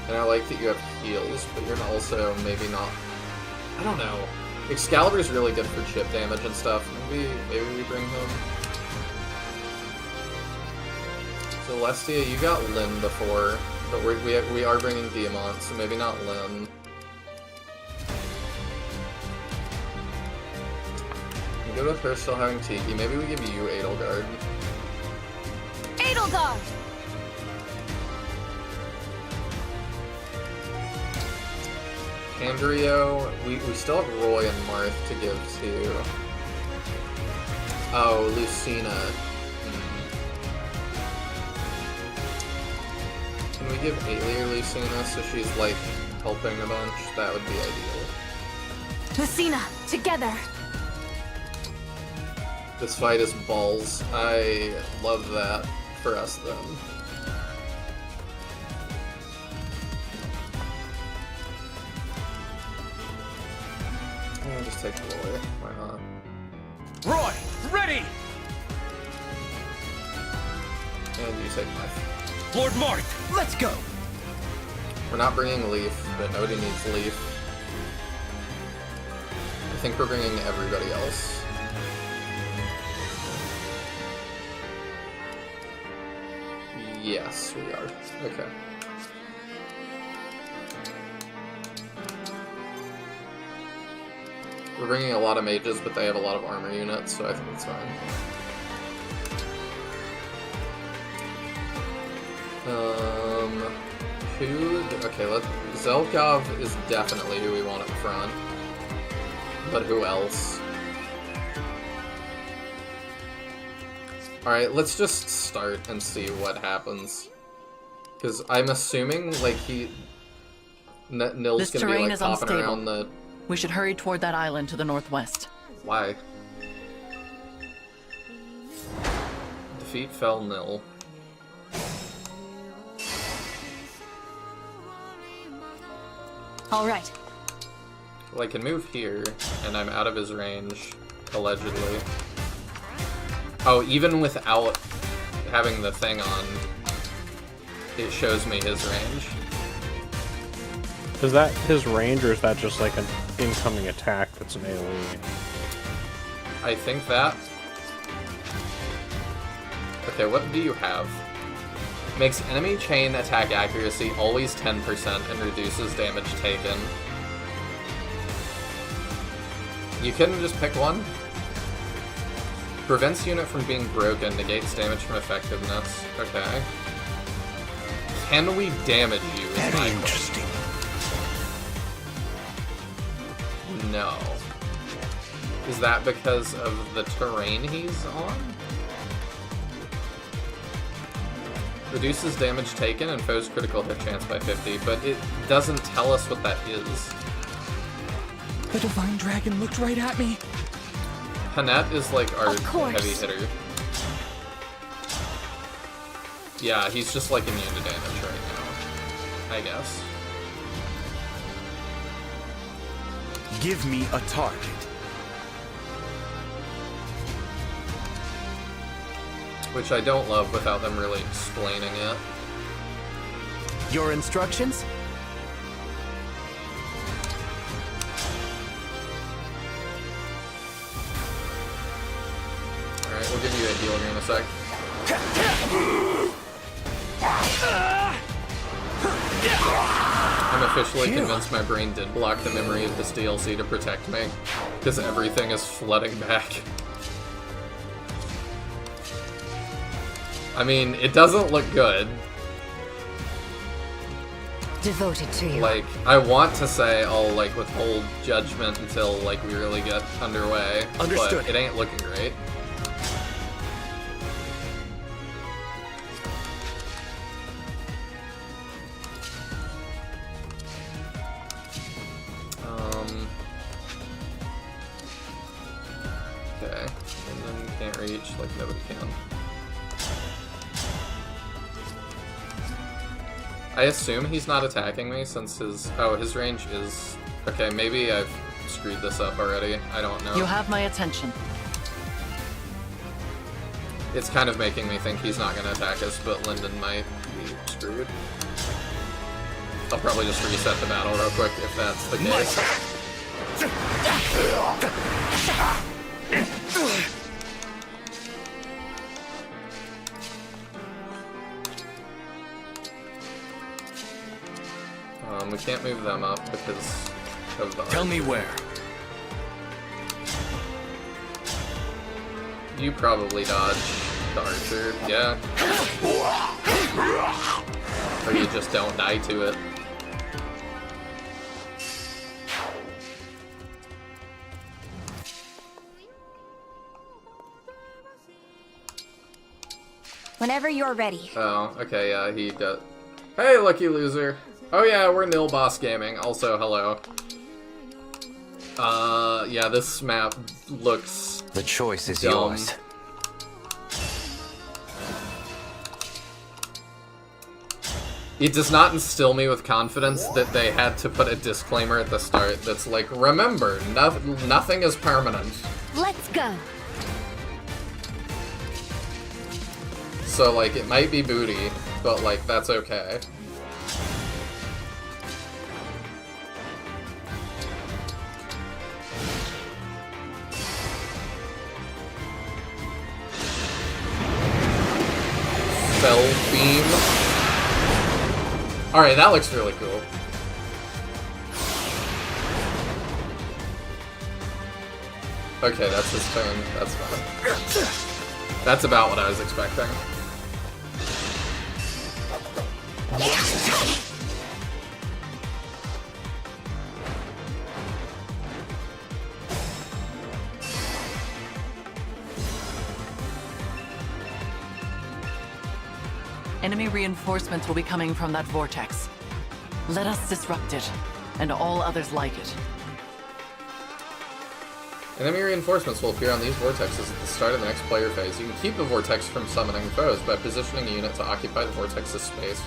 And I like that you have heals, but you're also maybe not... I don't know. Excalibur's really good for chip damage and stuff. Maybe we bring him. Celestia, you got Lyn before, but we are bringing Diamant, so maybe not Lyn. Good with her still having Tiki. Maybe we give you Edelgard. Edelgard! Andrio, we still have Roy and Marth to give to. Oh, Lucina. Can we give Aelia Lucina so she's like helping a bunch? That would be ideal. Lucina, together! This fight is balls. I love that for us then. I'll just take Roy. Why not? Roy, ready! And you take Marth. Lord Marth, let's go! We're not bringing Leaf, but nobody needs Leaf. I think we're bringing everybody else. Yes, we are. Okay. We're bringing a lot of mages, but they have a lot of armor units, so I think it's fine. Okay, Zelkov is definitely who we want up front. But who else? Alright, let's just start and see what happens. Because I'm assuming, like, Nil's gonna be, like, popping around the... We should hurry toward that island to the northwest. Why? Defeat fell Nil. Alright. Well, I can move here, and I'm out of his range, allegedly. Oh, even without having the thing on, it shows me his range. Is that his range, or is that just like an incoming attack that's an AoE? I think that... Okay, what do you have? Makes enemy chain attack accuracy always 10% and reduces damage taken. You couldn't just pick one? Prevents unit from being broken, negates damage from effectiveness. Okay. Can we damage you? Very interesting. No. Is that because of the terrain he's on? Reduces damage taken and foes critical hit chance by 50, but it doesn't tell us what that is. The Divine Dragon looked right at me. Hanette is like our heavy hitter. Yeah, he's just like immune to damage right now, I guess. Give me a target. Which I don't love without them really explaining it. Your instructions? Alright, we'll give you a heal here in a sec. I'm officially convinced my brain did block the memory of this DLC to protect me, because everything is flooding back. I mean, it doesn't look good. Devoted to you. Like, I want to say I'll, like, withhold judgment until, like, we really get underway. Understood. But it ain't looking great. Okay. And then can't reach, like, nobody can. I assume he's not attacking me since his... Oh, his range is... Okay, maybe I've screwed this up already. I don't know. You have my attention. It's kind of making me think he's not going to attack us, but Lyndon might be screwed. I'll probably just reset the battle real quick if that's the case. We can't move them up because of the... Tell me where. You probably dodge the archer, yeah. Or you just don't die to it. Whenever you're ready. Oh, okay, yeah, he does. Hey, lucky loser. Oh yeah, we're Nil Boss Gaming. Also, hello. Yeah, this map looks... The choice is dumb. yours. It does not instill me with confidence that they had to put a disclaimer at the start that's like, remember, nothing is permanent. Let's go. So, like, it might be booty, but, like, that's okay. Spell beam. Alright, that looks really cool. Okay, that's his turn. That's fine. That's about what I was expecting. Enemy reinforcements will be coming from that vortex. Let us disrupt it, and all others like it. Enemy reinforcements will appear on these vortexes at the start of the next player phase. You can keep the vortex from summoning foes by positioning a unit to occupy the vortex's space.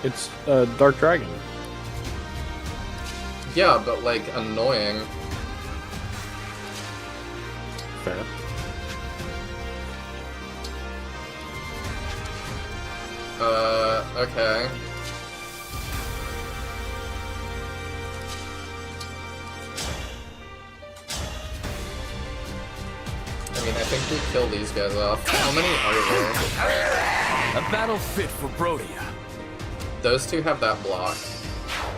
It's a Dark Dragon. Yeah, but, like, annoying. Fair. Okay. I mean, I think we kill these guys off. How many are there? A battle fit for Brodia. Those two have that block,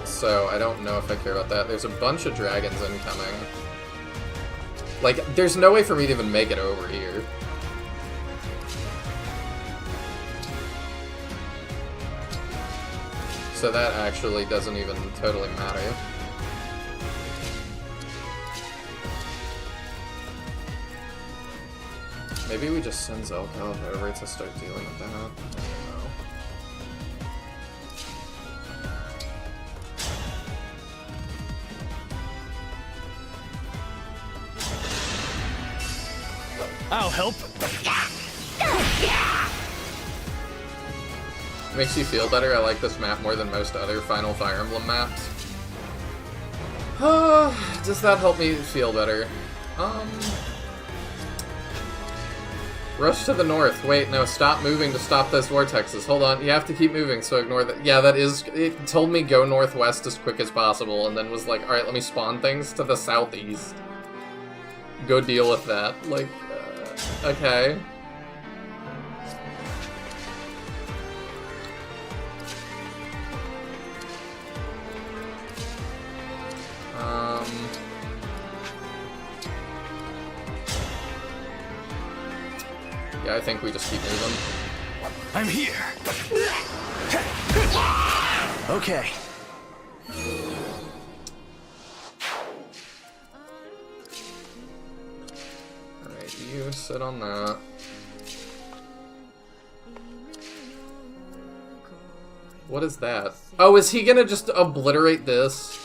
so I don't know if I care about that. There's a bunch of dragons incoming. Like, there's no way for me to even make it over here. So that actually doesn't even totally matter. Maybe we just send Zelkov over to start dealing with that. I don't know. I'll help. Makes you feel better. I like this map more than most other Final Fire Emblem maps. Does that help me feel better? Rush to the north. Wait, no, stop moving to stop those vortexes. Hold on, you have to keep moving, so ignore that. Yeah, that is... It told me go northwest as quick as possible, and then was like, alright, let me spawn things to the southeast. Go deal with that. Like, okay. Yeah, I think we just keep moving. I'm here. Okay. Alright, you sit on that. What is that? Oh, is he gonna just obliterate this?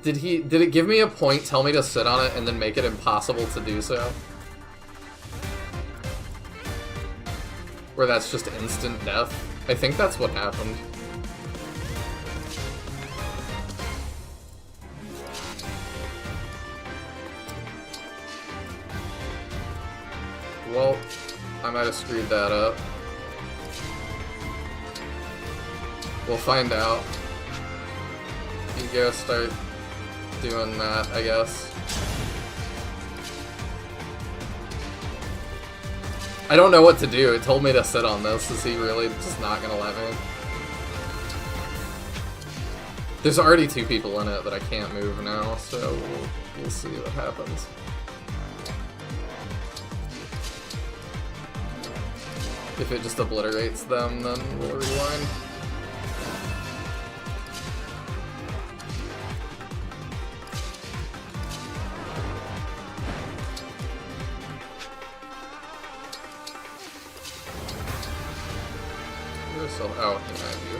Did it give me a point, tell me to sit on it, and then make it impossible to do so? Where that's just instant death? I think that's what happened. well, I might have screwed that up. We'll find out. You go start doing that, I guess. I don't know what to do. It told me to sit on this. Is he really just not gonna let me? There's already 2 people in it that I can't move now, so we'll see what happens. If it just obliterates them, then we'll rewind. Oh, he might have you.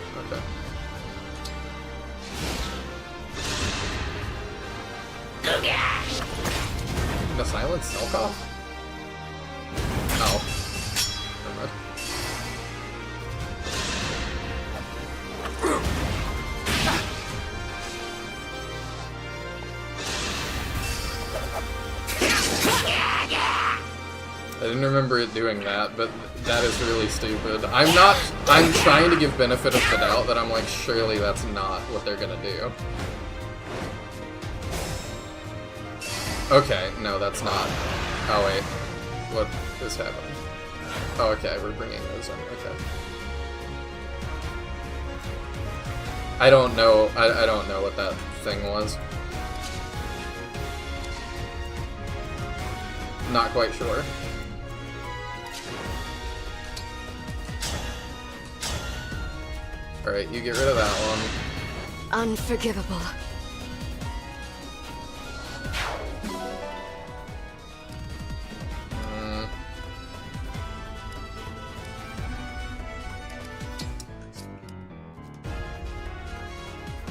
Okay. The silence Selkoff? Oh. Never mind. I didn't remember it doing that, but that is really stupid. I'm trying to give benefit of the doubt that I'm like, surely that's not what they're gonna do. Okay, no, that's not. Oh wait, what is happening? Oh, okay, we're bringing those in, okay. I don't know what that thing was. Not quite sure. Alright, you get rid of that one. Unforgivable.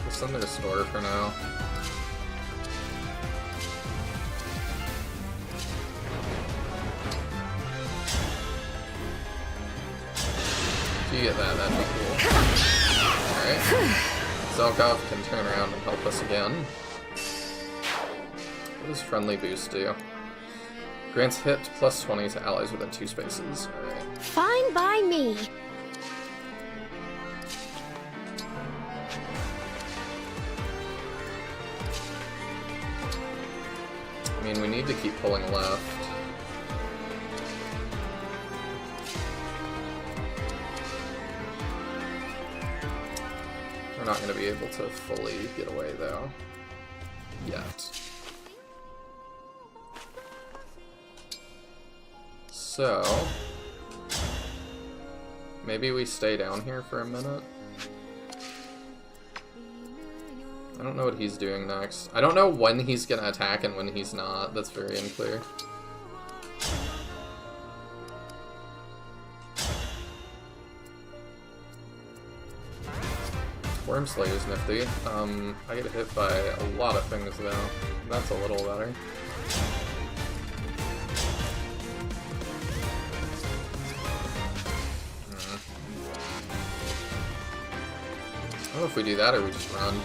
Just send it to store for now. If you get that, that'd be cool. Alright. Zelkov can turn around and help us again. What does friendly boost do? Grants hit plus 20 to allies within 2 spaces. Alright. Fine by me. I mean, we need to keep pulling left. We're not going to be able to fully get away, though. Yet. So... maybe we stay down here for a minute? I don't know what he's doing next. I don't know when he's going to attack and when he's not. That's very unclear. Worm Slayer's nifty. I get hit by a lot of things though. That's a little better. I don't know if we do that or we just run.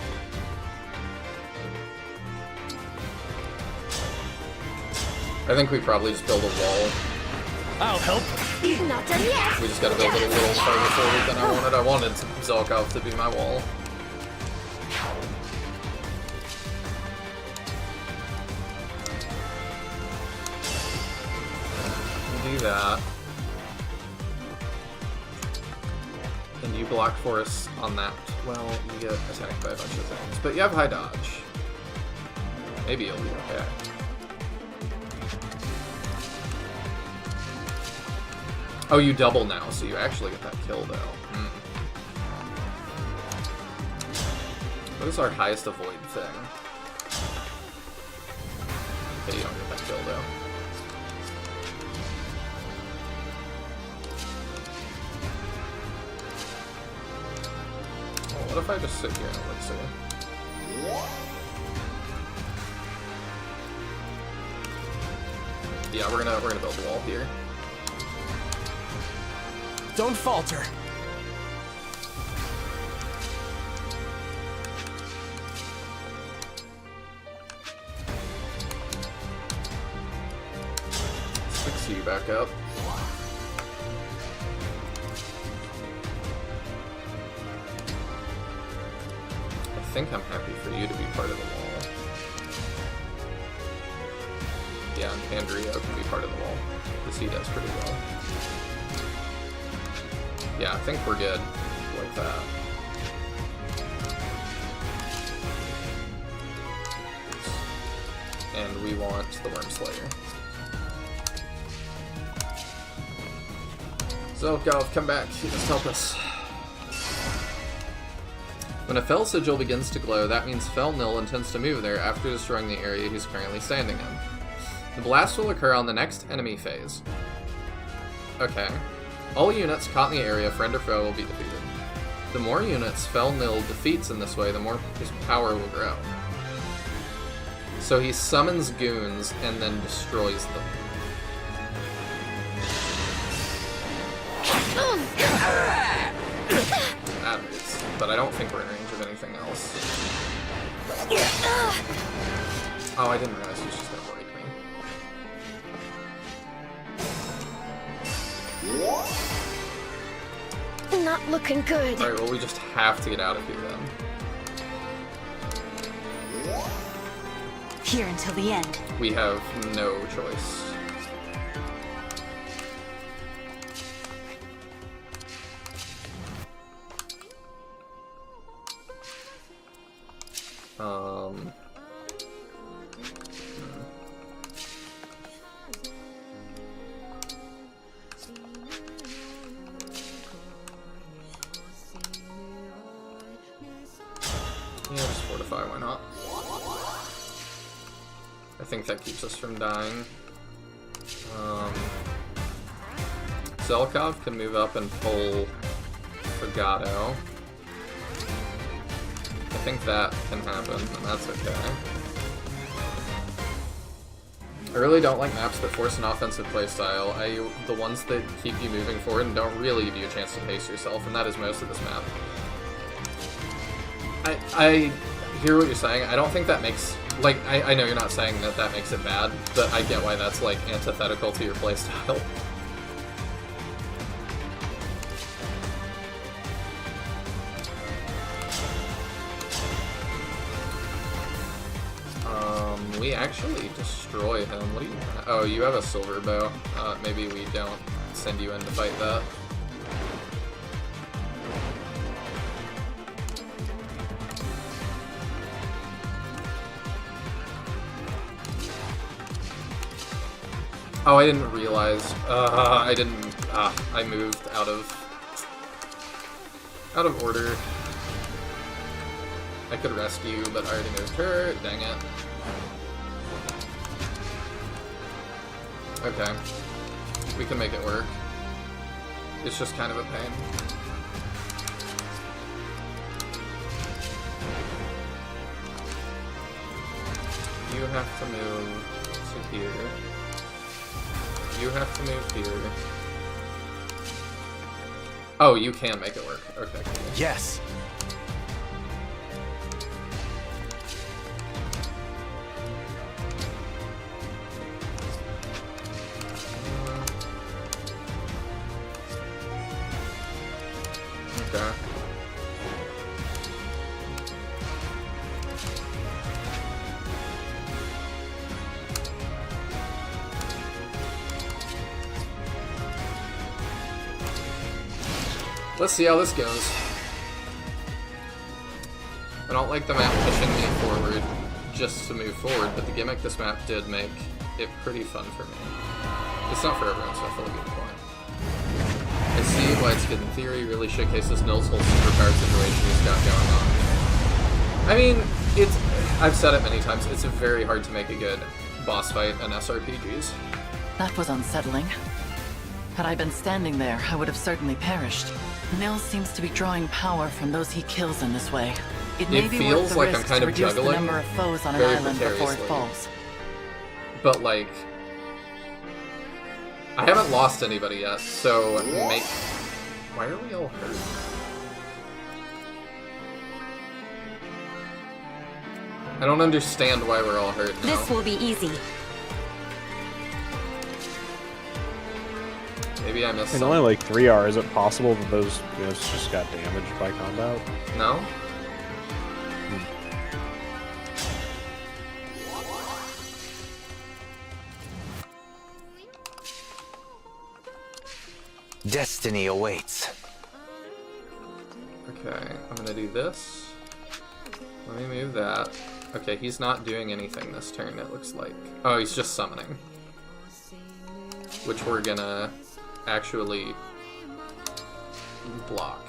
I think we probably just build a wall. I'll help. Not done yet. We just gotta build it a little farther forward than I wanted. I wanted Zelkov to be my wall. We'll do that. And you block for us on that. Well, you get attacked by a bunch of things. But you have high dodge. Maybe you'll be okay. Oh, you double now, so you actually get that kill, though. What is our highest avoid thing? Okay, you don't get that kill, though. Well, what if I just sit here and let's see? Yeah, we're gonna build a wall here. Don't falter. Fix you back up. think I'm happy for you to be part of the wall. Yeah, and Pandrio can be part of the wall, because he does pretty well. Yeah, I think we're good like that. And we want the Worm Slayer. Zelkov, come back. You must help us. When a Fel sigil begins to glow, that means Fel Nil intends to move there after destroying the area he's currently standing in. The blast will occur on the next enemy phase. Okay. All units caught in the area, friend or foe, will be defeated. The more units Fel Nil defeats in this way, the more his power will grow. So he summons goons and then destroys them. That hurts, but I don't think we're in range of anything else. Oh, I didn't realize he was just gonna break me. Not looking good. Alright, well we just have to get out of here then. Here until the end. We have no choice. Yeah, just fortify, why not? I think that keeps us from dying. Zelkov can move up and pull Fragato. I think that can happen, and that's okay. I really don't like maps that force an offensive playstyle. The ones that keep you moving forward and don't really give you a chance to pace yourself, and that is most of this map. I hear what you're saying. I don't think that makes... Like, I know you're not saying that that makes it bad, but I get why that's, like, antithetical to your playstyle. We actually destroy him. What do you... Oh, you have a silver bow. Maybe we don't send you in to fight that. Oh, I didn't realize. I moved out of order. I could rescue, but I already moved her. Dang it. Okay. We can make it work. It's just kind of a pain. You have to move to here. You have to move here. Oh, you can make it work. Okay, cool. Yes. Okay. Let's see how this goes. I don't like the map pushing me forward just to move forward, but the gimmick this map did make it pretty fun for me. It's not for everyone, so I feel like a good point. I see why it's good in theory, really showcases Nil's whole superpower situation he's got going on. I mean, I've said it many times, it's very hard to make a good boss fight in SRPGs. That was unsettling. Had I been standing there, I would have certainly perished. Nil seems to be drawing power from those he kills in this way. It may be worth the risk to reduce the number of foes on an island before it falls. But like, I haven't lost anybody yet, so why are we all hurt? I don't understand why we're all hurt now. This will be easy. Maybe I missed In some. only like 3 hours, is it possible that those units just got damaged by combat? No? Destiny awaits. Okay, I'm gonna do this. Let me move that. Okay, he's not doing anything this turn, it looks like. Oh, he's just summoning. Which we're gonna actually block.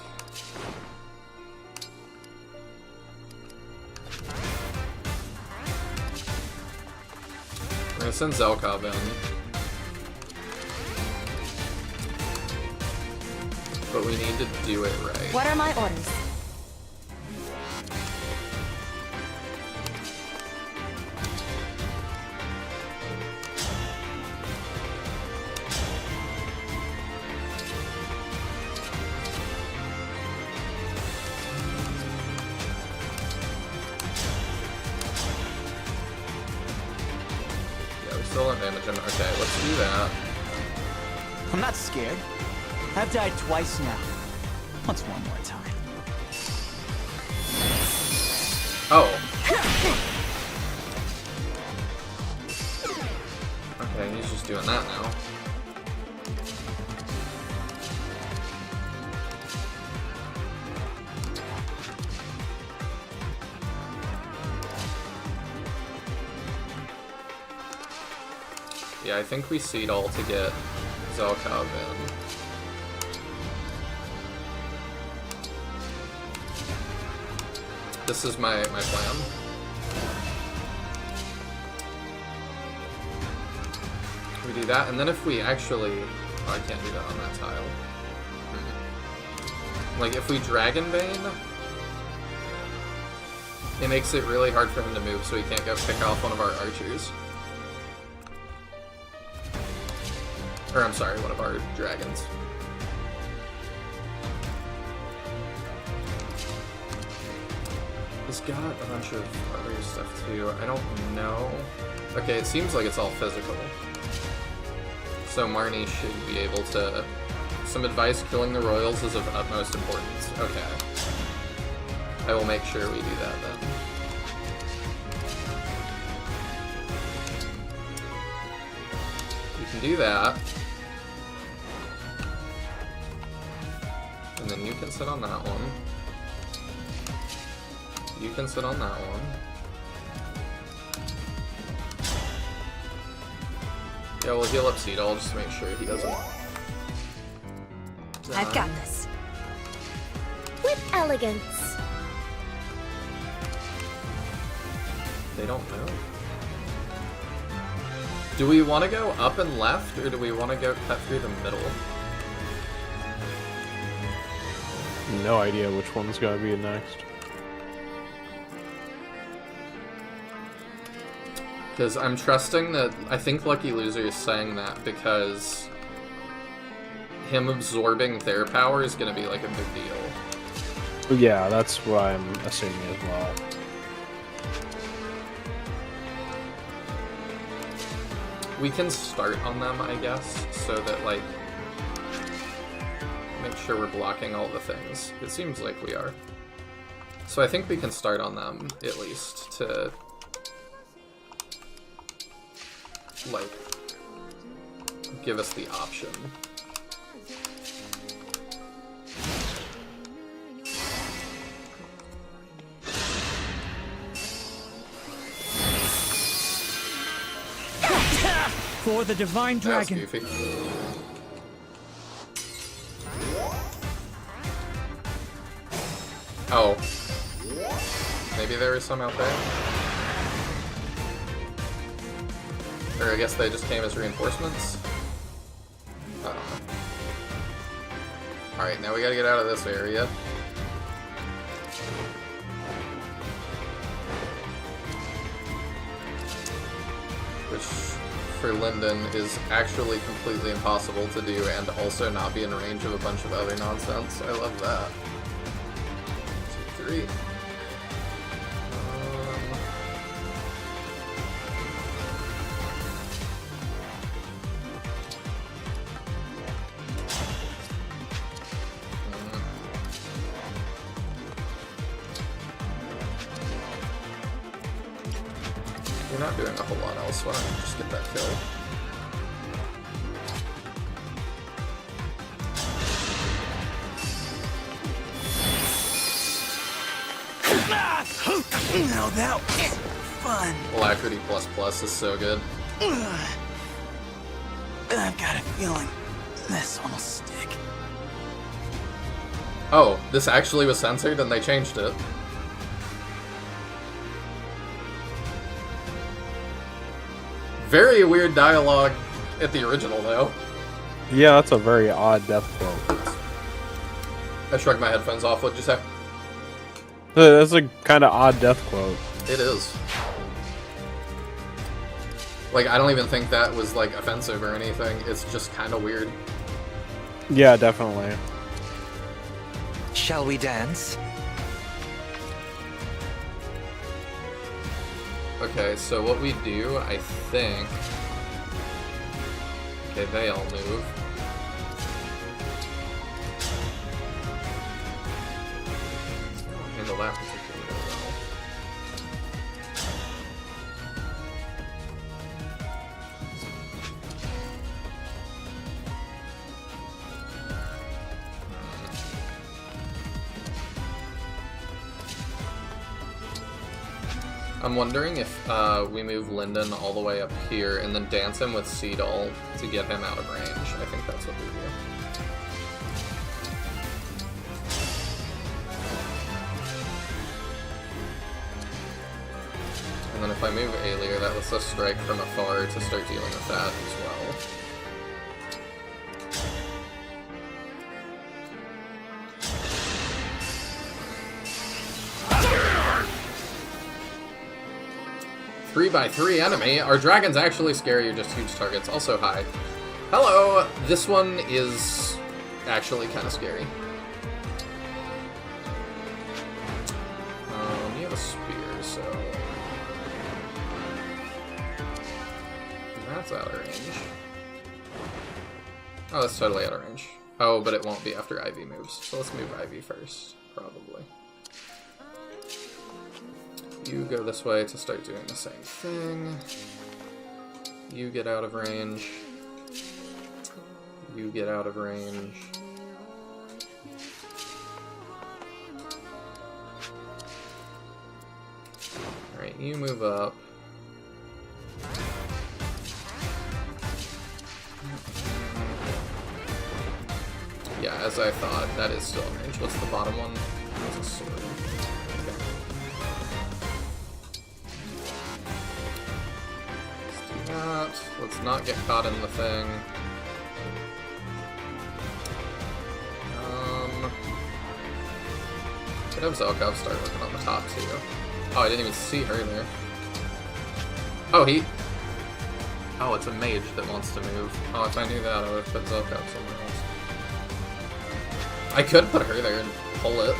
I'm gonna send Xenologue in. But we need to do it right. What are my orders? Yeah, we still don't damage him. Okay, let's do that. I'm not scared. I've died twice now. What's one more time? Oh. Okay, he's just doing that now. Yeah, I think we seed all to get Xenologue in. This is my plan. We do that, and then if we actually... Oh, I can't do that on that tile. Like, if we Dragon Bane, it makes it really hard for him to move, so he can't go pick off one of our archers. Or, I'm sorry, one of our dragons. He's got a bunch of other stuff too. I don't know. Okay, it seems like it's all physical. So Marnie should be able to... Some advice, killing the royals is of utmost importance. Okay. I will make sure we do that then. You can do that. And then you can sit on that one. You can sit on that one. Yeah, we'll heal up Seed. I'll just make sure he doesn't die. I've got this. With elegance. They don't know. Do we want to go up and left, or do we want to go cut through the middle? No idea which one's gonna be next. Because I'm trusting that... I think Lucky Loser is saying that because him absorbing their power is going to be like a big deal. Yeah, that's what I'm assuming as well. We can start on them, I guess, so that, like, make sure we're blocking all the things. It seems like we are. So I think we can start on them, at least, to... like, give us the option. For the Divine Dragon. That was goofy. Oh. Maybe there is some out there. Or I guess they just came as reinforcements? I don't know. Alright, now we gotta get out of this area. Which, for Linden, is actually completely impossible to do and also not be in range of a bunch of other nonsense. I love that. 2, 3. you're not doing a whole lot else. Why don't you just get that kill? Now that was fun. Alacrity ++ is so good. I've got a feeling this one will stick. Oh, this actually was censored and they changed it. Very weird dialogue at the original, though. Yeah, that's a very odd death quote. I shrugged my headphones off. What'd you say? That's a kind of odd death quote. It is. Like, I don't even think that was, like, offensive or anything. It's just kind of weird. Yeah, definitely. Shall we dance? Okay, so what we do, I think... Okay, they all move. I don't handle that particularly well. I'm wondering if we move Lyndon all the way up here and then dance him with Seadoll to get him out of range. I think that's what we do. And then if I move Aelier, that lets us strike from afar to start dealing with that as well. 3x3 enemy. Are dragons actually scary or just huge targets? Also, hi. Hello! This one is actually kind of scary. You have a spear, so... That's out of range. Oh, that's totally out of range. Oh, but it won't be after Ivy moves. So let's move Ivy first, probably. You go this way to start doing the same thing. You get out of range. You get out of range. Alright, you move up. Yeah, as I thought, that is still in range. What's the bottom one? That's a sword. Okay. Let's do that. Let's not get caught in the thing. Could have Zelkov start working on the top too. Oh, I didn't even see her there. Oh, he... Oh, it's a mage that wants to move. Oh, if I knew that, I would have put Zelkov somewhere else. I could put her there and pull it.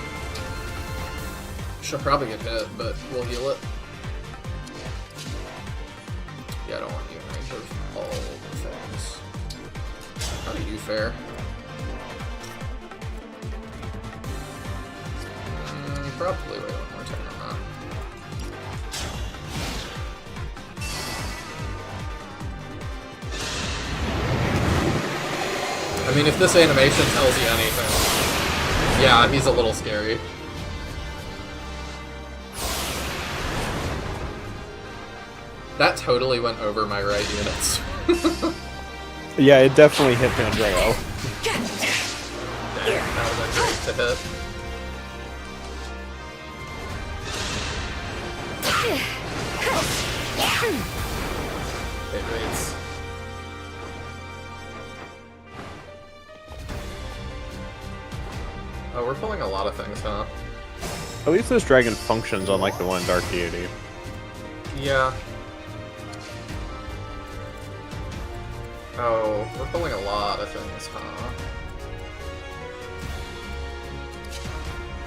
She'll probably get hit, but we'll heal it. Yeah, I don't want you in range of all the things. How do you fare? Probably wait one more turn on that. I mean, if this animation tells you anything, yeah, he's a little scary. That totally went over my right units. Yeah, it definitely hit Mandreo. Dang, that was a great to hit. Hit rates. Oh, we're pulling a lot of things, huh? At least this dragon functions unlike the one in Dark Deity. Yeah. Oh, we're pulling a lot of things, huh?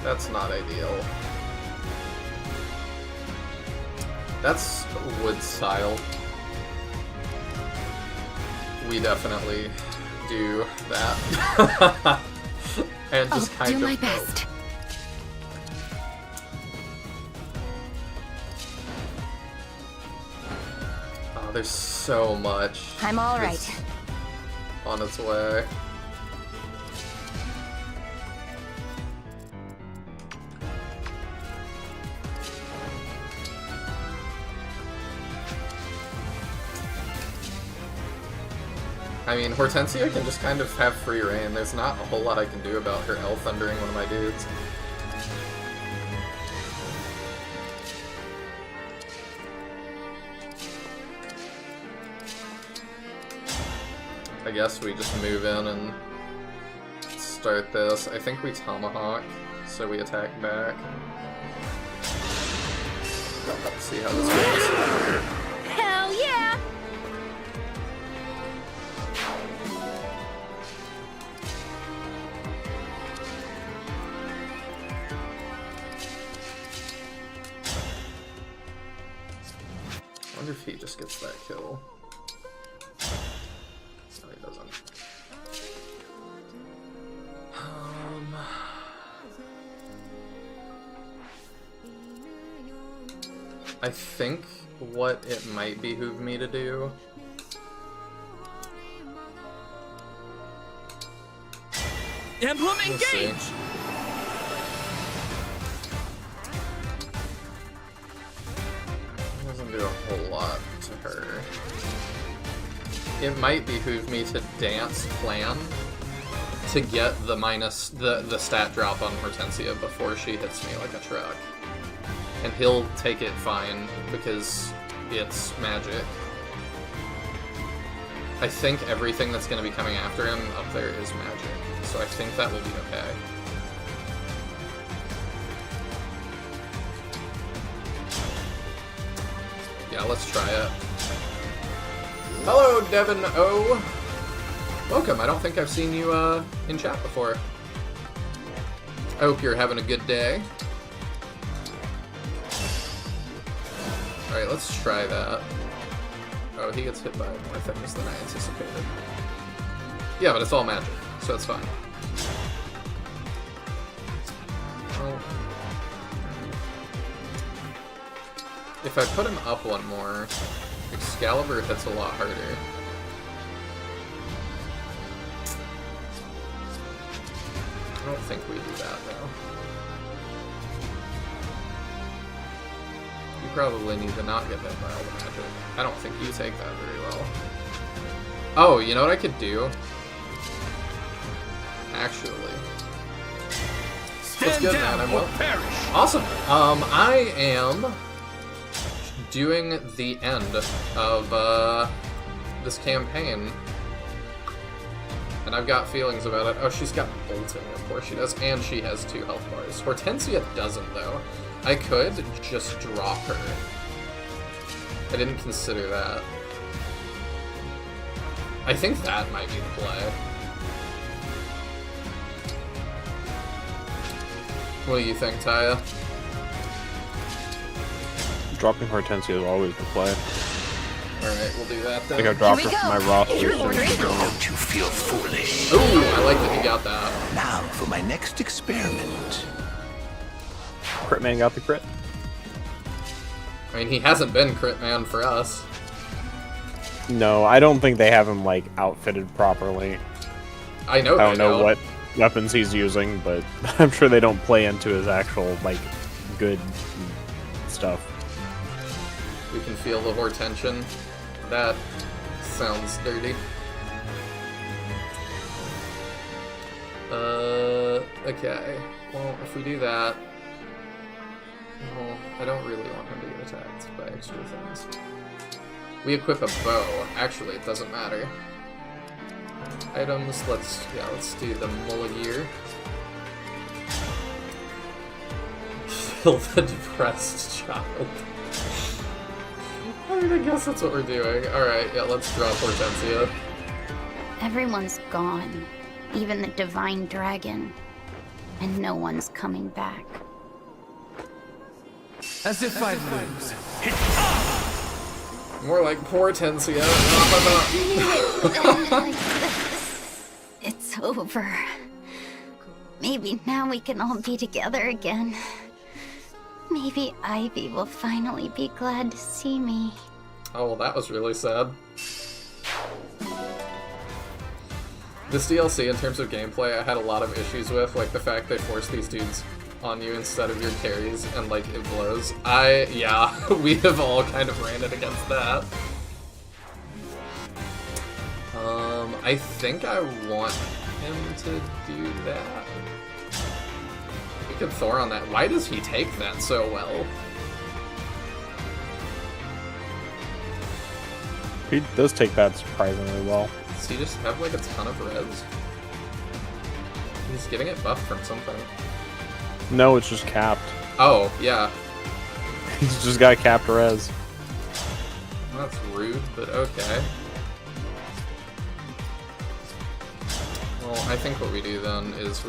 That's not ideal. That's wood style. We definitely do that. And just kind of do my best. Oh, there's so much. I'm all right. It's on its way. I mean, Hortensia can just kind of have free reign. There's not a whole lot I can do about her L thundering one of my dudes. I guess we just move in and start this. I think we Tomahawk, so we attack back. Let's see how this goes. Hell yeah! I wonder if he just gets that kill. No, he doesn't. I think what it might behoove me to do Emblem engage! Doesn't do a whole lot to her. It might behoove me to dance plan to get the stat drop on Hortensia before she hits me like a truck. And he'll take it fine because it's magic. I think everything that's going to be coming after him up there is magic, so I think that will be okay. Yeah, let's try it. Hello, Devin O. Welcome. I don't think I've seen you in chat before. I hope you're having a good day. Alright, let's try that. Oh, he gets hit by more things than I anticipated. Yeah, but it's all magic, so it's fine. Well, if I put him up one more, Excalibur hits a lot harder. I don't think we do that, though. You probably need to not get hit by all the magic. I don't think you take that very well. Oh, you know what I could do? Actually. What's good, man? I'm well. Awesome. I am doing the end of this campaign. And I've got feelings about it. Oh, she's got bolting, of course she does, and she has 2 health bars. Hortensia doesn't, though. I could just drop her. I didn't consider that. I think that might be the play. What do you think, Taya? Dropping Hortensia is always the play. Alright, we'll do that then. I think I've dropped her from my roster. Don't you feel foolish? Ooh, I like that he got that. Now for my next experiment. Crit Man got the crit. I mean, he hasn't been crit man for us. No, I don't think they have him, like, outfitted properly. I know I don't know what weapons he's using, but I'm sure they don't play into his actual, like, good stuff. We can feel the Hortension. That sounds dirty. Okay. Well, if we do that... Well, I don't really want him to get attacked by extra things. We equip a bow. Actually, it doesn't matter. Items, let's do the Mulligear. Kill the depressed child. I mean, I guess that's what we're doing. Alright, yeah, let's drop Hortensia. Everyone's gone. Even the Divine Dragon. And no one's coming back. As if I'd lose. More like Hortensia. It's over. Maybe now we can all be together again. Maybe Ivy will finally be glad to see me. Oh, well, that was really sad. This DLC, in terms of gameplay, I had a lot of issues with, like the fact they force these dudes on you instead of your carries, and like it blows. Yeah, we have all kind of ran it against that. I think I want him to do that. We could Thor on that. Why does he take that so well? He does take that surprisingly well. Does he just have like a ton of res? He's getting it buffed from something. No, it's just capped. Oh, yeah. He's just got capped res. That's rude, but okay. Well, I think what we do then is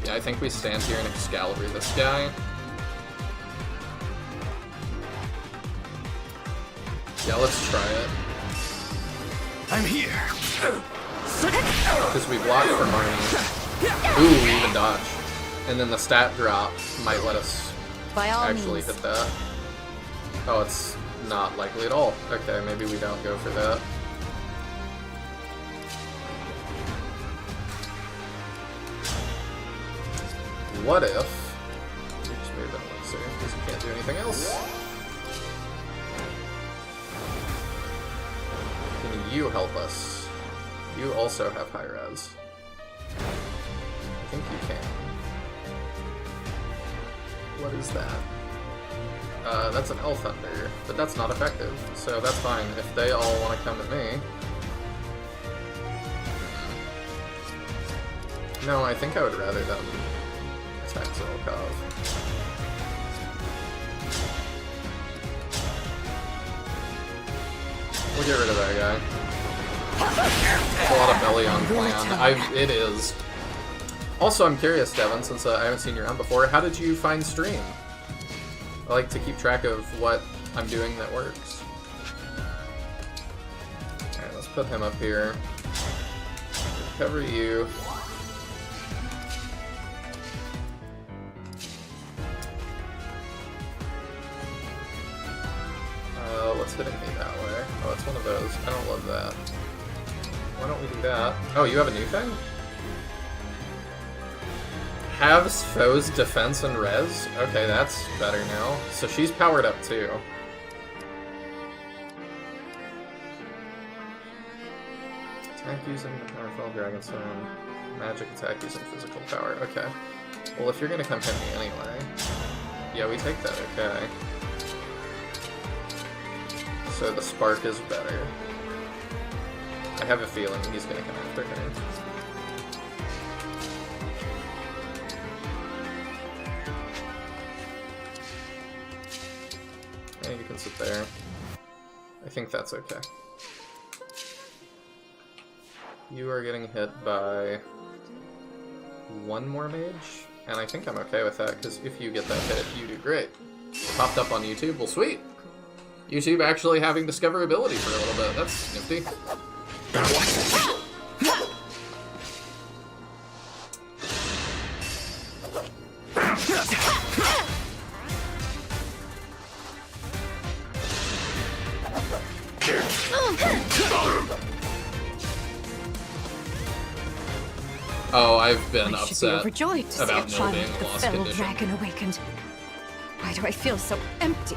yeah, I think we stand here and Excalibur this guy. Yeah, let's try it. I'm here. Because we block for Marnie. Ooh, we even dodge. And then the stat drop might let us actually hit that. Oh, it's not likely at all. Okay, maybe we don't go for that. What if we just move that one, sir, because you can't do anything else. Can you help us? You also have high res. I think you can. What is that? That's an Elf Thunder, but that's not effective, so that's fine if they all want to come at me. No, I think I would rather them attack Xenologue. We'll get rid of that guy. It's a lot of belly on plan. It is. Also, I'm curious, Devin, since I haven't seen you around before, how did you find stream? I like to keep track of what I'm doing that works. Alright, let's put him up here. Cover you. What's hitting me that way? Oh, it's one of those. I don't love that. Why don't we do that? Oh, you have a new thing? Halves foes defense and res? Okay, that's better now. So she's powered up too. Attack using the powerful Dragonstone. Magic attack using physical power. Okay. Well, if you're gonna come hit me anyway. Yeah, we take that, okay. So the spark is better. I have a feeling he's gonna come after her. Yeah, you can sit there. I think that's okay. You are getting hit by one more mage, and I think I'm okay with that, because if you get that hit, you do great. Popped up on YouTube, well sweet! YouTube actually having discoverability for a little bit. That's nifty. Oh, I've been upset overjoyed to about see a no child being of the lost fellow condition. dragon awakened. Why do I feel so empty?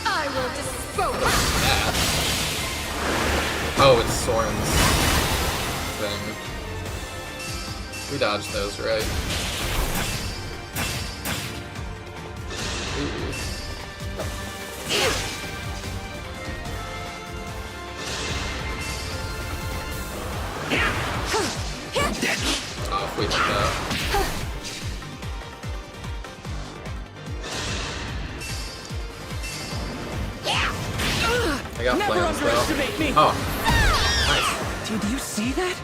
I will dispose of that. Oh, it's Soren's thing. We dodged those, right? Ooh. Oh, if we hit that. I got plans though. Oh, nice. Did you see that?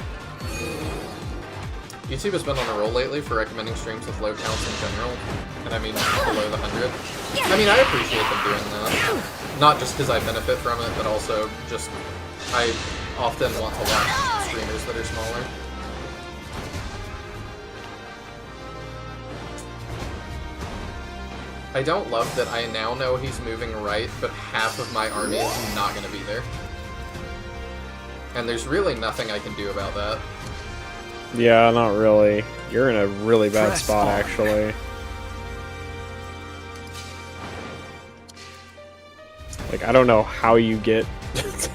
YouTube has been on a roll lately for recommending streams with low counts in general, and I mean below the 100. I mean, I appreciate them doing that. Not just because I benefit from it, but also just I often want to watch streamers that are smaller. I don't love that I now know he's moving right, but half of my army is not going to be there. And there's really nothing I can do about that. Yeah, not really. You're in a really bad spot, actually. Like, I don't know how you get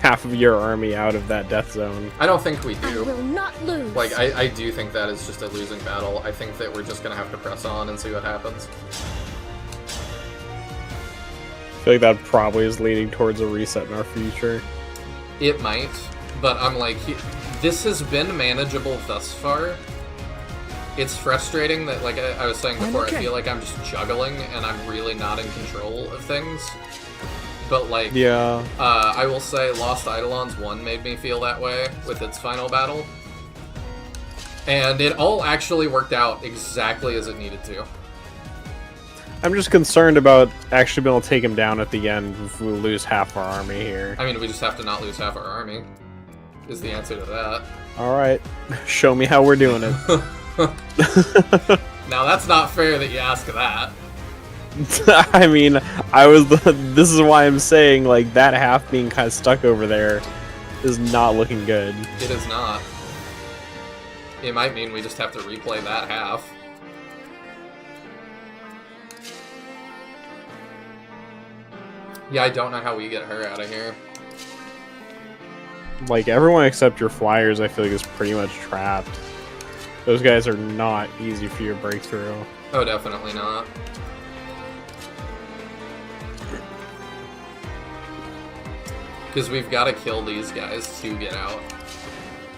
half of your army out of that death zone. I don't think we do. I will not lose. Like, I do think that is just a losing battle. I think that we're just gonna have to press on and see what happens. I feel like that probably is leading towards a reset in our future. It might, but I'm like, this has been manageable thus far. It's frustrating that, like I was saying before, I feel like I'm just juggling and I'm really not in control of things. But, like, yeah. I will say Lost Eidolons 1 made me feel that way with its final battle. And it all actually worked out exactly as it needed to. I'm just concerned about actually being able to take him down at the end if we lose half our army here. I mean, we just have to not lose half our army, is the answer to that. Alright, show me how we're doing it. Now, that's not fair that you ask that. I mean, this is why I'm saying, like, that half being kind of stuck over there is not looking good. It is not. It might mean we just have to replay that half. Yeah, I don't know how we get her out of here. Like, everyone except your flyers, I feel like, is pretty much trapped. Those guys are not easy for your breakthrough. Oh, definitely not. Because we've got to kill these guys to get out.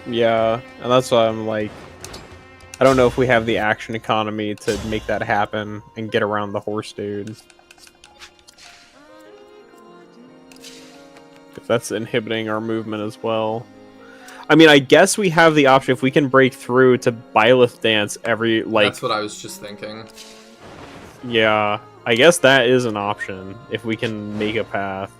Yeah, and that's why I'm like, I don't know if we have the action economy to make that happen and get around the horse dude. Because that's inhibiting our movement as well. I mean, I guess we have the option, if we can break through, to Byleth dance every, like... That's what I was just thinking. Yeah, I guess that is an option, if we can make a path.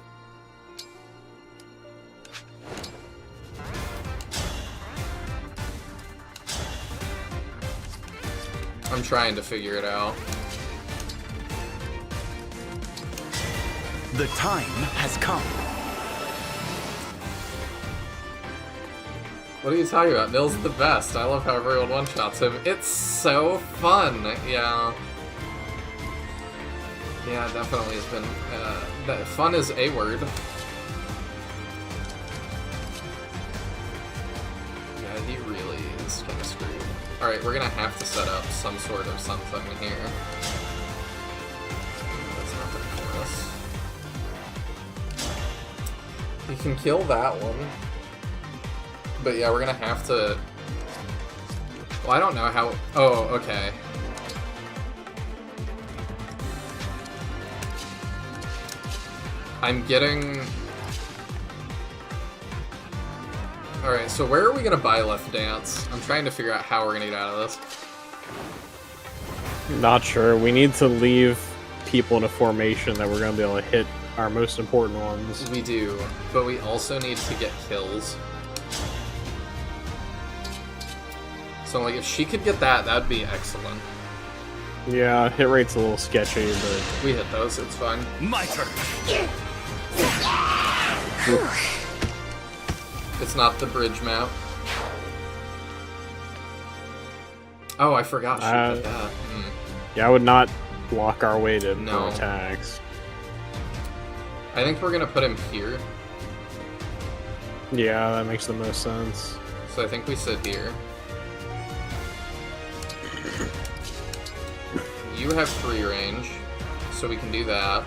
I'm trying to figure it out. The time has come. What are you talking about? Nil's the best. I love how everyone one-shots him. It's so fun. Yeah. Yeah, it definitely has been... that fun is a word. Yeah, he really is kind of screwed. Alright, we're gonna have to set up some sort of something here. That's nothing for us. You can kill that one. But yeah, we're gonna have to... Well, I don't know how... Oh, okay. I'm getting... Alright, so where are we gonna Byleth dance? I'm trying to figure out how we're gonna get out of this. Not sure. We need to leave people in a formation that we're gonna be able to hit our most important ones. We do, but we also need to get kills. So, like, if she could get that, that'd be excellent. Yeah, hit rate's a little sketchy, but... We hit those, it's fine. My turn! It's not the bridge map. Oh, I forgot she put that. Yeah, I would not block our way to no attacks. I think we're gonna put him here. Yeah, that makes the most sense. So I think we sit here. You have free range, so we can do that.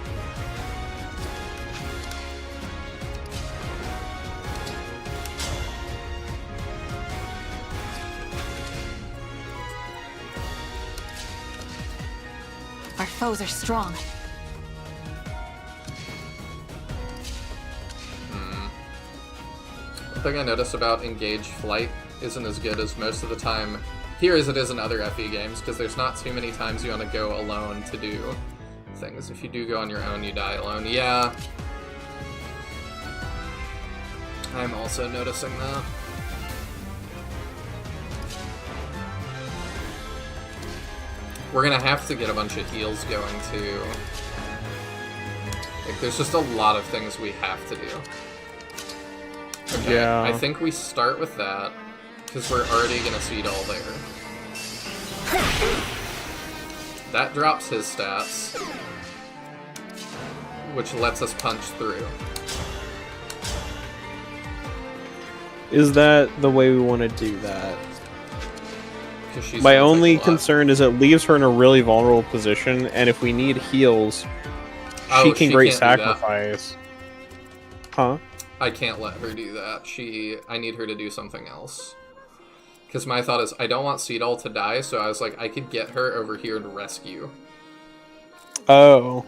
Our foes are strong. One thing I notice about engaged flight isn't as good as most of the time here as it is in other FE games, because there's not too many times you want to go alone to do things. If you do go on your own, you die alone. Yeah. I'm also noticing that. We're gonna have to get a bunch of heals going too. Like, there's just a lot of things we have to do. Okay, Yeah. I think we start with that, because we're already gonna seed all there. That drops his stats, which lets us punch through. Is that the way we want to do that? She's My only concern is it leaves her in a really vulnerable position, and if we need heals, she can great sacrifice. Huh? I can't let her do that. I need her to do something else. Because my thought is, I don't want Seedall to die, so I was like, I could get her over here to rescue. Oh.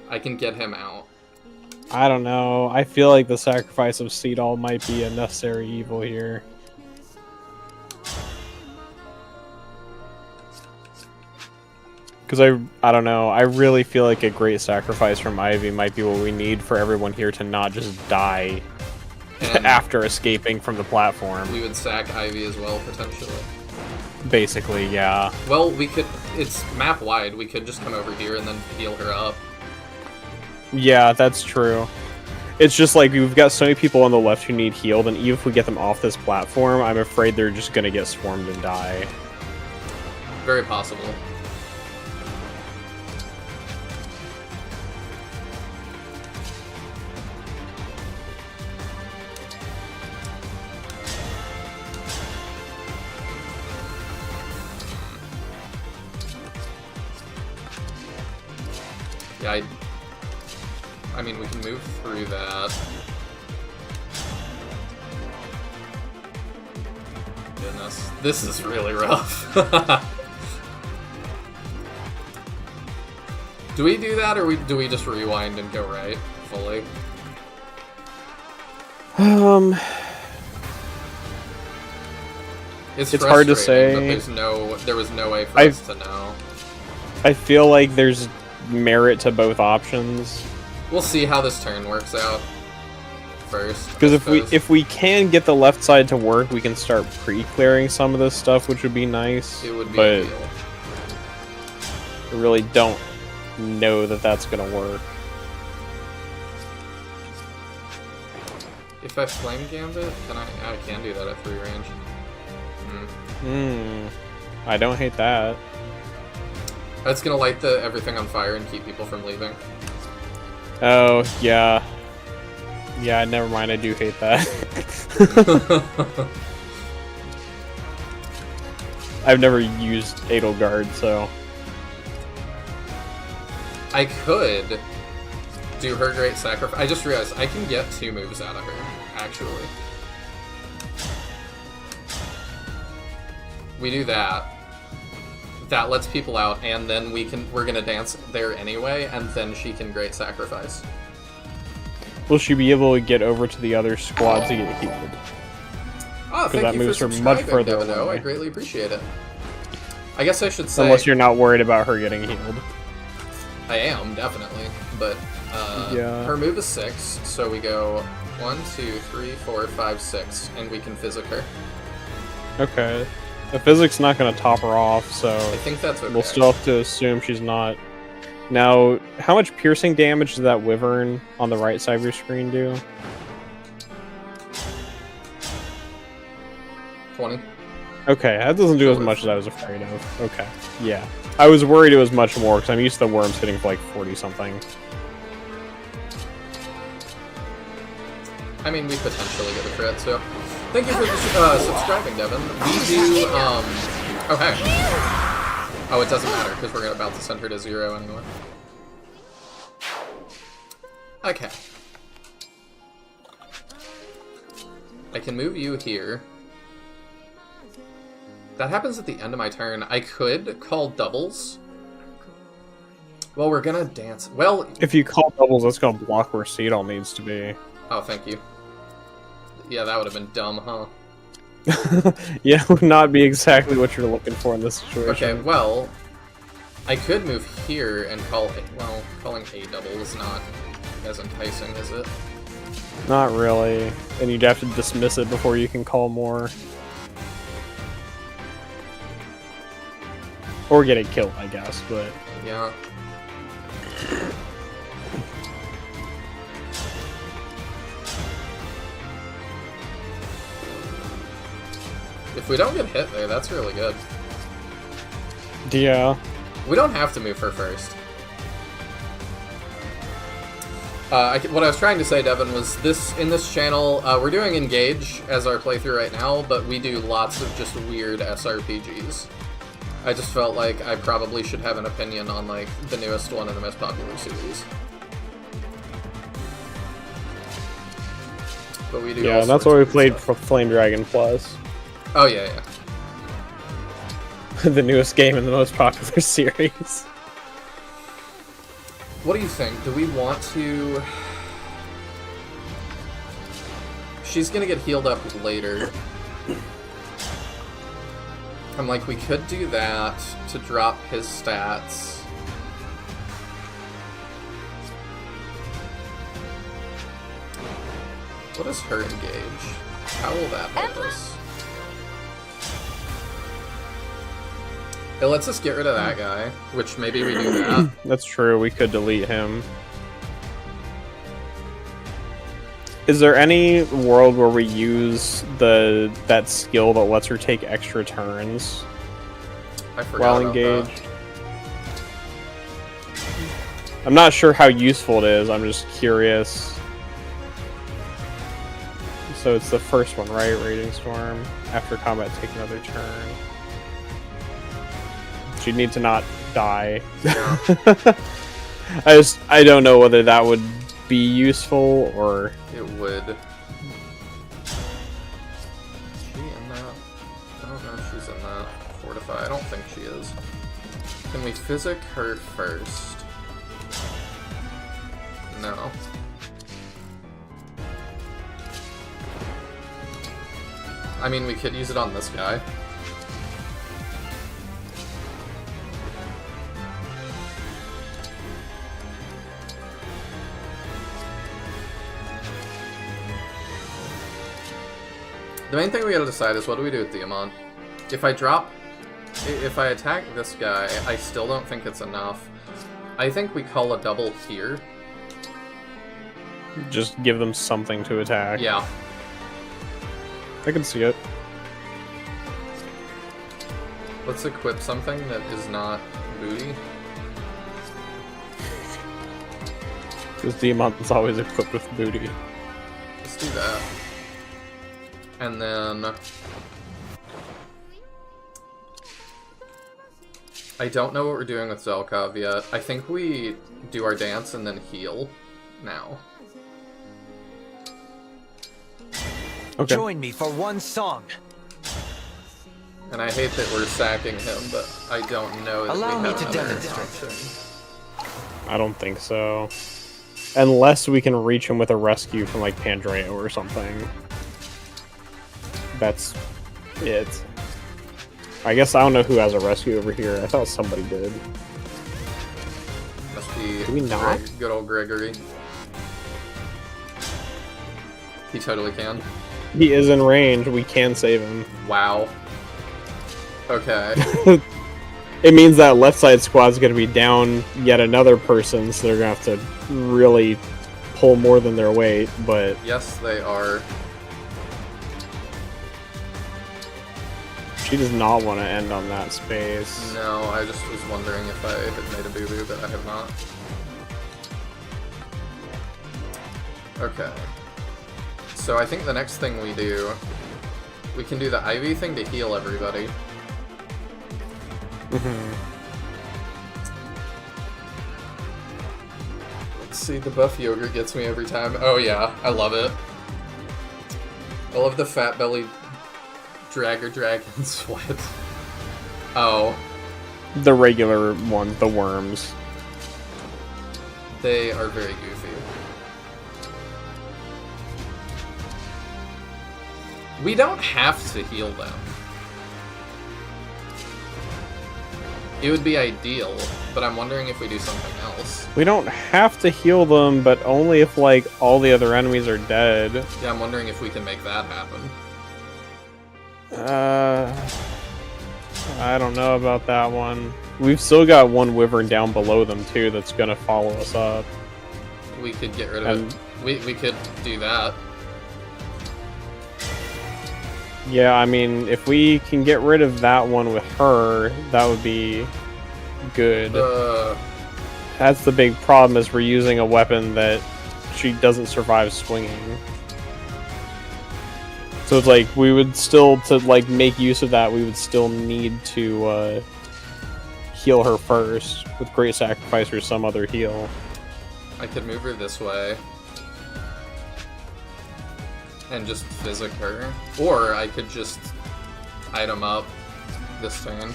I can get him out. I don't know. I feel like the sacrifice of Seedall might be a necessary evil here. Because I don't know. I really feel like a great sacrifice from Ivy might be what we need for everyone here to not just die after escaping from the platform. We would sack Ivy as well, potentially. Basically, yeah. Well, we could... It's map wide. We could just come over here and then heal her up. Yeah, that's true. It's just like we've got so many people on the left who need healed, and even if we get them off this platform, I'm afraid they're just gonna get swarmed and die. Very possible. Yeah, I mean, we can move through that. Goodness, this is really rough. Do we do that, or do we just rewind and go right fully? It's hard to say. But there was no way for us to know. I feel like there's merit to both options. We'll see how this turn works out first. Because if we can get the left side to work, we can start pre-clearing some of this stuff, which would be nice. It would be but ideal. I really don't know that that's gonna work. If I flame gambit, can I can do that at 3 range. I don't hate that. That's gonna light everything on fire and keep people from leaving. Oh, yeah. Yeah, never mind, I do hate that. I've never used Edelgard, so... I could do her great sacrifice. I just realized I can get 2 moves out of her, actually. We do that. That lets people out, and then we're gonna dance there anyway, and then she can great sacrifice. Will she be able to get over to the other squad to get healed? Oh, thank that you moves for her much further Devino. away. I greatly appreciate it. I guess I should say... Unless you're not worried about her getting healed. I am, definitely, but yeah. Her move is 6, so we go 1, 2, 3, 4, 5, 6, and we can physic her. Okay. The physic's not going to top her off, so I think that's okay. We'll still have to assume she's not. Now, how much piercing damage does that wyvern on the right side of your screen do? 20. Okay, that doesn't do as much as I was afraid of. Okay, yeah. I was worried it was much more, because I'm used to the worms hitting for like 40-something. I mean, we potentially get a crit, so... Thank you for subscribing, Devin. We do, oh, hey. Oh, it doesn't matter, because we're about to send her to 0 anyway. Okay. I can move you here. That happens at the end of my turn. I could call doubles. Well, we're gonna dance. Well... If you call doubles, that's gonna block where Seedall needs to be. Oh, thank you. Yeah, that would have been dumb, huh? Yeah, it would not be exactly what you're looking for in this situation. Okay, well, I could move here and call it... Well, calling a double is not as enticing, is it? Not really. And you'd have to dismiss it before you can call more. Or get it killed, I guess, but... Yeah. If we don't get hit there, that's really good. Yeah. We don't have to move her first. What I was trying to say, Devin, was in this channel, we're doing Engage as our playthrough right now, but we do lots of just weird SRPGs. I just felt like I probably should have an opinion on, like, the newest one in the most popular series. But we do. Yeah, that's why we played Flame Dragon Plus. Oh, yeah, yeah. The newest game in the most popular series. What do you think? Do we want to... She's gonna get healed up later. I'm like, we could do that to drop his stats. What is her engage? How will that help us? It lets us get rid of that guy, which maybe we do that. That's true, we could delete him. Is there any world where we use that skill that lets her take extra turns I forgot while about engaged? that. I'm not sure how useful it is, I'm just curious. So it's the first one, right? Raging Storm. After combat, take another turn. She'd need to not die. Yeah. I don't know whether that would be useful or... It would. Is she in that? I don't know if she's in that. Fortify. I don't think she is. Can we physic her first? No. I mean, we could use it on this guy. The main thing we gotta decide is what do we do with Diamant? If I attack this guy, I still don't think it's enough. I think we call a double here. Just give them something to attack. Yeah. I can see it. Let's equip something that is not booty. Because Diamant's always equipped with booty. Let's do that. And then... I don't know what we're doing with Zelkov yet. I think we do our dance and then heal now. Okay. Join me for one song. And I hate that we're sacking him, but I don't know that Allow we me have to another demonstrate. option. I don't think so. Unless we can reach him with a rescue from like Pandreo or something. That's it. I guess I don't know who has a rescue over here. I thought somebody did. Must be Do we not? Good old Gregory. He totally can. He is in range. We can save him. Wow. Okay. It means that left side squad's going to be down yet another person, so they're going to have to really pull more than their weight, but... Yes, they are. She does not want to end on that space. No, I just was wondering if I had made a boo-boo, but I have not. Okay. So I think the next thing we do... We can do the Ivy thing to heal everybody. Let's see, the buff yogurt gets me every time. Oh yeah, I love it. I love the fat belly dragger dragon sweat. Oh. The regular one, the worms. They are very goofy. We don't have to heal them. It would be ideal, but I'm wondering if we do something else. We don't have to heal them, but only if, like, all the other enemies are dead. Yeah, I'm wondering if we can make that happen. I don't know about that one. We've still got one wyvern down below them too that's gonna follow us up. We could get rid of it. We could do that. Yeah, I mean, if we can get rid of that one with her, that would be good. That's the big problem, is we're using a weapon that she doesn't survive swinging. So it's like, we would still, to like make use of that, we would still need to heal her first with Great Sacrifice or some other heal. I could move her this way. And just physic her. Or I could just item up this turn.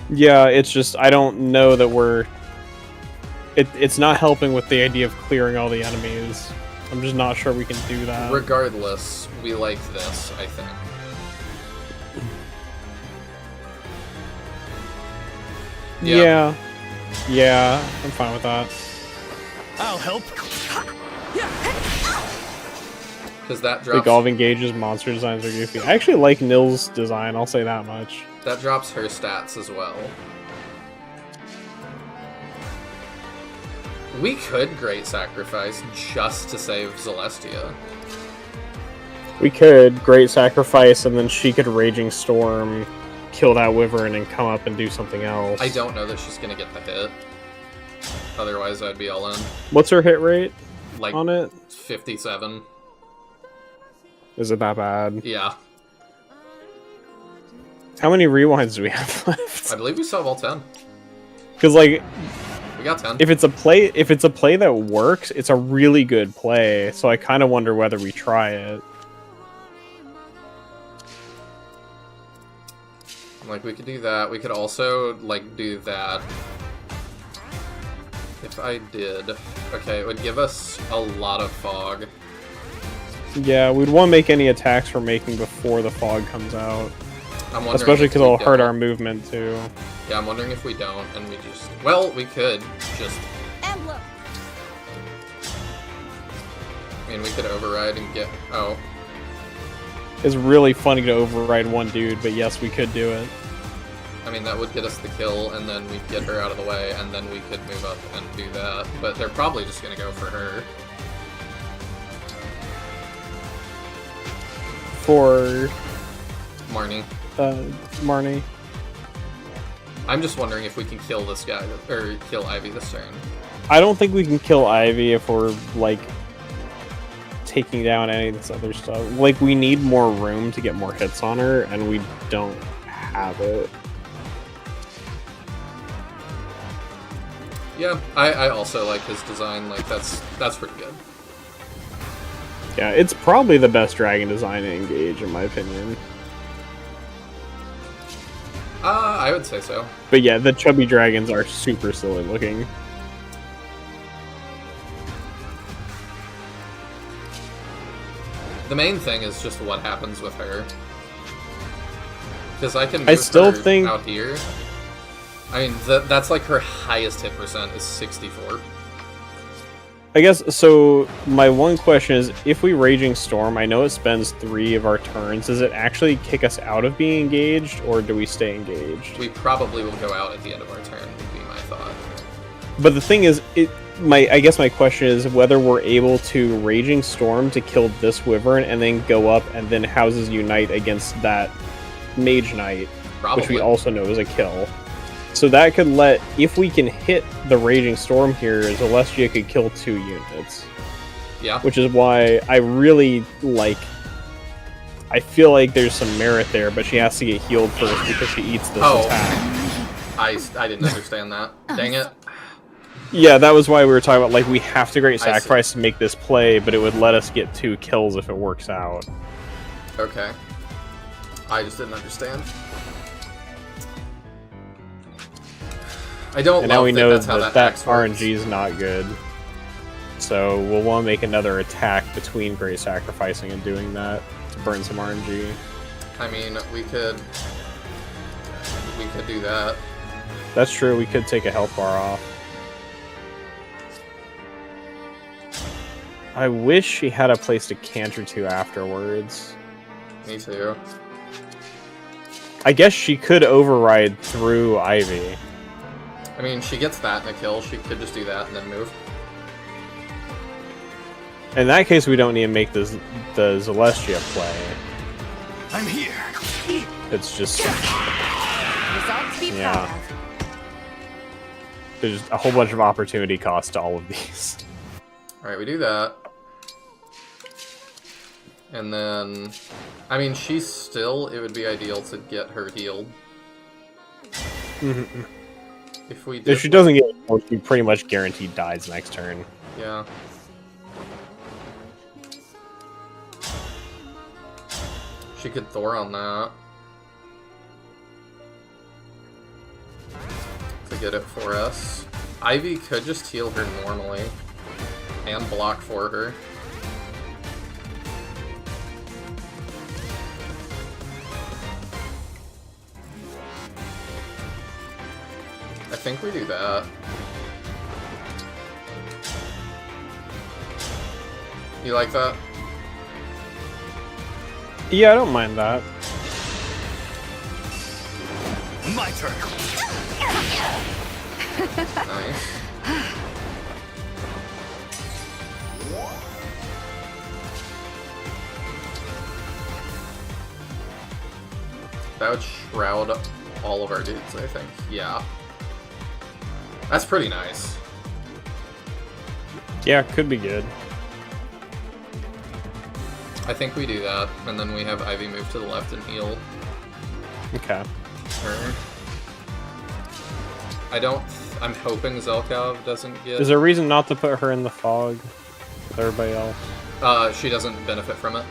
Yeah, it's just, I don't know that we're... It's not helping with the idea of clearing all the enemies. I'm just not sure we can do that. Regardless, we like this, I think. Yeah. Yeah, I'm fine with that. I'll help. Because that drops... Big Golf engages, monster designs are goofy. I actually like Nil's design, I'll say that much. That drops her stats as well. We could Great Sacrifice just to save Celestia. We could Great Sacrifice, and then she could Raging Storm, kill that wyvern, and come up and do something else. I don't know that she's gonna get the hit. Otherwise, I'd be all in. What's her hit rate on it? 57. Is it that bad? Yeah. How many rewinds do we have left? I believe we still have all 10. Because like, we got 10. If it's a play that works, it's a really good play. So I kind of wonder whether we try it. Like, we could do that. We could also like do that. If I did, okay, it would give us a lot of fog. Yeah, we'd want to make any attacks we're making before the fog comes out. I'm wondering, especially because it'll hurt our movement too. Yeah, I'm wondering if we don't, and we just... Well, we could just... Emblem. I mean, we could override and get... Oh. It's really funny to override one dude, but yes, we could do it. I mean, that would get us the kill, and then we'd get her out of the way, and then we could move up and do that. But they're probably just gonna go for her. For... Marnie. Marnie. I'm just wondering if we can kill this guy, or kill Ivy this turn. I don't think we can kill Ivy if we're, like, taking down any of this other stuff. Like, we need more room to get more hits on her, and we don't have it. Yeah, I also like his design. Like, that's pretty good. Yeah, it's probably the best dragon design to engage, in my opinion. I would say so. But yeah, the chubby dragons are super silly looking. The main thing is just what happens with her. Because I can move her out here. I mean, that's like her highest hit percent is 64. I guess, so my one question is, if we Raging Storm, I know it spends 3 of our turns, does it actually kick us out of being engaged, or do we stay engaged? We probably will go out at the end of our turn, would be my thought. But the thing is, I guess my question is whether we're able to Raging Storm to kill this wyvern, and then go up and then Houses Unite against that Mage Knight, which we also know is a kill. So that could let, if we can hit the Raging Storm here, Celestia could kill 2 units. Yeah. Which is why I really like... I feel like there's some merit there, but she has to get healed first because she eats this attack. I didn't understand that. Dang it. Yeah, that was why we were talking about, like, we have to Great Sacrifice to make this play, but it would let us get 2 kills if it works out. Okay. I just didn't understand. I don't and now we know that's how that RNG is not good. So we'll want to make another attack between Great Sacrificing and doing that to burn some RNG. I mean, we could do that. That's true, we could take a health bar off. I wish she had a place to canter to afterwards. Me too. I guess she could override through Ivy. I mean, she gets that in a kill. She could just do that and then move. In that case, we don't need to make the Celestia play. I'm here. It's just... Results to be proud of. There's a whole bunch of opportunity cost to all of these. Alright, we do that. And then... I mean, she's still... It would be ideal to get her healed. If we did... If she doesn't get healed, she pretty much guaranteed dies next turn. Yeah. She could Thor on that. To get it for us. Ivy could just heal her normally. And block for her. I think we do that. You like that? Yeah, I don't mind that. My turn. Nice. That would shroud all of our dudes, I think. Yeah. That's pretty nice. Yeah, could be good. I think we do that, and then we have Ivy move to the left and heal. Okay. Her. I'm hoping Zelkov doesn't get... Is there a reason not to put her in the fog with everybody else? She doesn't benefit from it.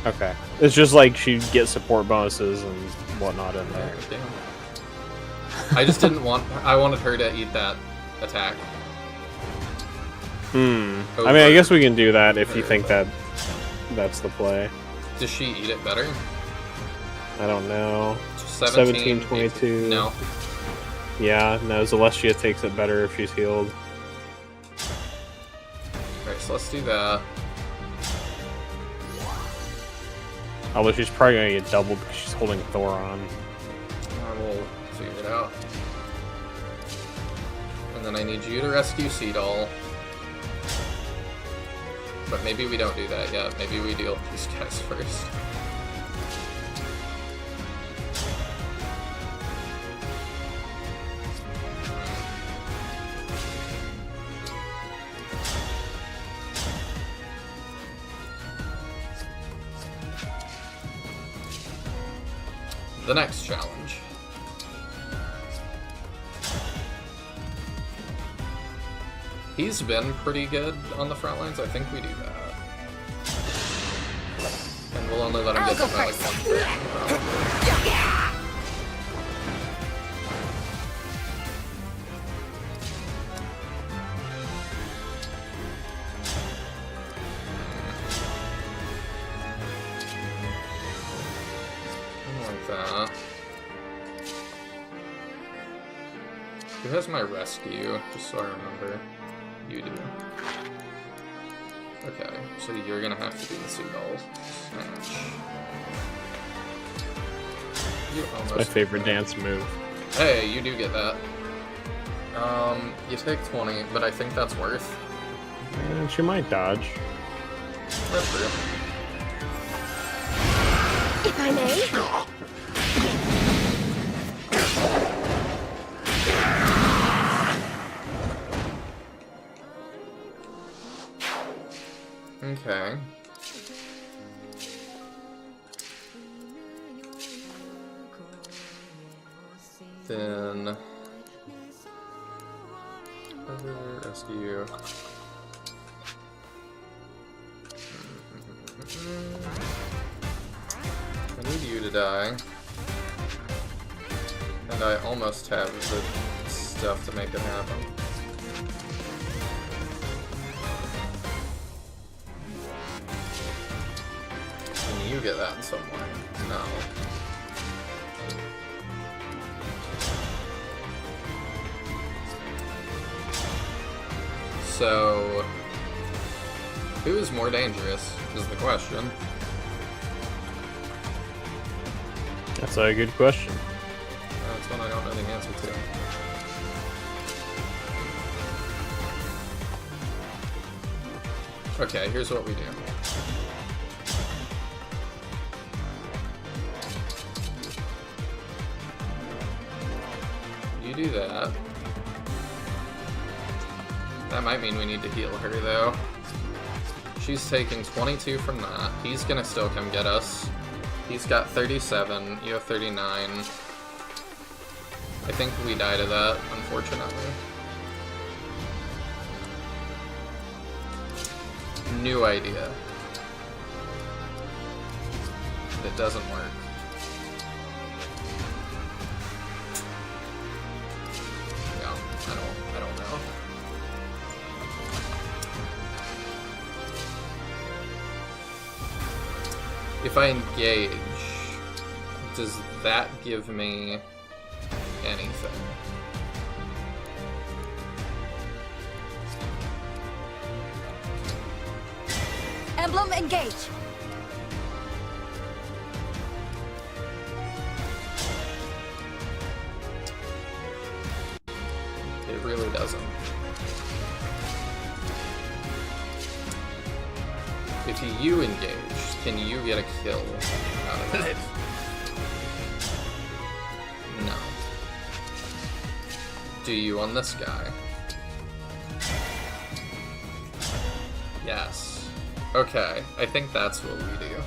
Okay. It's just like she'd get support bonuses and whatnot in there. Damn. I just didn't want... I wanted her to eat that attack. I mean, I guess we can do that if you think that that's the play. Does she eat it better? I don't know. 17, 22. No. Yeah, no, Celestia takes it better if she's healed. Alright, so let's do that. Although she's probably gonna get doubled because she's holding Thor on. We'll figure it out. And then I need you to rescue Seadoll. But maybe we don't do that yet. Maybe we deal with these guys first. The next challenge. He's been pretty good on the front lines. I think we do that. And we'll only let him get to about like 1 that. Who has my rescue? Just so I remember. You do. Okay, so you're gonna have to do the Seagull Snatch. You almost... My favorite dance move. Hey, you do get that. You take 20, but I think that's worth. And she might dodge. That's true. If I may. Okay. Then rescue. I need you to die. And I almost have the stuff to make it happen. Can you get that in some way? No. So, who is more dangerous is the question. I That's a good question. That's one I don't know the answer to. Okay, here's what we do. You do that. That might mean we need to heal her, though. She's taking 22 from that. He's gonna still come get us. He's got 37. You have 39. I think we die to that, unfortunately. New idea. It doesn't work. Yeah, I don't know. If I engage, does that give me anything? Emblem, engage! It really doesn't. If you engage, can you get a kill out of it? No. Do you on this guy? Yes. Okay, I think that's what we do.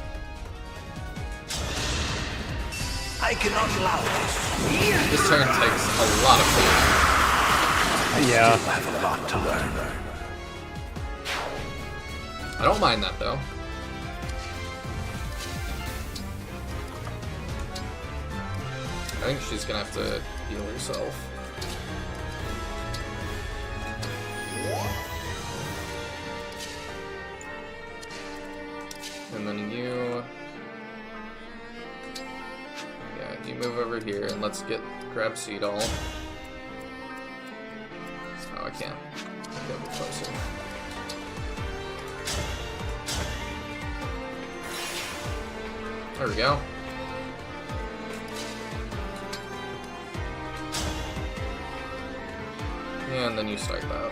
I cannot allow this. This turn takes a lot of time. Yeah. I still have a lot to learn. I don't mind that, though. I think she's gonna have to heal herself. And then you... Yeah, you move over here and let's grab Seedall. Oh, I can't. I can't be closer. There we go. And then you start that.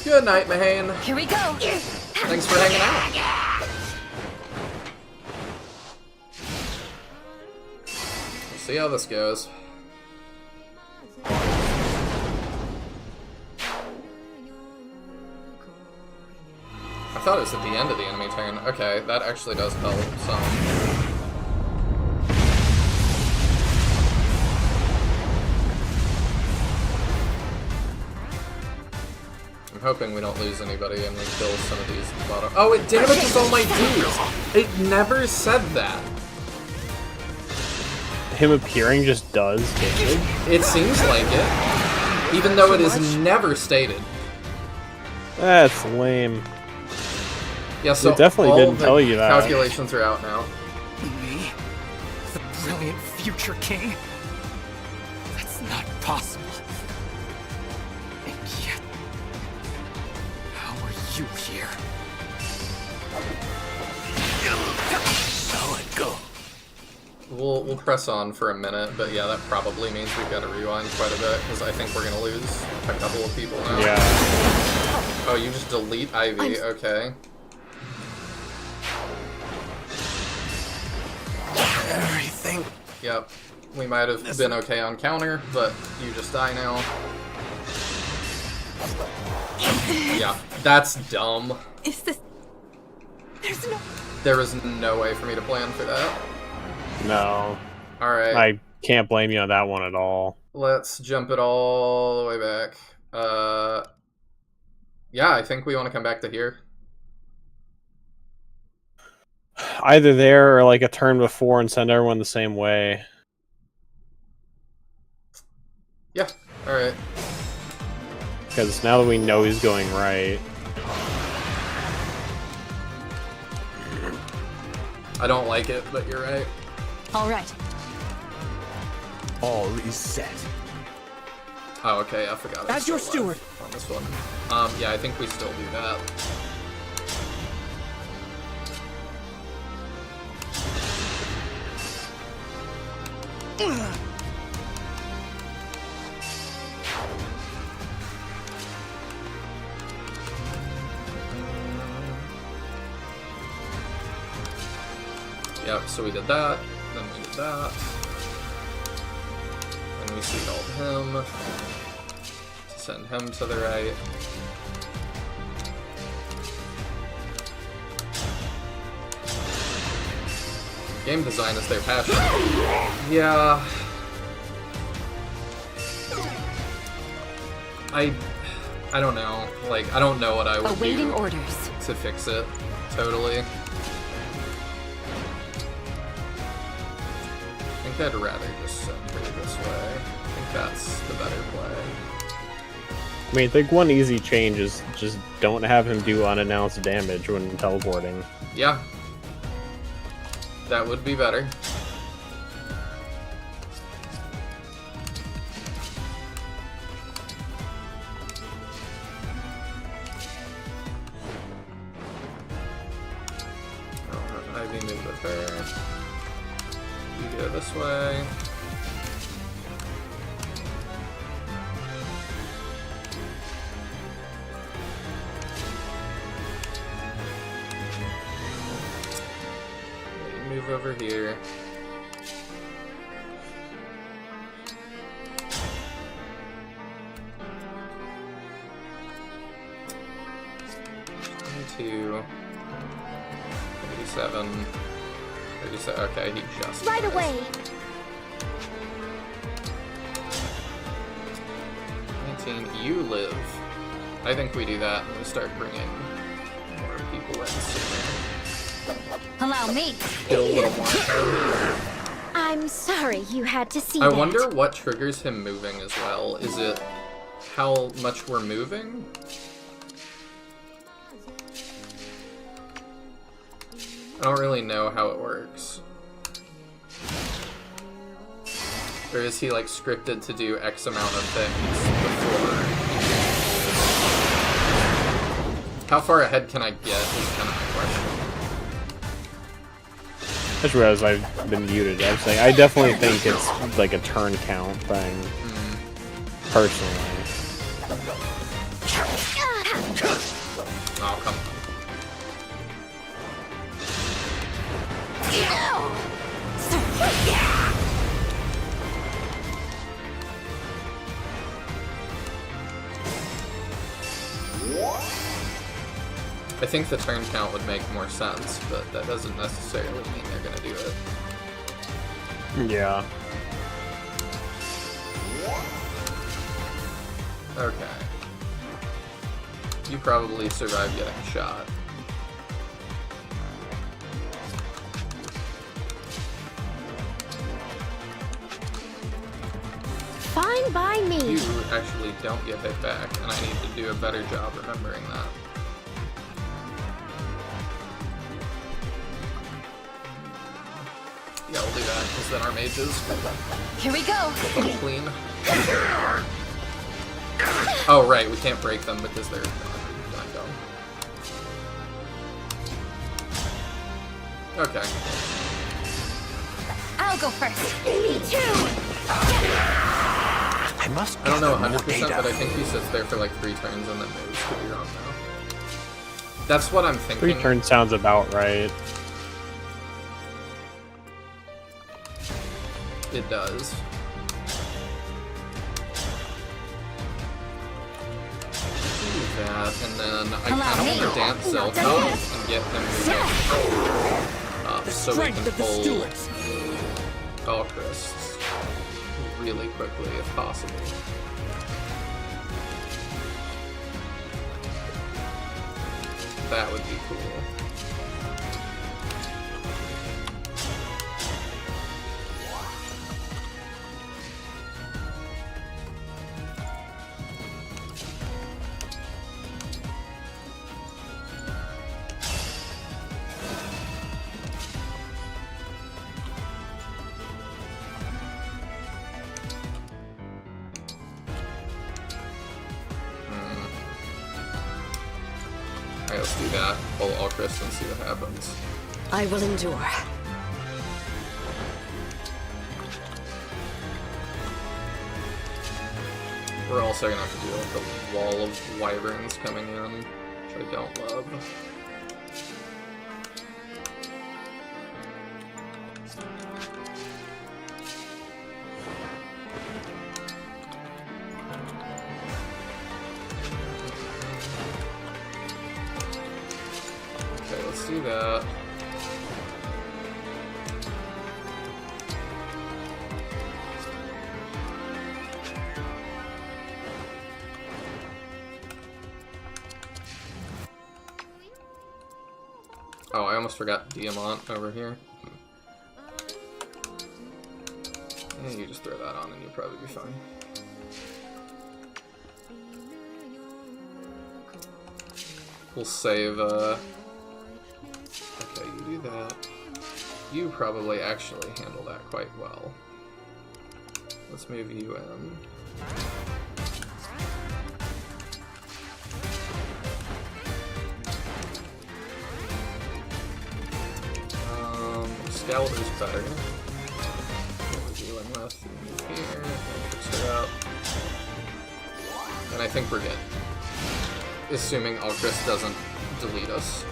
Good night, Mahane. Here we go! Thanks for hanging out. We'll see how this goes. I thought it was at the end of the enemy turn. Okay, that actually does help some. I'm hoping we don't lose anybody and we kill some of these bottom. Oh, it damages all my dudes! It never said that! Him appearing just does damage? It seems like it. Even though it is never stated. That's lame. Yeah, so it definitely didn't tell you that. Calculations are out now. Me? The brilliant future king? That's not possible. And yet... how are you here? So it go. We'll press on for a minute, but yeah, that probably means we've got to rewind quite a bit, because I think we're going to lose a couple of people now. Yeah. Oh, you just delete Ivy, okay. Everything. Yep. We might have been okay on counter, but you just die now. Yeah, that's dumb. Is this... There was no way for me to plan for that. No. Alright. I can't blame you on that one at all. Let's jump it all the way back. Yeah, I think we want to come back to here. Either there or like a turn before and send everyone the same way. Yeah, alright. Because now that we know he's going right. I don't like it, but you're right. Alright. All is set. Oh, okay, I forgot. As your steward. On this one. Yeah, I think we still do that. Yep, so we did that, then we did that, and we seagulled him to send him to the right. Game design is their passion. Yeah. I don't know. Like, I don't know what I would Awaiting do orders to fix it. Totally. I think I'd rather just send her this way. I think that's the better play. I mean, I think one easy change is just don't have him do unannounced damage when teleporting. Yeah. That would be better. Ivy move with her. You go this way. Move over here. Two. 37. 37. Okay, he just. Right away. 19. You live. I think we do that and we start bringing more people in sooner. Allow me. Kill the monster. I'm sorry you had to see I that. wonder what triggers him moving as well. Is it how much we're moving? I don't really know how it works. Or is he like scripted to do X amount of things before? How far ahead can I get is kind of my question. I just realized I've been muted. I'm saying I definitely think it's like a turn count thing. Personally. Oh, come on. I think the turn count would make more sense, but that doesn't necessarily mean they're gonna do it. Yeah. Okay. You probably survived getting shot. Fine by me. You actually don't get hit back, and I need to do a better job remembering that. Yeah, we'll do that, because then our mages Here we go. will come clean. Oh, right, we can't break them because they're not done. Okay. I'll go first. Me too. I must. I don't know 100%, but I think he sits there for like 3 turns and then moves. Could be wrong now. That's what I'm thinking. 3 turns sounds about right. It does. Do that, and then I kind of want to dance Zelda and get him moving up so we can pull all crisps really quickly if possible. That would be cool. Alright, let's do that. Pull all crisps and see what happens. I will endure. We're also gonna have to deal with the wall of wyverns coming in, which I don't love. Okay, let's do that. Oh, I almost forgot Diamant over here. Yeah, you just throw that on and you'll probably be fine. We'll save, okay, you do that. You probably actually handle that quite well. Let's move you in. Excalibur's better. What we're dealing with here, fix her up. And I think we're good. Assuming Alcris doesn't delete us.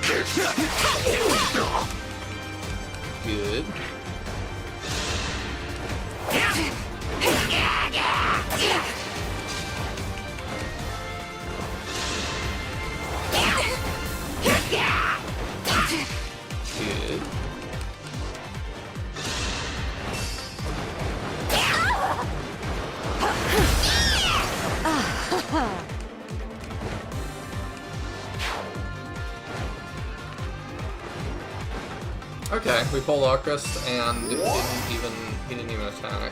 Good. Good. Okay, we pulled Alcris and he didn't even attack.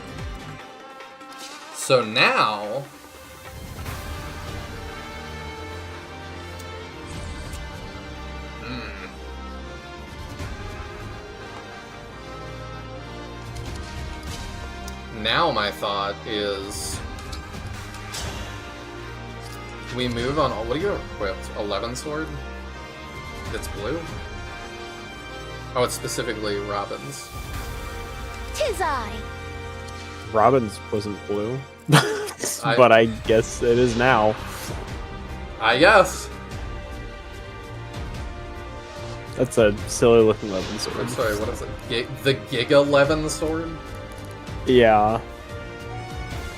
So now now my thought is we move on. What do you equipped? 11 sword? It's blue? Oh, it's specifically Robin's. 'Tis I. Robin's wasn't blue. But I guess it is now. I guess. That's a silly looking 11 sword. I'm sorry, what is it? The Giga 11 sword? Yeah.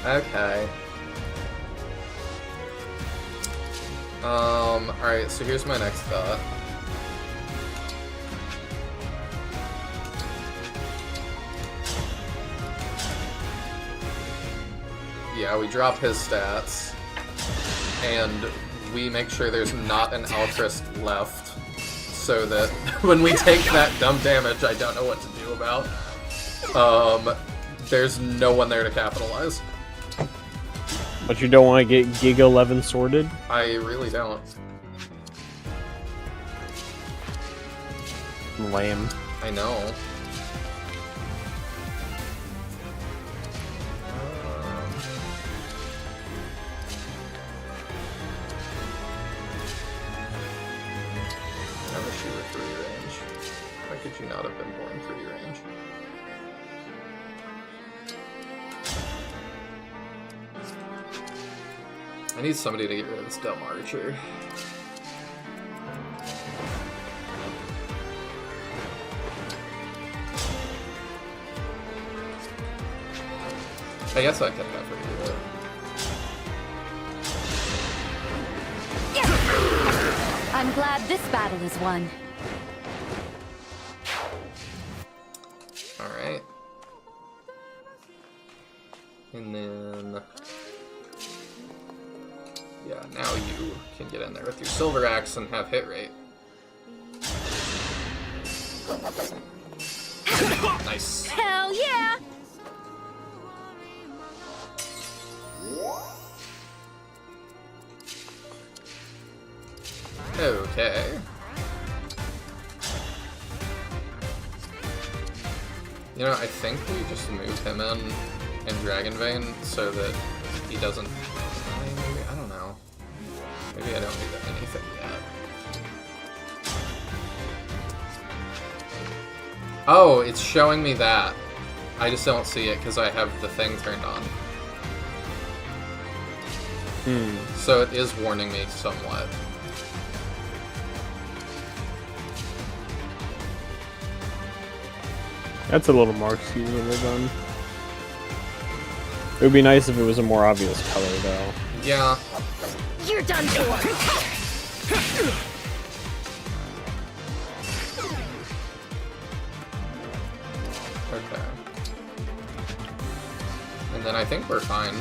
Okay. Alright, so here's my next thought. Yeah, we drop his stats, and we make sure there's not an Alcris left, so that when we take that dumb damage I don't know what to do about, there's no one there to capitalize. But you don't want to get Giga 11 sorted? I really don't. Lame. I know. I'm a shooter 3 range. Why could you not have been born 3 range? I need somebody to get rid of this dumb archer. I guess I could have her do it. I'm glad this battle is won. Alright. And then... yeah, now you can get in there with your Silver Axe and have hit rate. Nice. Hell yeah! Okay. You know, I think we just move him in Dragon Vein so that he doesn't... maybe, I don't know. Maybe I don't need anything yet. Oh, it's showing me that. I just don't see it because I have the thing turned on. So it is warning me somewhat. That's a little more excusable then. It would be nice if it was a more obvious color, though. Yeah. You're done for. Okay. And then I think we're fine.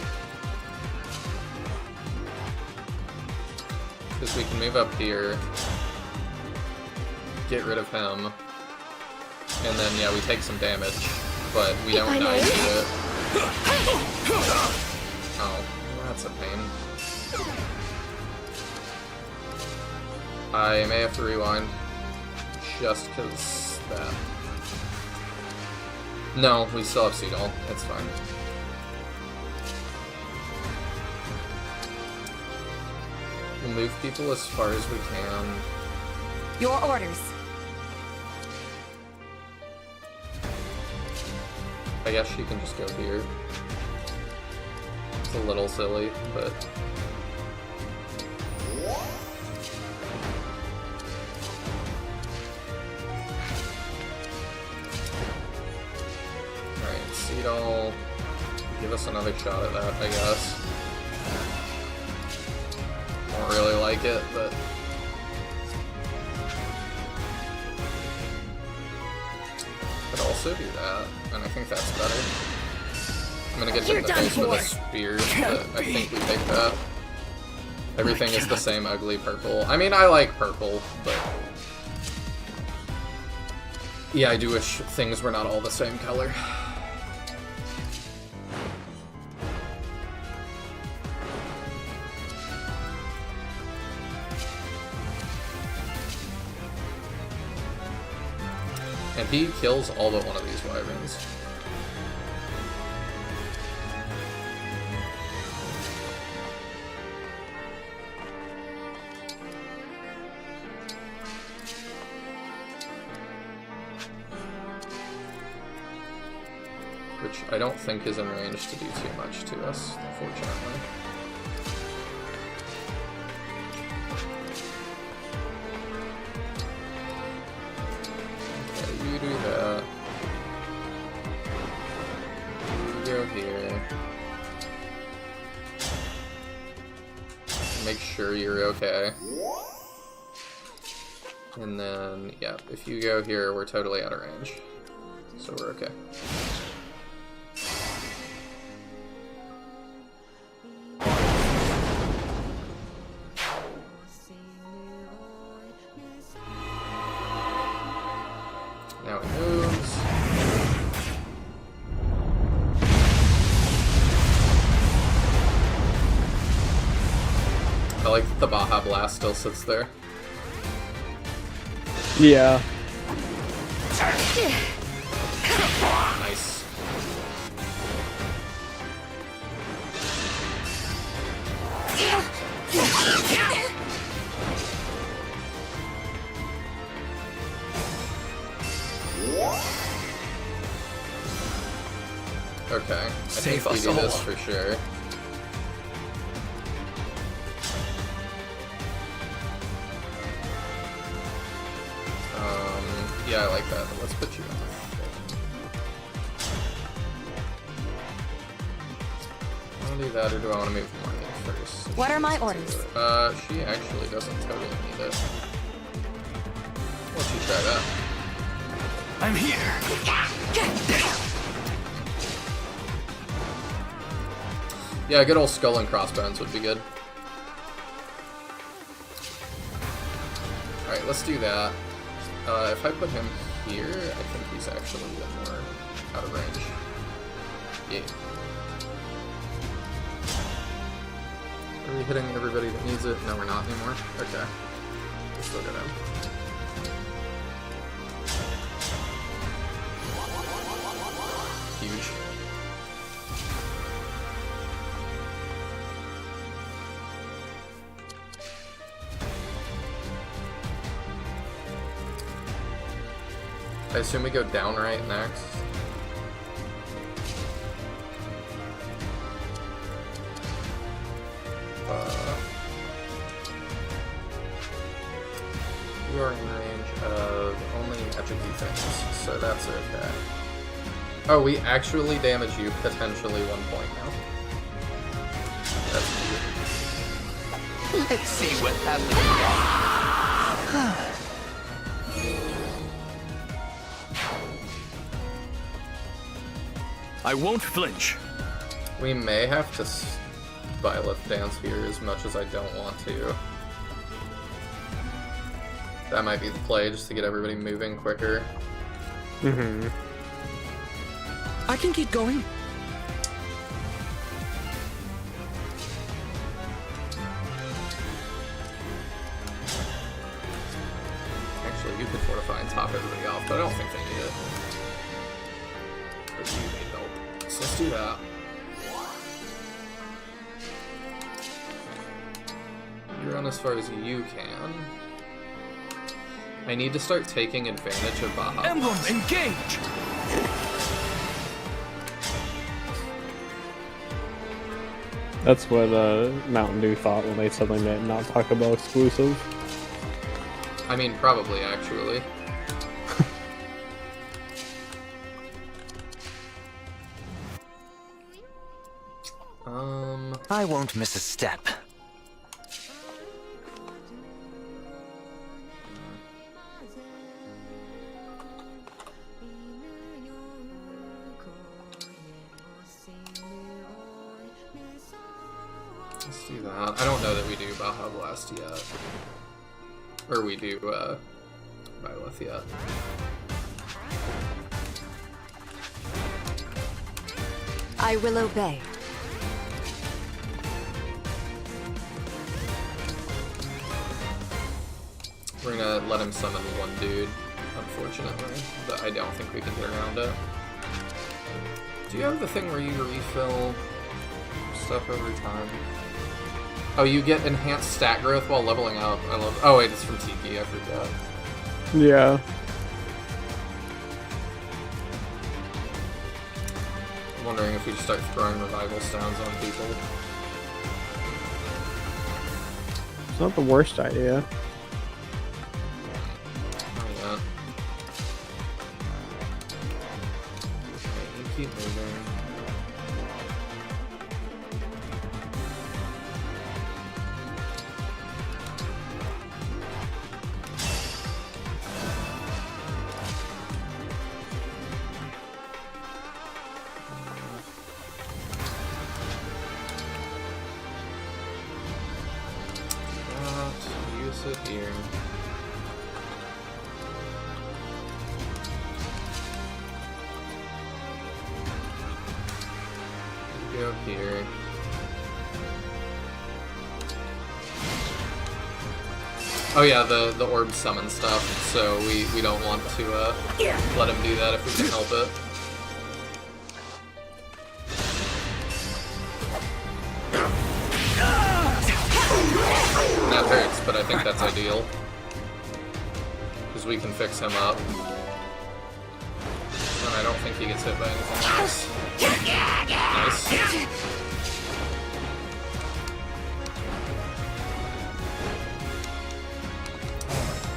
Because we can move up here, get rid of him, and then, yeah, we take some damage, but we don't die to it. Oh, that's a pain. I may have to rewind, just because that. No, we still have Xenologue. It's fine. We'll move people as far as we can. Your orders. I guess she can just go here. It's a little silly, but... Alright, Xenologue, give us another shot at that, I guess. Don't really like it, but... Could also do that, and I think that's better. I'm gonna get hit in the face with a spear, but I think we take that. Everything is the same ugly purple. I mean, I like purple, but... Yeah, I do wish things were not all the same color. And he kills all but one of these wyverns. Which I don't think is in range to do too much to us, unfortunately. You do that. You go here. Make sure you're okay. And then, yeah, if you go here, we're totally out of range. So we're okay. Now he moves. I like that the Baja Blast still sits there. Yeah. Nice. Okay, I think we do this for sure. Yeah, I like that, but let's put you in. I want to do that, or do I want to move Marnie first? What are my orders? She actually doesn't totally need it. Why don't you try that? I'm here. Yeah, a good old skull and crossbones would be good. Alright, let's do that. If I put him here, I think he's actually a bit more out of range. Yeah. Are we hitting everybody that needs it? No, we're not anymore. Okay. We'll still go down. Huge. I assume we go down right next. You are in range of only Echigy things, so that's okay. Oh, we actually damage you potentially 1 point now. That's weird. Let's see what happens. I won't flinch. We may have to Byleth dance here as much as I don't want to. That might be the play, just to get everybody moving quicker. Mm-hmm. I can keep going. Actually, you could fortify and top everybody off, but I don't think they need it. But you need help. So let's do that. You run as far as you can. I need to start taking advantage of Baja. Emblem, engage! That's what Mountain Dew thought when they suddenly made not Taco Bell exclusive. I mean, probably, actually. I won't miss a step. Let's do that. I don't know that we do Baja Blast yet. Or we do, Byleth yet. I will obey. We're gonna let him summon one dude, unfortunately, but I don't think we can get around it. Do you have the thing where you refill stuff over time? Oh, you get enhanced stat growth while leveling up. I love. Oh wait, it's from Tiki. I forgot. Yeah. I'm wondering if we just start throwing revival stones on people. It's not the worst idea. Oh, yeah. Okay, you keep moving. Use it here. Go here. Oh yeah, the orb summon stuff, so we don't want to let him do that if we can help it. That hurts, but I think that's ideal. Because we can fix him up. And I don't think he gets hit by anything else. Nice.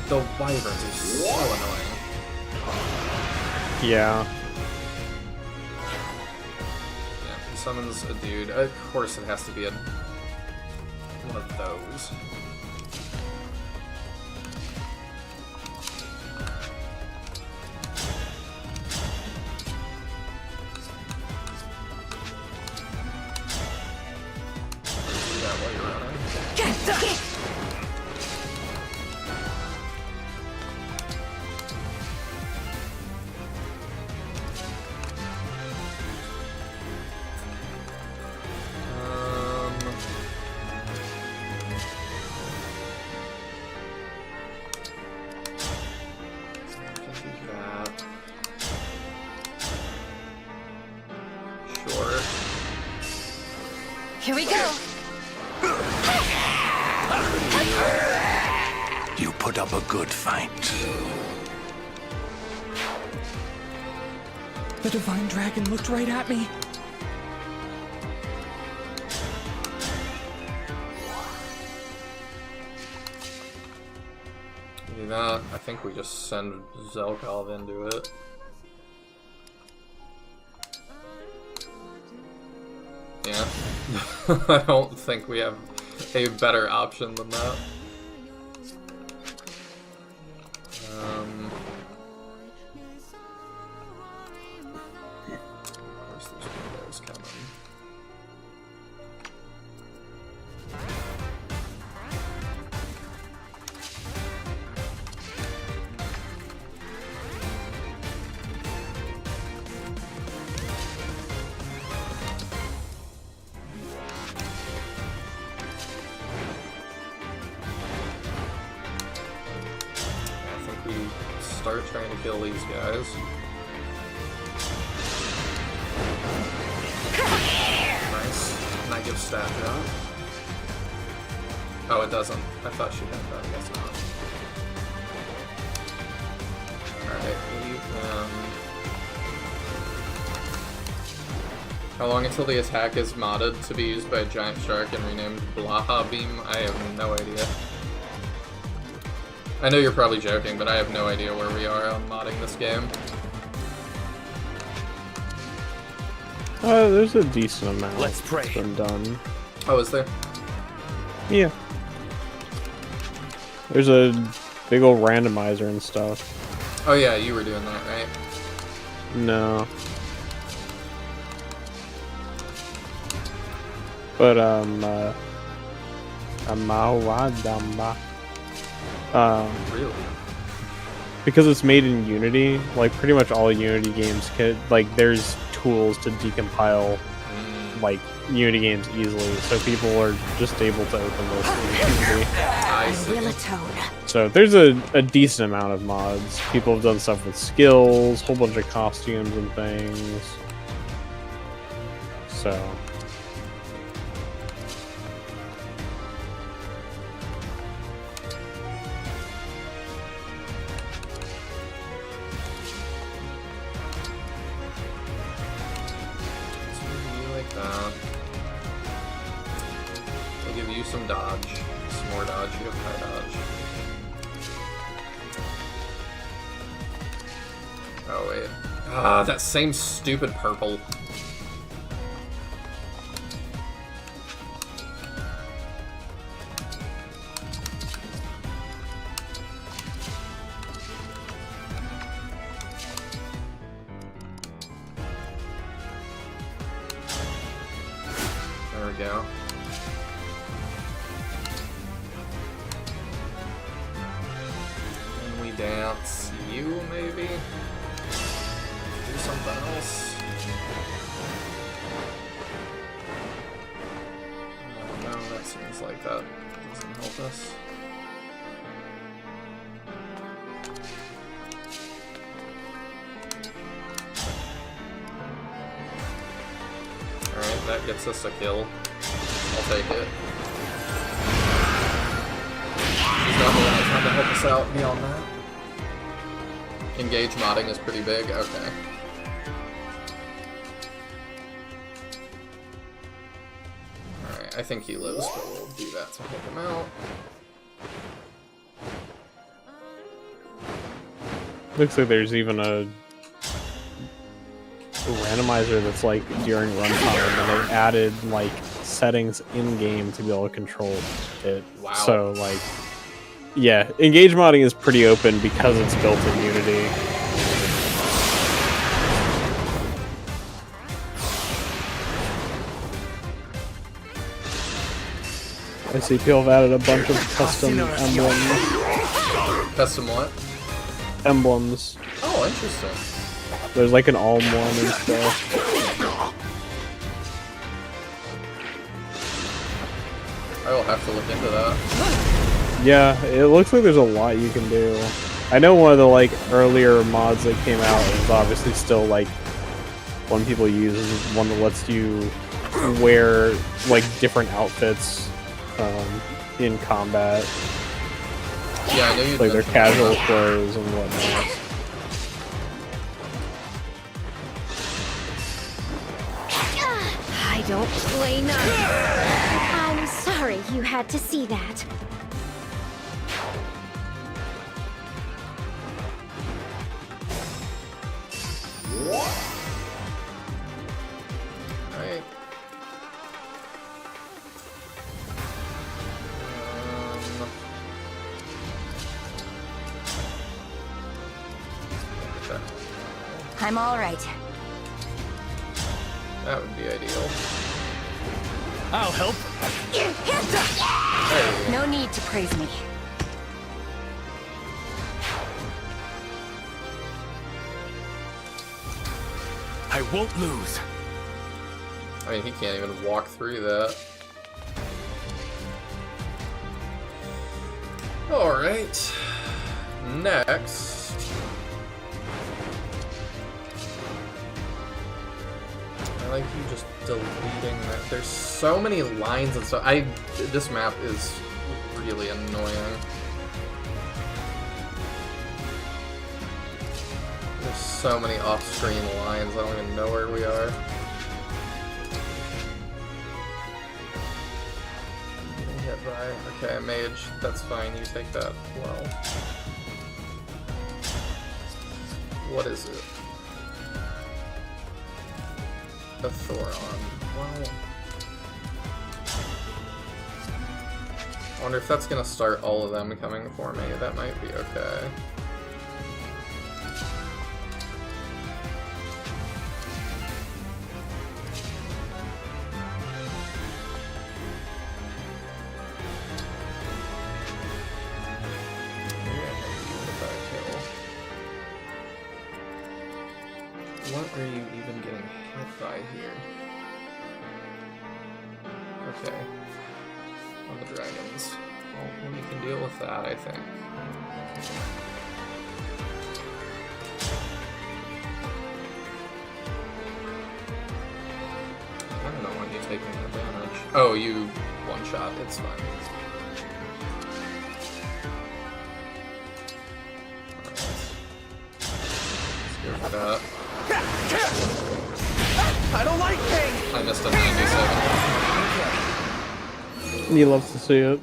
The wyverns are so annoying. Yeah. Yeah, he summons a dude. Of course it has to be one of those. Do that while you're running. Here we go. You put up a good fight. The Divine Dragon looked right at me. that, I think we just send Zelkov into it. Yeah. I don't think we have a better option than that. Where's those windows coming? Start trying to kill these guys. Nice. Can I give stat drop? Oh, it doesn't. I thought she had that. I guess not. Alright, how long until the attack is modded to be used by a giant shark and renamed Blaha Beam? I have no idea. I know you're probably joking, but I have no idea where we are on modding this game. There's a decent amount Let's pray. That's been done. Oh, is there? Yeah. There's a big old randomizer and stuff. Oh yeah, you were doing that, right? No. But, really? Because it's made in Unity, like pretty much all Unity games can, like there's tools to decompile like Unity games easily, so people are just able to open this in Unity. So there's a decent amount of mods. People have done stuff with skills, whole bunch of costumes and things. So I'll give you some dodge. Some more dodge, you have high dodge. Oh wait. Ah, that same stupid purple. There we go. And we dance you, maybe? Do something else? No, that seems like that doesn't help us. Alright, that gets us a kill. I'll take it. She's not the one that's trying to help us out beyond that. Engage modding is pretty big, okay. Alright, I think he lives, but we'll do that to help him out. looks like there's even a randomizer that's like during runtime, and they added like settings in game to be able to control it. Wow. So like, yeah, engage modding is pretty open because it's built in Unity. I see people have added a bunch of custom emblems. Custom what? Emblems. Oh, interesting. There's like an alm one and stuff. I will have to look into that. Yeah, it looks like there's a lot you can do. I know one of the like earlier mods that came out is obviously still like one people use is one that lets you wear like different outfits in combat. Yeah, I know you like their casual clothes and whatnot. I don't play nice. I'm sorry you had to see that. Okay. I'm all right. That would be ideal. I'll help. No need to praise me. I won't lose. I mean, he can't even walk through that. Alright. Next. I like you just deleting that. There's so many lines and stuff. This map is really annoying. There's so many off-screen lines, I don't even know where we are. Hit by. Okay, mage, that's fine, you take that well. What is it? A Thoron. Well, I wonder if that's gonna start all of them coming for me. That might be okay. What are you even getting hit by here? Okay. On the dragons. Well, we can deal with that, I think. I don't know when you're taking advantage. Oh, you one shot, it's fine. Alright. Let's go for that. I don't like pain! I missed a 97. He loves to see it.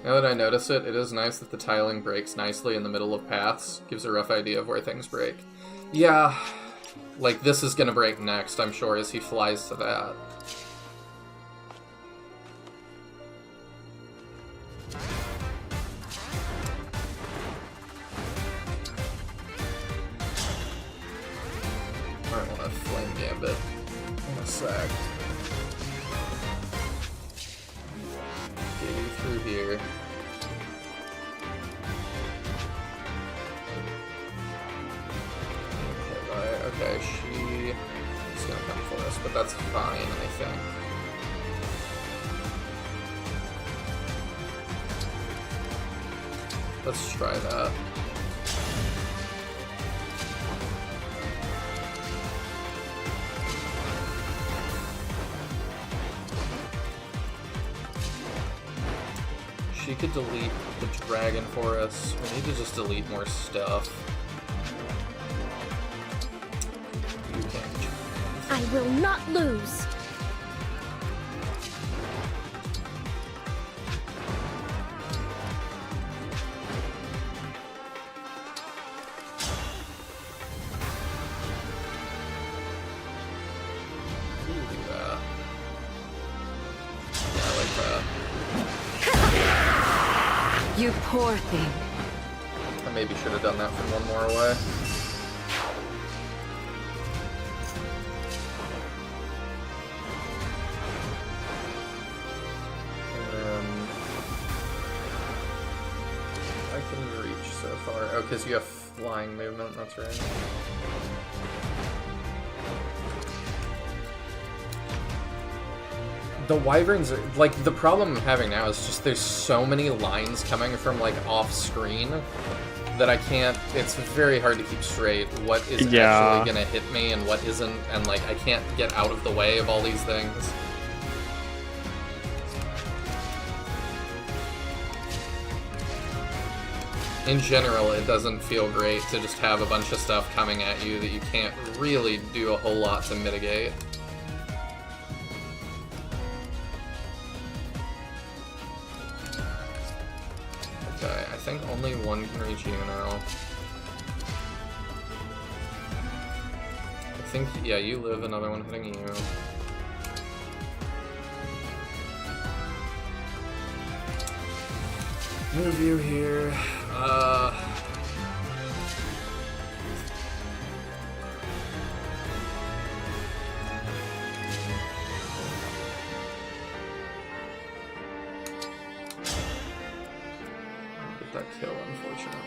Now that I notice it, it is nice that the tiling breaks nicely in the middle of paths. Gives a rough idea of where things break. Yeah, like this is gonna break next, I'm sure, as he flies to that. I want a flame gambit in a sec. Get you through here. Okay, she is gonna come for us, but that's fine, I think. Let's try that. She could delete the dragon for us. We need to just delete more stuff. You can't. I will not lose. You do that. Yeah, I like that. You poor thing. I maybe should have done that from one more away. I can reach so far. Oh, because you have flying movement, that's right. The wyverns are, like, the problem I'm having now is just there's so many lines coming from, like, off-screen that I can't, it's very hard to keep straight what is actually gonna hit me and what isn't, and, like, I can't get out of the way of all these things. In general, it doesn't feel great to just have a bunch of stuff coming at you that you can't really do a whole lot to mitigate. Okay, I think only one can reach you now. I think, yeah, you live, another one hitting you. Move you here. kill, unfortunately.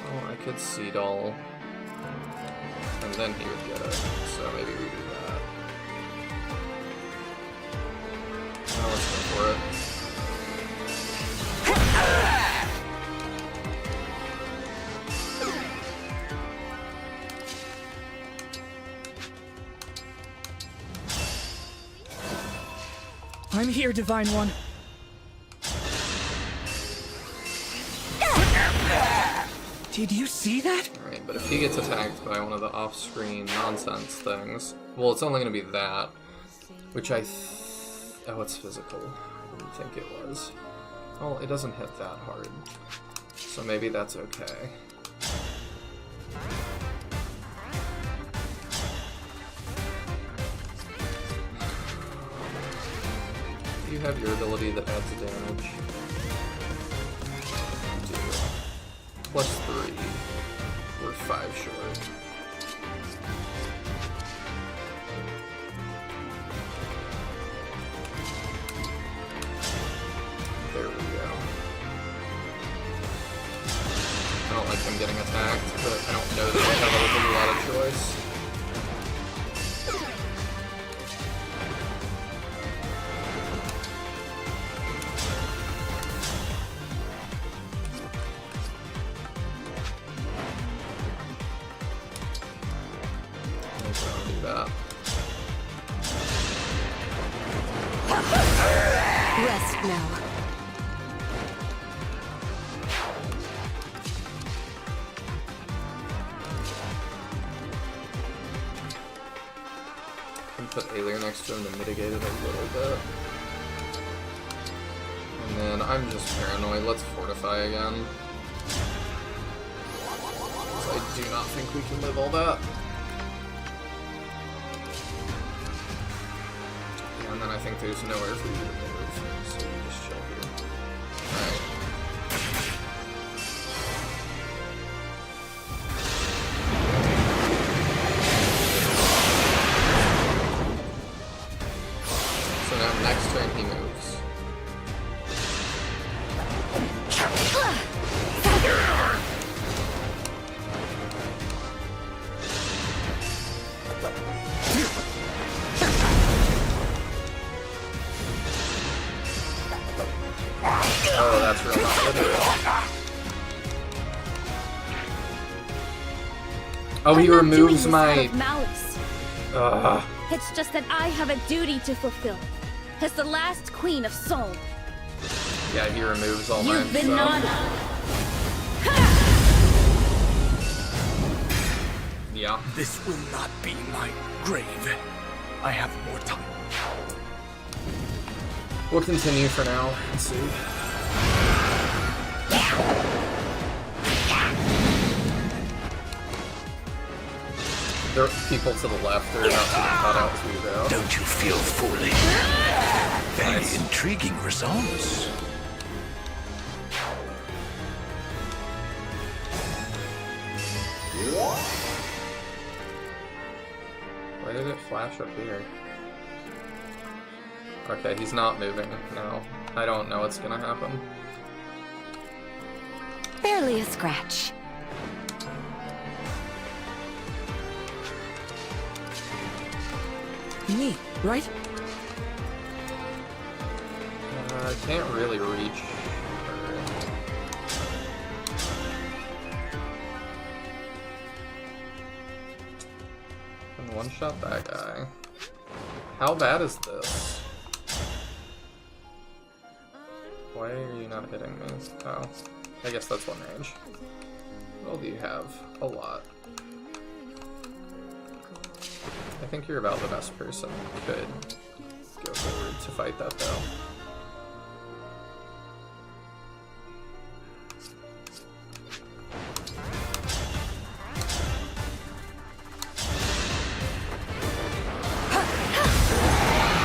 Oh, I could Seed All, and then he would get it, so maybe we do that. Now let's go for it. I'm here, Divine One. Did you see that? Alright, but if he gets attacked by one of the off-screen nonsense things, well, it's only going to be that, which oh, it's physical. I didn't think it was. Well, it doesn't hit that hard, so maybe that's okay. You have your ability that adds damage. You do. +3. We're 5 short. There we go. I don't like him getting attacked, but I don't know that we have a lot of choice. Rest now. Put Alier next to him to mitigate it a little bit. And then I'm just paranoid. Let's fortify again. So I do not think we can live all that. And then I think there's nowhere for you to move, so you just chill here. Alright. So now next turn he moves. Oh, that's real not good. Oh, he removes my... malice. It's just that I have a duty to fulfill. As the last queen of Seoul. Yeah, he removes all mine. You've been naughty. Yeah. This will not be my grave. I have more time. We'll continue for now. Let's see. There are people to the left. They're not too cut out too, though. Don't you feel foolish? Very intriguing results. Why did it flash up here? Okay, he's not moving now. I don't know what's gonna happen. Barely a scratch. Me, right? I can't really reach her. And one-shot that guy. How bad is this? Why are you not hitting me? Oh, I guess that's one range. What all do you have? A lot. I think you're about the best person who could go forward to fight that, though.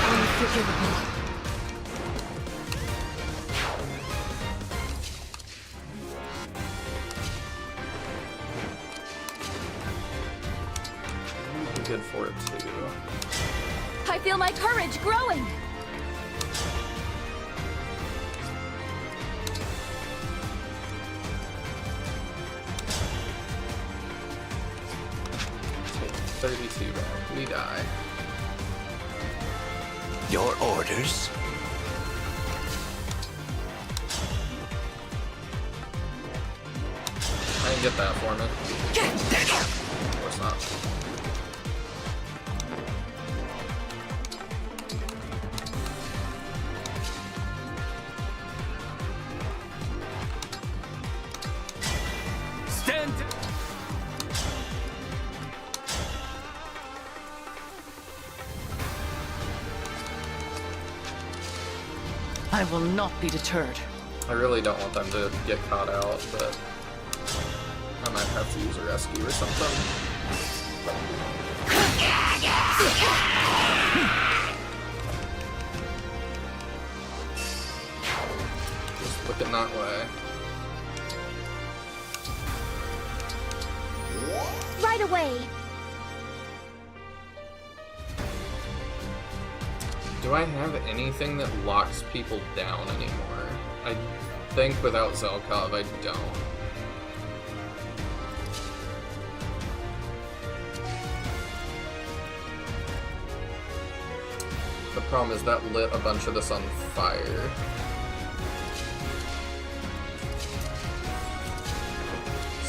Unforgivable. Good for it too. I feel my courage growing. 32 back. We die. Your orders? I can get that for me. Of course not. Stand! I will not be deterred. I really don't want them to get caught out, but I might have to use a rescue or something. Just looking that way. Right away. Do I have anything that locks people down anymore? I think without Zelkov, I don't. The problem is that lit a bunch of this on fire.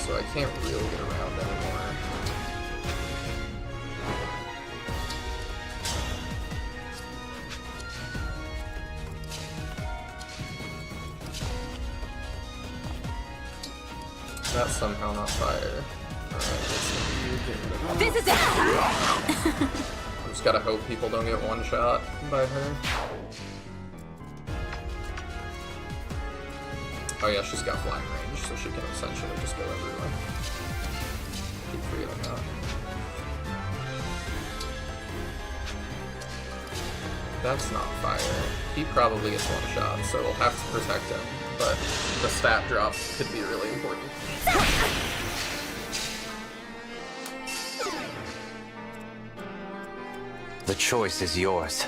So I can't really get around anymore. That's somehow not fire. Alright, This is it! I just gotta hope people don't get one shot by her. Oh yeah, she's got flying range, so she can essentially just go everywhere. Keep feeling that. That's not fire. He probably gets one shot, so we'll have to protect him. But the stat drop could be really important. The choice is yours.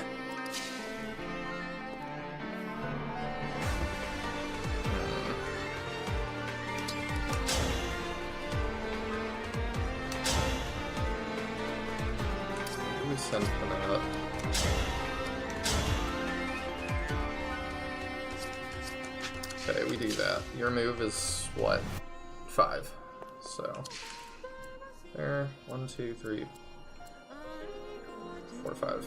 Let me send him out. Okay, we do that. Your move is what? 5. So there. 1, 2, 3, 4, 5.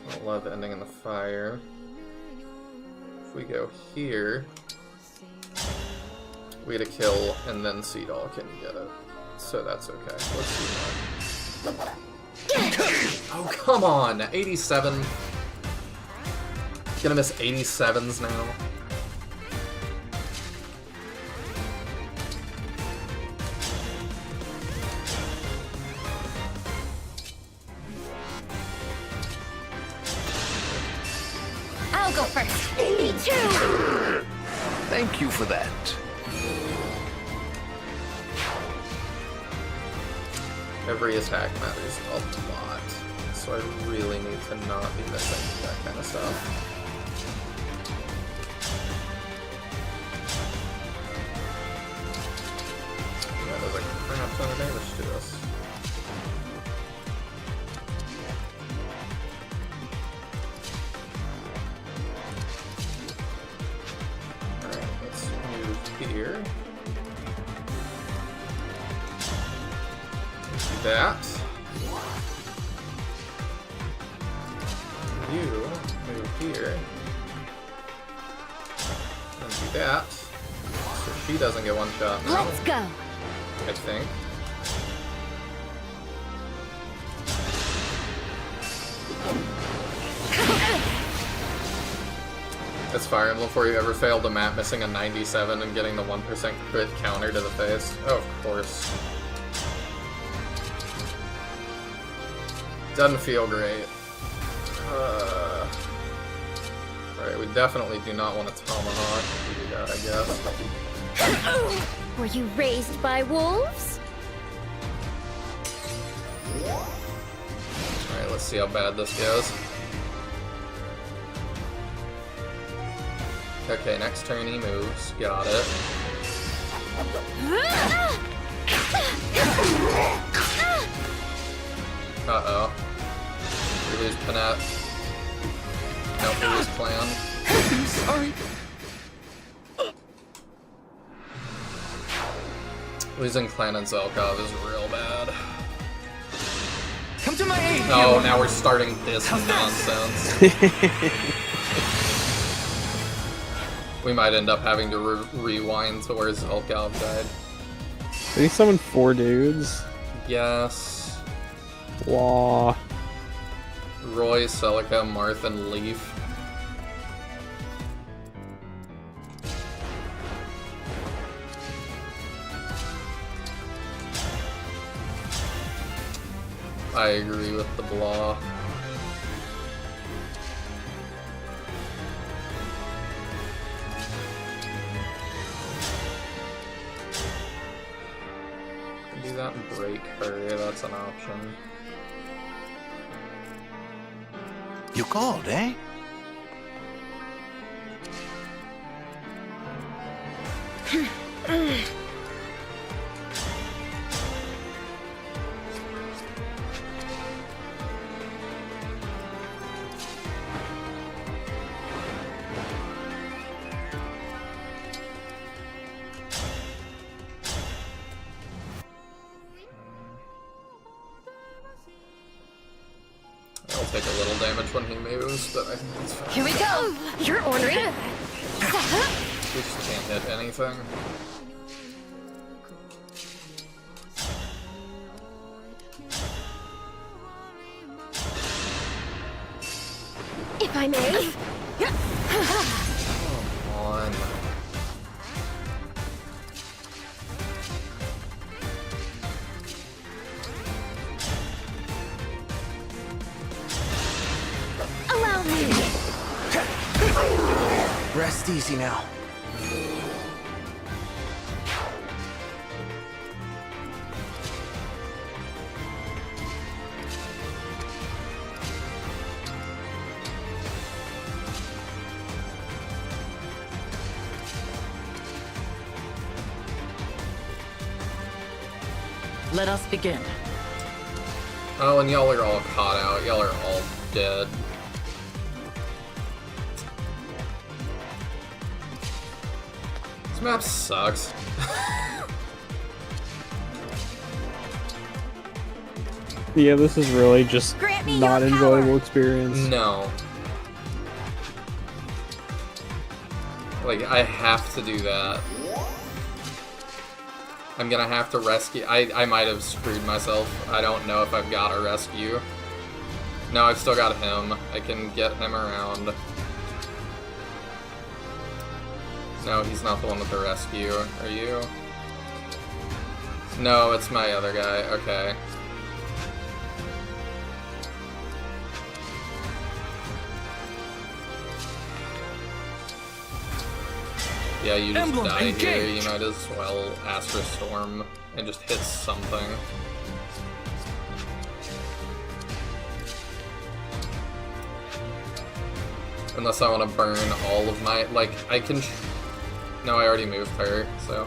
I love ending in the fire. If we go here, we get a kill, and then Seedall can get it. So that's okay. Let's do that. Oh, come on! 87. Gonna miss 87s now. I'll go first. Me too! Thank you for that. Every attack matters a lot, so I really need to not be missing that kind of stuff. Yeah, there's a crap ton of damage to us. Alright, let's move here. That. You move here. And do that. So she doesn't get one shot now. Let's go. I think. It's Fire Emblem before you ever failed a map missing a 97 and getting the 1% crit counter to the face. Oh, of course. Doesn't feel great. Alright, we definitely do not want to tomahawk. We do that, I guess. Were you raised by wolves? Alright, let's see how bad this goes. Okay, next turn he moves. Got it. Uh-oh. We lose Panette. Nope, we lose Plan. I'm sorry. Losing Clan and Zelkov is real bad. Come to my aid! Oh, now we're starting this nonsense. We might end up having to rewind to where Zelkov died. Did he summon 4 dudes? Yes. Law. Roy, Celica, Marth, and Leaf. I agree with the blah. Do that and break her, that's an option. You called, eh? I'll take a little damage when he moves, but I think that's fine. Here we go! You're ornery! We just can't hit anything. If I may. Come on. Allow me. Rest easy now. Let us begin. Oh, and y'all are all caught out. Y'all are all dead. This map sucks. Yeah, this is really just not enjoyable experience. No. Like, I have to do that. I'm gonna have to rescue. I might have screwed myself. I don't know if I've got a rescue. No, I've still got him. I can get him around. No, he's not the one with the rescue. Are you? No, it's my other guy. Okay. Yeah, you just Emblem, die engage. here. You might as well Astra Storm and just hit something. Unless I want to burn all of my... Like, I can... No, I already moved her, so...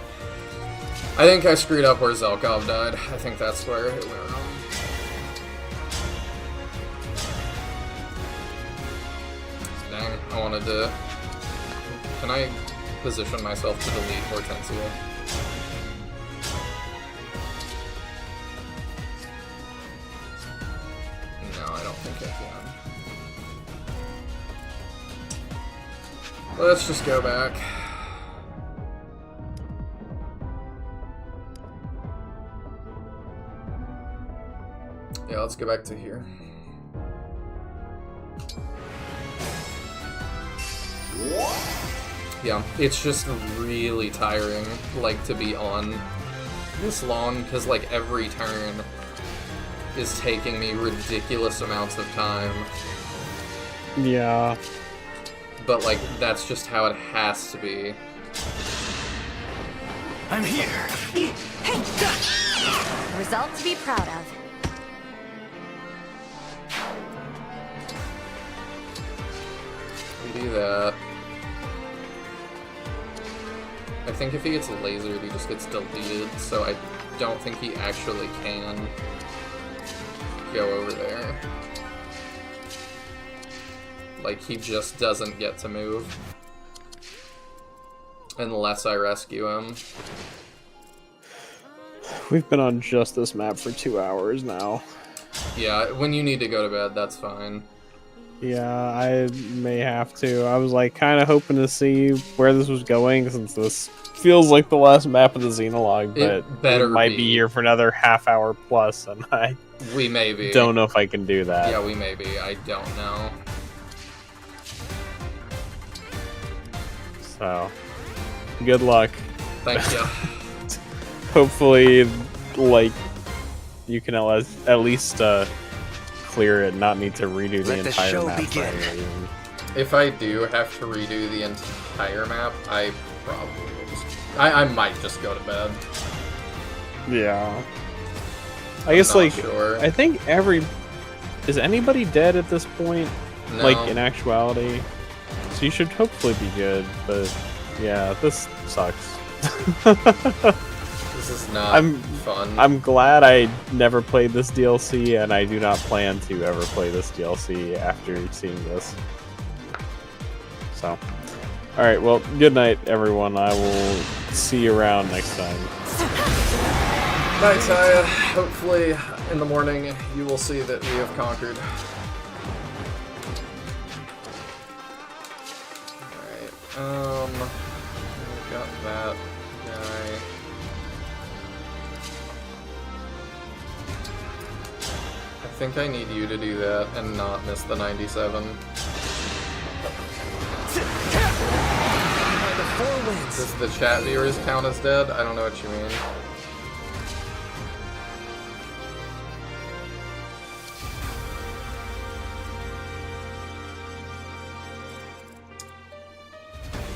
I think I screwed up where Zelkov died. I think that's where it went wrong. Dang, I wanted to... Can I position myself to delete Hortensia? No, I don't think I can. Let's just go back. Yeah, let's go back to here. Yeah, it's just really tiring, like, to be on this long, because, like, every turn is taking me ridiculous amounts of time. Yeah. But, like, that's just how it has to be. I'm here. A result to be proud of. We do that. I think if he gets lasered, he just gets deleted, so I don't think he actually can go over there. Like, he just doesn't get to move. Unless I rescue him. We've been on just this map for 2 hours now. Yeah, when you need to go to bed, that's fine. Yeah, I may have to. I was like kind of hoping to see where this was going since this feels like the last map of the Xenologue, but it might be here for another half hour plus, and we may be. Don't know if I can do that. Yeah, we may be. I don't know. So, good luck. Thank you. Hopefully, like, you can at least clear it, not need to redo the entire map. If I do have to redo the entire map, I probably will just... I might just go to bed. Yeah. I guess, like, sure. I think is anybody dead at this point? No. Like, in actuality? So you should hopefully be good, but yeah, this sucks. This is not fun. I'm glad I never played this DLC, and I do not plan to ever play this DLC after seeing this. So, alright, well, good night, everyone. I will see you around next time. Night, Taya. Hopefully, in the morning, you will see that we have conquered. Alright, we got that guy. I think I need you to do that and not miss the 97. Does the chat viewers count as dead? I don't know what you mean.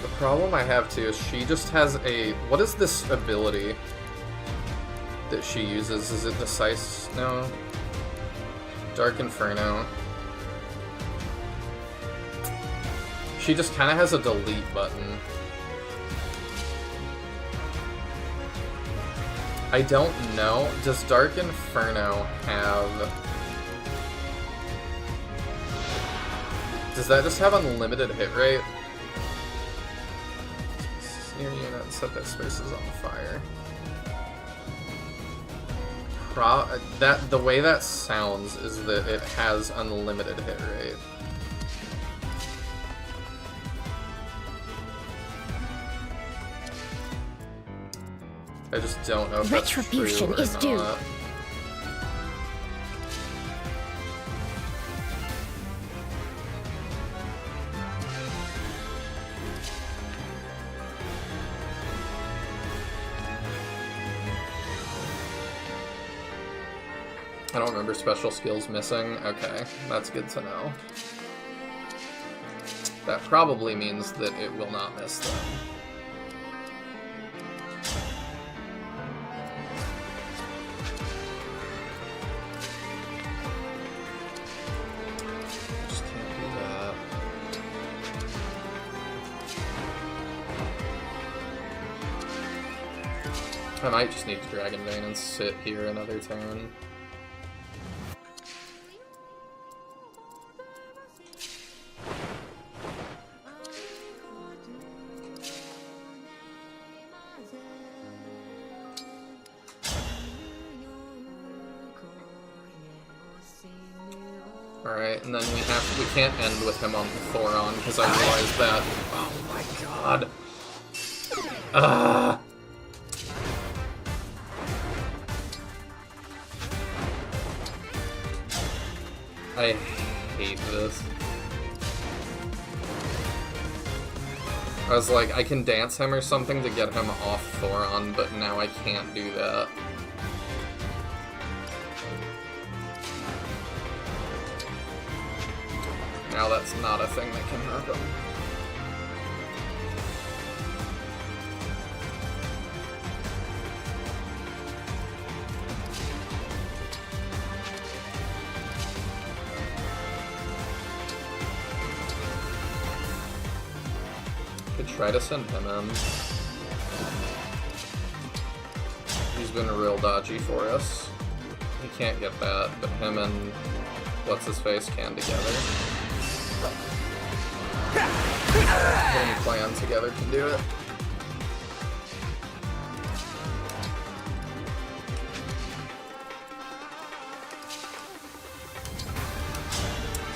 The problem I have too is she just has a... What is this ability that she uses? Is it Decisive? No. Dark Inferno. She just kind of has a delete button. I don't know. Does Dark Inferno have... Does that just have unlimited hit rate? Near unit and set their spaces on fire. The way that sounds is that it has unlimited hit rate. I just don't know if that's Retribution true is or due. not. I don't remember special skills missing. Okay, that's good to know. That probably means that it will not miss them. Just can't do that. I might just need to Dragon Vein and sit here another turn. Alright, and then we can't end with him on Thoron, because I realized that. Oh my god. I hate this. I was like, I can dance him or something to get him off Thoron, but now I can't do that. Now that's not a thing that can happen. Could try to send him in. He's been real dodgy for us. He can't get that, but him and what's-his-face can together. Any plan together can do it.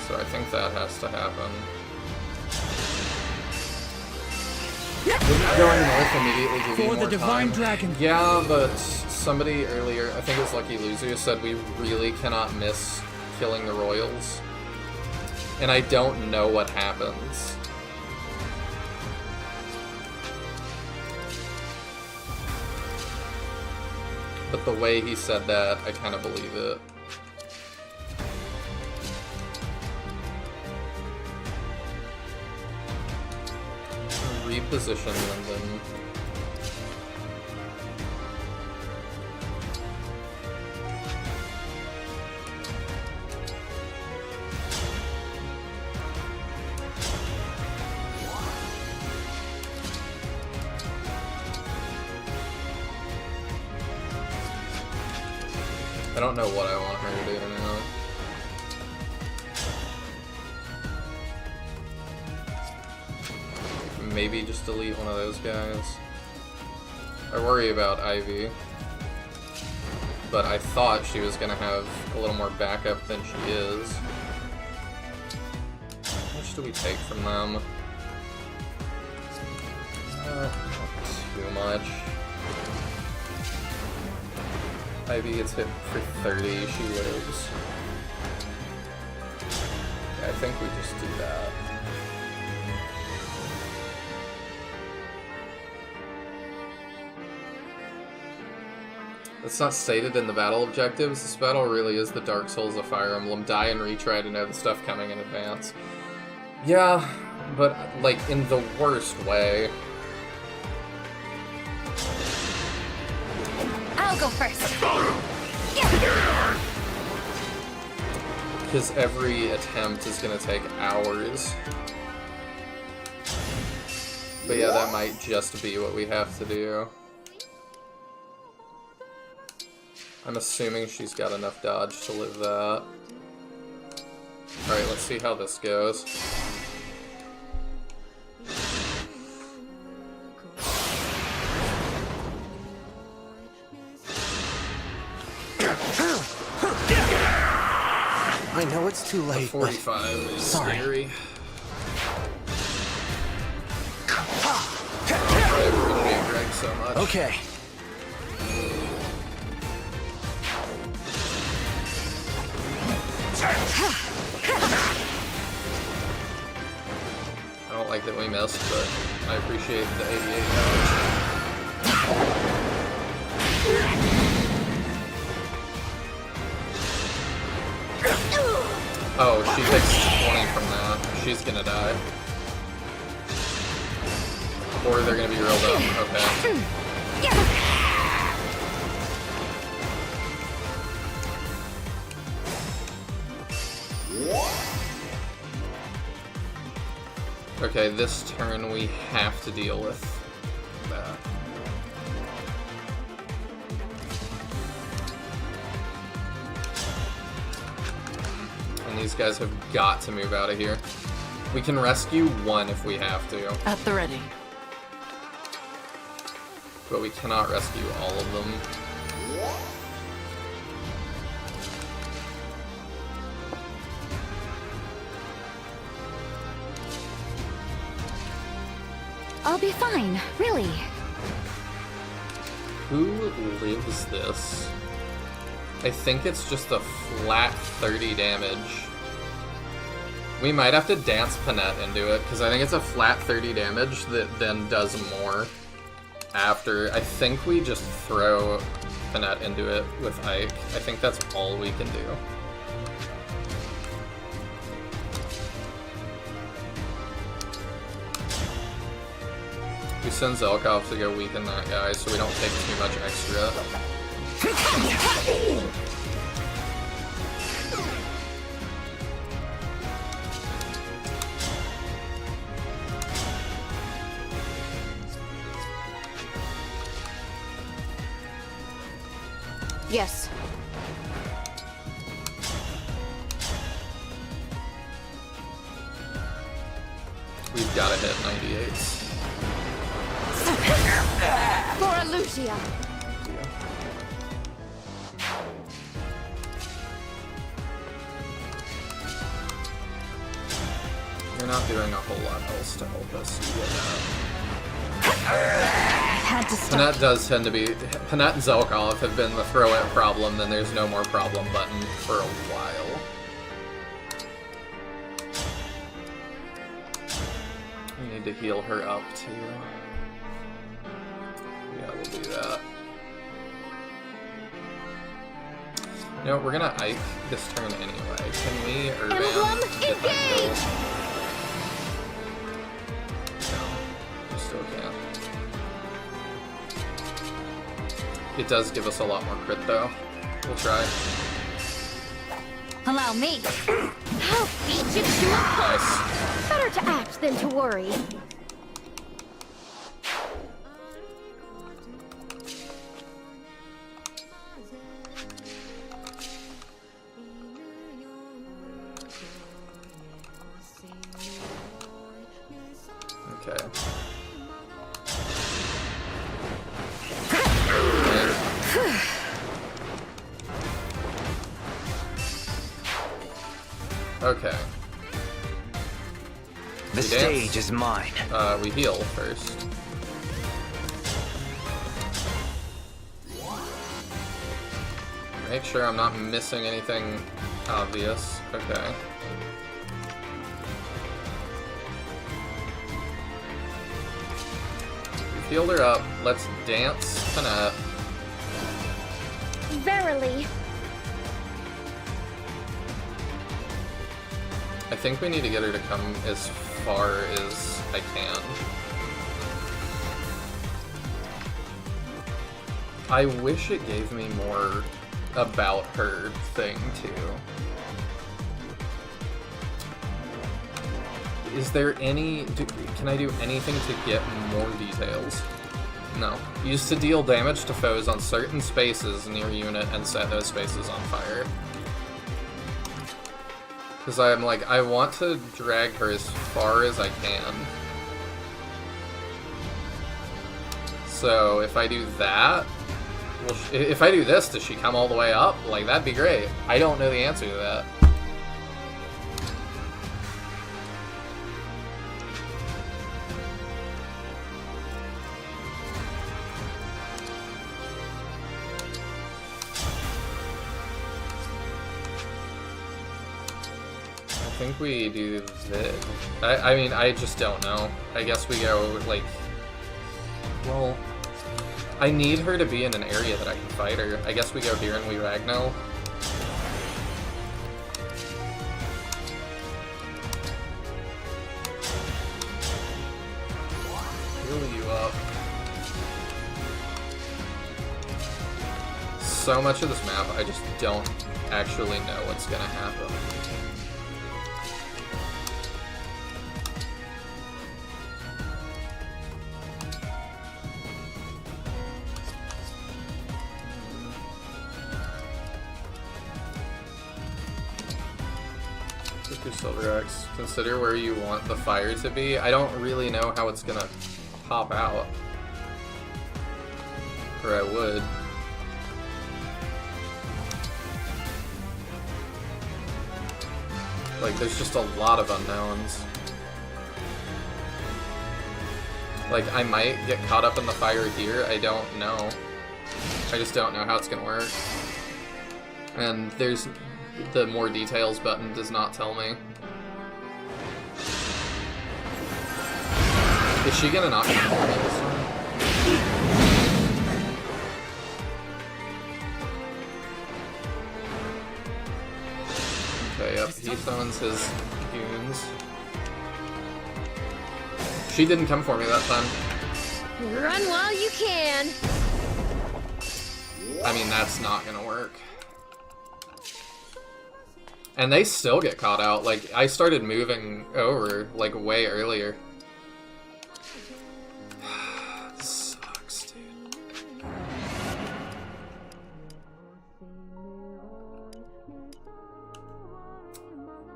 So I think that has to happen. Wouldn't going north immediately give you more For the Divine time? Dragon. Yeah, but somebody earlier, I think it was Lucky Loser, said we really cannot miss killing the royals. And I don't know what happens. But the way he said that, I kind of believe it. Reposition Linden. I don't know what I want her to do now. Maybe just delete one of those guys. I worry about Ivy. But I thought she was gonna have a little more backup than she is. How much do we take from them? Not too much. Ivy gets hit for 30, she lives. Yeah, I think we just do that. It's not stated in the battle objectives. This battle really is the Dark Souls of Fire Emblem. Die and retry to know the stuff coming in advance. Yeah, but like in the worst way. I'll go first. Because every attempt is going to take hours. But yeah, that might just be what we have to do. I'm assuming she's got enough dodge to live that. Alright, let's see how this goes. I know it's too late, 45 is scary. I appreciate Greg so much. Okay. I don't like that we missed, but I appreciate the 88 dodge. Oh, she takes 20 from that. She's gonna die. Or they're gonna be real dumb. Okay. Okay, this turn we have to deal with that. And these guys have got to move out of here. We can rescue one if we have to. At the ready. But we cannot rescue all of them. I'll be fine, really. Who lives this? I think it's just a flat 30 damage. We might have to dance Panette into it, because I think it's a flat 30 damage that then does more after. I think we just throw Panette into it with Ike. I think that's all we can do. We send Zelkov to go weaken that guy so we don't take too much extra. Yes. We've got to hit 98s. For Elusia. You're not doing a whole lot else to help us. You get that. Had to stop. Panette does tend to be... Panette and Zelkov have been the throw-it problem, then there's no more problem button for a while. We need to heal her up, too. Yeah, we'll do that. You know, we're gonna Ike this turn anyway. Can we Urban get that kill? No, we still can't. It does give us a lot more crit, though. We'll try. Allow me. I'll beat you to a pulp. Nice. Better to act than to worry. Okay. Okay. The stage is mine. We heal first. Make sure I'm not missing anything obvious. Okay. We've healed her up. Let's dance Panette. Verily. I think we need to get her to come as far as I can. I wish it gave me more about her thing, too. Is there any... can I do anything to get more details? No. Used to deal damage to foes on certain spaces near unit and set those spaces on fire. Because I'm like, I want to drag her as far as I can. So if I do that, well, if I do this, does she come all the way up? Like, that'd be great. I don't know the answer to that. I think we do this. I mean, I just don't know. I guess we go, like... Well... I need her to be in an area that I can fight her. I guess we go here and we Ragnell. Heal you up. So much of this map, I just don't actually know what's gonna happen. Silver Axe. Consider where you want the fire to be. I don't really know how it's gonna pop out. Or I would. Like, there's just a lot of unknowns. Like, I might get caught up in the fire here. I don't know. I just don't know how it's gonna work. And there's... the more details button does not tell me. Is she gonna not come for me this time? Okay, yep, he summons his goons. She didn't come for me that time. Run while you can. I mean, that's not gonna work. And they still get caught out. Like, I started moving over, like, way earlier. This sucks, dude.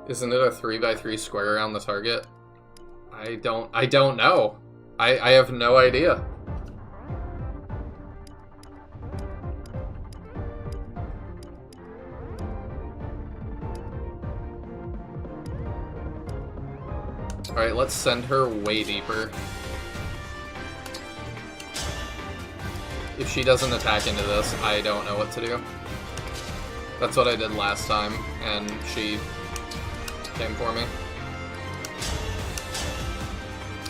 Isn't it a 3x3 square around the target? I don't know. I have no idea. Alright, let's send her way deeper. If she doesn't attack into this, I don't know what to do. That's what I did last time, and she came for me.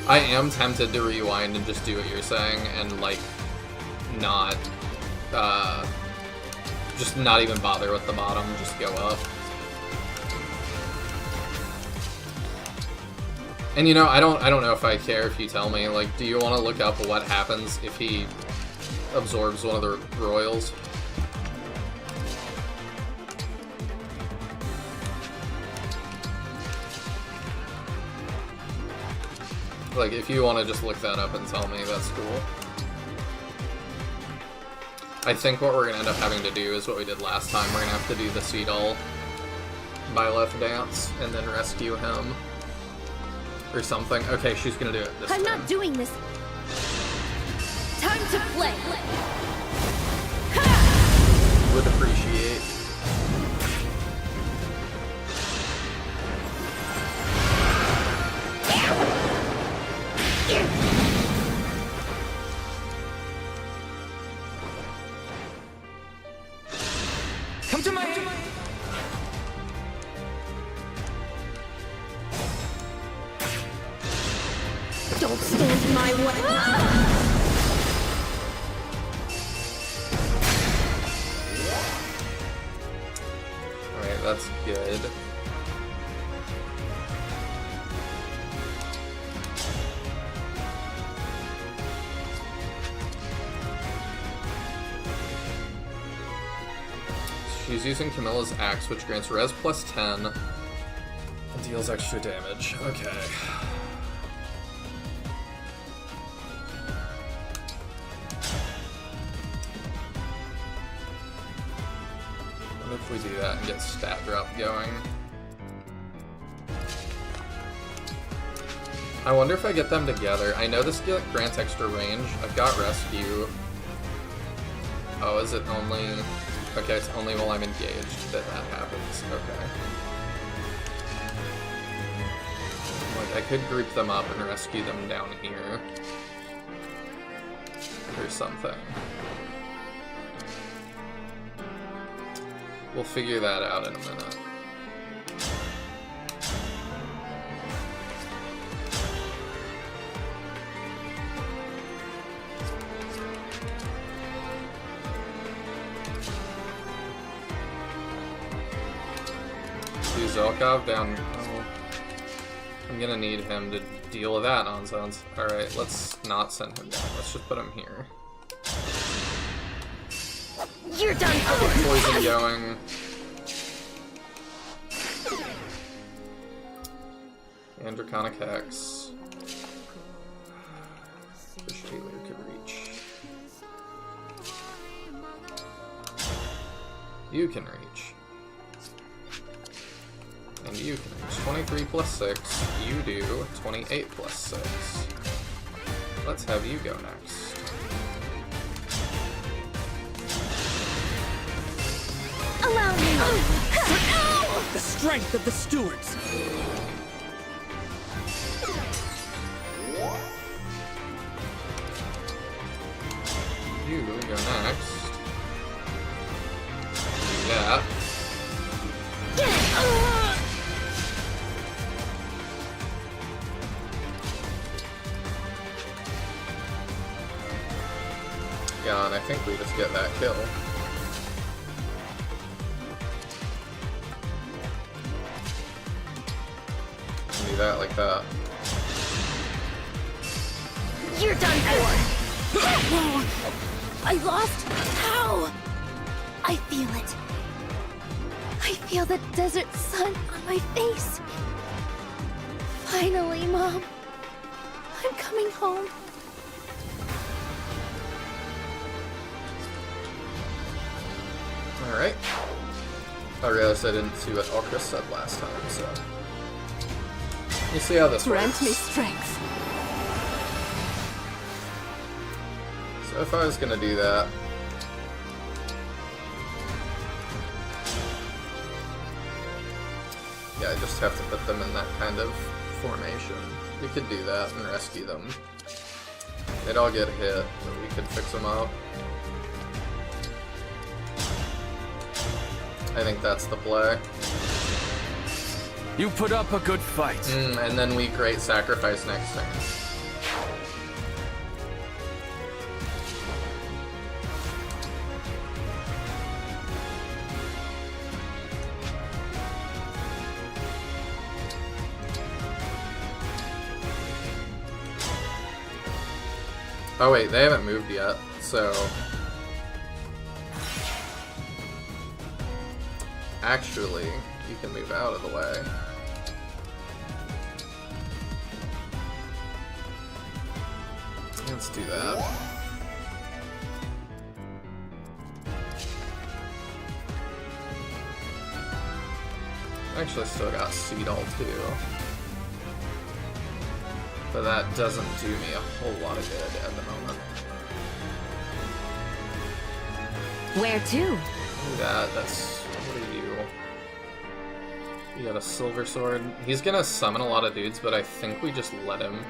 I am tempted to rewind and just do what you're saying, and, like, not, just not even bother with the bottom, just go up. And you know, I don't know if I care if you tell me, like, do you want to look up what happens if he absorbs one of the royals? Like, if you want to just look that up and tell me, that's cool. I think what we're going to end up having to do is what we did last time. We're going to have to do the Seagull Byleth dance and then rescue him. Or something. Okay, she's going to do it this time. I'm not doing this. Time to play. Would appreciate. Come to my aid. Don't stand in my way. Alright, that's good. She's using Camilla's axe, which grants res plus 10 and deals extra damage. Okay. What if we do that and get stat drop going? I wonder if I get them together. I know this grants extra range. I've got rescue. Oh, is it only... Okay, it's only while I'm engaged that that happens. Okay. Like, I could group them up and rescue them down here. Or something. We'll figure that out in a minute. Zelkov down. Oh, I'm gonna need him to deal with that nonsense. Alright, let's not send him down. Let's just put him here. You're done for. Poison going. And Draconic Hex. Fish Tailor could reach. You can reach. And you can reach 23 plus 6. You do 28 plus 6. Let's have you go next. Allow me. The strength of the stewards. You go next. Do that. Yeah, and I think we just get that kill. Do that like that. You're done for. No, I lost. How? I feel it. I feel the desert sun on my face. Finally, Mom. I'm coming home. Alright. I realized I didn't see what Alcris said last time, so... You see how this Grant works. me strength. So if I was gonna do that... Yeah, I just have to put them in that kind of formation. We could do that and rescue them. They'd all get hit, but we could fix them up. I think that's the play. You put up a good fight. And then we great sacrifice next turn. Oh wait, they haven't moved yet, so... Actually, you can move out of the way. Let's do that. Actually still got Seedall too. But that doesn't do me a whole lot of good at the moment. Where to? Do that, that's... What are you? You got a silver sword. He's gonna summon a lot of dudes, but I think we just let him.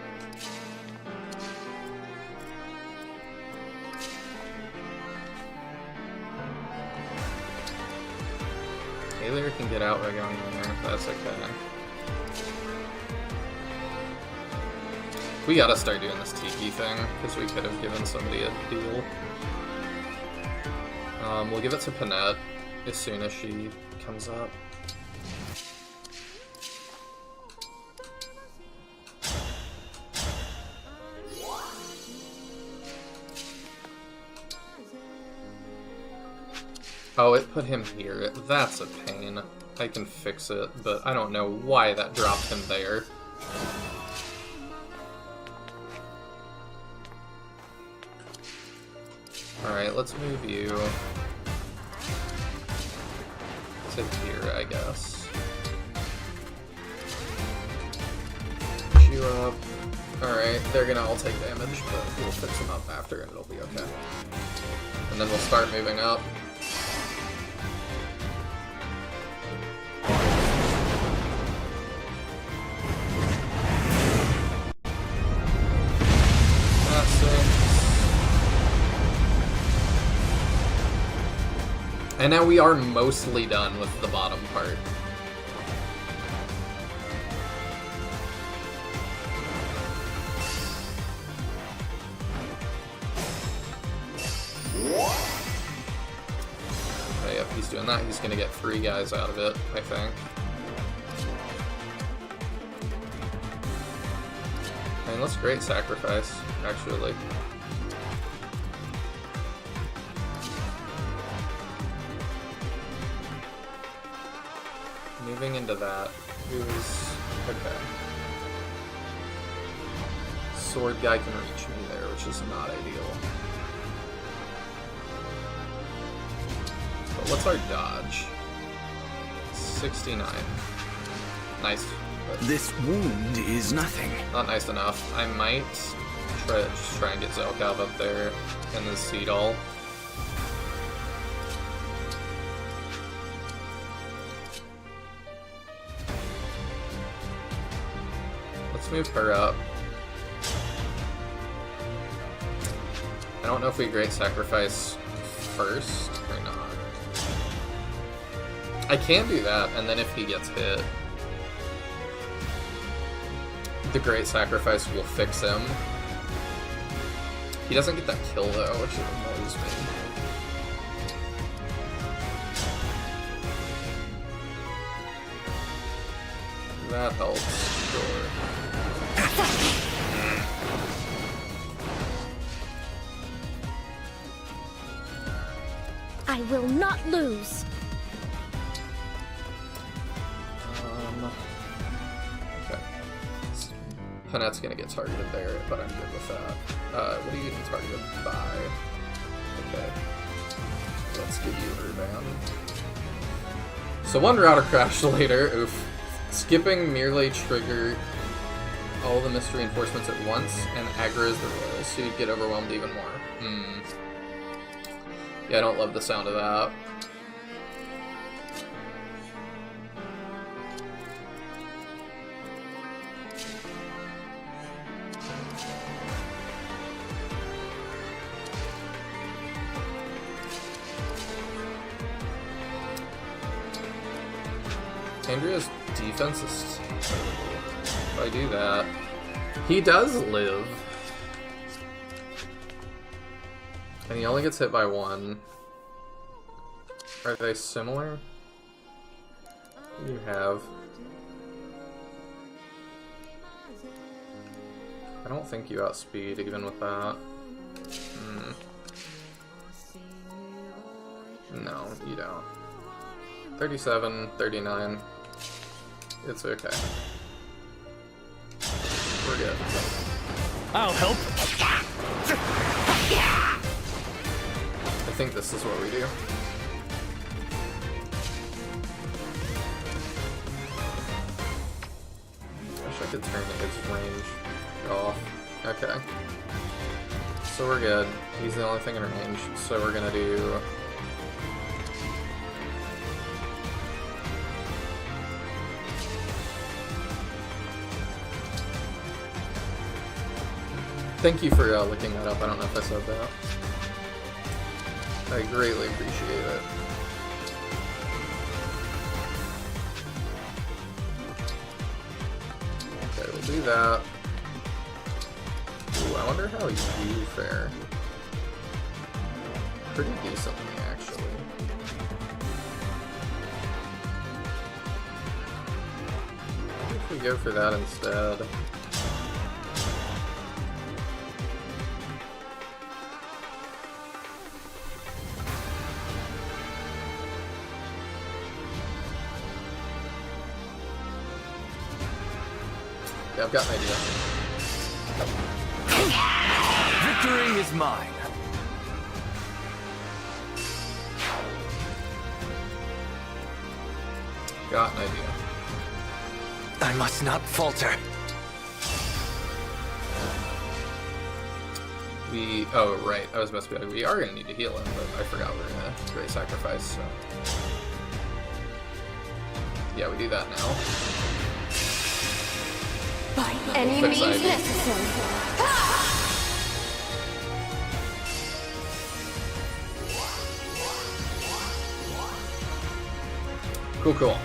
Taylor can get out by going in there, that's okay. We gotta start doing this Tiki thing, because we could have given somebody a deal. We'll give it to Panette as soon as she comes up. Oh, it put him here. That's a pain. I can fix it, but I don't know why that dropped him there. Alright, let's move you to here, I guess. Push you up. Alright, they're gonna all take damage, but we'll fix them up after and it'll be okay. And then we'll start moving up. And now we are mostly done with the bottom part. Okay, if he's doing that, he's gonna get 3 guys out of it, I think. And that's great sacrifice, actually. Moving into that, who's... okay. Sword guy can reach me there, which is not ideal. But what's our dodge? 69. Nice. But this wound is nothing. Not nice enough. I might try and get Zelkav up there in the Seedall. Let's move her up. I don't know if we great sacrifice first or not. I can do that, and then if he gets hit, the great sacrifice will fix him. He doesn't get that kill though, which annoys me. That helps, sure. I will not lose. Okay. Panette's gonna get targeted there, but I'm good with that. What are you getting targeted by? Okay. Let's give you Urban. So one router crashed later. Oof. Skipping merely triggered all the mystery enforcements at once and aggroes the royals, so you'd get overwhelmed even more. Yeah, I don't love the sound of that. Andrea's defense is terrible. If I do that, he does live. And he only gets hit by one. Are they similar? What do you have? I don't think you outspeed even with that. No, you don't. 37, 39. It's okay. We're good. I'll help. I think this is what we do. Wish I could turn his range off. Okay. So we're good. He's the only thing in range. So we're gonna do... Thank you for looking that up. I don't know if I said that. I greatly appreciate it. Okay, we'll do that. Ooh, I wonder how you fare. Pretty decently, actually. What if we go for that instead? Yeah, I've got an idea. Victory is mine. Got an idea. I must not falter. Oh, right. I was about to be like, we are going to need to heal him, but I forgot we're going to great sacrifice, so. Yeah, we do that now. By any means necessary. Cool, cool.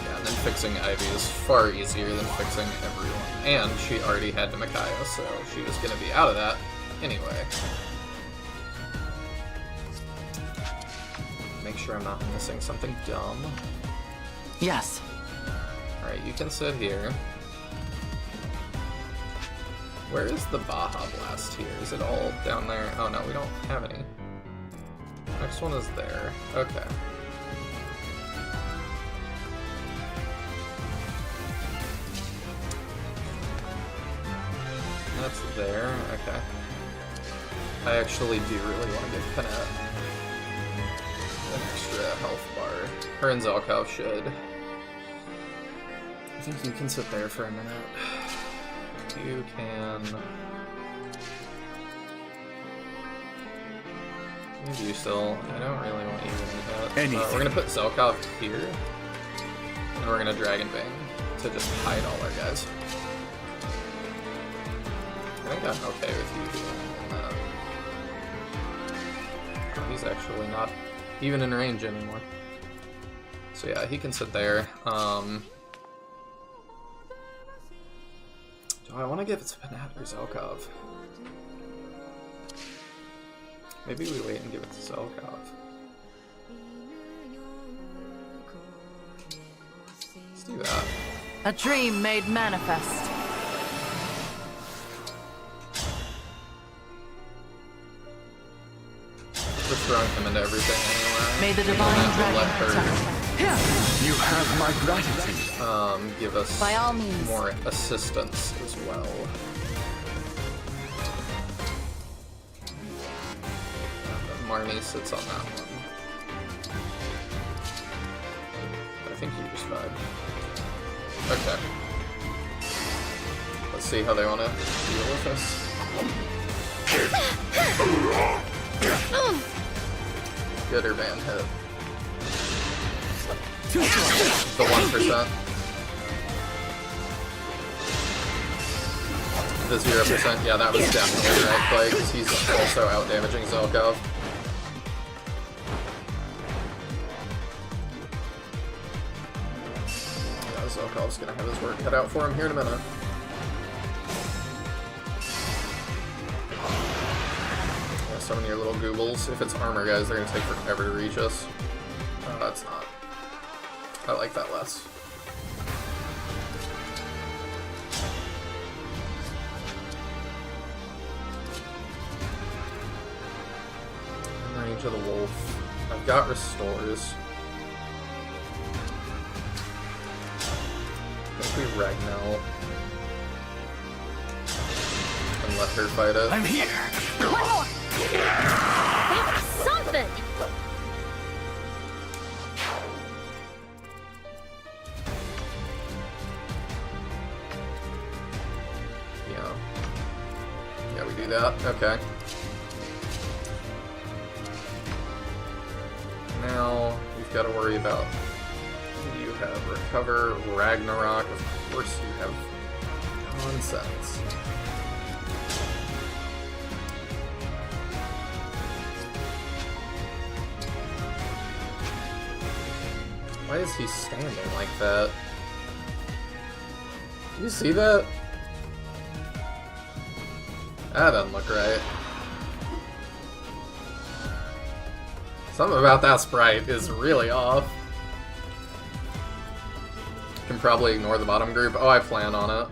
Yeah, and then fixing Ivy is far easier than fixing everyone. And she already had to Micaiah, so she was going to be out of that anyway. Make sure I'm not missing something dumb. Yes. Alright, you can sit here. Where is the Baja Blast here? Is it all down there? Oh no, we don't have any. Next one is there. Okay. That's there. Okay. I actually do really want to give Panette an extra health bar. Her and Zelkov should. I think you can sit there for a minute. You can... Maybe you still... I don't really want you to do that. We're gonna put Zelkov here. And we're gonna Dragon Bang to just hide all our guys. I think I'm okay with you doing that. Oh, he's actually not even in range anymore. So yeah, he can sit there. Do I want to give it to Panat or Zelkov? Maybe we wait and give it to Zelkov. Let's do that. A dream made manifest. We're throwing him into everything anyway. May the divine dragon You have my gratitude. Give us by all means more assistance as well. Marnie sits on that one. I think he just vibed. Okay. Let's see how they want to deal with this. Good or bad hit? The 1%. The 0%, yeah, that was definitely the right play, because he's also out-damaging Zelkov. Yeah, Zelkov's gonna have his work cut out for him here in a minute. Yeah, summon your little goobles. If it's armor guys, they're gonna take forever to reach us. It's not. I like that less. Range of the wolf. I've got restores. I think we Ragnell and let her fight it. I'm here. One more. That's something. Yeah, we do that. Okay. Now, we've got to worry about who you have. Recover, Ragnarok, of course you have nonsense. Why is he standing like that? Do you see that? That doesn't look right. Something about that sprite is really off. Can probably ignore the bottom group. Oh, I plan on it.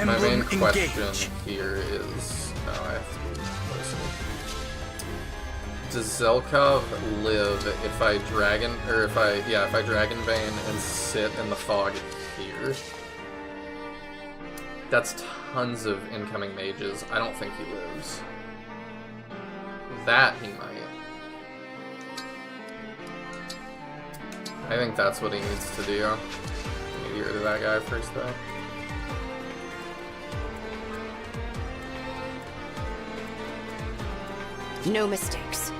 My main question here is... Oh, I have to be closer. Does Zelkov live if I Dragon... Or if I Dragon Bane and sit in the fog here? That's tons of incoming mages. I don't think he lives. That he might. I think that's what he needs to do. Maybe get rid of that guy first, though. No mistakes.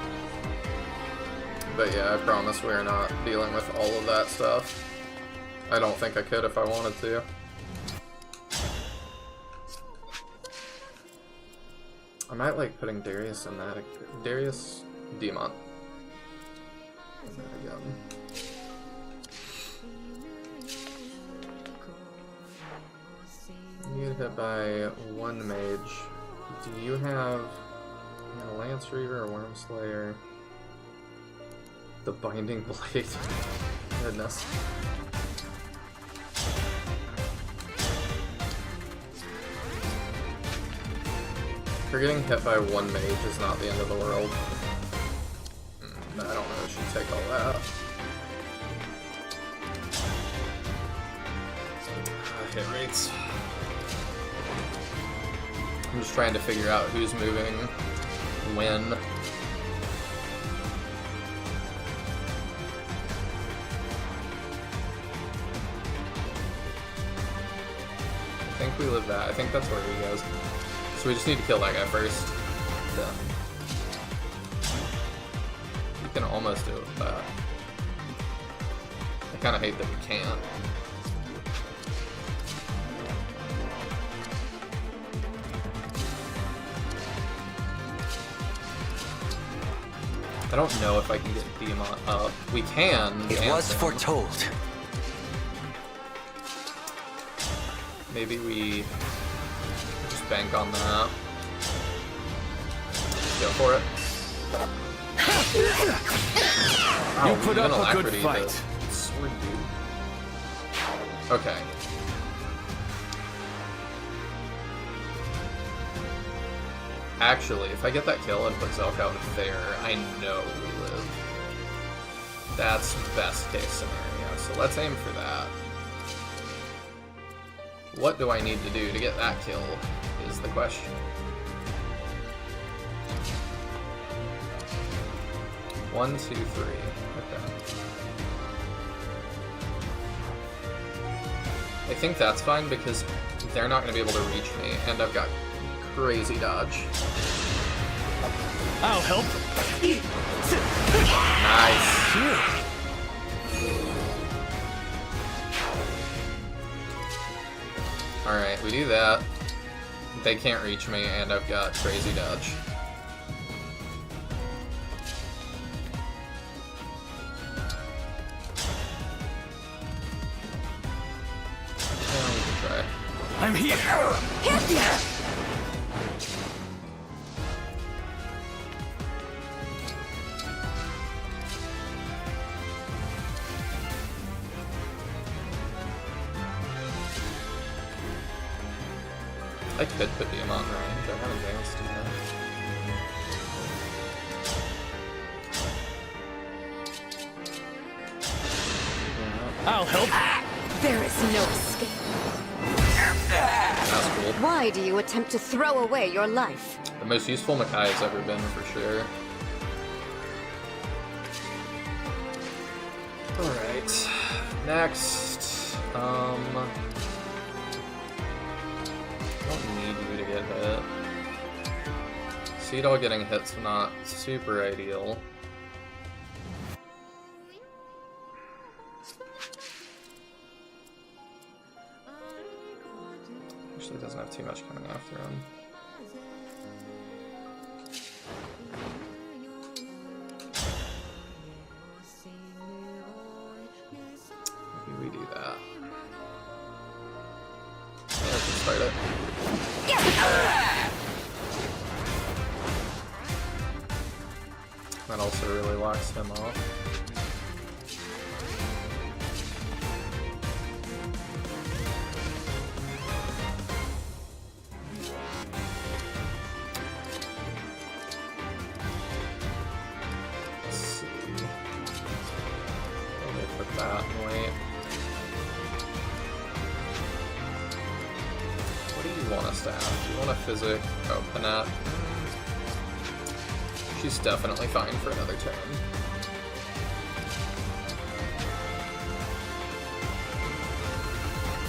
But yeah, I promise we're not dealing with all of that stuff. I don't think I could if I wanted to. I might like putting Darius in that. Darius Demon. Again. You get hit by one mage. Do you have a Lance Reaver or Worm Slayer? The Binding Blade. Goodness. For getting hit by one mage is not the end of the world. I don't know if she'd take all that. Hit rates. I'm just trying to figure out who's moving when. I think we live that. I think that's where he goes. So we just need to kill that guy first. Done. You can almost do it with that. I kind of hate that we can't. I don't know if I can get Diamant up. We can. It was foretold. Maybe we just bank on that. Go for it. Wow, you put up a good fight. Sword dude. Okay. Actually, if I get that kill and put Zelkov there, I know we live. That's best case scenario, so let's aim for that. What do I need to do to get that kill is the question. One, two, three. Okay. I think that's fine because they're not going to be able to reach me, and I've got crazy dodge. I'll help. Nice. Alright, we do that. They can't reach me, and I've got crazy dodge. Yeah, we can try. I'm here. I could put the amount in range. I have advanced to I'll help. There is no escape. That's cool. Why do you attempt to throw away your life? The most useful Makai has ever been, for sure. Alright. Next. I don't need you to get hit. Seedall getting hit's not super ideal. Actually doesn't have too much coming after him. Maybe we do that. Yeah, we can start it. That also really locks him off. Let's see. Let me put that and wait. What do you want us to have? Do you want a physic? Oh, Panat. She's definitely fine for another turn.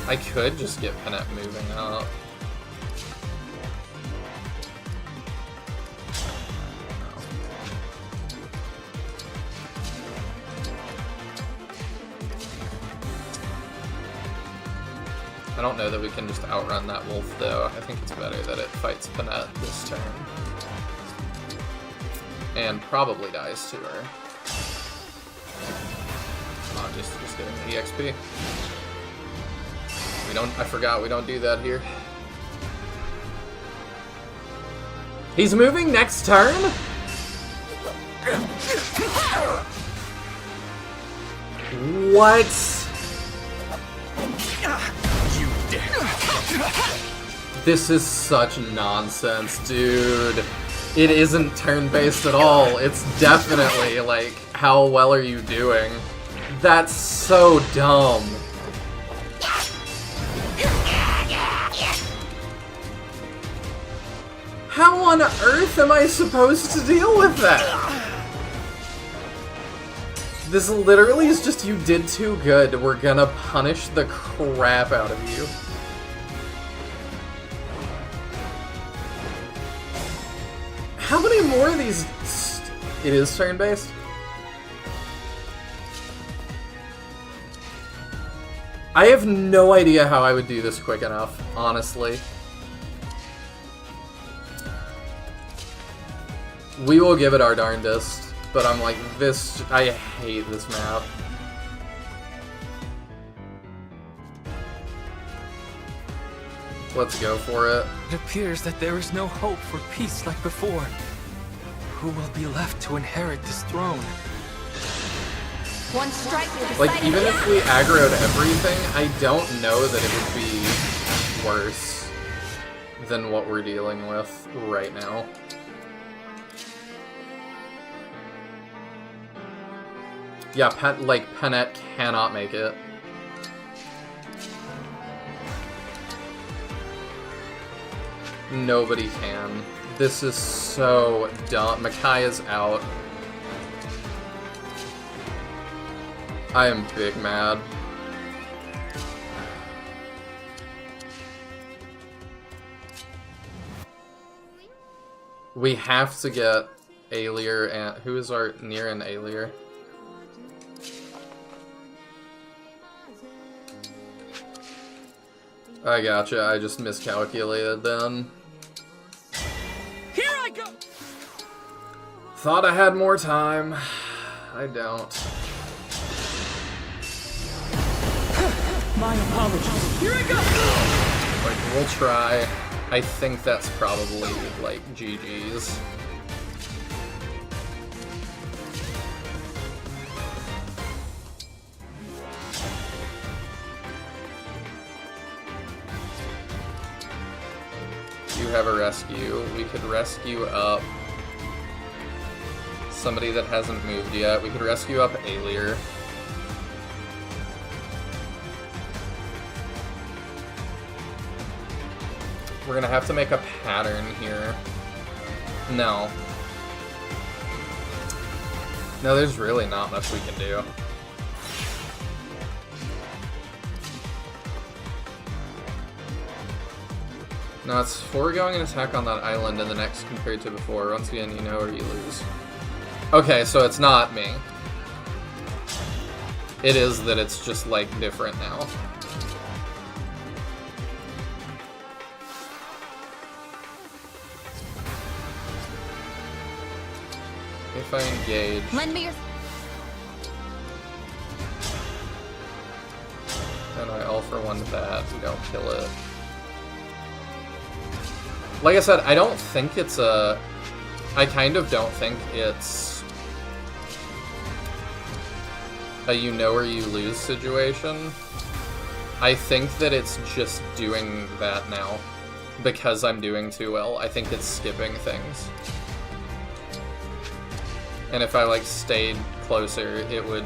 I could just get Panat moving up. I don't know that we can just outrun that wolf, though. I think it's better that it fights Panat this turn. And probably dies to her. Come on, just getting the EXP. I forgot we don't do that here. He's moving next turn? What? This is such nonsense, dude. It isn't turn-based at all. It's definitely, like, how well are you doing? That's so dumb. How on earth am I supposed to deal with that? This literally is just, you did too good. We're gonna punish the crap out of you. How many more of these? It is turn-based? I have no idea how I would do this quick enough, honestly. We will give it our darndest, but I'm like, this, I hate this map. Let's go for it. It appears that there is no hope for peace like before. Who will be left to inherit this throne? One strike will Like, even if we aggroed everything, I don't know that it would be worse than what we're dealing with right now. Yeah, Panat cannot make it. Nobody can. This is so dumb. Micaiah's out. I am big mad. We have to get Aelier and... Who is our near and Aelier? I gotcha, I just miscalculated then. Here I go! Thought I had more time. I don't. My apologies. Here I go! Like, we'll try. I think that's probably, like, GG's. You have a rescue. We could rescue up somebody that hasn't moved yet. We could rescue up Aelier. We're gonna have to make a pattern here. No. No, there's really not much we can do. No, it's foregoing an attack on that island and the next compared to before. Once again, you know or you lose. Okay, so it's not me. It is that it's just, like, different now. If I engage... Lend me your... And I all for one that, we don't kill it. Like I said, I don't think it's a... I kind of don't think it's a you know or you lose situation. I think that it's just doing that now because I'm doing too well. I think it's skipping things. And if I, like, stayed closer, it would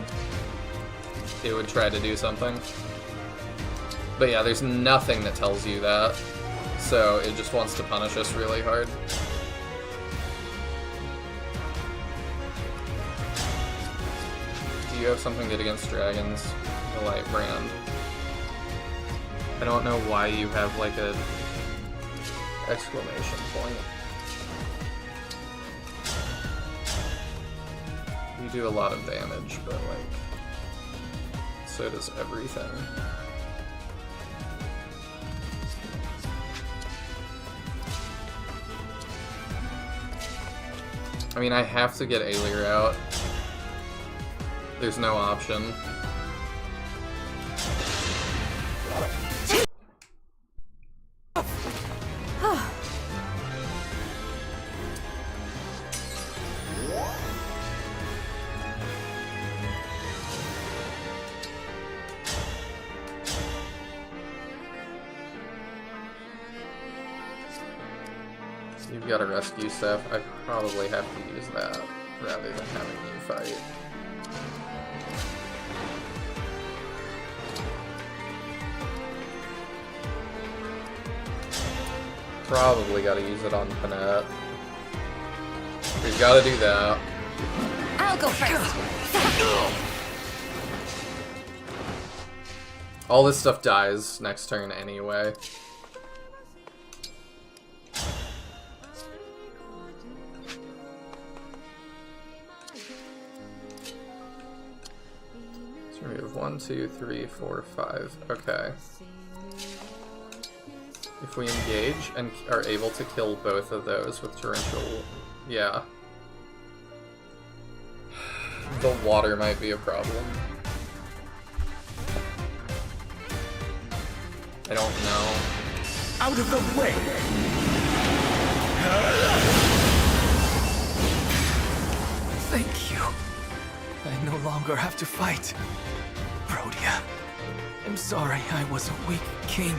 try to do something. But yeah, there's nothing that tells you that. So it just wants to punish us really hard. Do you have something good against dragons? The light brand. I don't know why you have, like, a exclamation point. You do a lot of damage, but, like, so does everything. I mean, I have to get Aelier out. There's no option. You've got a rescue staff. I probably have to use that rather than having you fight. Probably gotta use it on Panette. We've gotta do that. I'll go first. All this stuff dies next turn anyway. So we have 1, 2, 3, 4, 5. Okay. If we engage and are able to kill both of those with torrential... Yeah. The water might be a problem. I don't know. Out of the way! Thank you. I no longer have to fight. Rhodia, I'm sorry I was a weak king.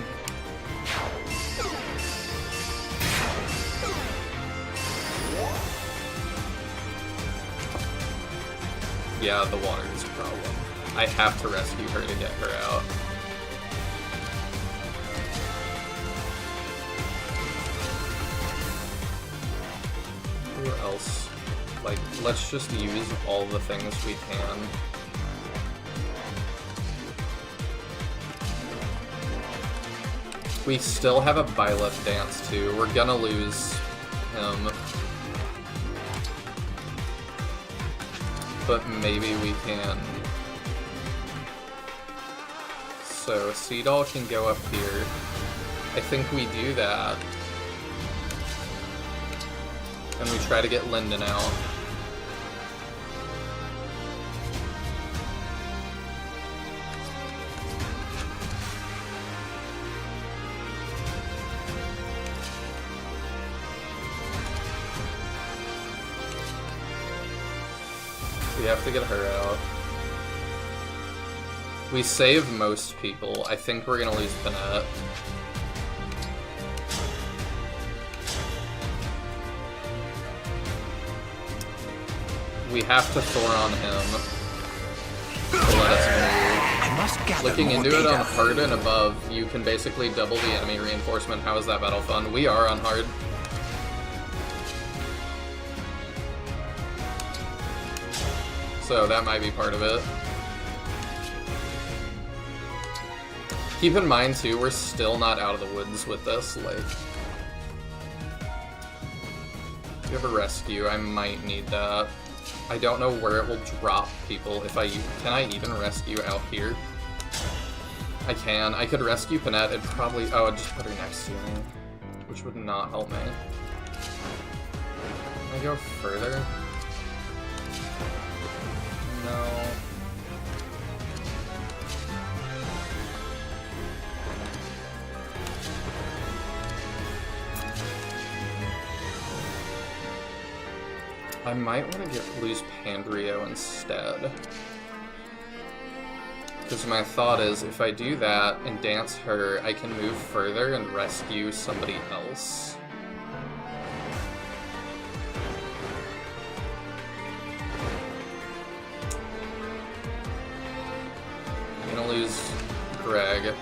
Yeah, the water is a problem. I have to rescue her to get her out. Who else? Like, let's just use all the things we can. We still have a Byleth dance too. We're gonna lose him. But maybe we can. So Seadoll can go up here. I think we do that. And we try to get Lyndon out. We have to get her out. We save most people. I think we're gonna lose Panette. We have to Thor on him to let us move. Looking into it on hard and above, you can basically double the enemy reinforcement. How is that battle fun? We are on hard. So that might be part of it. Keep in mind too, we're still not out of the woods with this, like... If you have a rescue, I might need that. I don't know where it will drop people if I... Can I even rescue out here? I can. I could rescue Panette. It'd probably... Oh, I'd just put her next to me. Which would not help me. Can I go further? No. I might want to lose Pandrio instead. Because my thought is, if I do that and dance her, I can move further and rescue somebody else. I'm gonna lose Greg.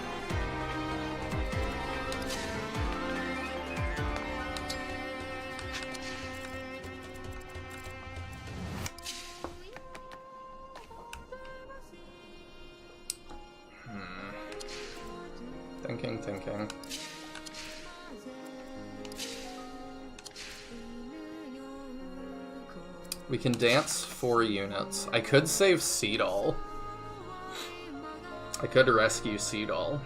Thinking. We can dance 4 units. I could save Seadoll. I could rescue Seadoll.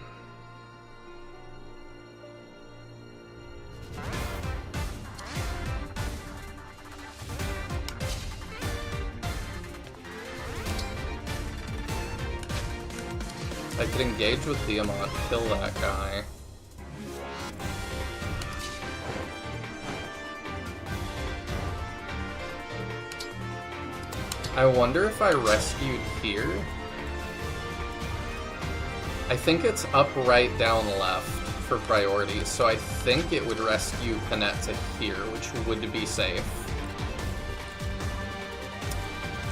I could engage with Tiamat, kill that guy. I wonder if I rescued here? I think it's up, right, down, left for priorities, so I think it would rescue Panette to here, which would be safe.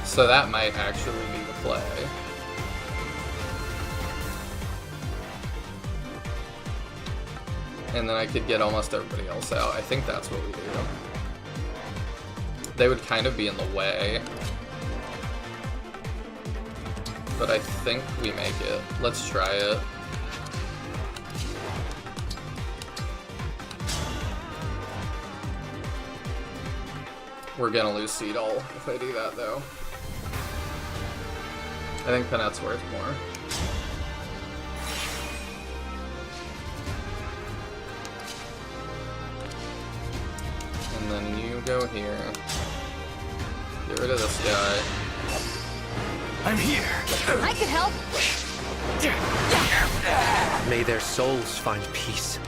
So that might actually be the play. And then I could get almost everybody else out. I think that's what we do. They would kind of be in the way. But I think we make it. Let's try it. We're gonna lose Seadoll if I do that, though. I think Panette's worth more. And then you go here. Get rid of this guy. I'm here. I could help. May their souls find peace.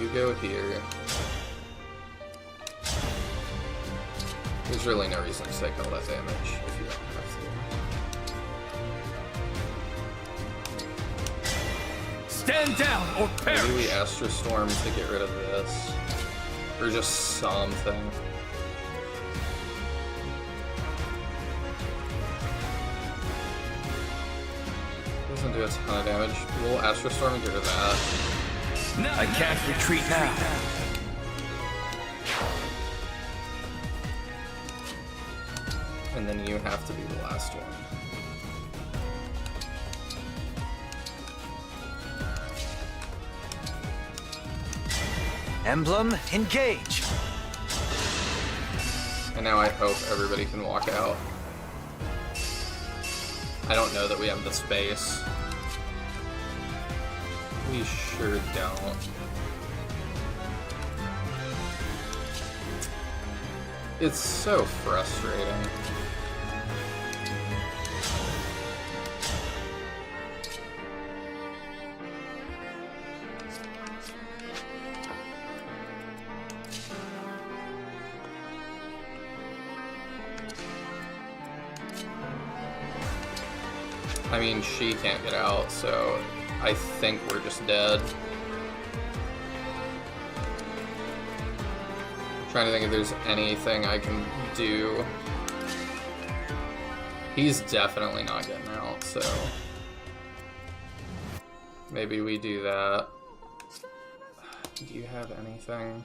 You go here. There's really no reason to take all that damage if you don't have to. Stand down or perish! Maybe we Astro Storm to get rid of this. Or just something. Doesn't do a ton of damage. We'll Astro Storm and get rid of that. I can't retreat now. And then you have to be the last one. Emblem, engage! And now I hope everybody can walk out. I don't know that we have the space. We sure don't. It's so frustrating. I mean, she can't get out, so I think we're just dead. I'm trying to think if there's anything I can do. He's definitely not getting out, so maybe we do that. Do you have anything?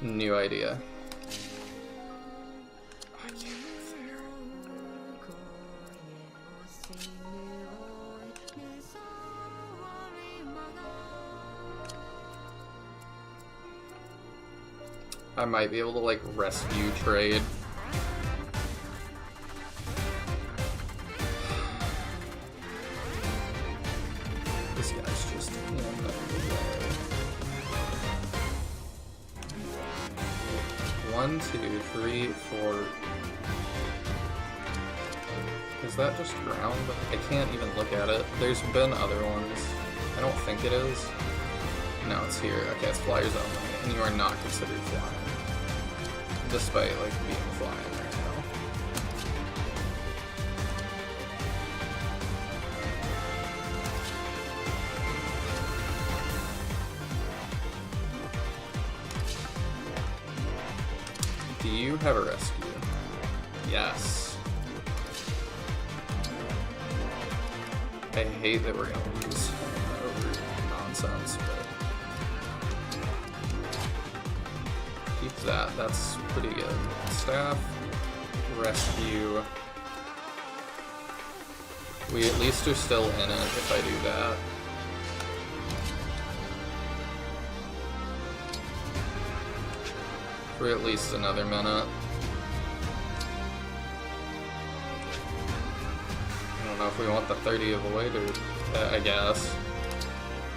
New idea. I might be able to, like, rescue trade. This guy's just in the way. 1, 2, 3, 4. Is that just ground? I can't even look at it. There's been other ones. I don't think it is. No, it's here. Okay, it's flyers only, and you are not considered flying. Despite, like, being flying right now. Do you have a rescue? Yes. I hate that we're gonna lose over nonsense, but keep that. That's pretty good. Staff, rescue. We at least are still in it if I do that. For at least another minute. I don't know if we want the 30 avoid or I guess.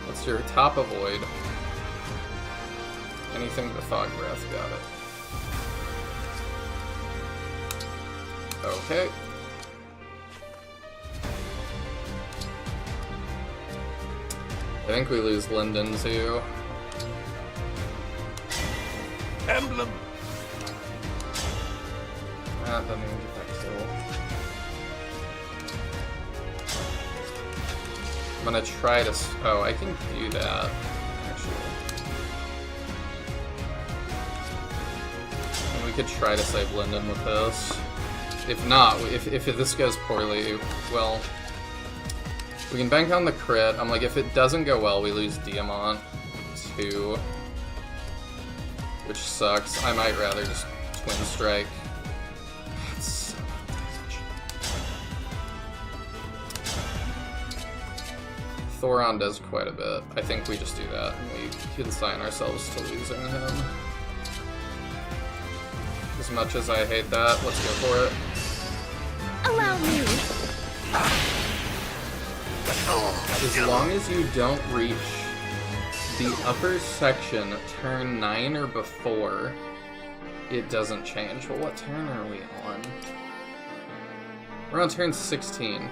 What's your top avoid? Anything but Fog Breath, got it. Okay. I think we lose Linden too. Emblem! Ah, doesn't even get that kill. I'm gonna try to. Oh, I can do that, actually. And we could try to save Linden with this. If not, if this goes poorly, well, we can bank on the crit. I'm like, if it doesn't go well, we lose Diamant too, which sucks. I might rather just Twin Strike. That's so much. Thoron does quite a bit. I think we just do that and we consign ourselves to losing him. As much as I hate that, let's go for it. Allow me. As long as you don't reach the upper section turn 9 or before, it doesn't change. Well, what turn are we on? We're on turn 16.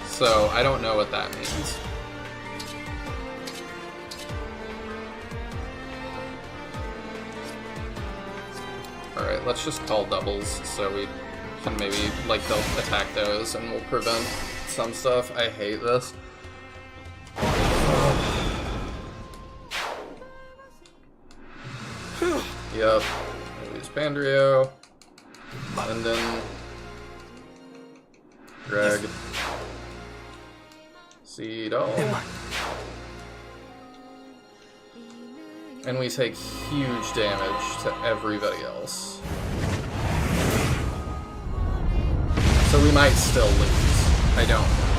So, I don't know what that means. Alright, let's just call doubles so we can maybe, like, they'll attack those and we'll prevent some stuff. I hate this. Yep. I lose Pandrio. Lyndon. Greg. Cedar. And we take huge damage to everybody else. So we might still lose. I don't know.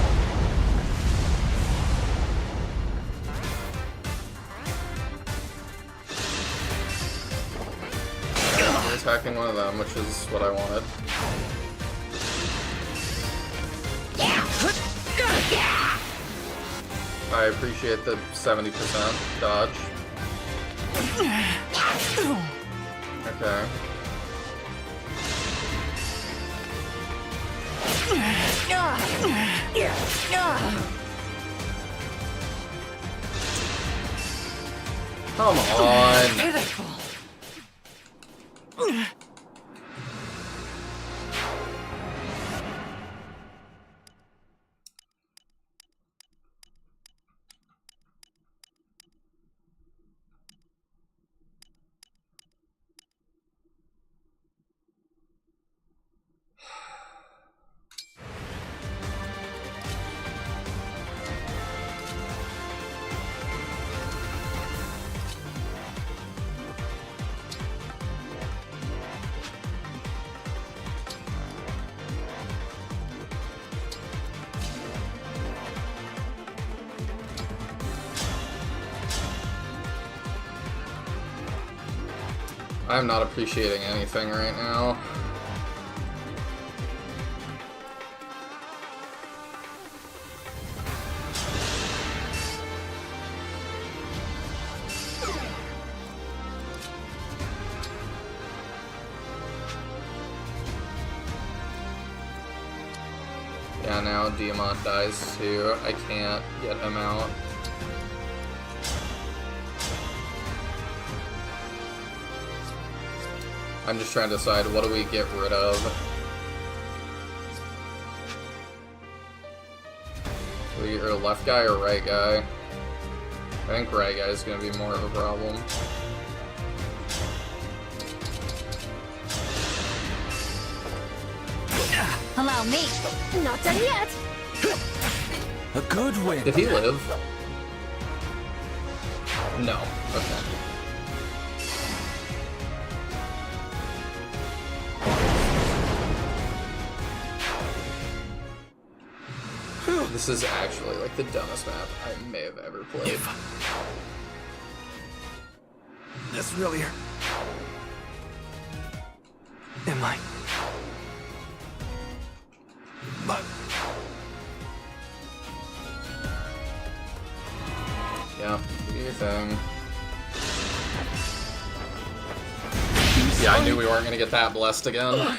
We're attacking one of them, which is what I wanted. I appreciate the 70% dodge. Okay. Come on. Pitiful. I'm not appreciating anything right now. Yeah, now Diamant dies too. I can't get him out. I'm just trying to decide, what do we get rid of? Either left guy or right guy? I think right guy is going to be more of a problem. Allow me. Not done yet. A good win. Did he live? No. Okay. This is actually like the dumbest map I may have ever played. This really am I? But yeah, do your thing. Yeah, I knew we weren't gonna get that blessed again.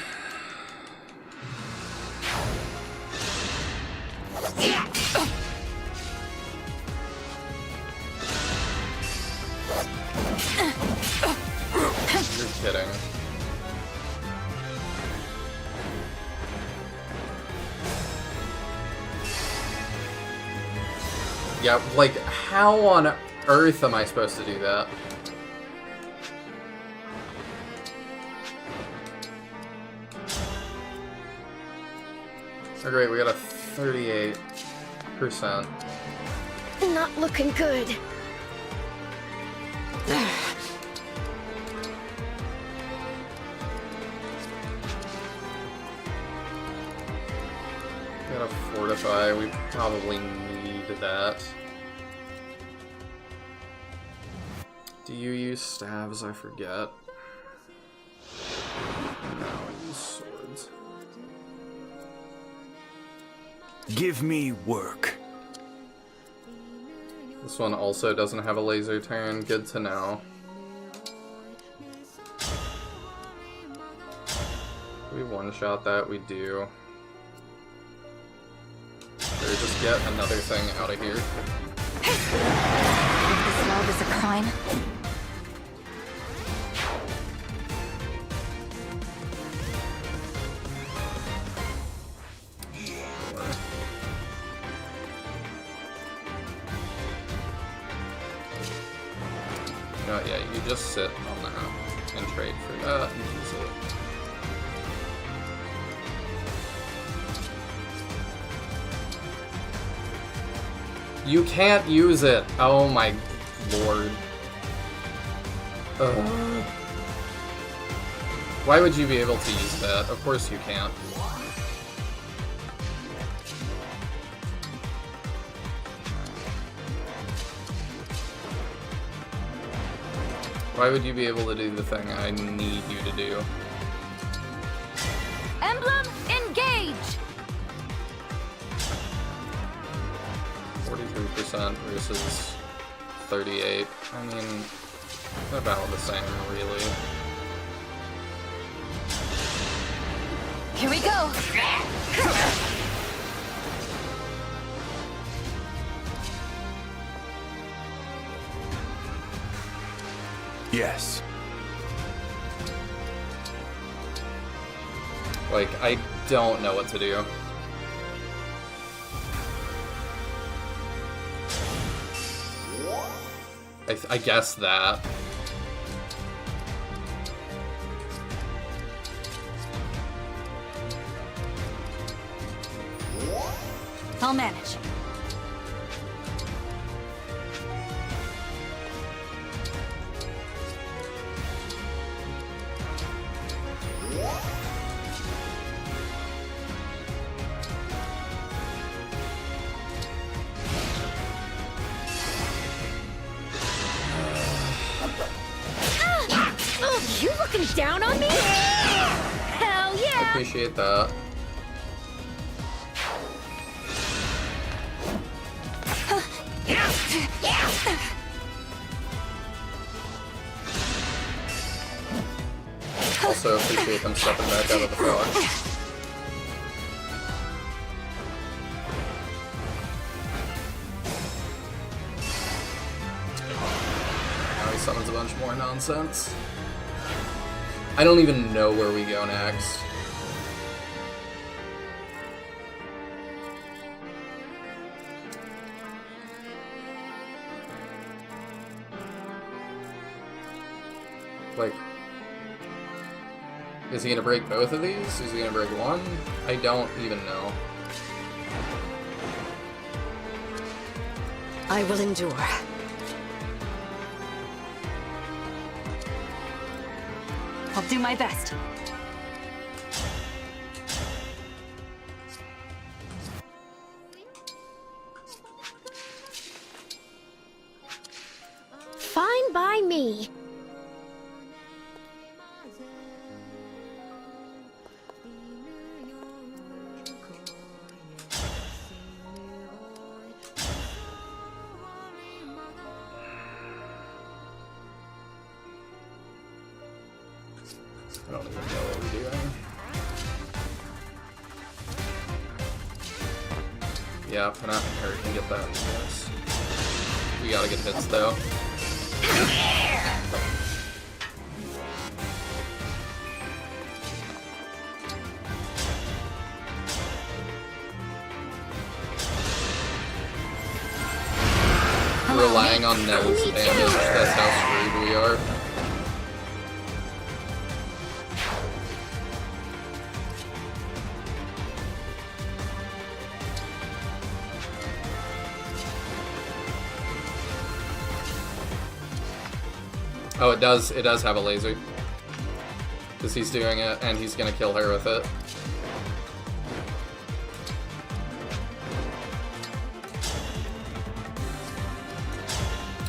You're kidding. Yeah, like, how on earth am I supposed to do that? Oh great, we got a 38%. Not looking good. We gotta fortify, we probably need that. Do you use stabs? I forget. No, I use swords. Give me work. This one also doesn't have a laser turn. Good to know. We one-shot that, we do. Or just get another thing out of here. If this love is a crime, no, yeah, you just sit on that and trade for that and use it. You can't use it! Oh my lord. Why would you be able to use that? Of course you can't. Why would you be able to do the thing I need you to do? Emblem, engage! 43% versus 38. I mean, about the same, really. Here we go! Yes. Like, I don't know what to do. I guess that. I'll manage. Oh, you looking down on me? Hell yeah! Appreciate that. Also appreciate them stepping back out of the fog. Now he summons a bunch more nonsense. I don't even know where we go next. Like, is he gonna break both of these? Is he gonna break one? I don't even know. I will endure. I'll do my best. Fine by me. I don't even know what we're doing. Yeah, Panat and her can get that. Yes. We gotta get hits though. Relying on Nell's damage, that's how screwed we are. Oh, it does have a laser. Because he's doing it, and he's gonna kill her with it.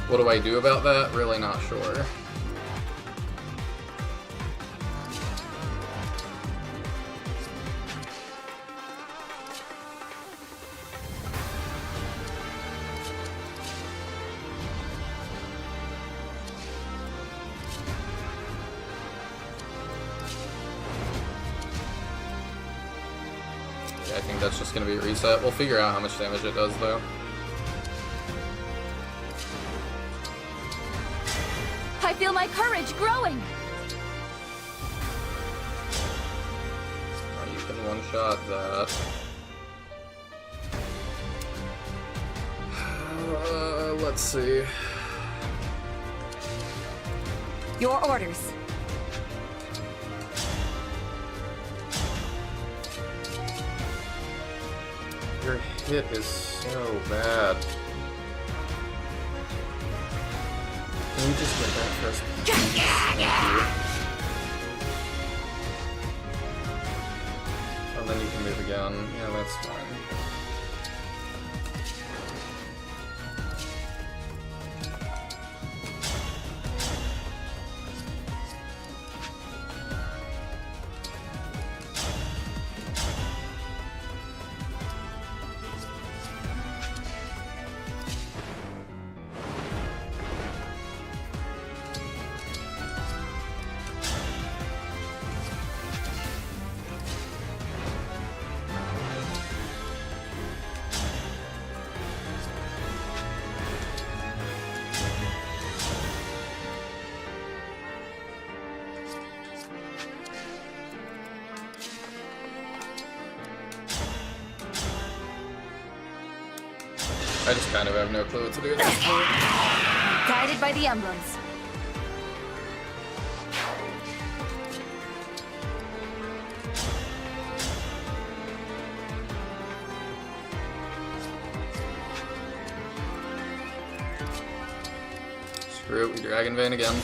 What do I do about that? Really not sure. I think that's just gonna be a reset. We'll figure out how much damage it does, though. I feel my courage growing! Oh, you can one-shot that. Let's see. Your orders. Your hit is so bad. Can we just get that first? Thank you. And then you can move again. Yeah, that's fine. I just kind of have no clue what to do at this point. Guided by the emblems. Screw it, we Dragon Vein again.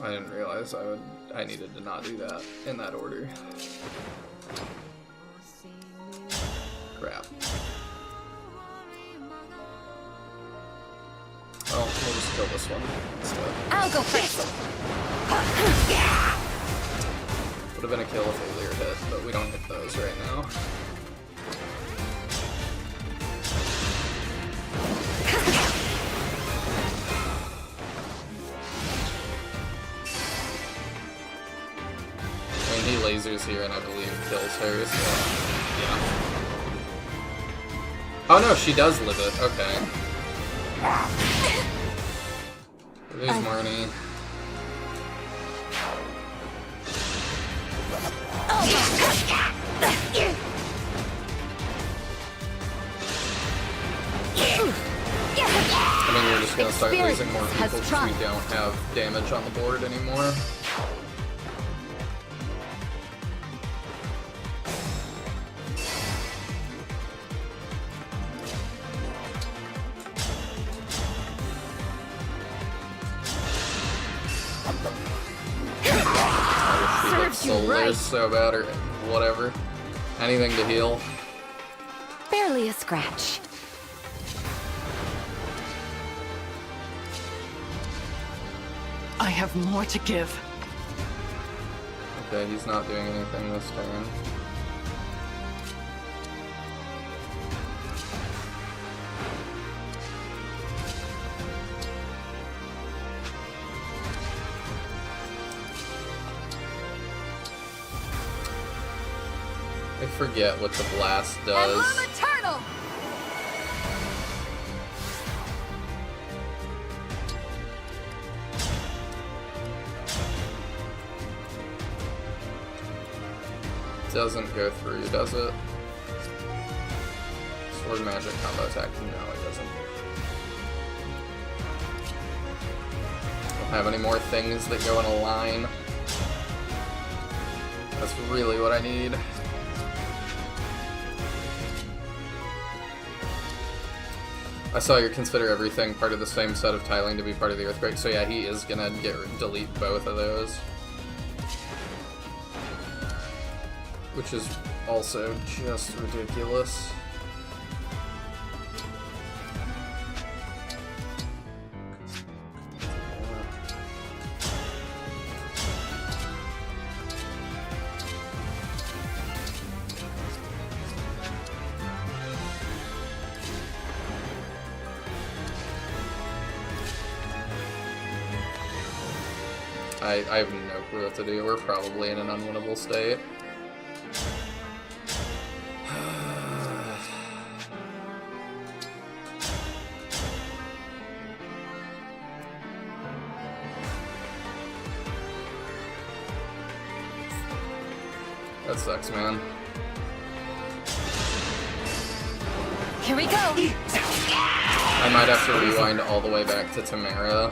I didn't realize I needed to not do that in that order. Crap. Well, we'll just kill this one instead. I'll go first. Would have been a kill if they leered hit, but we don't hit those right now. He lasers here and I believe kills her, so yeah. Oh no, she does live it, okay. There's Marnie. I mean, we're just gonna start losing more people because we don't have damage on the board anymore. Soulless so bad, or whatever. Anything to heal. Barely a scratch. I have more to give. Okay, he's not doing anything this turn. I forget what the blast does. Emblem Eternal! Doesn't go through, does it? Sword magic combo attack? No, it doesn't. Don't have any more things that go in a line. That's really what I need. I saw you consider everything part of the same set of tiling to be part of the earthquake, so yeah, he is gonna delete both of those. Which is also just ridiculous. I have no clue what to do. We're probably in an unwinnable state. That sucks, man. Here we go! I might have to rewind all the way back to Tamara.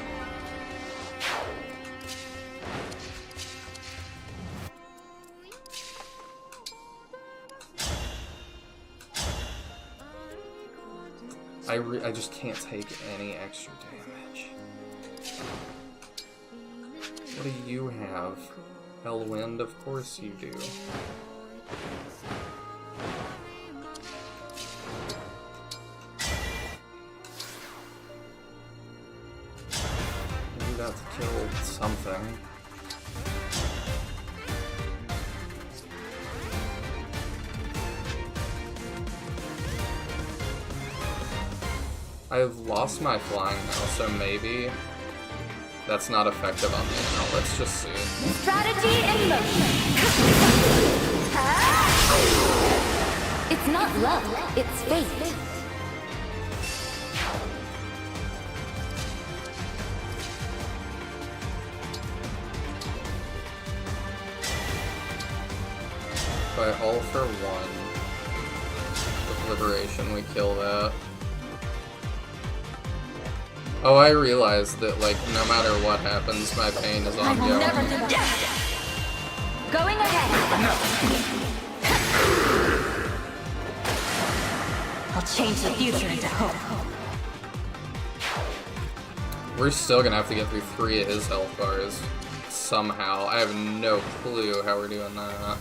I just can't take any extra damage. What do you have? Hellwind, of course you do. Maybe that's killed something. I've lost my flying now, so maybe that's not effective on me now. Let's just see. Strategy in motion. It's not luck, it's fate. By all for one. With liberation, we kill that. Oh, I realized that, like, no matter what happens, my pain is ongoing. I will never give up. Going ahead. I'll change the future into hope. We're still gonna have to get through 3 of his health bars. Somehow. I have no clue how we're doing that.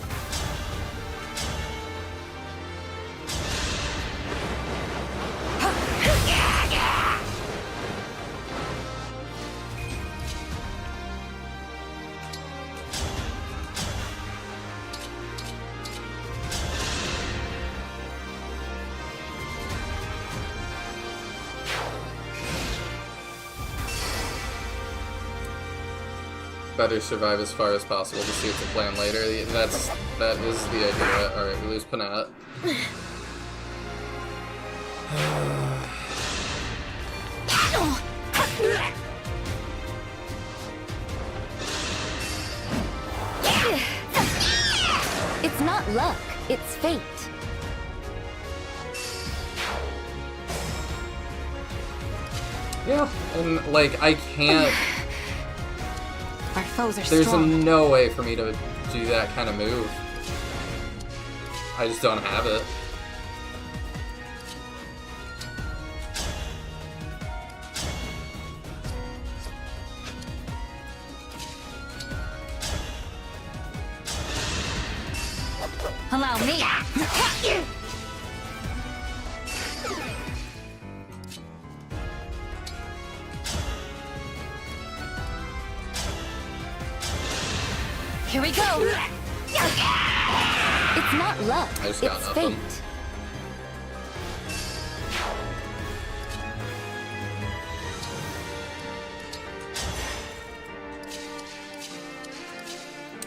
Better survive as far as possible to see what's a plan later. That is the idea. Alright, we lose Panat. It's not luck, it's fate. Yeah, and like I can't. Our foes are There's strong. no way for me to do that kind of move. I just don't have it. Allow me. Here we go. It's not luck, I just got it's nothing. fate.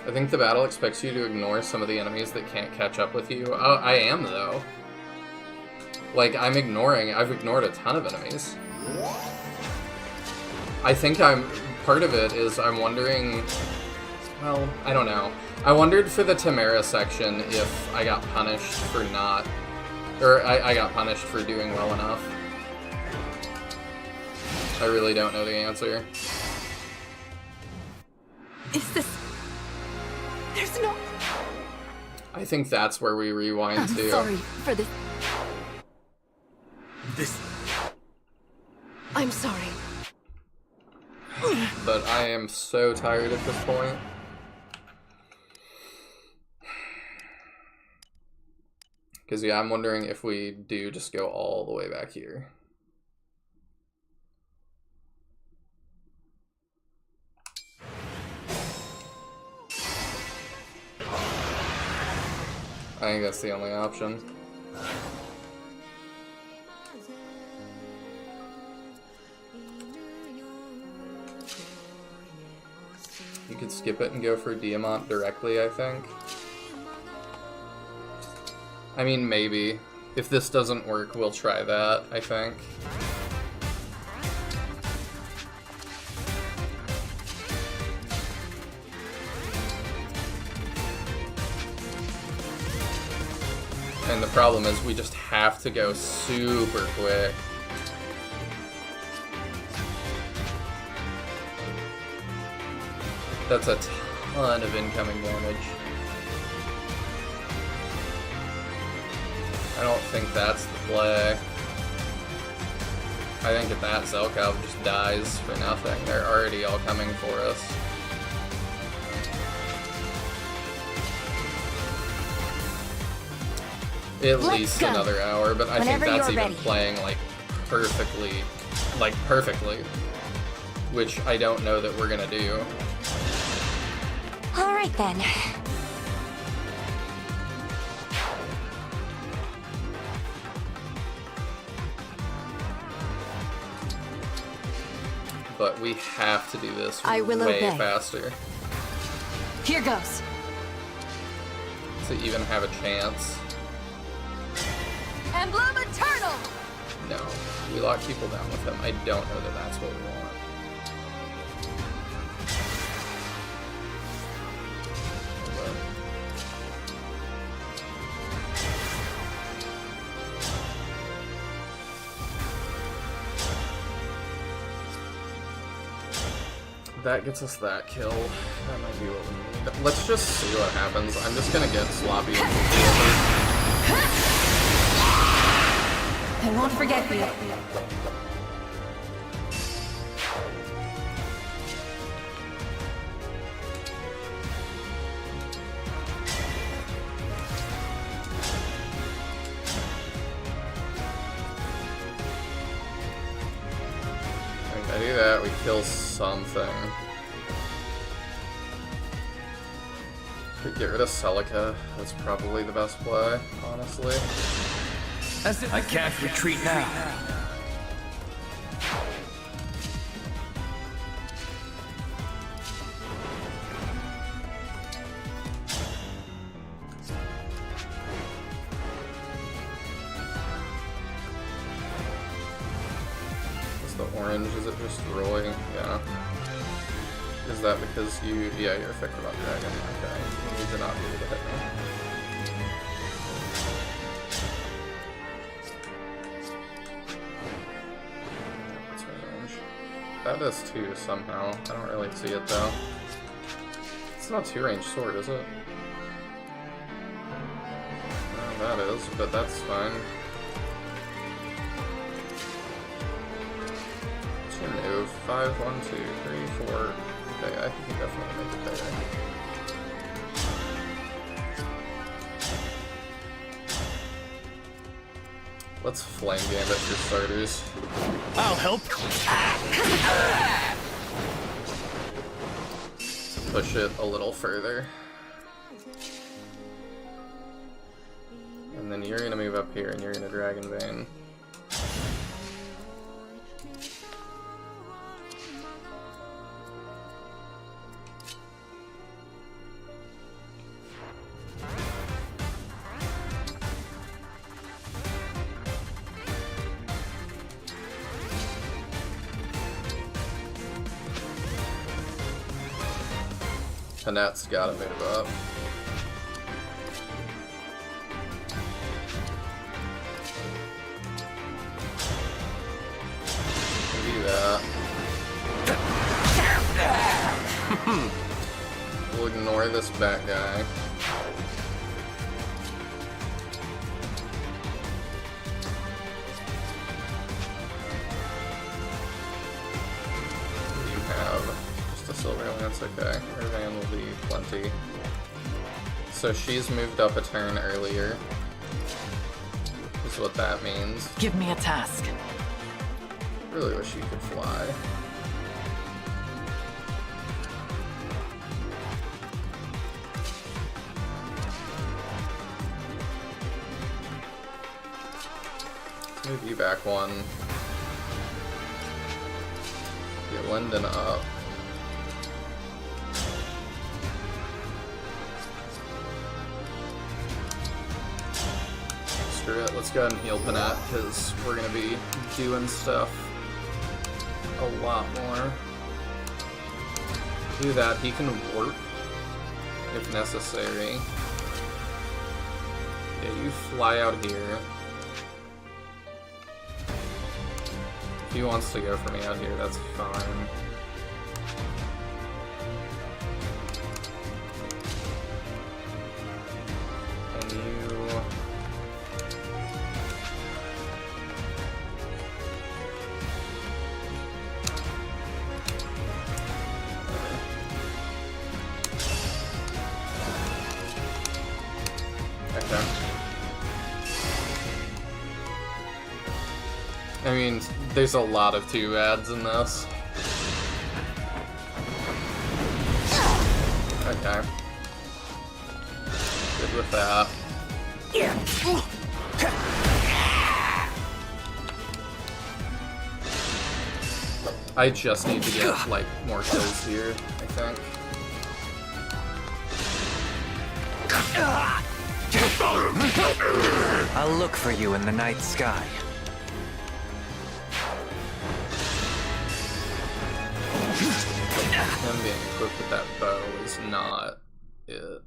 I think the battle expects you to ignore some of the enemies that can't catch up with you. Oh, I am, though. Like, I've ignored a ton of enemies. I think part of it is I'm wondering, well, I don't know. I wondered for the Tamara section if I got punished for not, or I got punished for doing well enough. I really don't know the answer. Is this... There's no... I think that's where we rewind I'm to. sorry for this. I'm sorry. But I am so tired at this point. Because, yeah, I'm wondering if we do just go all the way back here. I think that's the only option. You could skip it and go for Diamant directly, I think. I mean, maybe. If this doesn't work, we'll try that, I think. And the problem is we just have to go super quick. That's a ton of incoming damage. I don't think that's the play. I think if that Zelkov just dies for nothing, they're already all coming for us. At least another hour, but I think that's even playing like perfectly, which I don't know that we're gonna do. All right then. But we have to do this way faster. Here goes. To even have a chance. Emblem Eternal! No. We lock people down with him. I don't know that that's what we want. That gets us that kill. That might be what we need. Let's just see what happens. I'm just gonna get sloppy and I won't forget you. I do that, we kill something. Could get rid of Celica. That's probably the best play, honestly. I can't retreat now. Orange, is it just Roy? Yeah. Is that because you... yeah, you're affected by Dragon. Okay. You need to not be able to hit me. That's range. That does too, somehow. I don't really see it, though. It's not a 2-range sword, is it? No, that is, but that's fine. Move 5, 1, 2, 3, 4. Okay, I can definitely make it there. Let's flame gambit for starters. I'll help. Push it a little further. And then you're gonna move up here and you're gonna Dragon Vein. Panette's gotta move up. Do that. We'll ignore this bat guy. Silver Lance, okay. Her van will be plenty. So she's moved up a turn earlier. Is what that means. Give me a task. Really wish you could fly. Let's move you back one. Get Linden up. Screw it, let's go ahead and heal Panette, because we're going to be doing stuff a lot more. Do that, he can warp if necessary. Yeah, you fly out here. If he wants to go for me out here, that's fine. And you... I mean, there's a lot of 2 ads in this. Okay. Good with that. I just need to get, like, more kills here, I think. I'll look for you in the night sky. Him being equipped with that bow is not it.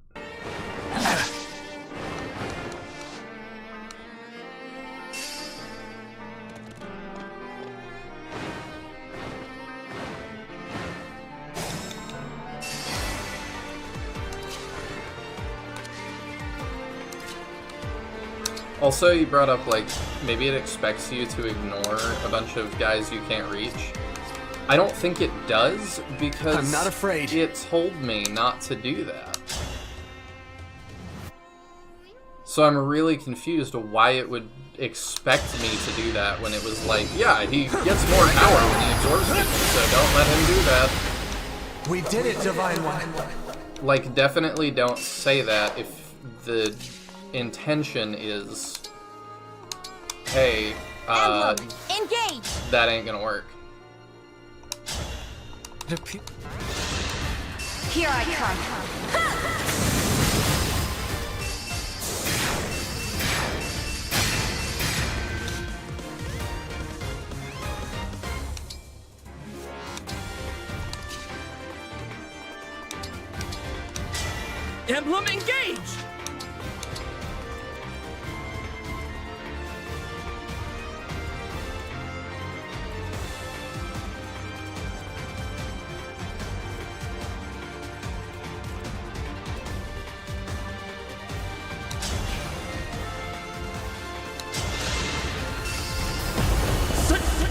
Also, you brought up, like, maybe it expects you to ignore a bunch of guys you can't reach. I don't think it does, because I'm not afraid. It told me not to do that. So I'm really confused why it would expect me to do that when it was like, yeah, he gets more power when he absorbs people, so don't let him do that. We did it, Divine One. Like, definitely don't say that if the intention is, hey, Emblem, engage! That ain't gonna work. Here I come. Emblem, engage!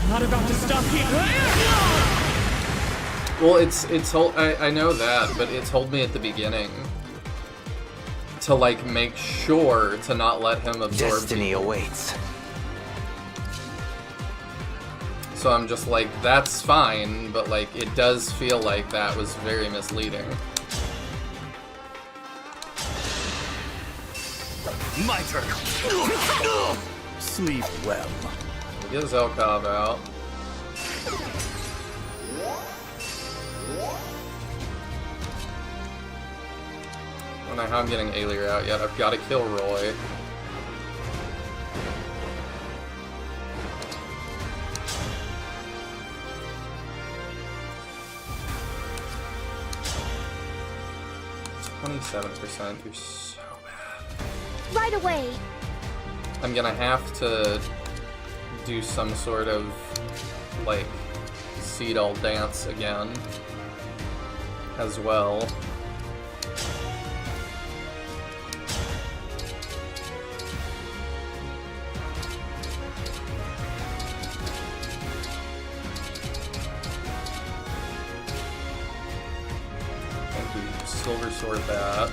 Not about to stop here. Well, I know that, but it told me at the beginning to, like, make sure to not let him absorb Destiny people. awaits. So I'm just like, that's fine, but, like, it does feel like that was very misleading. My turn. Sleep well. Get Zelkov out. I don't know how I'm getting Alir out yet. I've got to kill Roy. %. You're so bad. Right away. I'm gonna have to do some sort of, like, Seedall dance again as well. I think we Silver Sword that.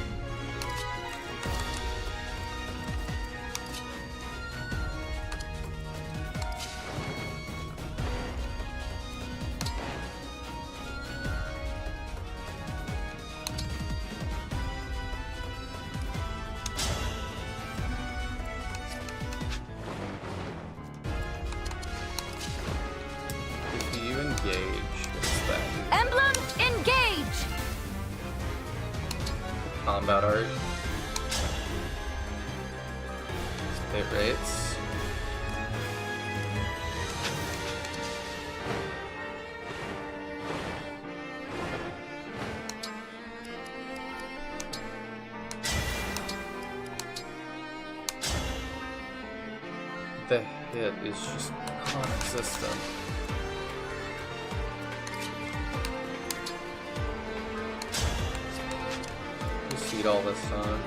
Emblem, engage! Combat art. Hit rates. The hit is just non-existent. All this time.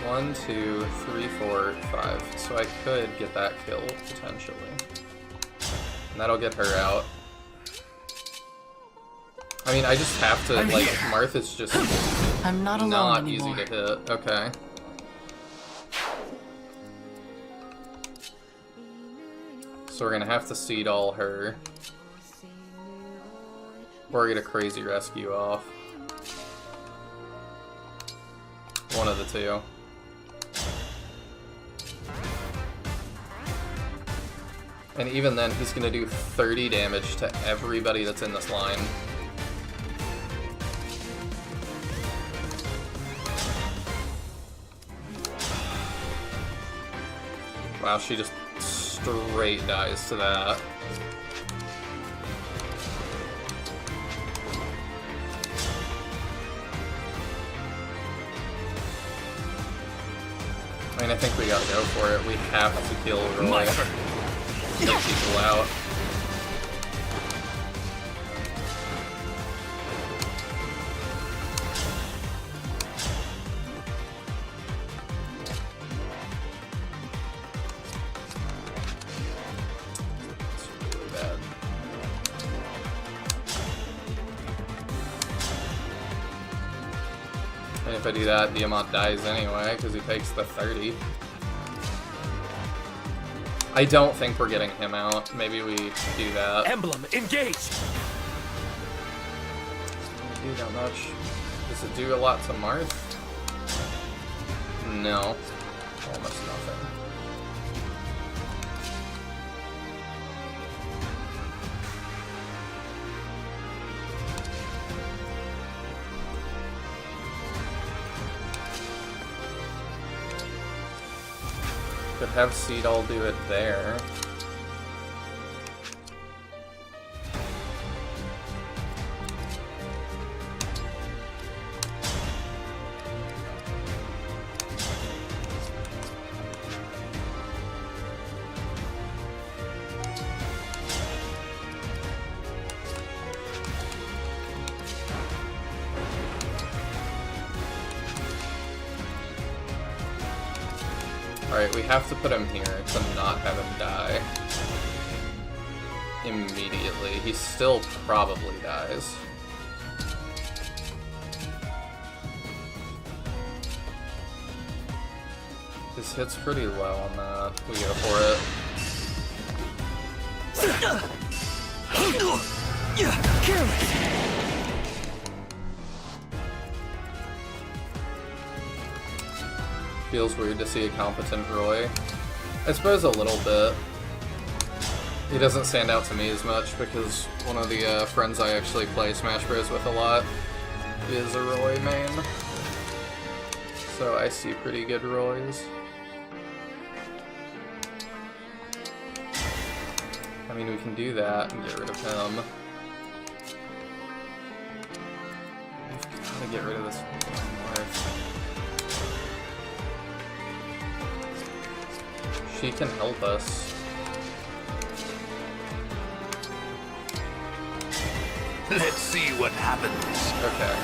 1, 2, 3, 4, 5. So I could get that kill potentially, and that'll get her out. I mean, I just have to, like, Martha's just I'm not alone not anymore. easy to hit. Okay. So we're gonna have to seed all her. Or get a crazy rescue off. One of the two. And even then, he's gonna do 30 damage to everybody that's in this line. Wow, she just straight dies to that. I mean, I think we gotta go for it. We have to kill Roy. Get people out. It's really bad. And if I do that, Diamant dies anyway, because he takes the 30. I don't think we're getting him out. Maybe we do that. Emblem, engage! Doesn't do that much. Does it do a lot to Marth? No. Almost nothing. Could have Seed all do it there. Alright, we have to put him here to not have him die immediately. He still probably dies. His hit's pretty low on that. We go for it. Feels weird to see a competent Roy. I suppose a little bit. He doesn't stand out to me as much because one of the friends I actually play Smash Bros. With a lot is a Roy main. So I see pretty good Roys. I mean, we can do that and get rid of him. We've got to get rid of this Marth. She can help us. Let's see what happens. Okay.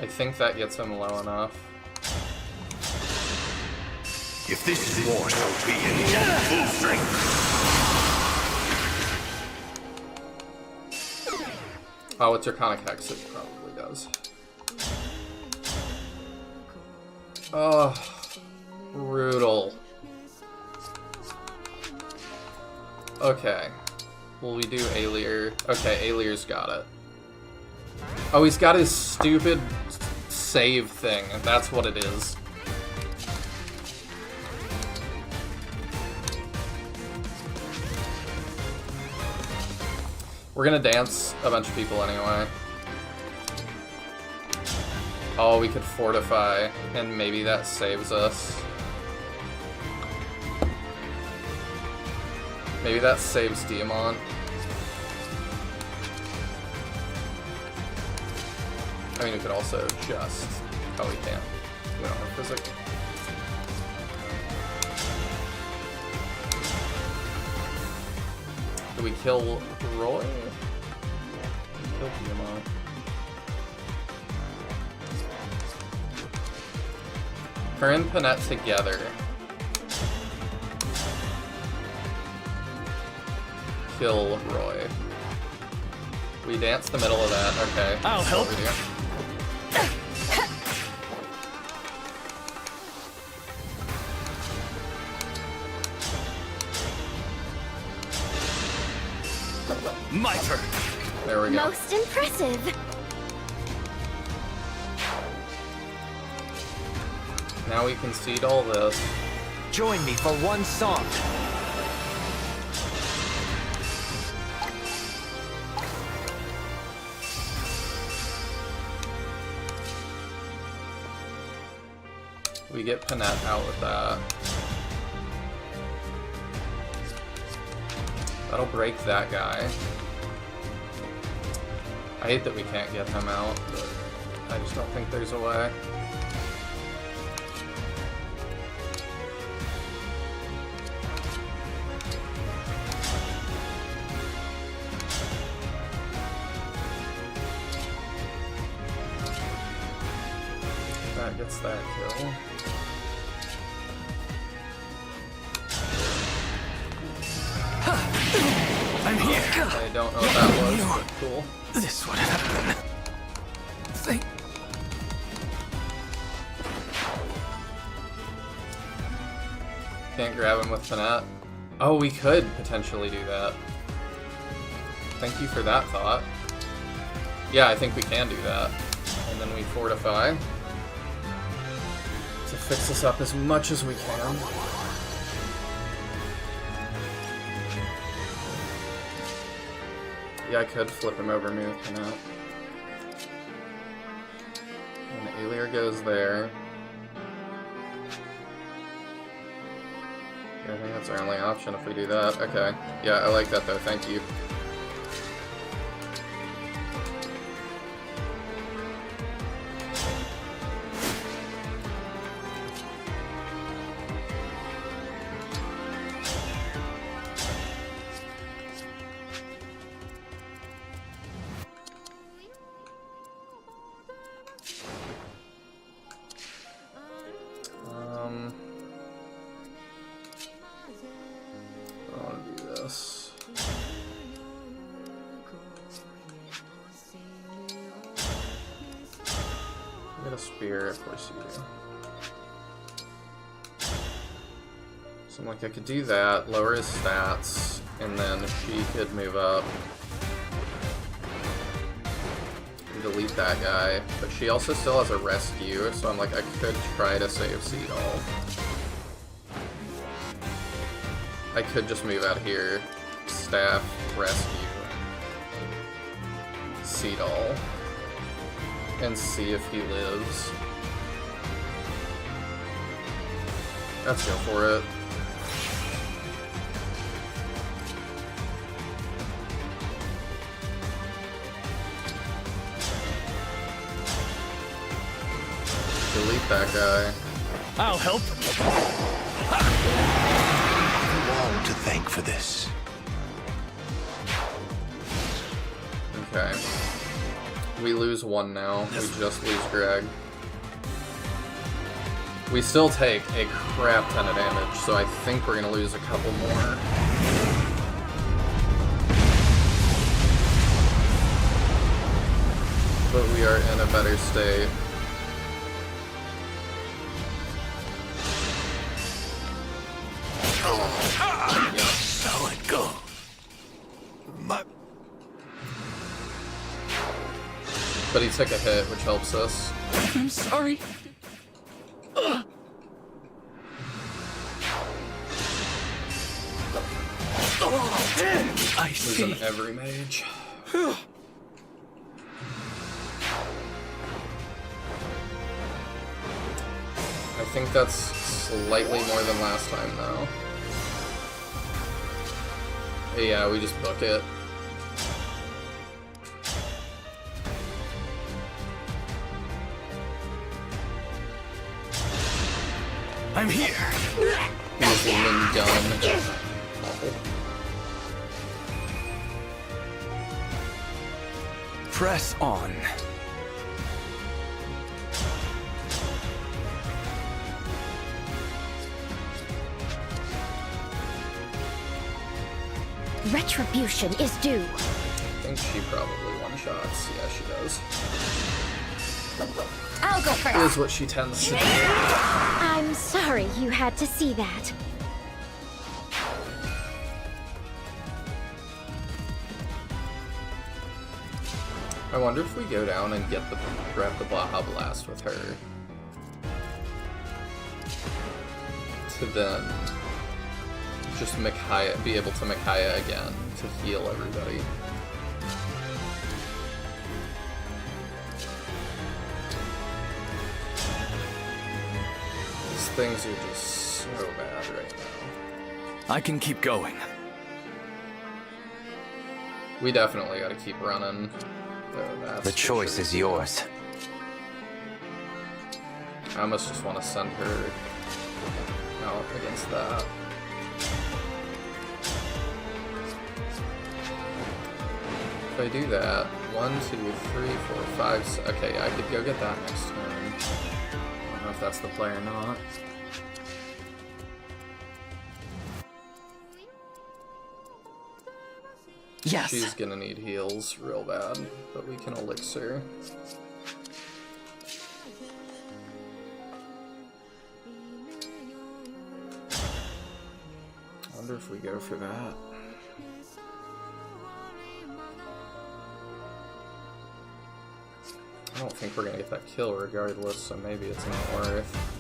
I think that gets him low enough. If this is more, I'll be in full strength. Oh, with Draconic Hex, it probably does. Oh. Brutal. Okay. Will we do Aelier? Okay, Aelier's got it. Oh, he's got his stupid save thing. That's what it is. We're gonna dance a bunch of people anyway. Oh, we could fortify, and maybe that saves us. Maybe that saves Diamant. I mean, we could also just... Oh, we can't. We don't have physics. Do we kill Roy? We kill Diamant. Her and Panette together. Kill Roy. We dance the middle of that. Okay. I'll help. Most impressive. Now we concede all this. Join me for one song. We get Panette out with that. That'll break that guy. I hate that we can't get him out, but I just don't think there's a way. That gets that kill. I'm here. I don't know what that was, but cool. This would happen. Thank. Can't grab him with Panette. Oh, we could potentially do that. Thank you for that thought. Yeah, I think we can do that. And then we fortify to fix this up as much as we can. Yeah, I could flip him over, move Panette. And Alir goes there. I think that's our only option if we do that. Okay. Yeah, I like that though, thank you. I want to do this. Get a spear, of course you do. So I'm like, I could do that, lower his stats, and then she could move up. And delete that guy. But she also still has a rescue, so I'm like, I could try to save Xenologue. I could just move out here, staff, rescue, Xenologue, and see if he lives. Let's go for it. Delete that guy. I'll help. All to thank for this. Okay. We lose one now. We just lose Greg. We still take a crap ton of damage, so I think we're gonna lose a couple more. But we are in a better state. I'll let go. But he took a hit, which helps us. I'm sorry. I see. Losing every mage. I think that's slightly more than last time, though. Yeah, we just book it. I'm here. Easy and done. Press on. Retribution is due. I think she probably one-shots. Yeah, she does. I'll go first. Is what she tends to do. I'm sorry you had to see that. I wonder if we go down and grab the Baja Blast with her. To then just be able to Micaiah again to heal everybody. These things are just so bad right now. I can keep going. We definitely gotta keep running. The choice is yours. I almost just want to send her out against that. If I do that, 1, 2, 3, 4, 5, 6. Okay, I could go get that next turn. I don't know if that's the play or not. Yes. She's gonna need heals real bad, but we can elixir. I wonder if we go for that. I don't think we're gonna get that kill regardless, so maybe it's not worth.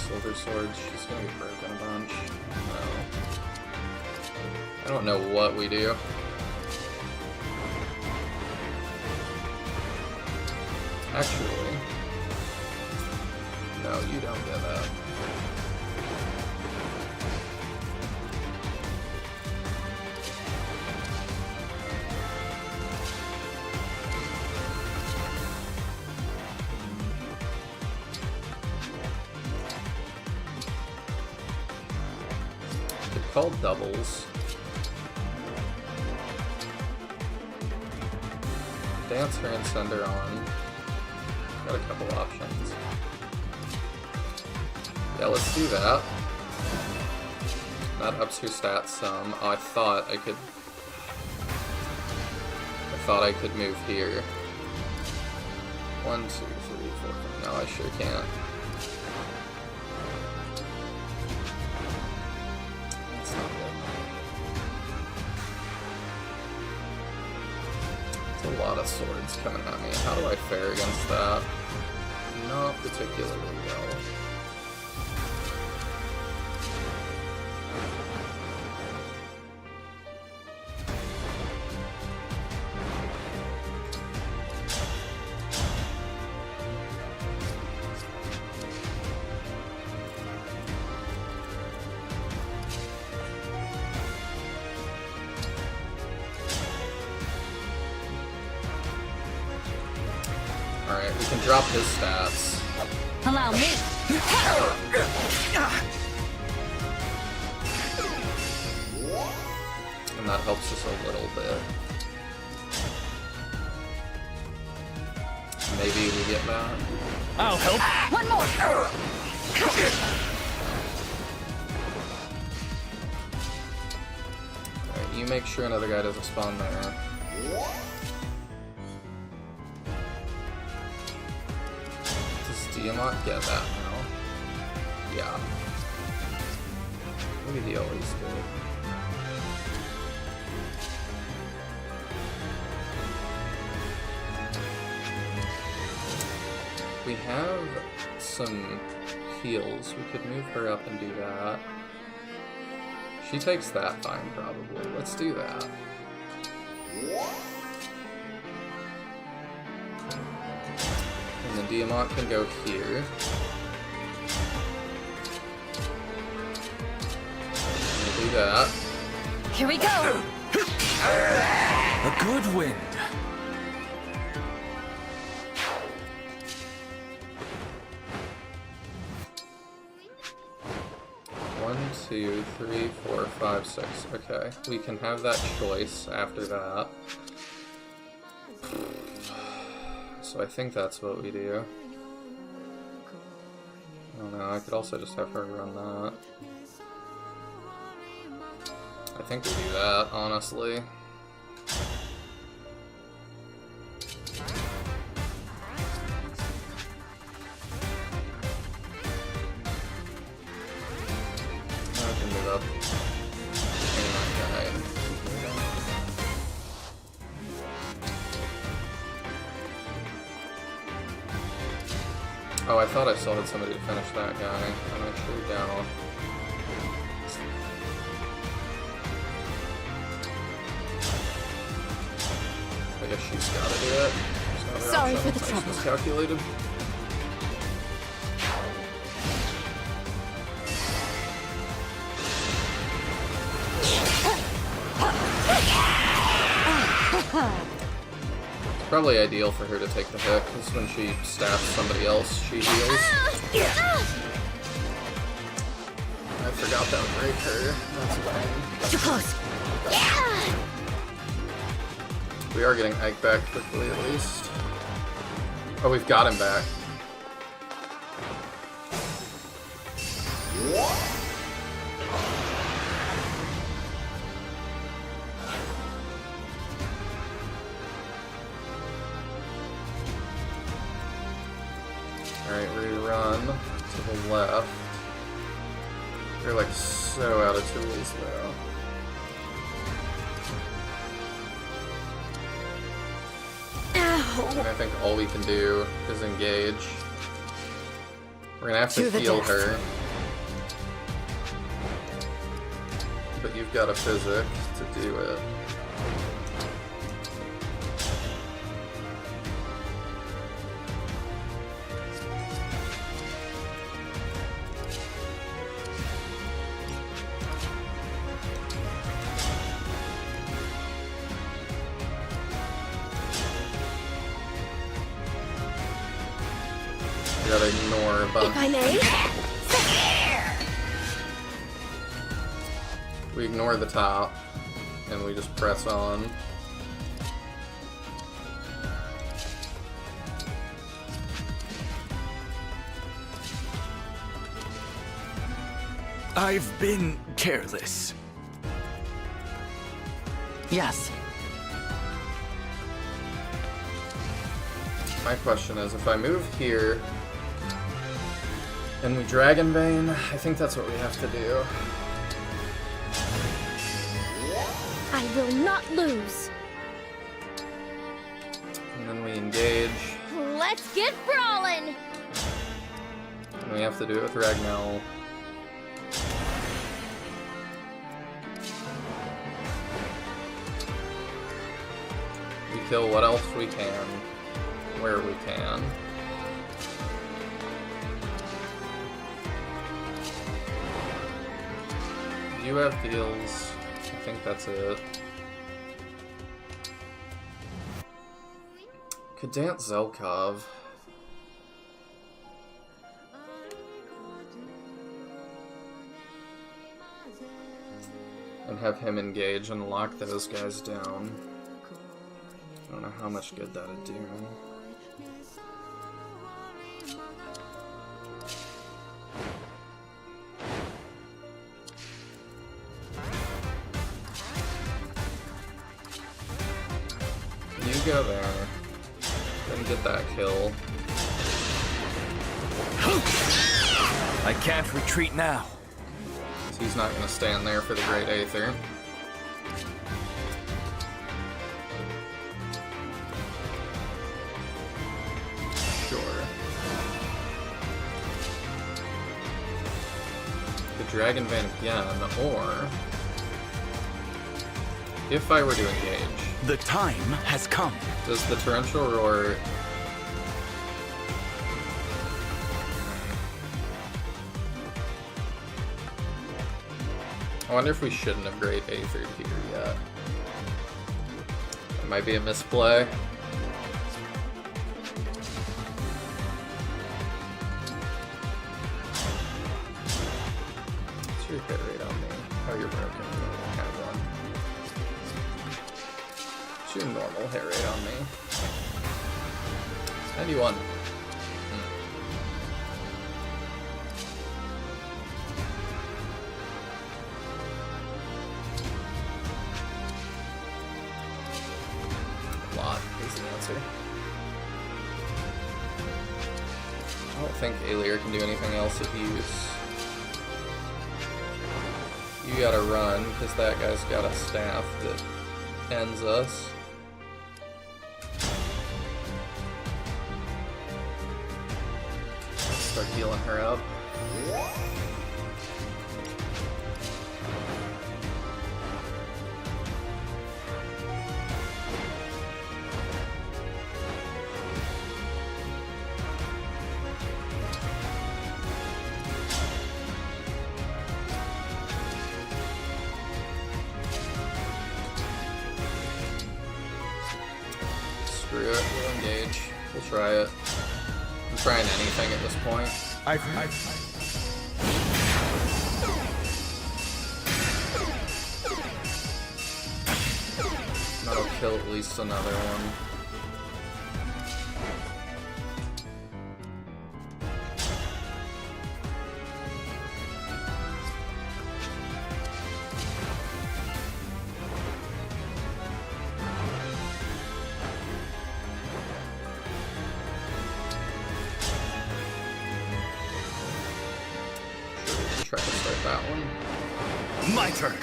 Silver Swords, she's gonna get broken a bunch. No. I don't know what we do. Actually, no, you don't get that. Called doubles. Dance her and send her on. Got a couple options. Yeah, let's do that. That ups her stats some. Oh, I thought I could move here. 1, 2, 3, 4. No, I sure can't. A lot of swords coming at me. How do I fare against that? Not particularly well. Alright, we can drop his stats. Allow me. And that helps us a little bit. Maybe we get that. I'll help. One more. Alright, you make sure another guy doesn't spawn there. Tiamat get that now? Yeah. Maybe he always did. We have some heals. We could move her up and do that. She takes that fine, probably. Let's do that. And then Diamant can go here. We'll do that. Here we go. A good wind. One, 2, 3, 4, 5, 6. Okay, we can have that choice after that. So I think that's what we do. I don't know, I could also just have her run that. I think we do that, honestly. ended up paying that guy. Oh, I thought I still had somebody to finish that guy. I'm actually down. I guess she's gotta do it. Sorry for the trouble. Miscalculated. It's probably ideal for her to take the hit, because when she stabs somebody else, she heals. I forgot that would break her. That's fine. Too close. We are getting Ike back quickly, at least. Oh, we've got him back. Alright, we run to the left. We're like so out of tools though. And I think all we can do is engage. We're gonna have to heal her. But you've got a physic to do it. Gotta ignore a bunch. If I may. We ignore the top, and we just press on. I've been careless. Yes. My question is, if I move here, and we Dragon Bane, I think that's what we have to do. I will not lose. And then we engage. Let's get brawling. And we have to do it with Ragnell. We kill what else we can, where we can. You have deals. I think that's it. Could dance Zelkov. And have him engage and lock those guys down. I don't know how much good that'd do. You go there. Then get that kill. I can't retreat now. He's not gonna stand there for the Great Aether. Sure. The Dragon Bane again, or if I were to engage. The time has come. Does the Torrential Roar I wonder if we shouldn't have Great Aethered here yet. It might be a misplay. What's your hit rate on me? Oh, you're broken. You don't have one. What's your normal hit rate on me? 91. I don't think Alier can do anything else of use. You gotta run, because that guy's got a staff that ends us. Start healing her up. Screw it, we'll engage. We'll try it. I'm trying anything at this point. That'll kill at least another one. Try to start that one. My turn.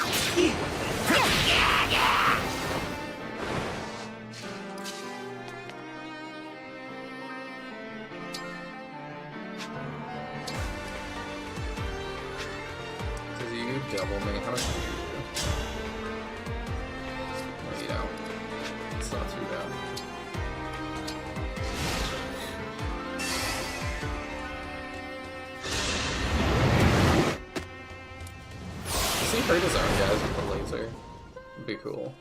Does you double me? How much do you do? No, you don't. It's not too bad. Does he hurt his own guys with the laser? Would be cool.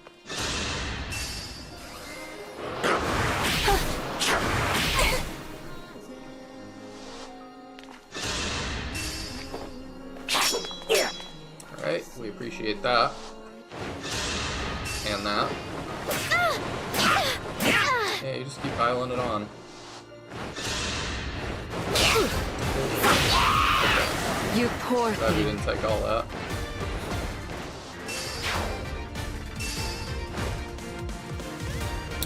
Alright, we appreciate that. And that. Yeah, you just keep piling it on. You poor Glad we thing. didn't take all that.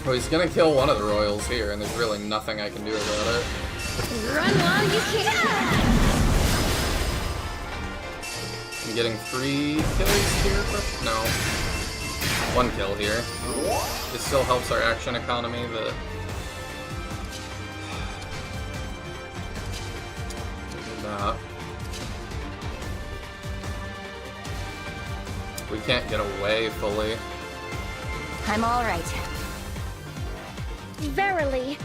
Well, he's gonna kill one of the royals here, and there's really nothing I can do about it. Run while you can! I'm getting 3 kills here, but no. 1 kill here. It still helps our action economy, but... That. We can't get away fully. I'm alright. Verily.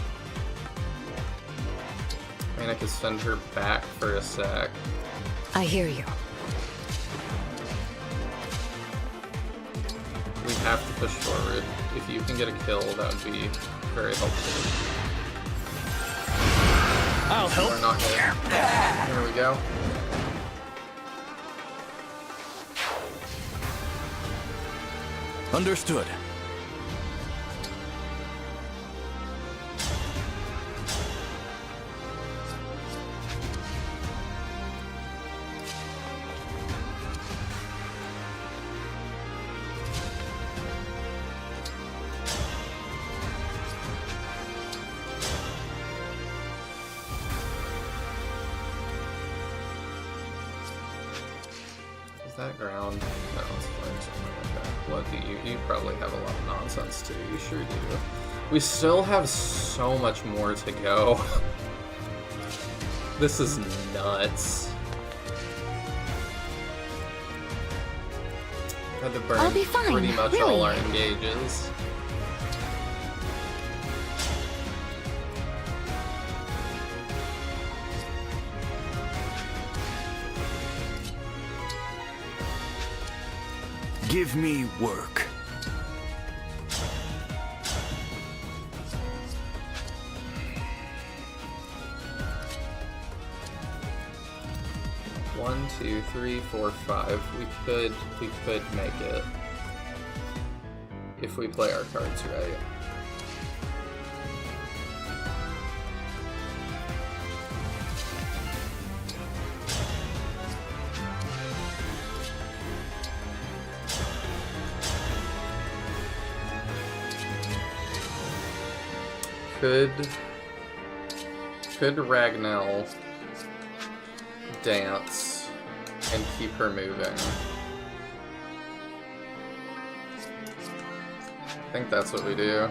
I mean, I could send her back for a sec. I hear you. We have to push forward. If you can get a kill, that would be very helpful. I'll help. We're not hit. There we go. Understood. Is that ground? No, it's fine. Something like that. What do you? You probably have a lot of nonsense too. You sure do. We still have so much more to go. This is nuts. Had to burn I'll be fine, pretty much really. all our engages. Give me work. One, 2, 3, 4, 5. We could make it if we play our cards right. Could Ragnell dance and keep her moving? I think that's what we do.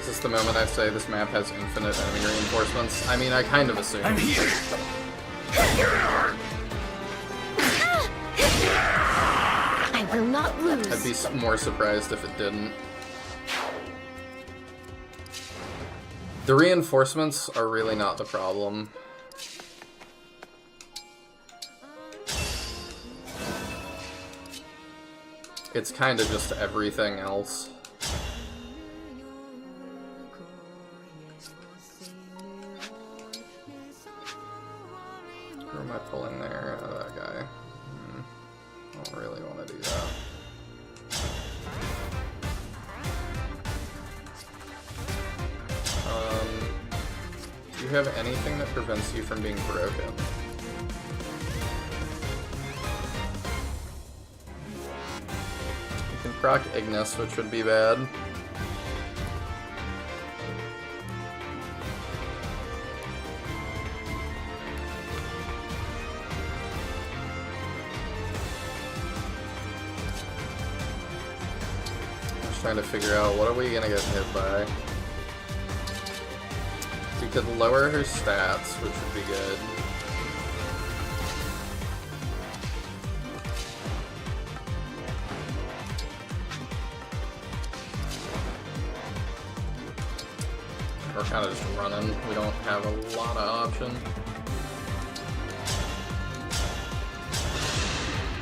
Is this the moment I say this map has infinite enemy reinforcements? I mean, I kind of assume. I'm here. I will not lose. I'd be more surprised if it didn't. The reinforcements are really not the problem. It's kind of just everything else. Who am I pulling there? Oh, that guy. I don't really want to do that. Do you have anything that prevents you from being broken? You can proc Ignis, which would be bad. I'm just trying to figure out what are we gonna get hit by. We could lower her stats, which would be good. We're kind of just running. We don't have a lot of option.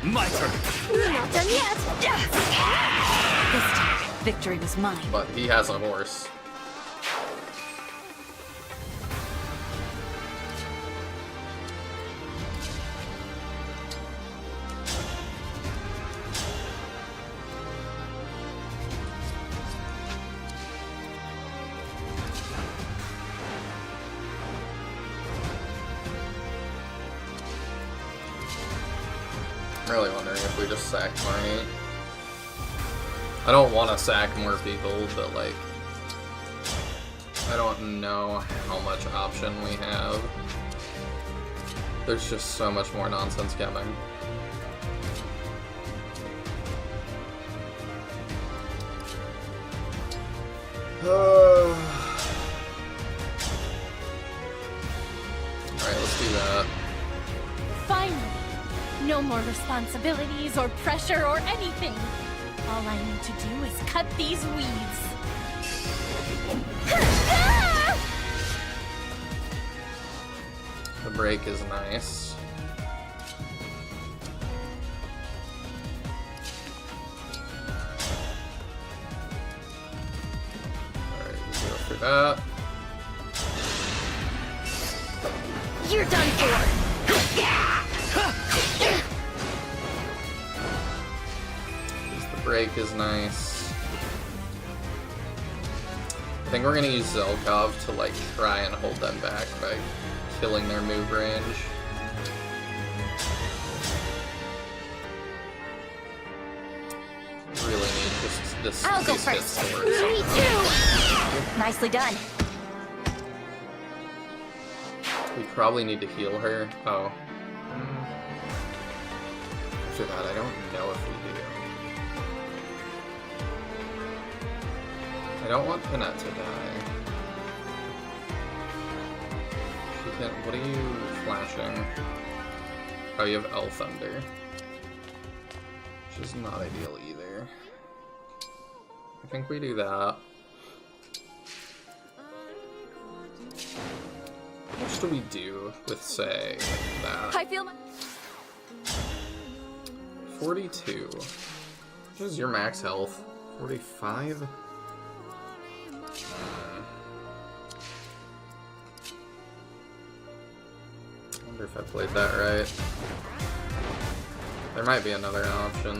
My turn. We're not done yet. This time, victory was mine. But he has a horse. I'm really wondering if we just sack Marnie. I don't want to sack more people, but like, I don't know how much option we have. There's just so much more nonsense coming. Alright, let's do that. Finally. No more responsibilities or pressure or anything. All I need to do is cut these weeds. The break is nice. Alright, we go for that. You're done for. Break is nice. I think we're gonna use Zelkov to like try and hold them back by killing their move range. Really need this I'll go these first. hits to work. Me too. Nicely done. We probably need to heal her. Oh. After that, I don't know if we do. I don't want Pinette to die. She can, what are you flashing? Oh, you have Elf Thunder. Which is not ideal either. I think we do that. How much do we do with, say, that? I feel my 42. What is your max health? 45? I wonder if I played that right. There might be another option.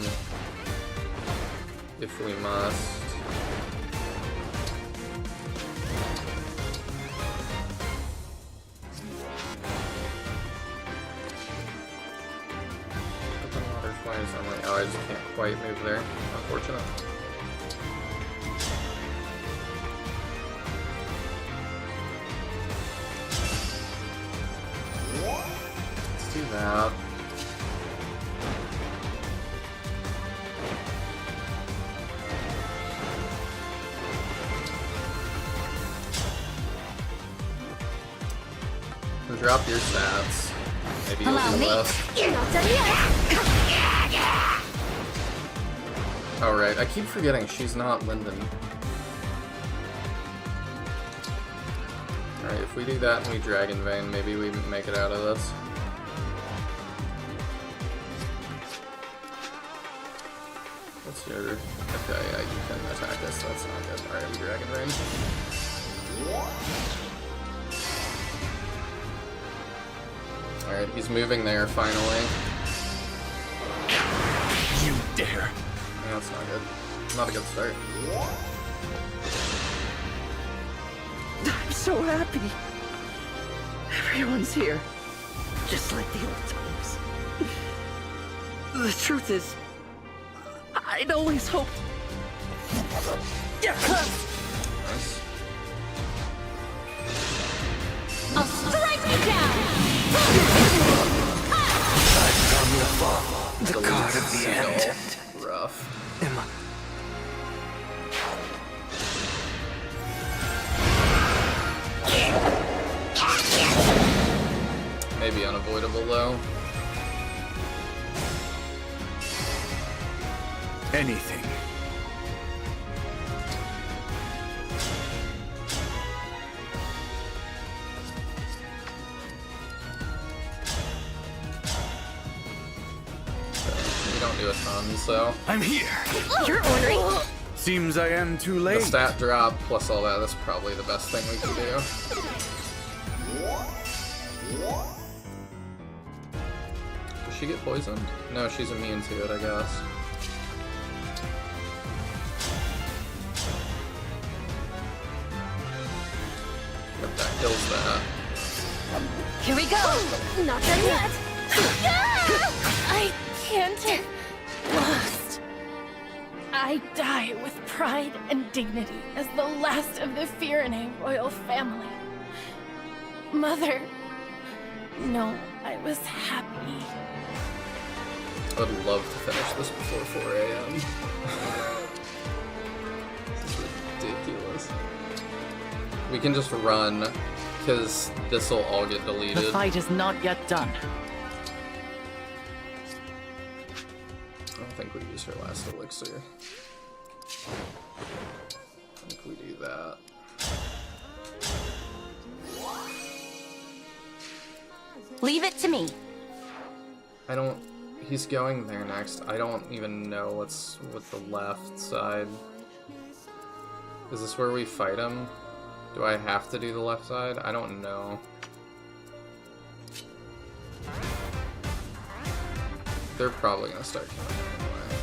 If we must. Open water flies only. Oh, I just can't quite move there. Unfortunate. Let's do that. drop your stats. Maybe you'll do less. You're not done yet. Oh right, I keep forgetting she's not Linden. Alright, if we do that and we Dragon Vein, maybe we make it out of this. What's your... Okay, yeah, you can attack us, that's not good. Alright, we Dragon Vein. Alright, he's moving there, finally. You dare! Yeah, that's not good. Not a good start. I'm so happy. Everyone's here. Just like the old times. The truth is, I'd always hoped... Nice. I'll strike you down! The god of the end. Rough. Emma. Maybe unavoidable though. Anything. We don't do a ton, so. I'm here. You're ordering. Seems I am too late. The stat drop plus all that, that's probably the best thing we can do. Does she get poisoned? No, she's immune to it, I guess. Yep, that kills that. Here we go. Not done yet. I can't. Lost. I die with pride and dignity as the last of the Firene royal family. Mother, no, I was happy. I would love to finish this before 4 AM. This is ridiculous. We can just run, because this will all get deleted. The fight is not yet done. I don't think we use her last elixir. I think we do that. Leave it to me. I don't... He's going there next. I don't even know what's with the left side. Is this where we fight him? Do I have to do the left side? I don't know. They're probably gonna start killing him anyway.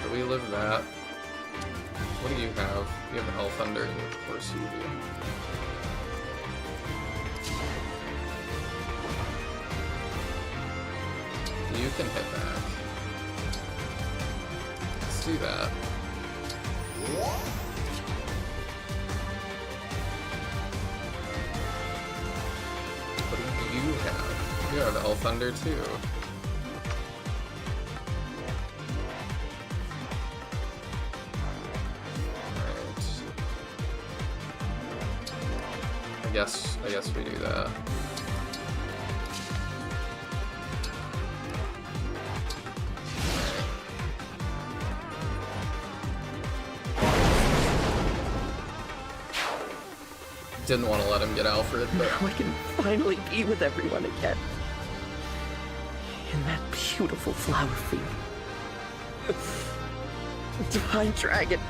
Do we live that? What do you have? You have Elf Thunder, of course you do. You can hit back. Let's do that. What do you have? You have Elf Thunder too. I guess we do that. Didn't want to let him get Alfred, but Now I can finally be with everyone again. In that beautiful flower field. Divine Dragon,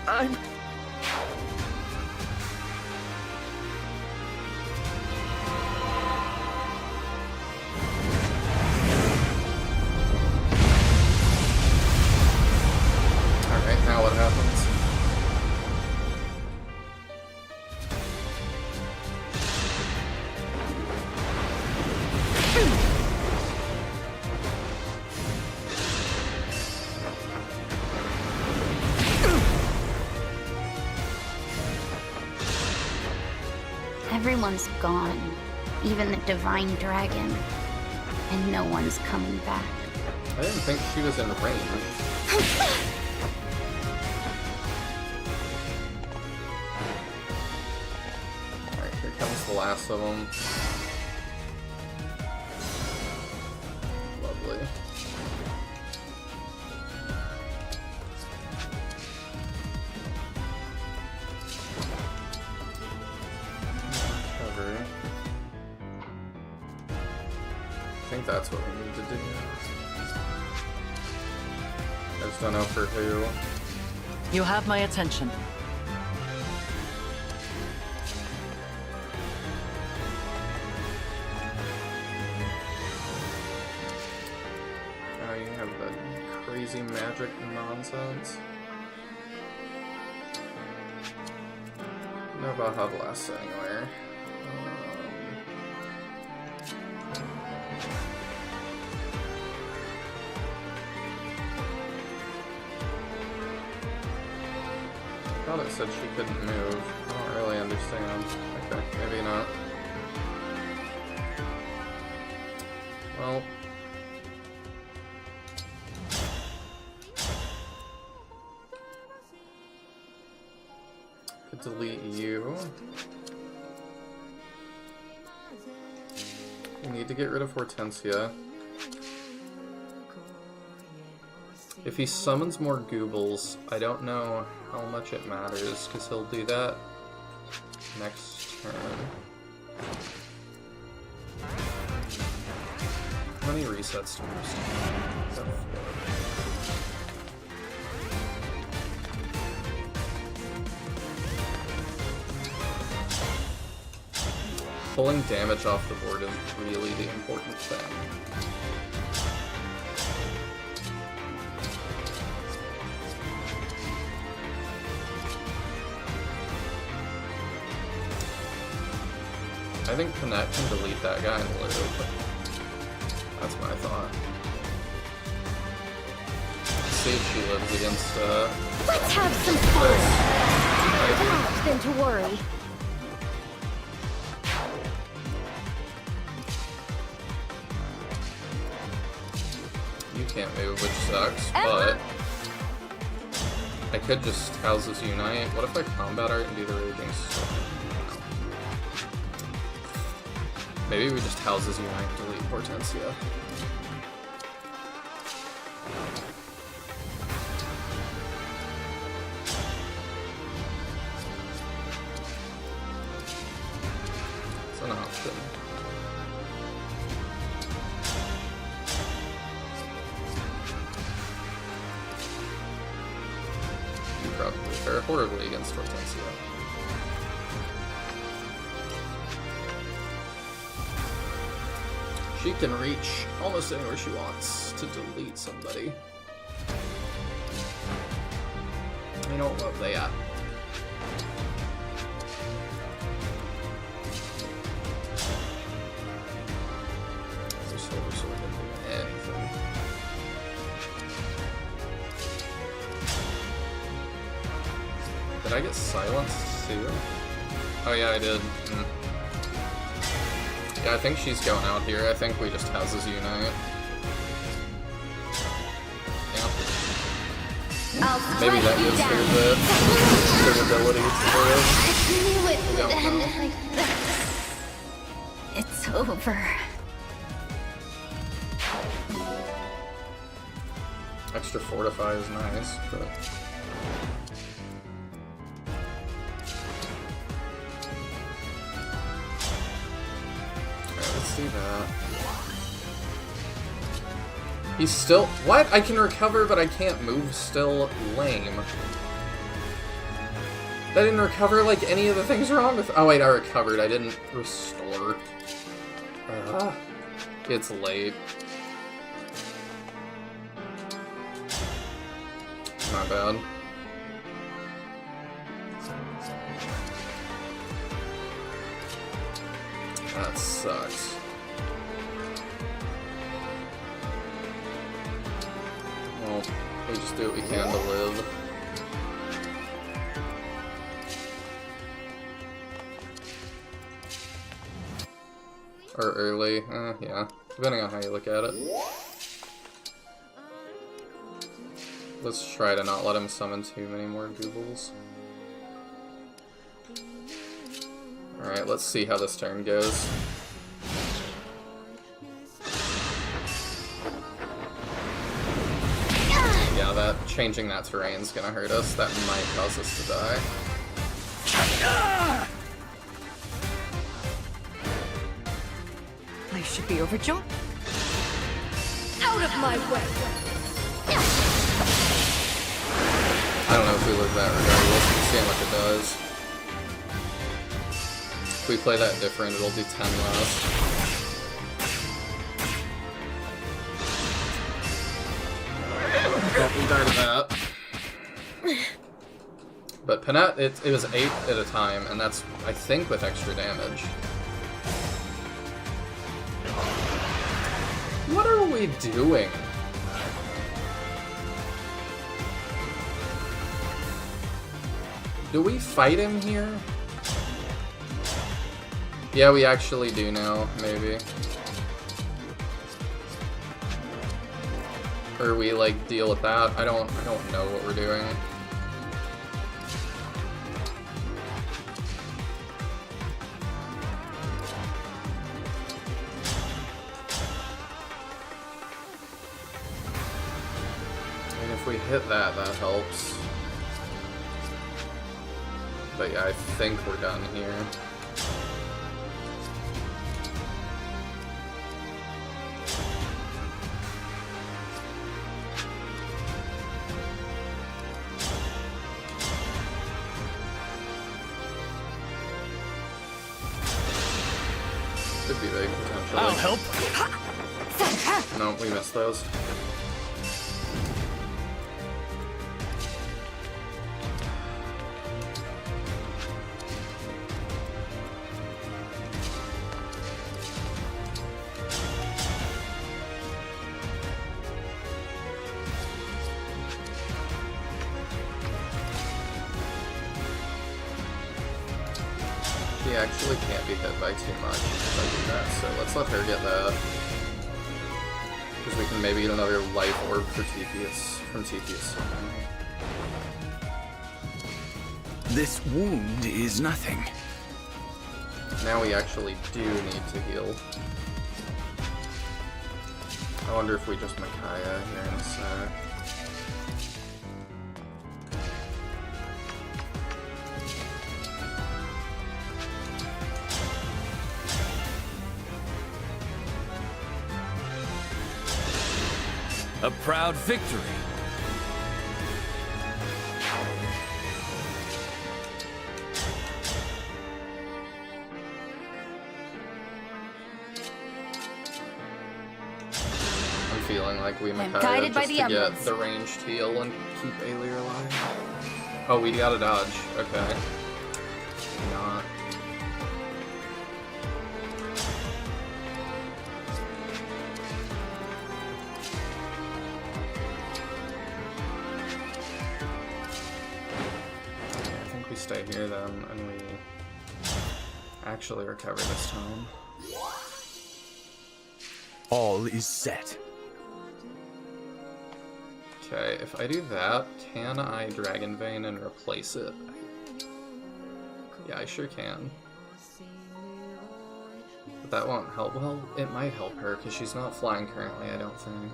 I'm... Alright, now what happens? Everyone's gone, even the Divine Dragon, and no one's coming back. I didn't think she was in range. Alright, here comes the last of them. Lovely. Cover. I think that's what we need to do. I just don't know for who. You have my attention. Now you have the crazy magic nonsense. No Baja Blast anywhere. I thought it said she couldn't move. I don't really understand. Okay, maybe not. Well. Could delete you. We need to get rid of Hortensia. If he summons more Goobles, I don't know how much it matters, because he'll do that next turn. How many resets to boost? Pulling damage off the board is really the important thing. I think Connect can delete that guy in the loop. That's my thought. See if she lives against, Let's have some fun! That than to worry. You can't move, which sucks, but I could just Houses Unite. What if I combat art and do the Raging Storm? Maybe we just Houses Unite and delete Hortensia. It's an option. You probably fare horribly against Hortensia. She can reach almost anywhere she wants to delete somebody. You know what they at? This Silver Sword didn't do anything. Did I get silenced too? Oh yeah, I did. Yeah, I think she's going out here. I think we just Houses Unite. Yeah. Maybe that gives her the ability to live. I knew it would end like this. It's over. Extra Fortify is nice, but... Let's do that. He's still... What? I can recover, but I can't move still? Lame. That didn't recover like any of the things wrong with... Oh wait, I recovered. I didn't restore. It's late. My bad. That sucks. Well, we just do what we can to live. Or early, yeah. Depending on how you look at it. Let's try to not let him summon too many more Goobles. Alright, let's see how this turn goes. Yeah, that changing that terrain's gonna hurt us. That might cause us to die. I should be overjoyed. Out of my way! I don't know if we live that regardless. We'll see how much it does. If we play that different, it'll do 10 less. Well, we died of that. But Panette, it was 8 at a time, and that's, I think, with extra damage. What are we doing? Do we fight him here? Yeah, we actually do now, maybe. Or we like deal with that. I don't know what we're doing. And if we hit that, that helps. But yeah, I think we're done here. Could be big, potentially. I'll help. No, we missed those. She actually can't be hit by too much if I do that, so let's let her get that. Because we can maybe get another life orb for Tethys, from Tethys. This wound is nothing. Now we actually do need to heal. I wonder if we just Micaiah here in a sec. A proud victory. I'm feeling like we I'm Micaiah guided by just the to Emblem. get the ranged heal and keep Aelir alive. Oh, we gotta dodge. Okay. Not. I think we stay here then, and we actually recover this time. All is set. Okay, if I do that, can I Dragon Vein and replace it? Yeah, I sure can. But that won't help. Well, it might help her, because she's not flying currently, I don't think.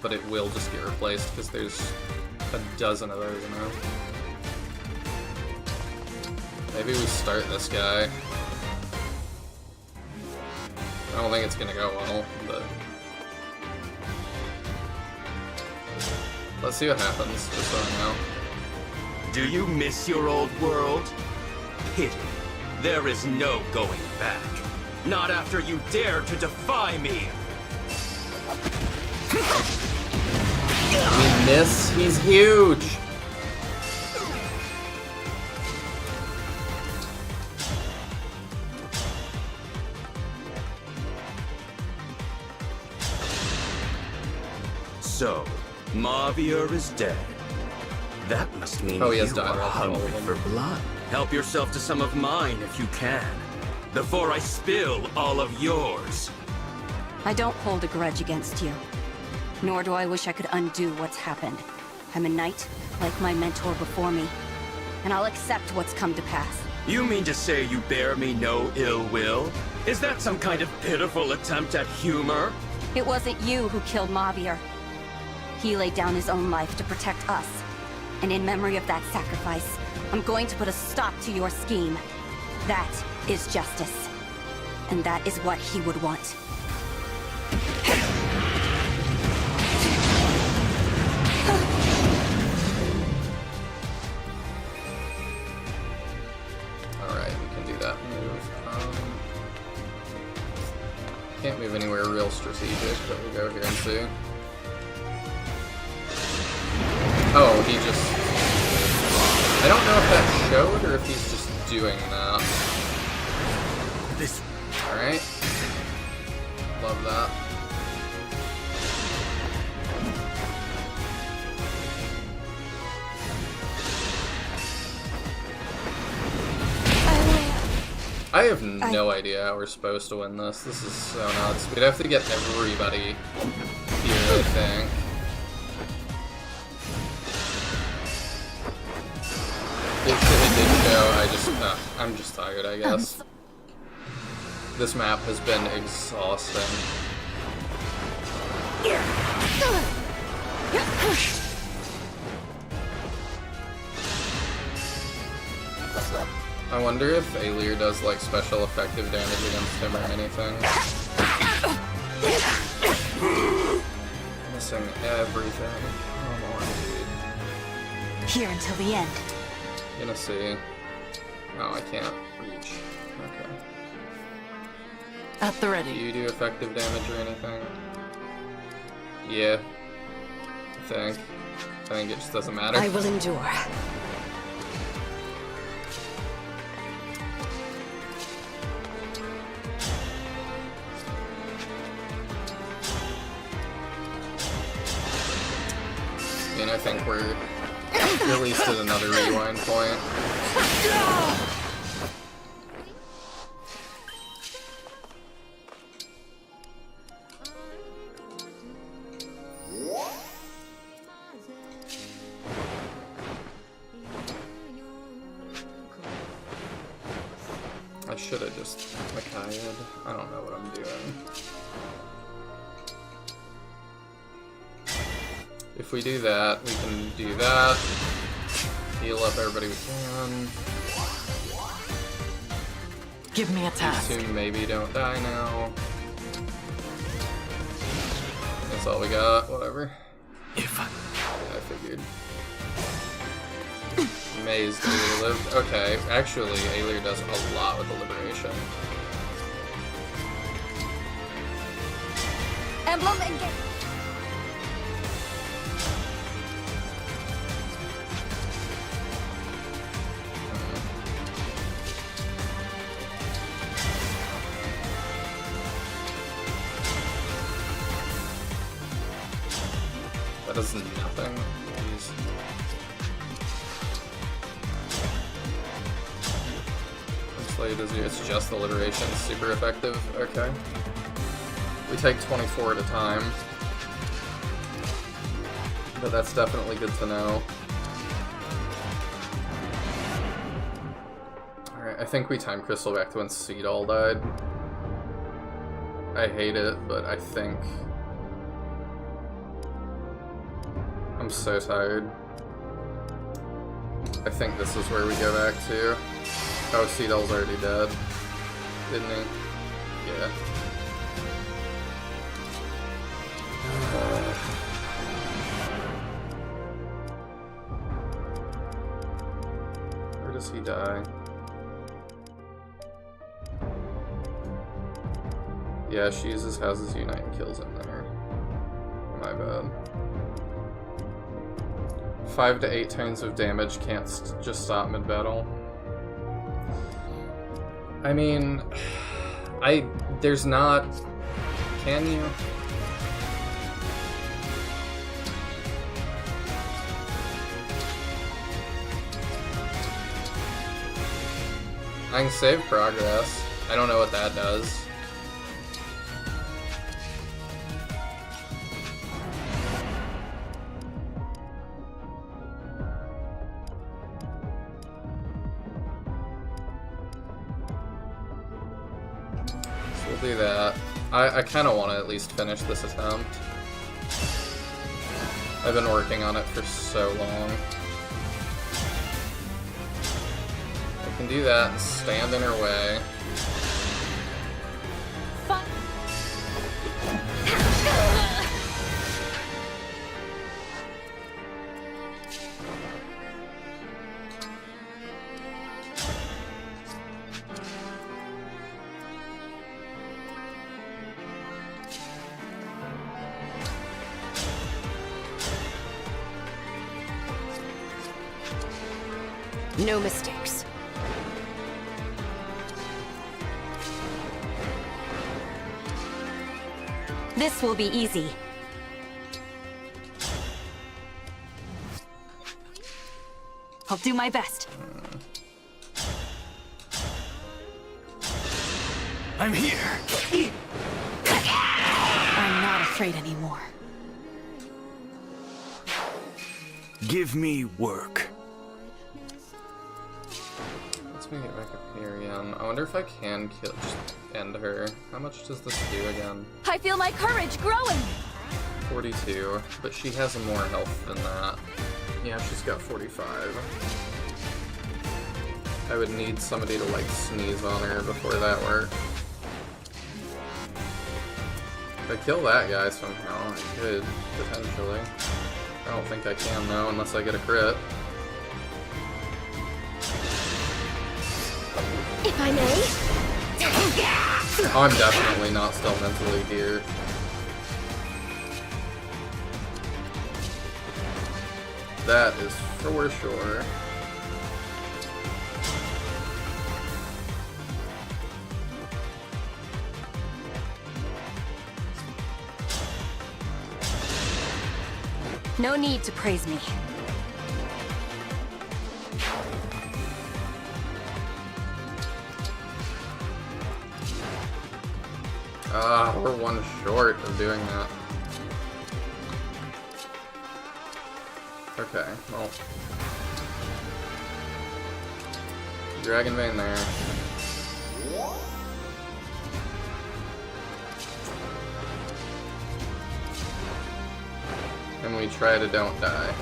But it will just get replaced, because there's a dozen of those now. Maybe we start this guy. I don't think it's gonna go well, but... let's see what happens, just so I know. Do you miss your old world? Pity. There is no going back. Not after you dare to defy me! We miss? He's huge! So, Mavier is dead. That must mean Oh, he has you died are off all of hungry them. for blood. Help yourself to some of mine if you can. before I spill all of yours. I don't hold a grudge against you. Nor do I wish I could undo what's happened. I'm a knight, like my mentor before me. And I'll accept what's come to pass. You mean to say you bear me no ill will? Is that some kind of pitiful attempt at humor? It wasn't you who killed Mavir. He laid down his own life to protect us. And in memory of that sacrifice, I'm going to put a stop to your scheme. That is justice. And that is what he would want. Alright, we can do that move. Can't move anywhere real strategic, but we'll go here and see. Oh, he just... I don't know if that showed or if he's just doing that. This... Alright. Love that. I have no idea how we're supposed to win this. This is so nuts. We'd have to get everybody here, I think. It did show, I'm just tired, I guess. This map has been exhausting. I wonder if Alir does like special effective damage against him or anything. Missing everything. Come on, dude. Here until the end. Gonna see. Oh, I can't reach. Okay. At the ready. Do you do effective damage or anything? Yeah. I think it just doesn't matter. I will endure. I think we're at least at another rewind point. I should have just Makaya'd. I don't know what I'm doing. If we do that, we can do that. Heal up everybody we can. Give me a task. Assume maybe don't die now. That's all we got. Whatever. Yeah, I figured. Maze Alir lived. Okay, actually, Alir does a lot with the liberation. Emblem and get. That does nothing. Jeez. It's just the liberation. Super effective. Okay. We take 24 at a time. But that's definitely good to know. Alright, I think we time crystal back to when Seedall died. I hate it, but I think... I'm so tired. I think this is where we go back to. Oh, Seedall's already dead. Didn't he? Yeah. Where does he die? Yeah, she uses Houses Unite and kills him there. My bad. 5 to 8 turns of damage can't just stop mid-battle. I mean, there's not... Can you? I can save progress. I don't know what that does. So we'll do that. I kind of want to at least finish this attempt. I've been working on it for so long. I can do that and stand in her way. No mistakes. This will be easy. I'll do my best. I'm here. I'm not afraid anymore. Give me work. Let's make it back up here again. I wonder if I can just end her. How much does this do again? I feel my courage growing! 42, but she has more health than that. Yeah, she's got 45. I would need somebody to, like, sneeze on her before that worked. If I kill that guy somehow, I could, potentially. I don't think I can, though, unless I get a crit. If I may. Oh, I'm definitely not still mentally here. That is for sure. No need to praise me. We're one short of doing that. Okay, well. Dragon Vein there. And we try to don't die.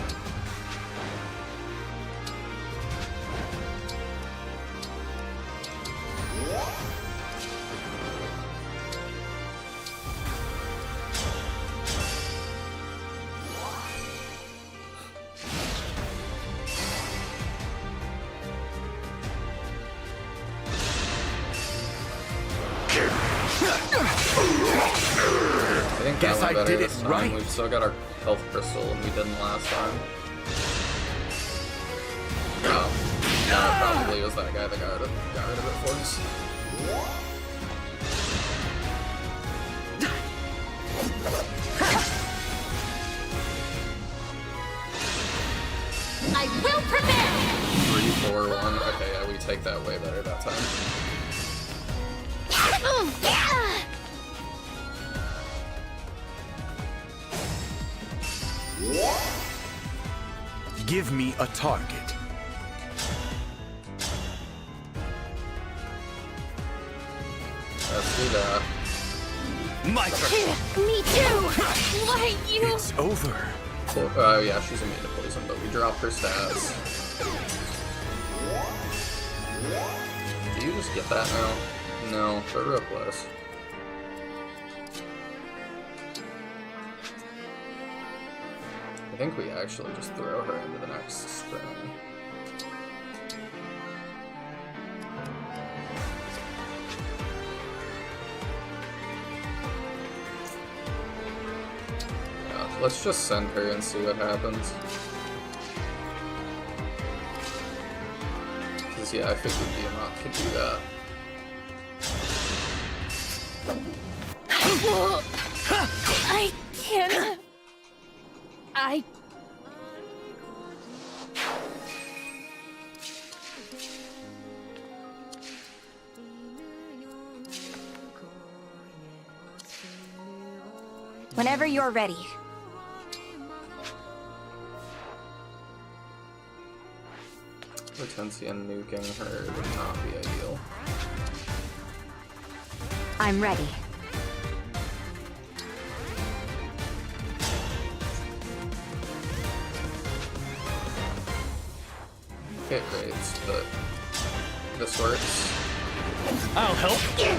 Guess I did it right. We've still got our health crystal, and we didn't last time. Oh, no, it probably was that guy that got rid of it for us. I will prepare! 3, 4, 1. Okay, yeah, we take that way better that time. Give me a target. Let's do that. My turn. Me too! Why you? It's over. Oh yeah, she's immune to poison, but we drop her stats. Do you just get that now? No, but real close. I think we actually just throw her into the next string. Yeah, let's just send her and see what happens. Because yeah, I figured Diamant could do that. I can't. I... Whenever you're ready. Hortensia nuking her would not be ideal. I'm ready. Hit rates, but this works. I'll help. Okay.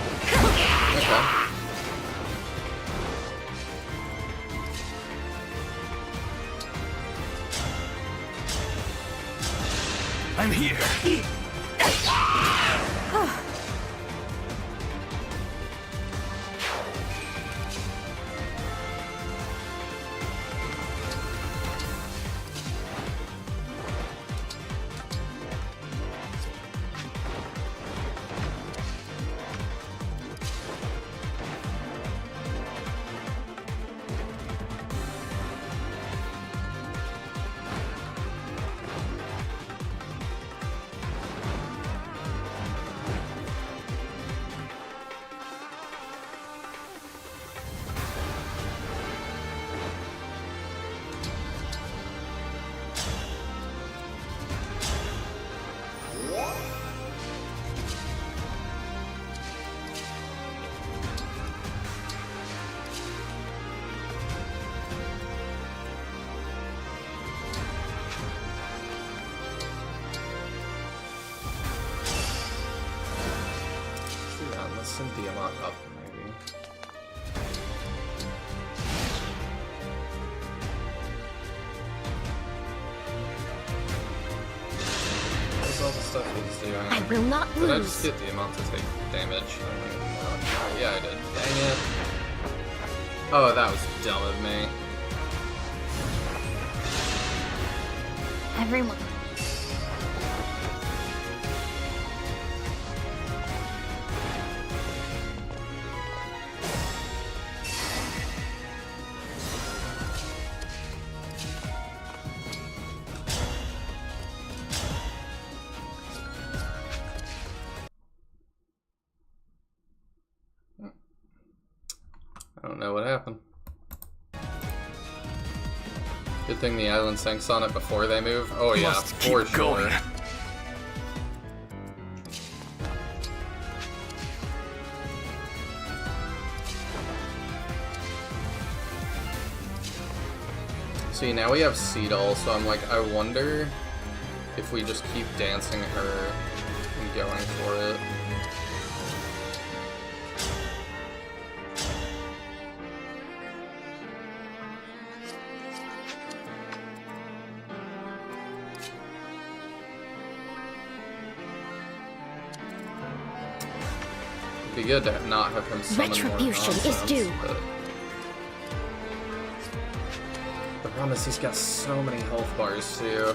I'm here. Cynthia mock up, maybe. What's all the stuff he's doing? I will not Did I lose. just get the amount to take damage? I don't even know. Yeah, I did. Dang it. Oh, that was dumb of me. Everyone. I don't know what happened. Good thing the island sinks on it before they move. Oh yeah, for sure. See, now we have Seedall, so I'm like, I wonder if we just keep dancing her and going for it. It'd be good to not have him summon Retribution more nonsense, is due. But the problem is he's got so many health bars too.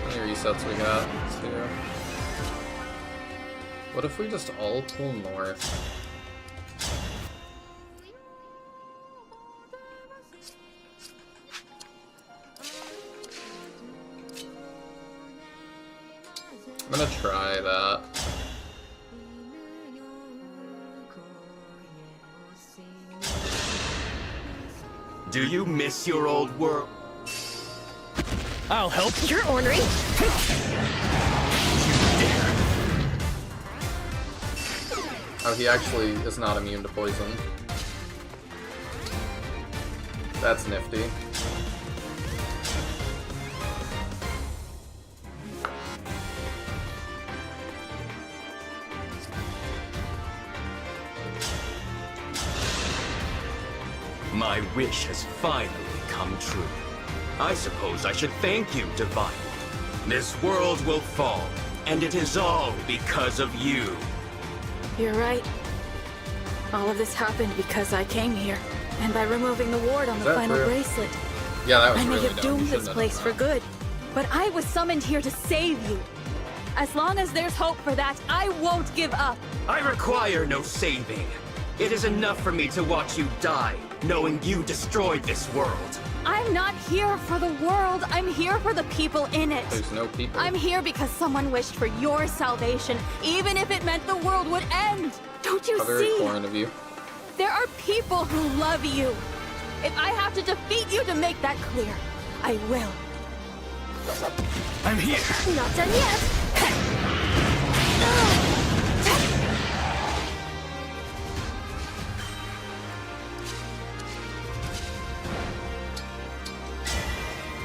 How many resets we got? Too. What if we just all pull north? I'm gonna try that. Do you miss your old world? I'll help. You're ornery. Oh, he actually is not immune to poison. That's nifty. My wish has finally come true. I suppose I should thank you, Divine. This world will fall, and it is all because of you. You're right. All of this happened because I came here, and by removing the ward on the final bracelet. Yeah, that was I may really have dumb. doomed this place for good, but I was summoned here to save you. As long as there's hope for that, I won't give up. I require no saving. It is enough for me to watch you die, knowing you destroyed this world. I'm not here for the world. I'm here for the people in it. There's no people. I'm here because someone wished for your salvation, even if it meant the world would end. Don't you How very see? foreign of you. There are people who love you. If I have to defeat you to make that clear, I will. I'm here. Not done yet.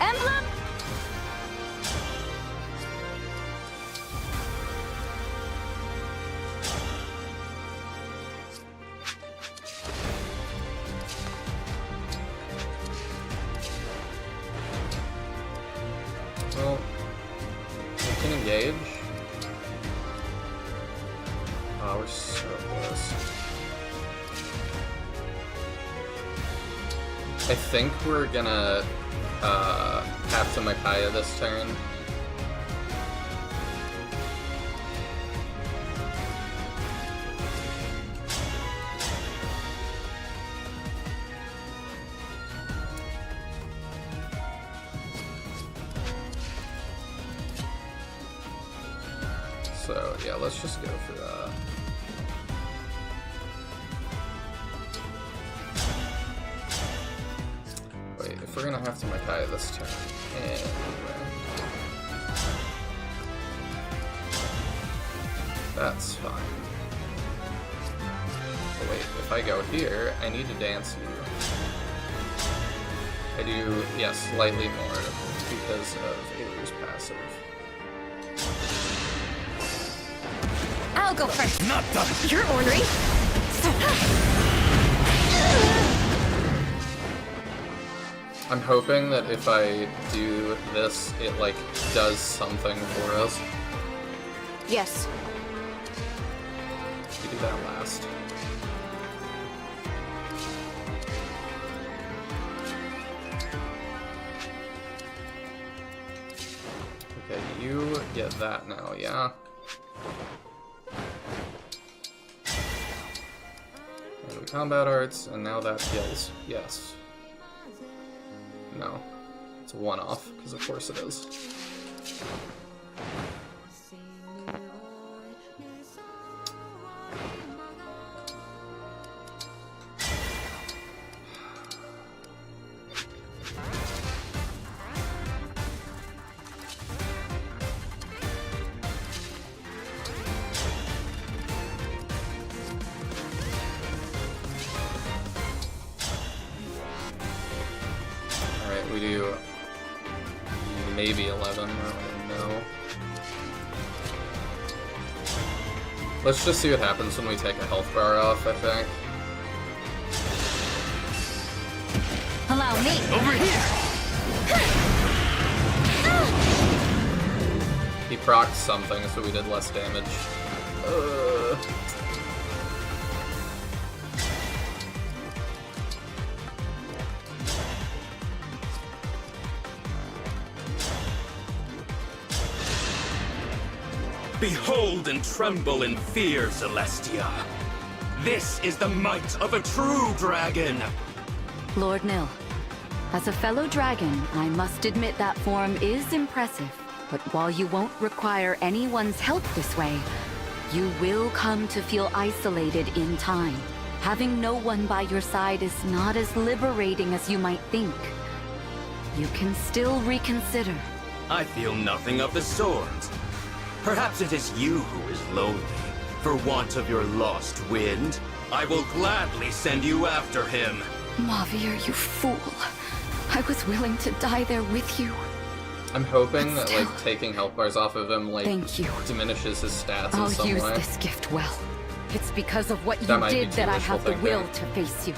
Emblem! Well, we can engage. Oh, we're so close. I think we're gonna have to Micaiah this turn. So yeah, let's just go for that. Wait, if we're gonna have to Micaiah this turn, anyway. That's fine. But wait, if I go here, I need to dance you. I do, yes, slightly more because of Alu's passive. I'll go first. Not done. You're ornery. I'm hoping that if I do this, it, like, does something for us. Yes. We do that last. Okay, you get that now, yeah? And we combat arts, and now that kills. Yes. No. It's a one-off, because of course it is. We do maybe 11, I don't know. Let's just see what happens when we take a health bar off, I think. Allow me. Over here. He procced something, so we did less damage. Behold and tremble in fear, Celestia. This is the might of a true dragon. Lord Nihil, as a fellow dragon, I must admit that form is impressive. But while you won't require anyone's help this way, you will come to feel isolated in time. Having no one by your side is not as liberating as you might think. You can still reconsider. I feel nothing of the sort. Perhaps it is you who is lonely. For want of your lost wind, I will gladly send you after him. Mauvier, you fool. I was willing to die there with you. I'm hoping that, like, taking health bars off of him, like, thank you. Diminishes his stats in some way. I'll use this gift well. It's because of what you did that I have the will to face you.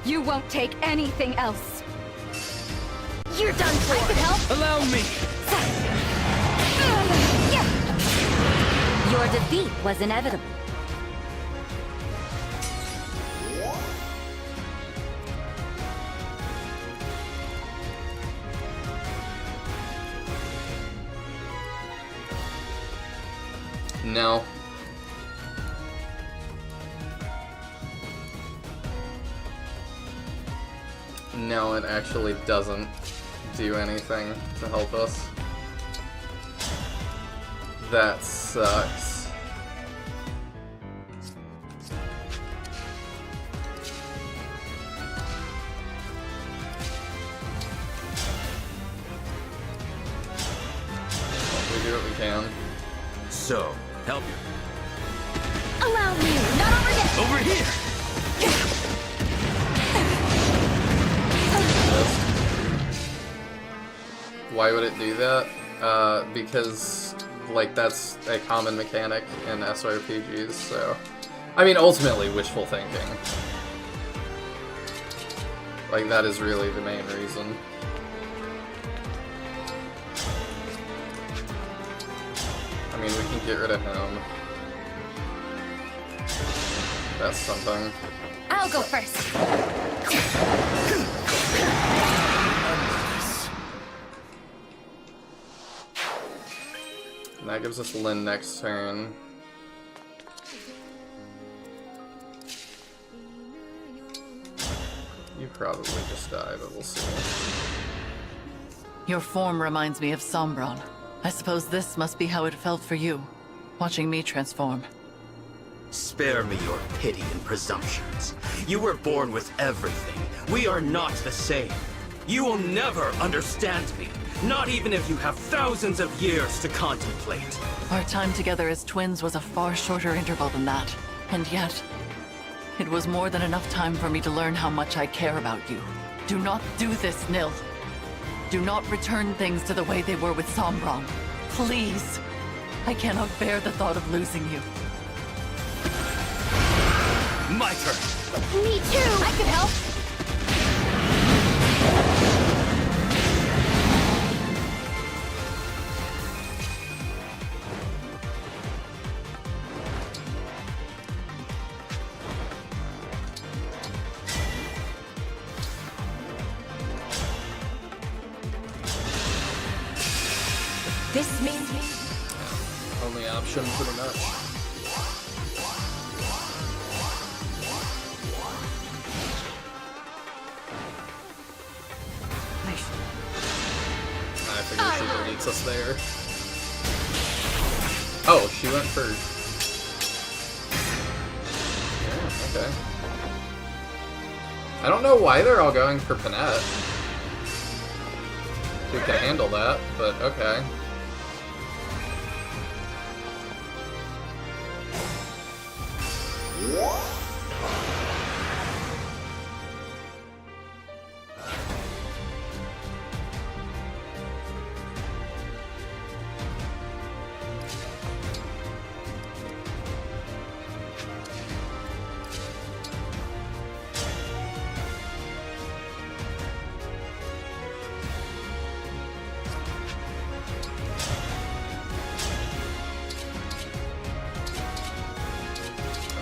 You won't take anything else. You're done for. I can help. Allow me. Your defeat was inevitable. No. No, it actually doesn't do anything to help us. That sucks. can. So, help you. Allow me! Not over yet! Over here! Why would it do that? Because, like, that's a common mechanic in SRPGs, so... I mean, ultimately, wishful thinking. Like, that is really the main reason. I mean, we can get rid of him. That's something. I'll go first. And that gives us Lyn next turn. You probably just die, but we'll see. Your form reminds me of Sombron. I suppose this must be how it felt for you, watching me transform. Spare me your pity and presumptions. You were born with everything. We are not the same. You will never understand me, not even if you have thousands of years to contemplate. Our time together as twins was a far shorter interval than that. And yet, it was more than enough time for me to learn how much I care about you. Do not do this, Nihil. Do not return things to the way they were with Sombron. Please. I cannot bear the thought of losing you. My turn. Me too! I could help! This means me. Only option, pretty much. I figure she deletes us there. Oh, she went first. Yeah, okay. I don't know why they're all going for Panette. Who can handle that, but okay.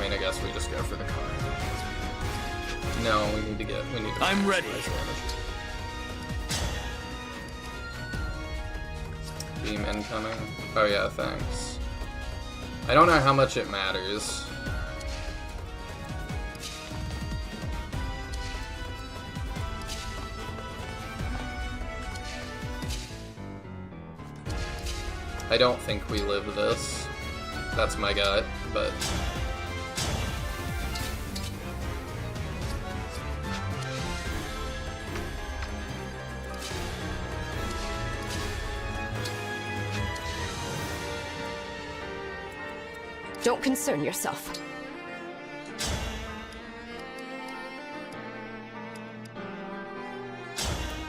I guess we just go for the card. No, we need to I'm ready. Beam incoming. Oh yeah, thanks. I don't know how much it matters. I don't think we live this. That's my gut, but... Don't concern yourself.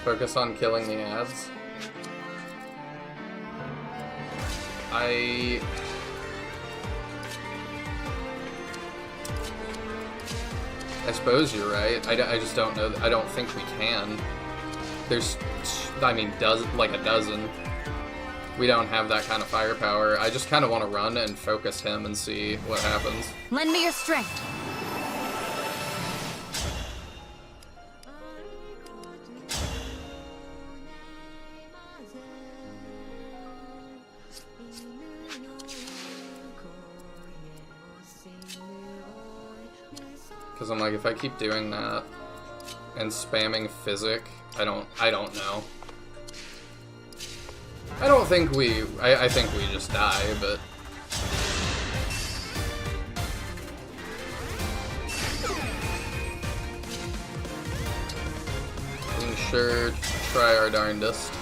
Focus on killing the ads. I suppose you're right. I just don't know. I don't think we can. There's, I mean, like a dozen. We don't have that kind of firepower. I just kind of want to run and focus him and see what happens. Lend me your strength. Because I'm like, if I keep doing that and spamming physic, I don't know. I don't think I think we just die, but... we can sure try our darndest.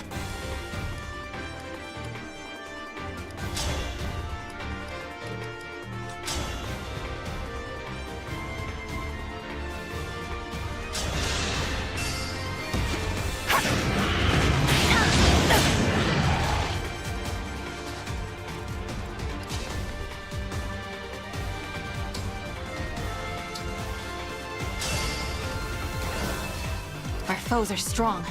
foes are strong.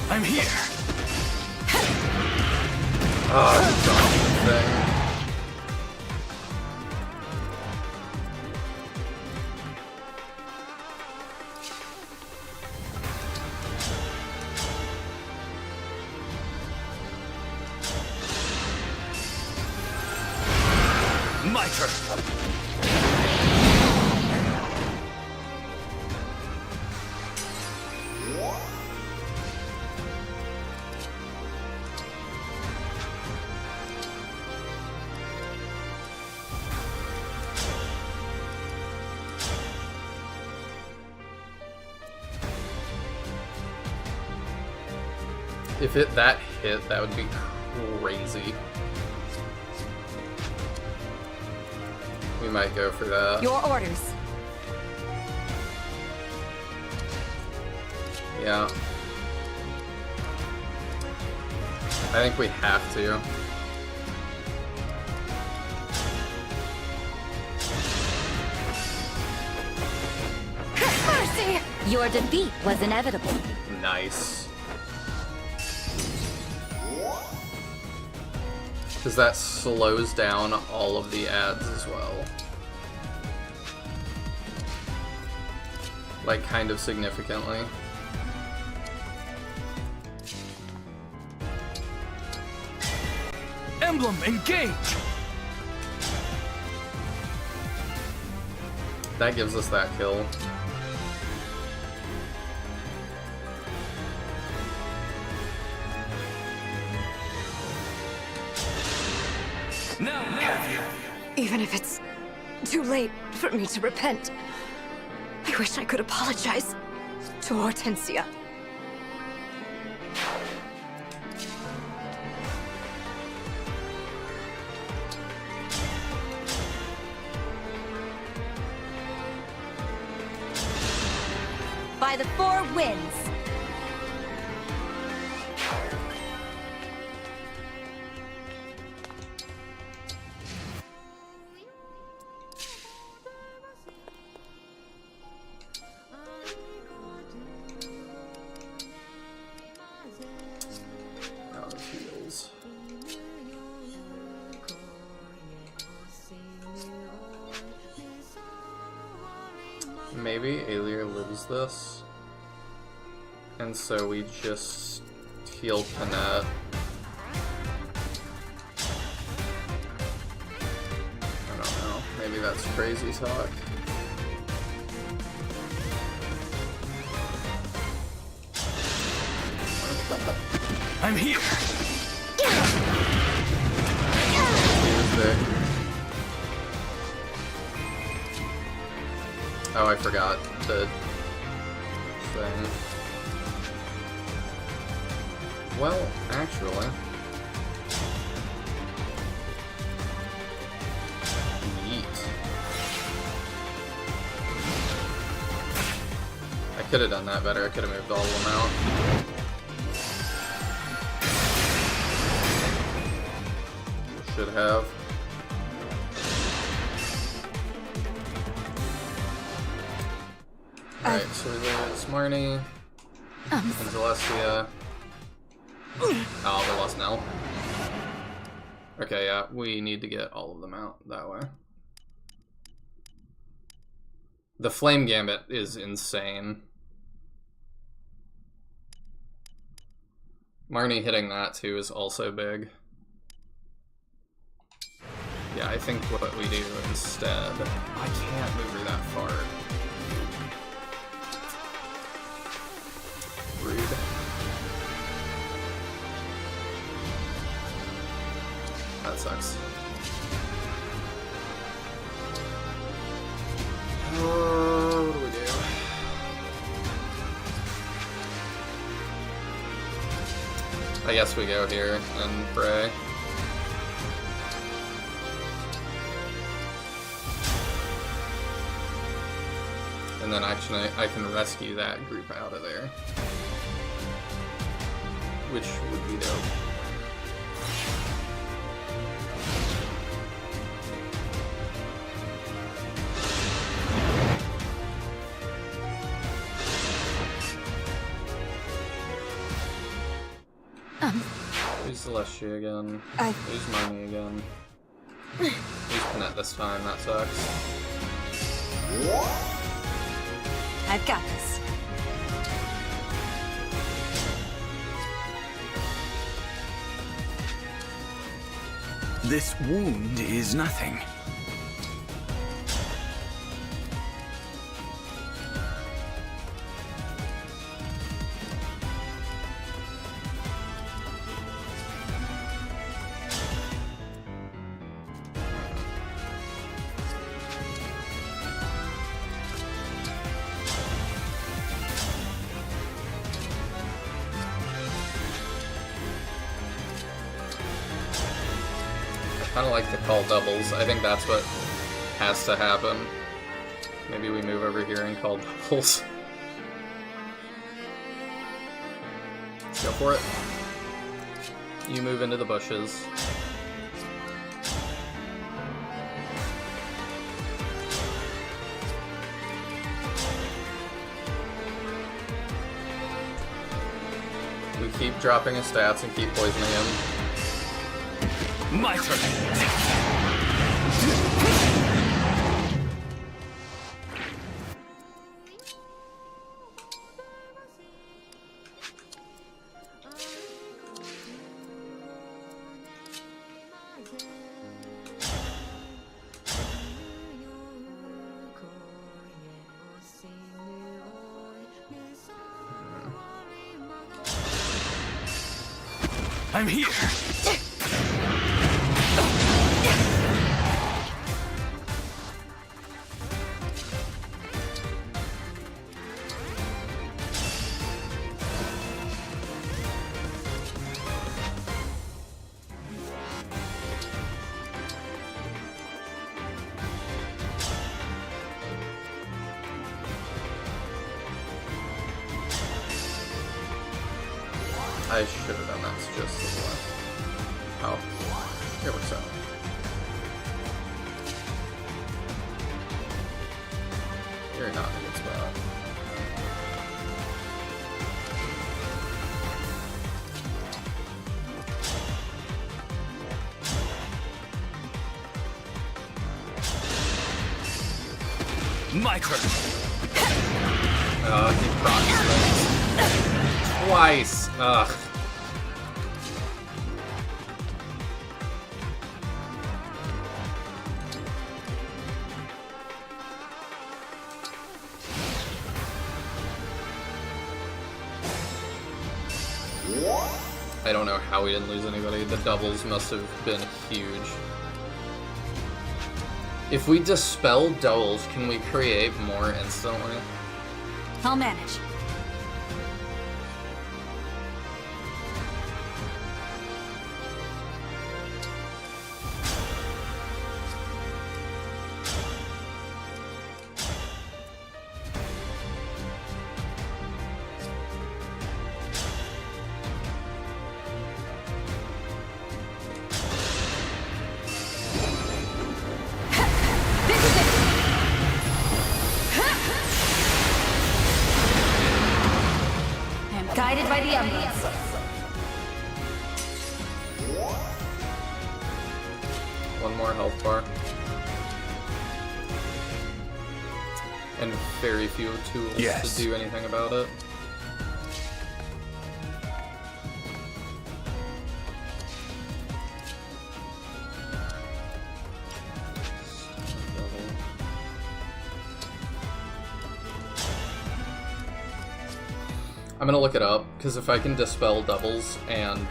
I'm here. Thing. My turn. If that hit, that would be crazy. We might go for that. Your orders. Yeah. I think we have to. Mercy! Your defeat was inevitable. Nice. Because that slows down all of the ads as well. Like, kind of significantly. Emblem, engage! That gives us that kill. Even if it's too late for me to repent, I wish I could apologize to Hortensia. By the 4 winds. Maybe Alir lives this, and so we just heal Panette. I don't know, maybe that's crazy talk. I'm here! Oh, I forgot the thing. Well, actually... Yeet. I could have done that better. I could have moved all of them out. Should have. Alright, so there's Marnie, and Celestia. Oh, we lost Nell. Okay, yeah, we need to get all of them out that way. The Flame Gambit is insane. Marnie hitting that too is also big. Yeah, I think what we do instead... I can't move her that far. Rude. That sucks. What do we do? I guess we go here and pray. And then actually I can rescue that group out of there. Which would be dope. Who's Celestia again? Who's Marnie again? Who's Panette this time? That sucks. I've got this. This wound is nothing. I kind of like to call doubles. I think that's what has to happen. Maybe we move over here and call doubles. Let's go for it. You move into the bushes. We keep dropping his stats and keep poisoning him. My turn. I'm here. I should have done that just to the left. Oh, it works out. You're not in a good spot. My turn. He procs things. Twice. Ugh. I don't know how we didn't lose anybody. The doubles must have been huge. If we dispel doubles, can we create more instantly? I'll manage. Guided by the Emblem. One more health bar. And very few tools to do anything about it. I'm gonna look it up, because if I can dispel doubles and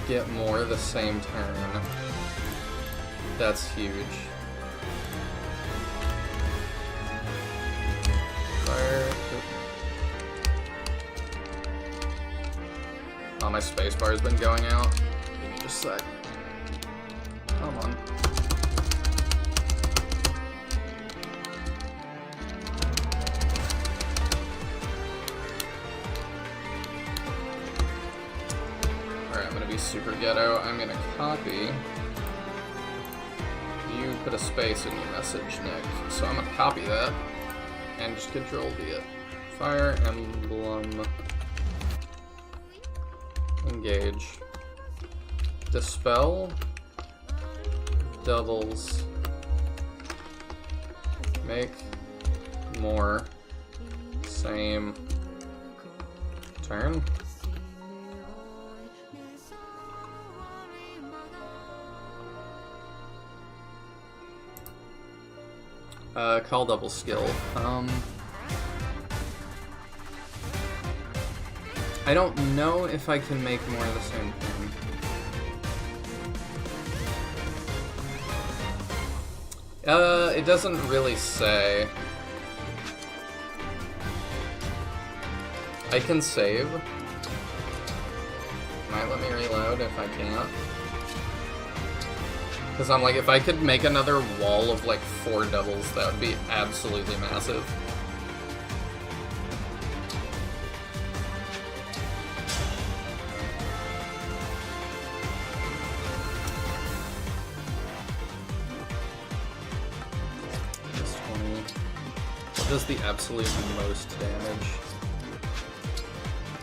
get more the same turn, that's huge. Fire. Oh, my spacebar's been going out. Give me just a sec. Come on. Super ghetto. I'm gonna copy. You put a space in your message, Nick. So I'm gonna copy that and just Control V it. Fire Emblem. Engage. Dispel. Doubles. Make more. Same. Turn. Call double skill. I don't know if I can make more of the same thing. It doesn't really say. I can save. Might let me reload if I can't. Because I'm like, if I could make another wall of like 4 doubles, that would be absolutely massive. What does the absolute most damage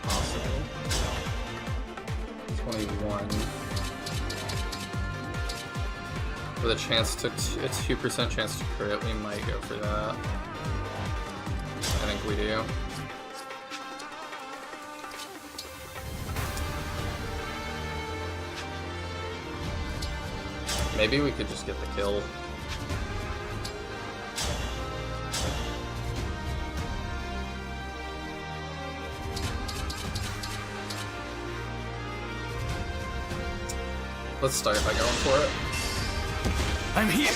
possible? 21. With a chance to, a 2% chance to crit, we might go for that. I think we do. Maybe we could just get the kill. Let's start by going for it. I'm here.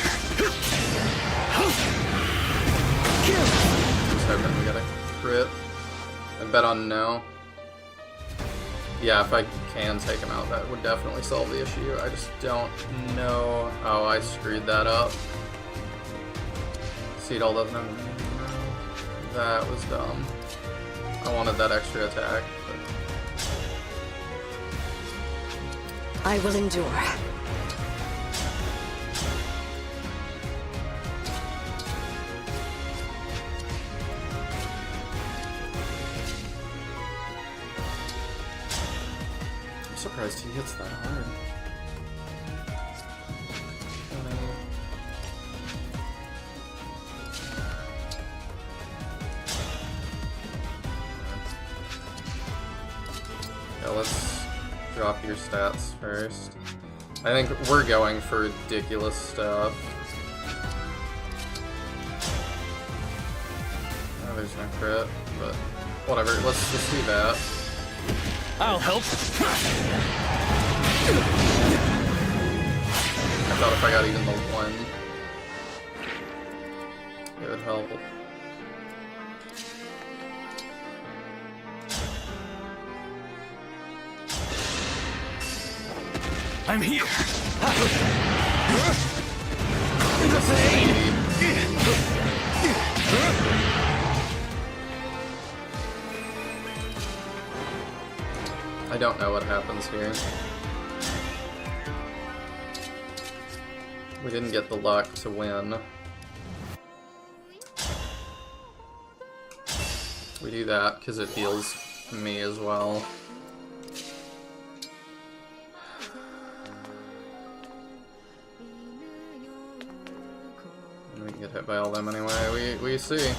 Just hoping we get a crit. I bet on no. Yeah, if I can take him out, that would definitely solve the issue. I just don't know. Oh, I screwed that up. Seed all doesn't have. No, that was dumb. I wanted that extra attack. But... I will endure. I'm surprised he hits that hard. Yeah, let's drop your stats first. I think we're going for ridiculous stuff. Oh, there's no crit, but whatever. Let's just do that. I'll help. I thought if I got even the 1, it would help. I'm here. I don't know what happens here. We didn't get the luck to win. We do that because it heals me as well. And we can get hit by all them anyway. We see.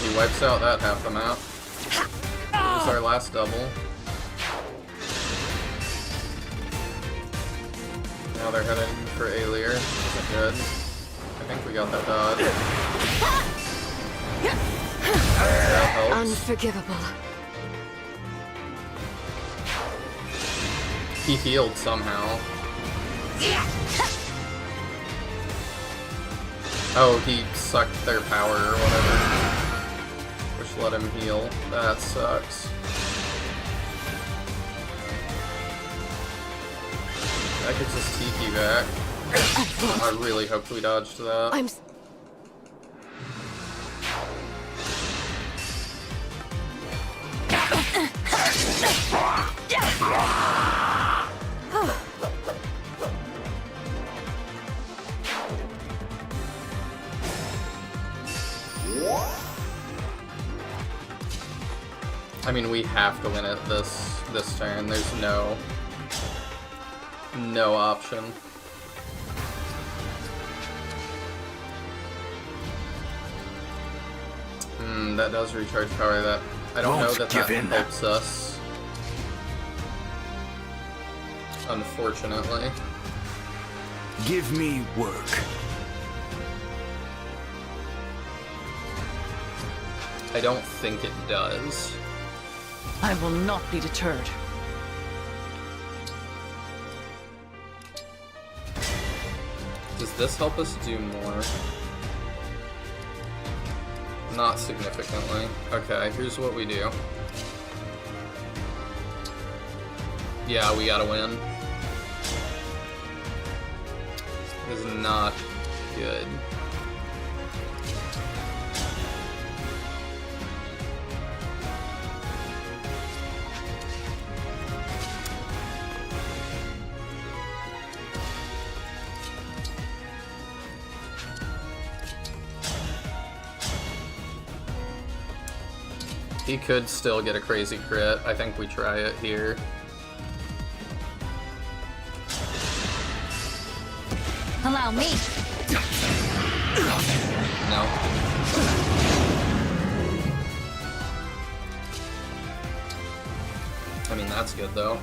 He wipes out that half the map. This is our last double. Now they're heading for Alier. Isn't good. I think we got that dodge. That helps. Unforgivable. He healed somehow. Oh, he sucked their power or whatever. Which let him heal. That sucks. I could just Tiki back. I really hoped we dodged that. I mean, we have to win it this turn. There's no option. That does recharge power. That I don't know that helps us. Unfortunately. Give me work. I don't think it does. I will not be deterred. Does this help us do more? Not significantly. Okay, here's what we do. Yeah, we gotta win. Is not good. He could still get a crazy crit. I think we try it here. Allow me. No. I mean, that's good though.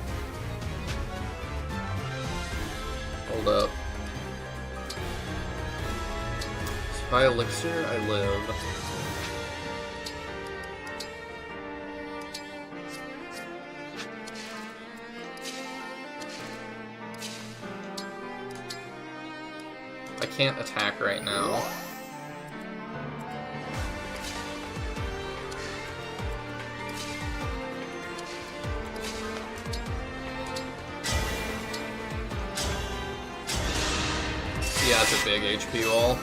Hold up. Spy elixir, I live. I can't attack right now. Yeah, it's a big HP wall.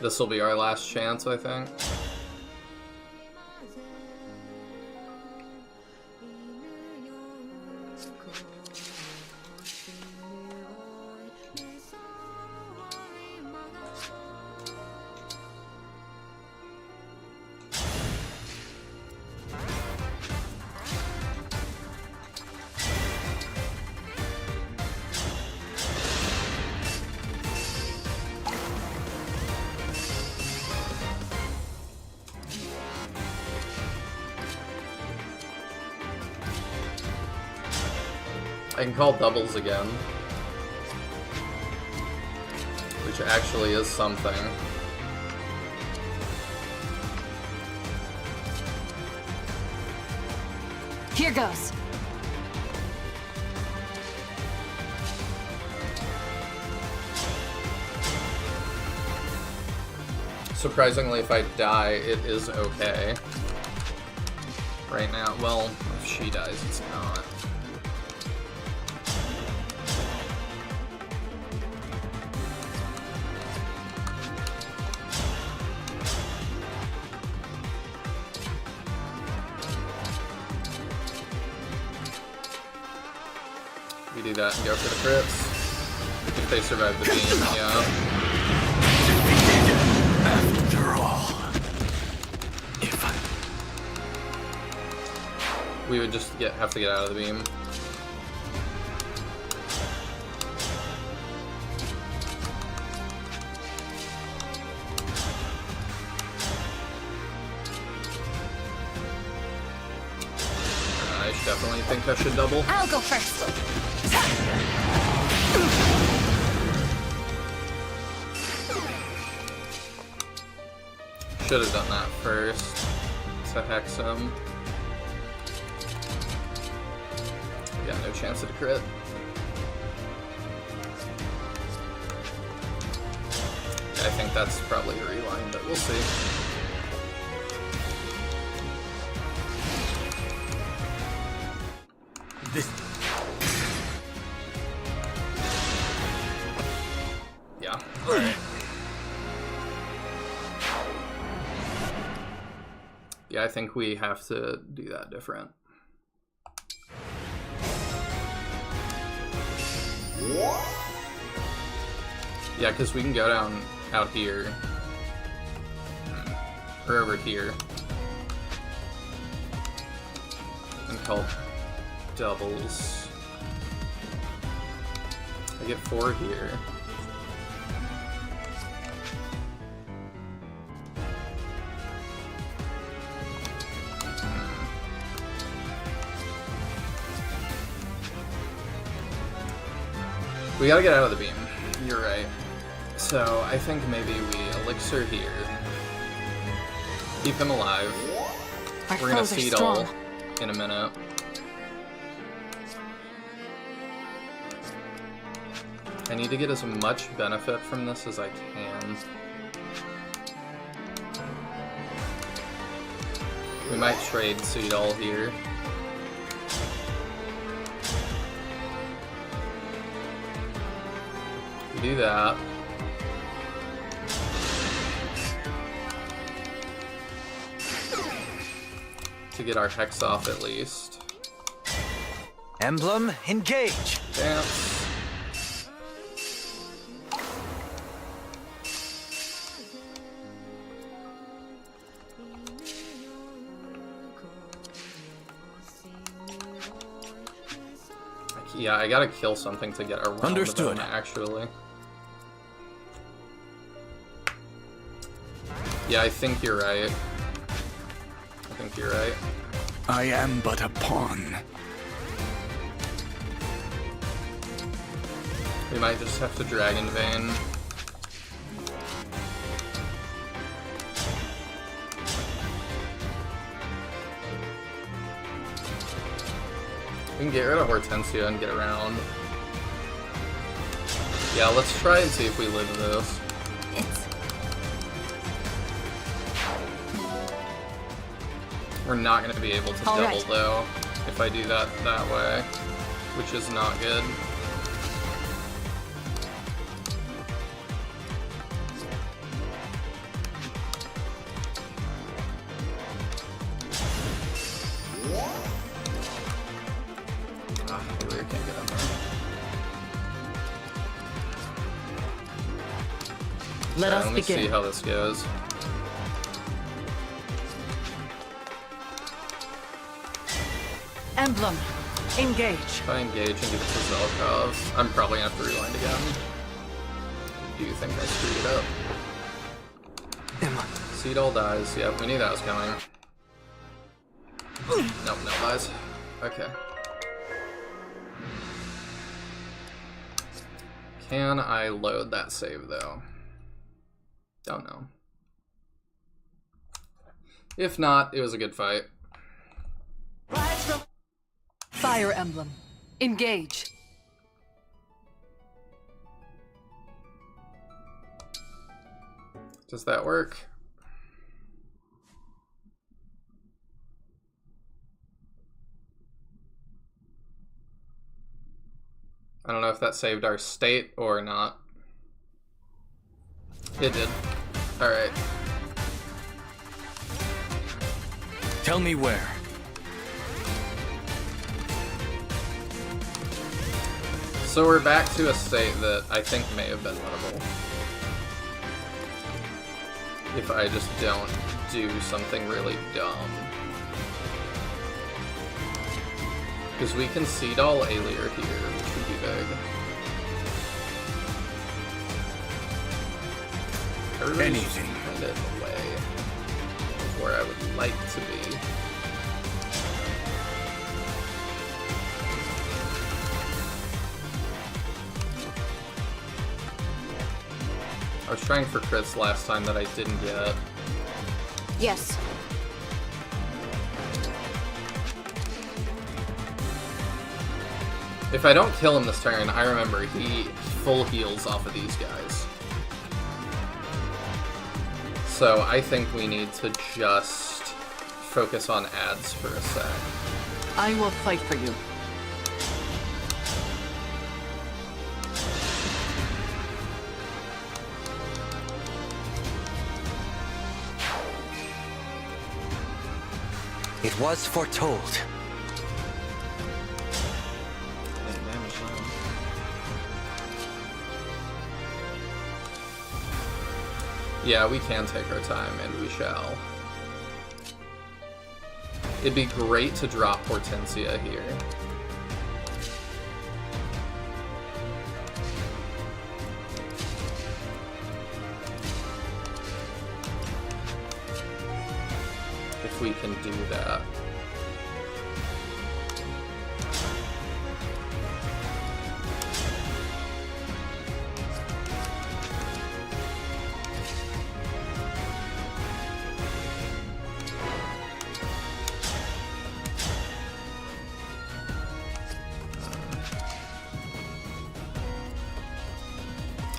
This will be our last chance, I think. I can call doubles again, which actually is something. Here goes. Surprisingly, if I die, it is okay. Right now, well, if she dies, it's not. We do that and go for the crits. If they survive the beam, yeah. After all, we would just have to get out of the beam. I definitely think I should double. I'll go first. Should have done that first to hex him. Yeah, no chance at a crit. I think that's probably a reline, but we'll see. Yeah. Alright. Yeah, I think we have to do that different. Yeah, because we can go down out here. Or over here. And help doubles. I get 4 here. We gotta get out of the beam. You're right. So I think maybe we elixir here. Keep him alive. We're gonna seed all in a minute. I need to get as much benefit from this as I can. We might trade seed all here. We do that. To get our hex off at least. Emblem, engage! Dance. Yeah, I gotta kill something to get around Understood. them, actually. Yeah, I think you're right. I think you're right. I am but a pawn. We might just have to Dragon Vein. We can get rid of Hortensia and get around. Yeah, let's try and see if we live this. We're not going to be able to double, though, if I do that that way, which is not good. We can't get up there. Let us Let me begin. see how this goes. Emblem, engage. If I engage and give it to Zelkov, I'm probably gonna have to rewind again. Do you think I screwed it up? Seed all dies. Yep, we knew that was coming. Nope, no dies. Okay. Can I load that save though? Don't know. If not, it was a good fight. Fire Emblem, engage. Does that work? I don't know if that saved our state or not. It did. Alright. Tell me where. So we're back to a state that I think may have been winnable. If I just don't do something really dumb. Because we can seed all Alier here, which would be big. Everybody's Anything. kind of in the way of where I would like to be. I was trying for crits last time that I didn't get. Yes. If I don't kill him this turn, I remember he full heals off of these guys. So I think we need to just focus on ads for a sec. I will fight for you. It was foretold. Yeah, we can take our time, and we shall. It'd be great to drop Hortensia here. If we can do that.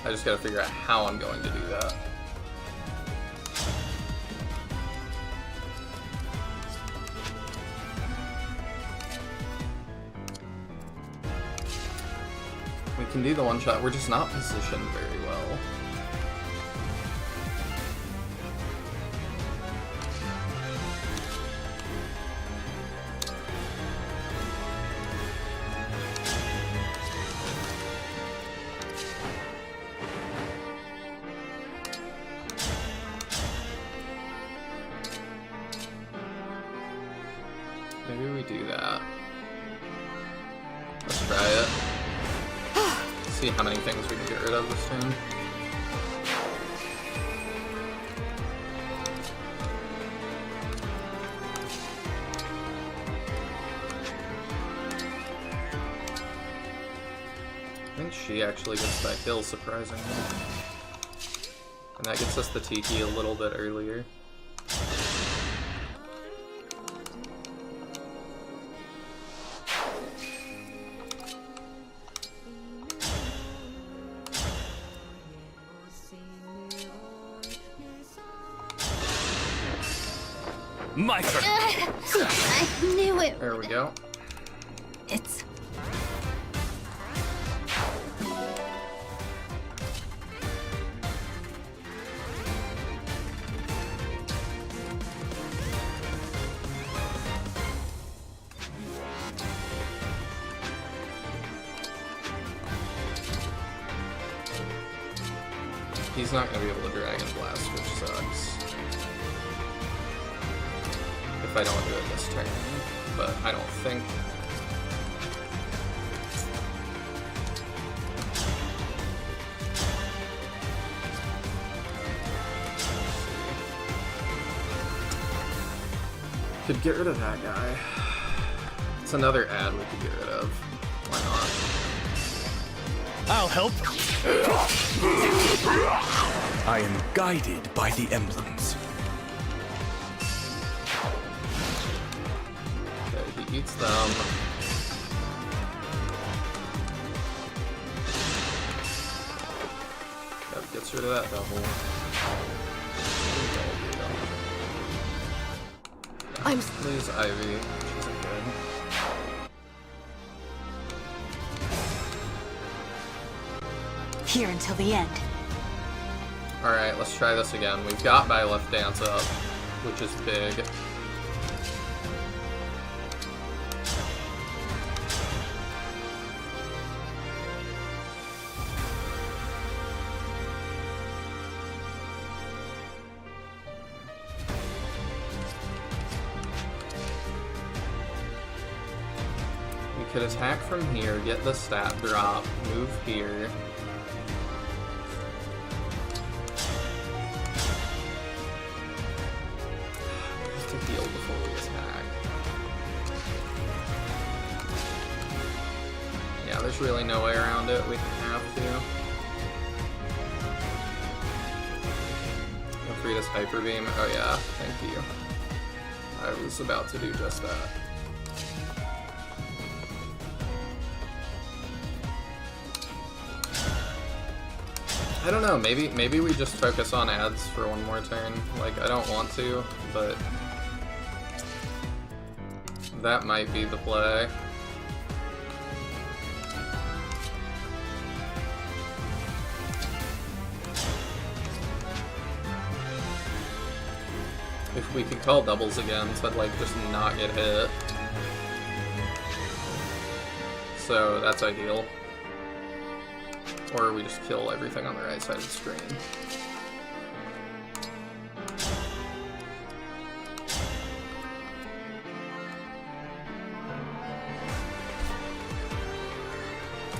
I just gotta figure out how I'm going to do that. We can do the one shot, we're just not positioned very well. Maybe we do that. Let's try it. See how many things we can get rid of this turn. I think she actually gets that kill, surprisingly. And that gets us the Tiki a little bit earlier. My turn. I knew it. There we go. It's... He's not going to be able to Dragon Blast, which sucks. If I don't do it this turn, but I don't think... Could get rid of that guy. It's another ad we could get rid of. Why not? I'll help. I am guided by the emblems. Okay, he eats them. That gets rid of that double. I'm... Lose Ivy. She's good. Here until the end. Alright, let's try this again. We've got Byleth Dance up, which is big. We could attack from here, get the stat drop, move here. Heal before we attack. Yeah, there's really no way around it. We have to. Feel free to Hyper Beam. Oh yeah, thank you. I was about to do just that. I don't know, maybe we just focus on ads for one more turn. Like, I don't want to, but that might be the play. If we could call doubles again, so I'd like just not get hit. So that's ideal. Or we just kill everything on the right side of the screen.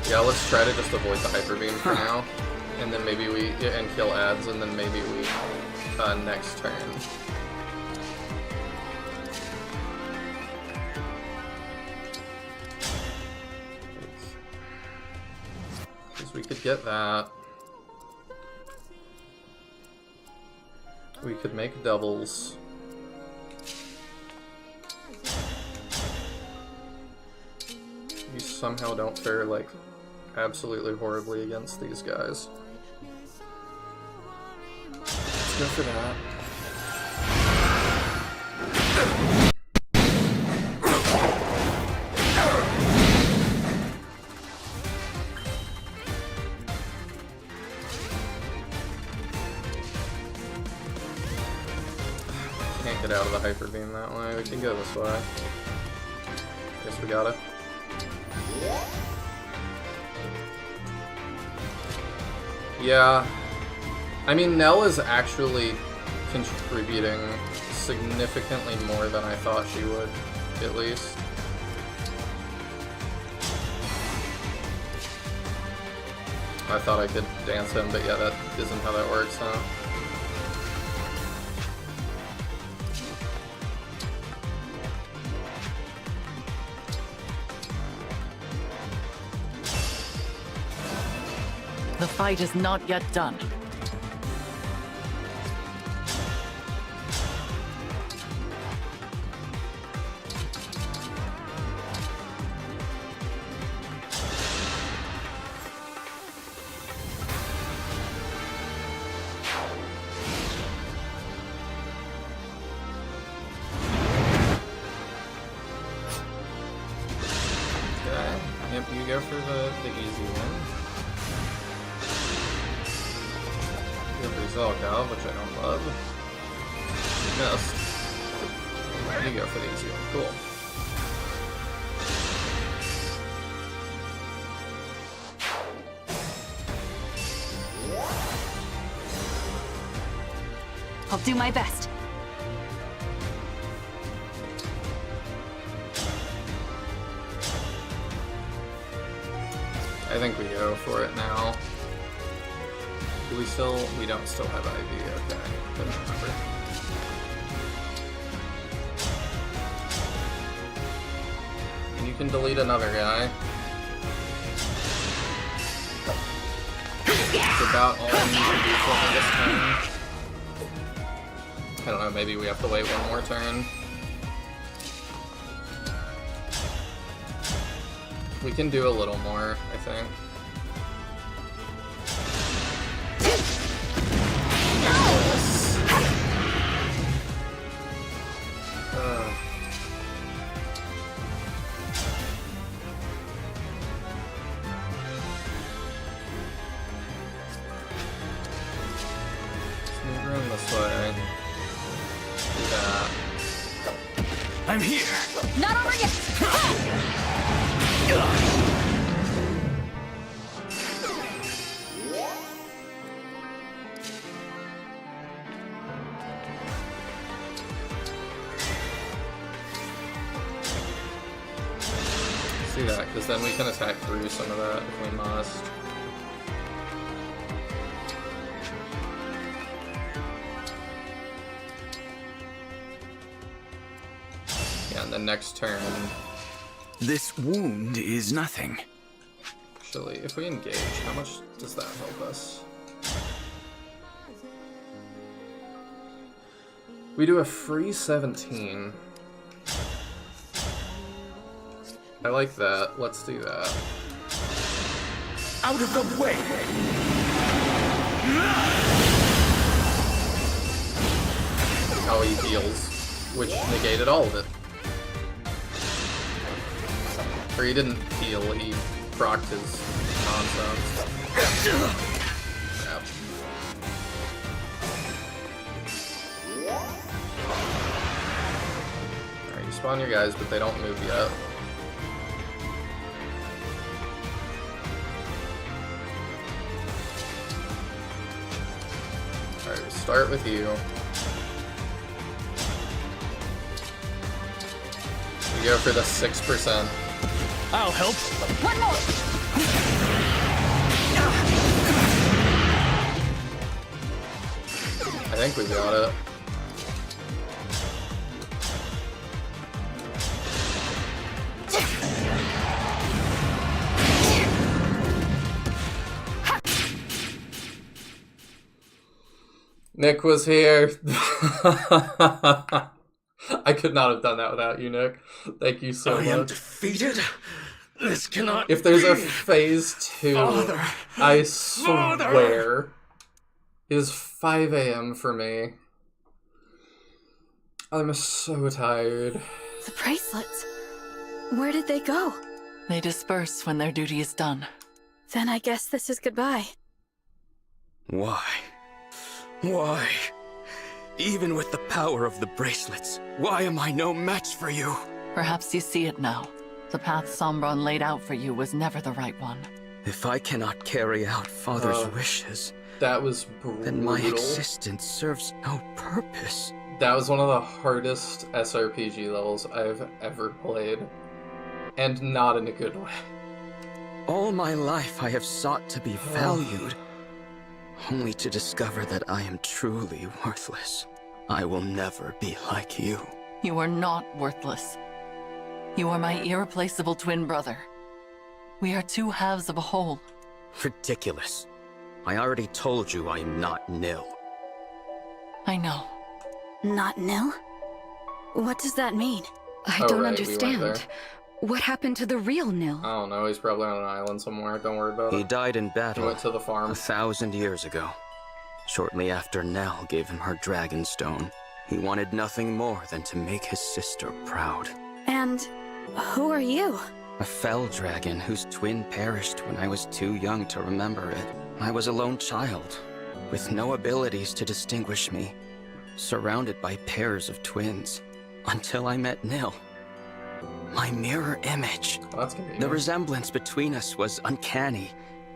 Yeah, let's try to just avoid the Hyper Beam for now. And then maybe we... and kill ads, and then maybe we... next turn. Because we could get that. We could make doubles. You somehow don't fare, like, absolutely horribly against these guys. Let's go for that. Can't get out of the Hyper Beam that way. We can go this way. Guess we got it. Yeah. I mean, Nell is actually contributing significantly more than I thought she would, at least. I thought I could dance him, but yeah, that isn't how that works, huh? The fight is not yet done. Okay. Yep, you go for the easy one. Xenologue, which I don't love. Missed. You go for the easy one. Cool. I'll do my best. I think we go for it now. Do we still... we don't still have IV, okay. Couldn't remember. And you can delete another guy. It's about all you can do for me this turn. I don't know, maybe we have to wait one more turn. We can do a little more, I think. I'm here. Not over yet. See that, because then we can attack through some of that if we must. And the next turn. This wound is nothing. Actually, if we engage, how much does that help us? We do a free 17. I like that. Let's do that. Out of the way! Oh, he heals, which negated all of it. Or he didn't heal, he procced his nonsense. Yep. Alright, you spawn your guys, but they don't move yet. Alright, we start with you. We go for the 6%. I'll help. One more. think we got it. Nick was here. I could not have done that without you, Nick. Thank you so much. I am defeated. This cannot If there's be. a phase 2, Father. I swear, it is 5 a.m. for me. I'm so tired. The bracelets. Where did they go? They disperse when their duty is done. Then I guess this is goodbye. Why? Why? Even with the power of the bracelets, why am I no match for you? Perhaps you see it now. The path Sombron laid out for you was never the right one. If I cannot carry out Father's wishes, that was brutal. Then my existence serves no purpose. That was one of the hardest SRPG levels I've ever played. And not in a good way. All my life I have sought to be valued, only to discover that I am truly worthless. I will never be like you. You are not worthless. You are my irreplaceable twin brother. We are two halves of a whole. Ridiculous. I already told you I am not Nihil. I know. Not Nihil? What does that mean? I don't understand. What happened to the real Nihil? I don't know, he's probably on an island somewhere, don't worry about it. He died in battle. He went to the farm. 1,000 years ago. Shortly after Nell gave him her dragon stone. He wanted nothing more than to make his sister proud. And who are you? A fell dragon whose twin perished when I was too young to remember it. I was a lone child, with no abilities to distinguish me, surrounded by pairs of twins, until I met Nil. My mirror image. Oh, that's convenient. The resemblance between us was uncanny,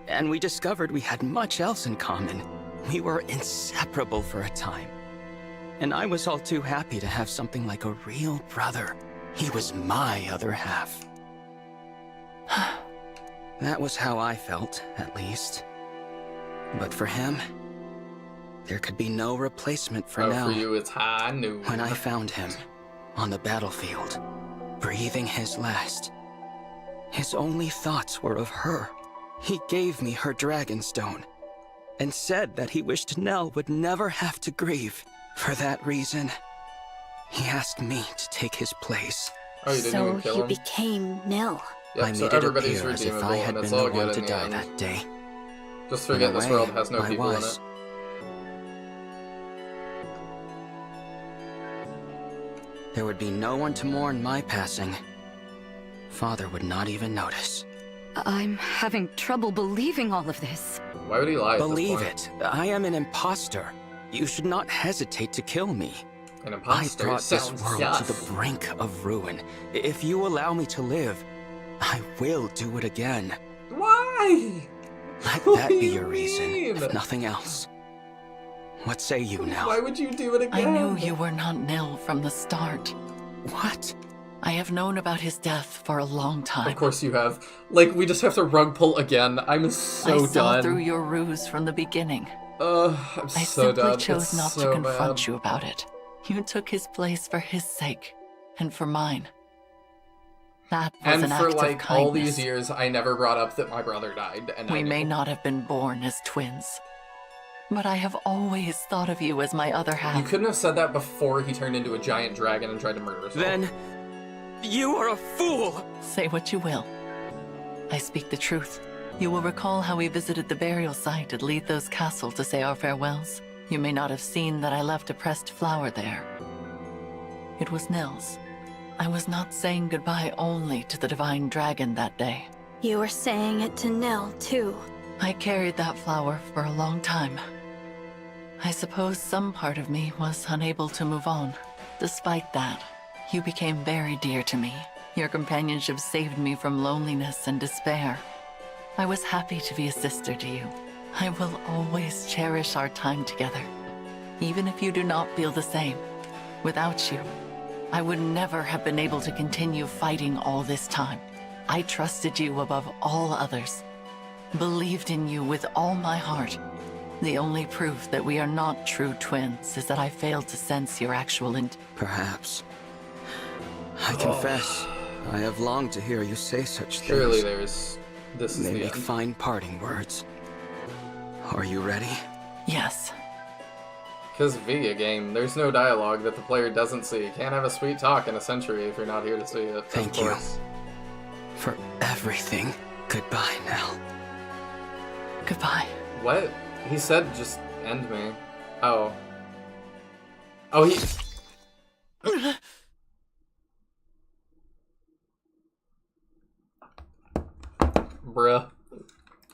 and we discovered we had much else in common. We were inseparable for a time. And I was all too happy to have something like a real brother. He was my other half. That was how I felt, at least. But for him, there could be no replacement for now. For you, it's high noon. When I found him, on the battlefield, breathing his last, his only thoughts were of her. He gave me her dragon stone, and said that he wished Nell would never have to grieve. For that reason, he asked me to take his place. Oh, you didn't so even kill he him? became Nil. Yep, I so made it everybody's appear as if redeemable, I had and been it's the all one good to in the die end. that day. Just forget In a this world way, has no I people in was. it. There would be no one to mourn my passing. Father would not even notice. I'm having trouble believing all of this. Why would he lie at this Believe point? it, I am an imposter. You should not hesitate to kill me. An imposter I brought this sounds world yes. to the brink of ruin. If you allow me to live, I will do it again. Why? Let What that do be you your reason, mean? if nothing else. What say you now? Why would you do it I again? knew you were not Nil from the start. What? I have known about his death for a long time. Of course you have. Like, we just have to rug pull again. I'm so I saw done. through your ruse from the beginning. I'm I so simply done. chose It's not so to confront bad. you about it. You took his place for his sake, and for mine. That was And an for act like of kindness. all these years, I never brought up that my brother died. And We I may knew. not have been born as twins, but I have always thought of you as my other half. You couldn't have said that before he turned into a giant dragon and tried to murder us. Then, you are a fool! Say what you will. I speak the truth. You will recall how we visited the burial site at Letho's castle to say our farewells. You may not have seen that I left a pressed flower there. It was Nil's. I was not saying goodbye only to the divine dragon that day. You were saying it to Nil, too. I carried that flower for a long time. I suppose some part of me was unable to move on. Despite that, you became very dear to me. Your companionship saved me from loneliness and despair. I was happy to be a sister to you. I will always cherish our time together, even if you do not feel the same. Without you, I would never have been able to continue fighting all this time. I trusted you above all others, believed in you with all my heart, The only proof that we are not true twins is that I failed to sense your actual Perhaps. I confess, I have longed to hear you say such things. Surely this is They the make end. fine parting words. Are you ready? Yes. Because V, a game, there's no dialogue that the player doesn't see. You can't have a sweet talk in a century if you're not here to see it. Thank you. For everything. Goodbye, Nell. Goodbye. What? He said just end me. Oh. Oh, he... Bruh.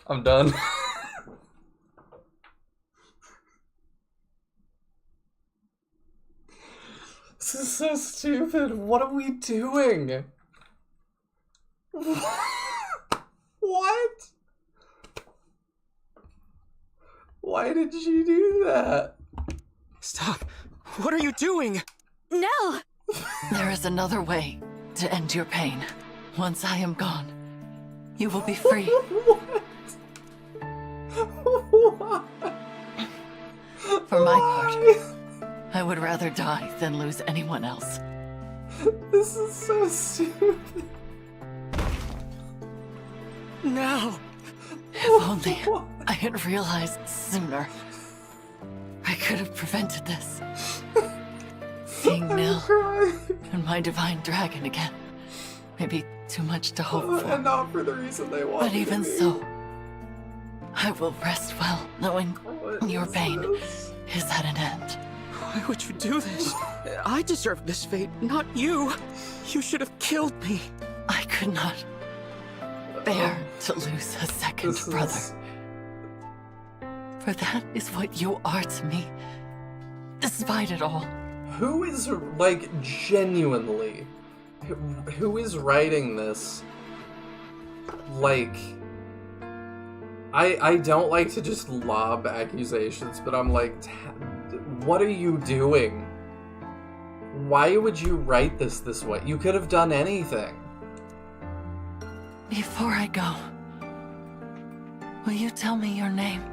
I'm done. This is so stupid. What are we doing? What? Why did she do that? Stop. What are you doing? No! There is another way to end your pain. Once I am gone, you will be free. For my part, I would rather die than lose anyone else. This is so stupid. No! If only I had realized sooner. I could have prevented this. Seeing Nihil and my divine dragon again may be too much to hope for. And not for the reason they want. But even so, I will rest well knowing your pain is at an end. Why would you do this? I deserve this fate, not you. You should have killed me. I could not bear to lose a second brother. For that is what you are to me, despite it all. Who is, like, genuinely, who is writing this? Like, I don't like to just lob accusations, but I'm like, what are you doing? Why would you write this way? You could have done anything. Before I go, will you tell me your name?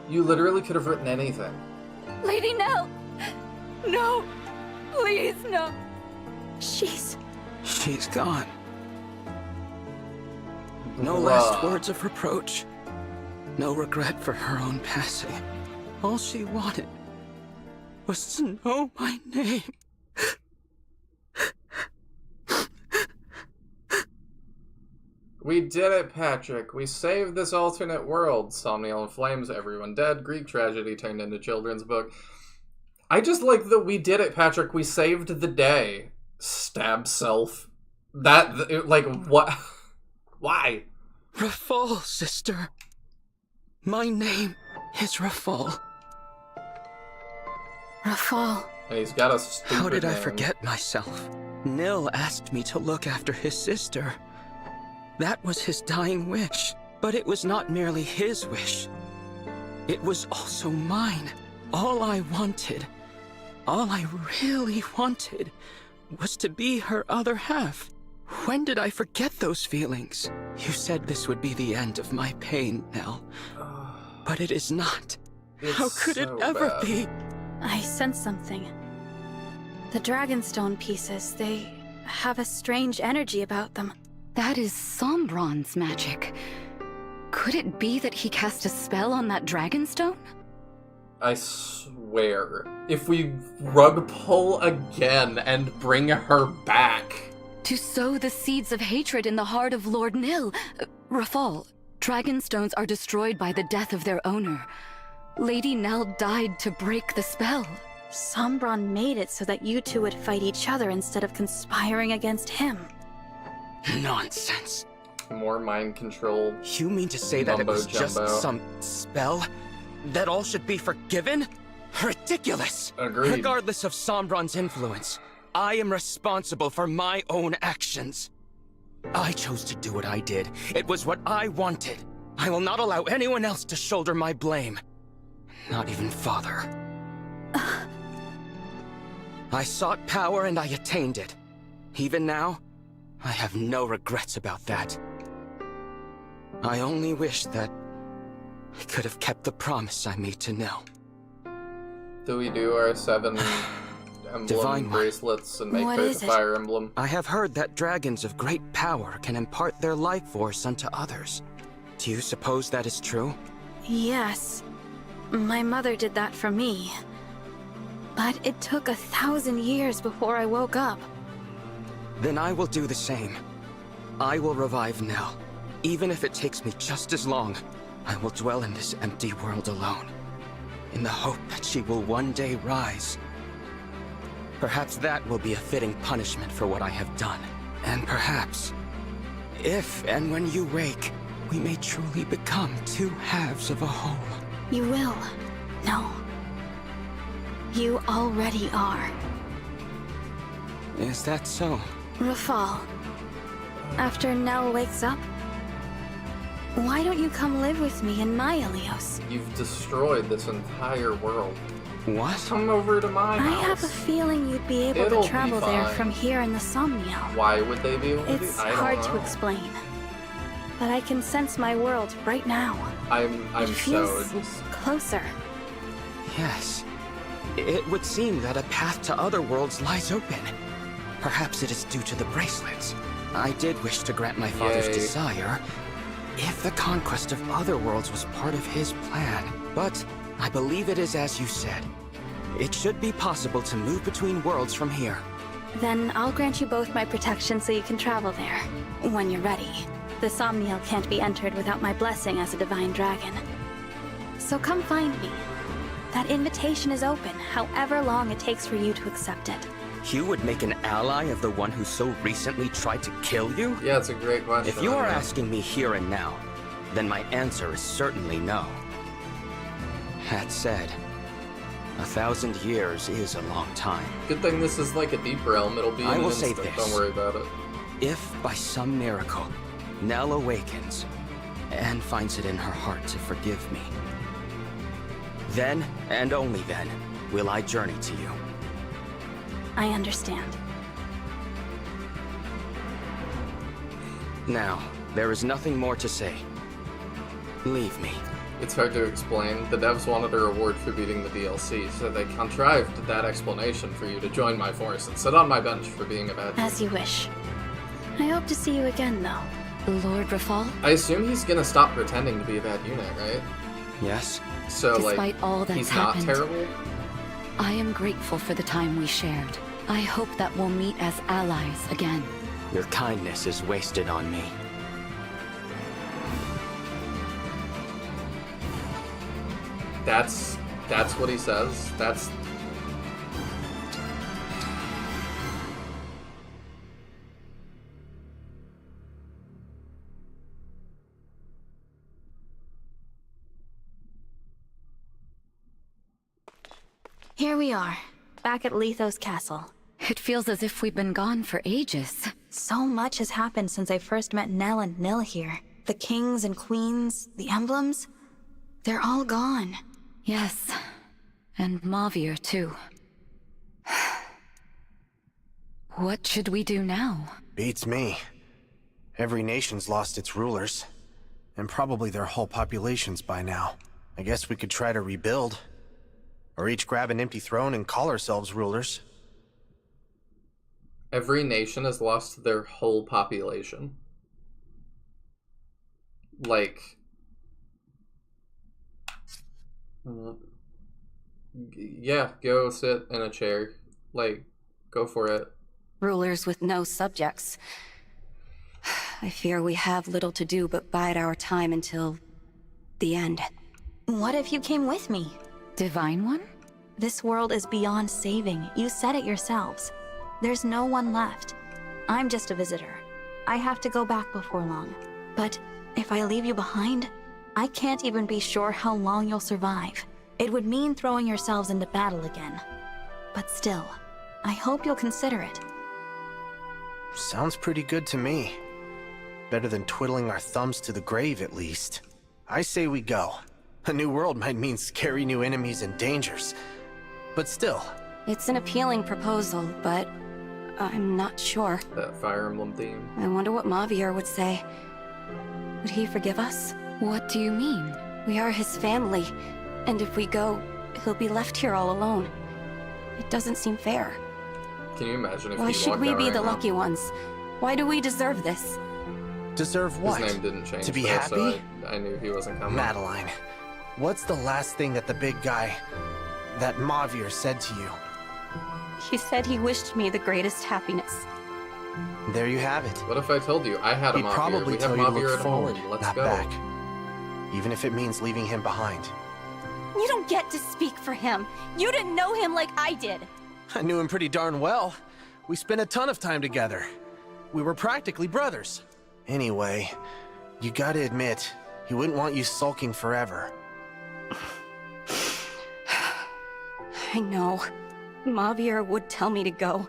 You literally could have written anything. Lady Nell! No! Please, no! She's gone. No Bruh. last words of reproach. No regret for her own passing. All she wanted was to know my name. We did it, Patrick. We saved this alternate world. Somniel in flames, everyone dead. Greek tragedy turned into children's book. I just like that we did it, Patrick. We saved the day. Stab self. That, like, what? Why? Rafal, sister. My name is Rafal. Rafal. And he's got a stupid How did I name. forget myself? Nil asked me to look after his sister. That was his dying wish. But it was not merely his wish. It was also mine. All I wanted, all I really wanted, was to be her other half. When did I forget those feelings? You said this would be the end of my pain, Nell. But it is not. How could it ever be? I sense something. The Dragonstone pieces, they have a strange energy about them. That is Sombron's magic. Could it be that he cast a spell on that Dragonstone? I swear, if we rug pull again and bring her back... To sow the seeds of hatred in the heart of Lord Nihil. Rafal, Dragonstones are destroyed by the death of their owner. Lady Nell died to break the spell. Sombron made it so that you two would fight each other instead of conspiring against him. Nonsense. More mind control. You mean to say that it was just some spell? That all should be forgiven? Ridiculous! Agreed. Regardless of Sombron's influence, I am responsible for my own actions. I chose to do what I did. It was what I wanted. I will not allow anyone else to shoulder my blame. Not even Father. I sought power and I attained it. Even now, I have no regrets about that. I only wish that I could have kept the promise I made to Nil. Do we do our 7 emblem Divine bracelets and make What her is the it? fire emblem? I have heard that dragons of great power can impart their life force unto others. Do you suppose that is true? Yes. My mother did that for me. But it took 1,000 years before I woke up. Then I will do the same. I will revive Nil. Even if it takes me just as long, I will dwell in this empty world alone, in the hope that she will one day rise. Perhaps that will be a fitting punishment for what I have done. And perhaps, if and when you wake, we may truly become 2 halves of a whole. You will. No. You already are. Is that so? Rafal, after Nell wakes up, why don't you come live with me in my Ilios? You've destroyed this entire world. What? Come over to my house. I have a feeling you'd be able It'll to travel be there fine. from here in the Somniel. Why would they be able to It's do? I don't hard know. to explain, but I can sense my world right now. I'm It so feels closer. Yes. It would seem that a path to other worlds lies open. Perhaps it is due to the bracelets. I did wish to grant my father's Yay. desire, if the conquest of other worlds was part of his plan. But I believe it is as you said. It should be possible to move between worlds from here. Then I'll grant you both my protection so you can travel there, when you're ready. The Somniel can't be entered without my blessing as a divine dragon. So come find me. That invitation is open, however long it takes for you to accept it. You would make an ally of the one who so recently tried to kill you? Yeah, it's a great question. If you are I know. asking me here and now, then my answer is certainly no. That said, 1,000 years is a long time. Good thing this is like a deep realm. It'll be I an will say instant. this. Don't worry about it. If by some miracle, Nell awakens and finds it in her heart to forgive me, then, and only then, will I journey to you. I understand. Now, there is nothing more to say. Leave me. It's hard to explain. The devs wanted a reward for beating the DLC, so they contrived that explanation for you to join my force and sit on my bench for being a bad As you wish. I hope to see you again, though. Lord Rafal? I assume he's gonna stop pretending to be a bad unit, right? Yes. So, Despite like, all that's he's happened, not terrible? I am grateful for the time we shared. I hope that we'll meet as allies again. Your kindness is wasted on me. That's what he says. That's... Here we are, back at Lethos Castle. It feels as if we've been gone for ages. So much has happened since I first met Nell and Nil here. The kings and queens, the emblems, they're all gone. Yes, and Mauvier too. What should we do now? Beats me. Every nation's lost its rulers. And probably their whole populations by now. I guess we could try to rebuild. Or each grab an empty throne and call ourselves rulers. Every nation has lost their whole population. Like... Yeah, go sit in a chair. Like, go for it. Rulers with no subjects. I fear we have little to do but bide our time until the end. What if you came with me? Divine One? This world is beyond saving. You said it yourselves. There's no one left. I'm just a visitor. I have to go back before long. But if I leave you behind, I can't even be sure how long you'll survive. It would mean throwing yourselves into battle again. But still, I hope you'll consider it. Sounds pretty good to me. Better than twiddling our thumbs to the grave, at least. I say we go. A new world might mean scary new enemies and dangers. But still. It's an appealing proposal, but I'm not sure. That Fire Emblem theme. I wonder what Mavier would say. Would he forgive us? What do you mean? We are his family, and if we go, he'll be left here all alone. It doesn't seem fair. Can you imagine if Why he should walked we out be right the now? lucky ones? Why do we deserve this? Deserve what? His name didn't change. To be though, happy? So I knew he wasn't coming. Madeline, what's the last thing that the big guy, that Mavier, said to you? He said he wished me the greatest happiness. There you have it. What if I told you I had a He'd Mavier? probably We have tell you to Mavier look at forward, home. Let's not go. back. Even if it means leaving him behind. You don't get to speak for him. You didn't know him like I did. I knew him pretty darn well. We spent a ton of time together. We were practically brothers. Anyway, you gotta admit, he wouldn't want you sulking forever. I know. Mavier would tell me to go.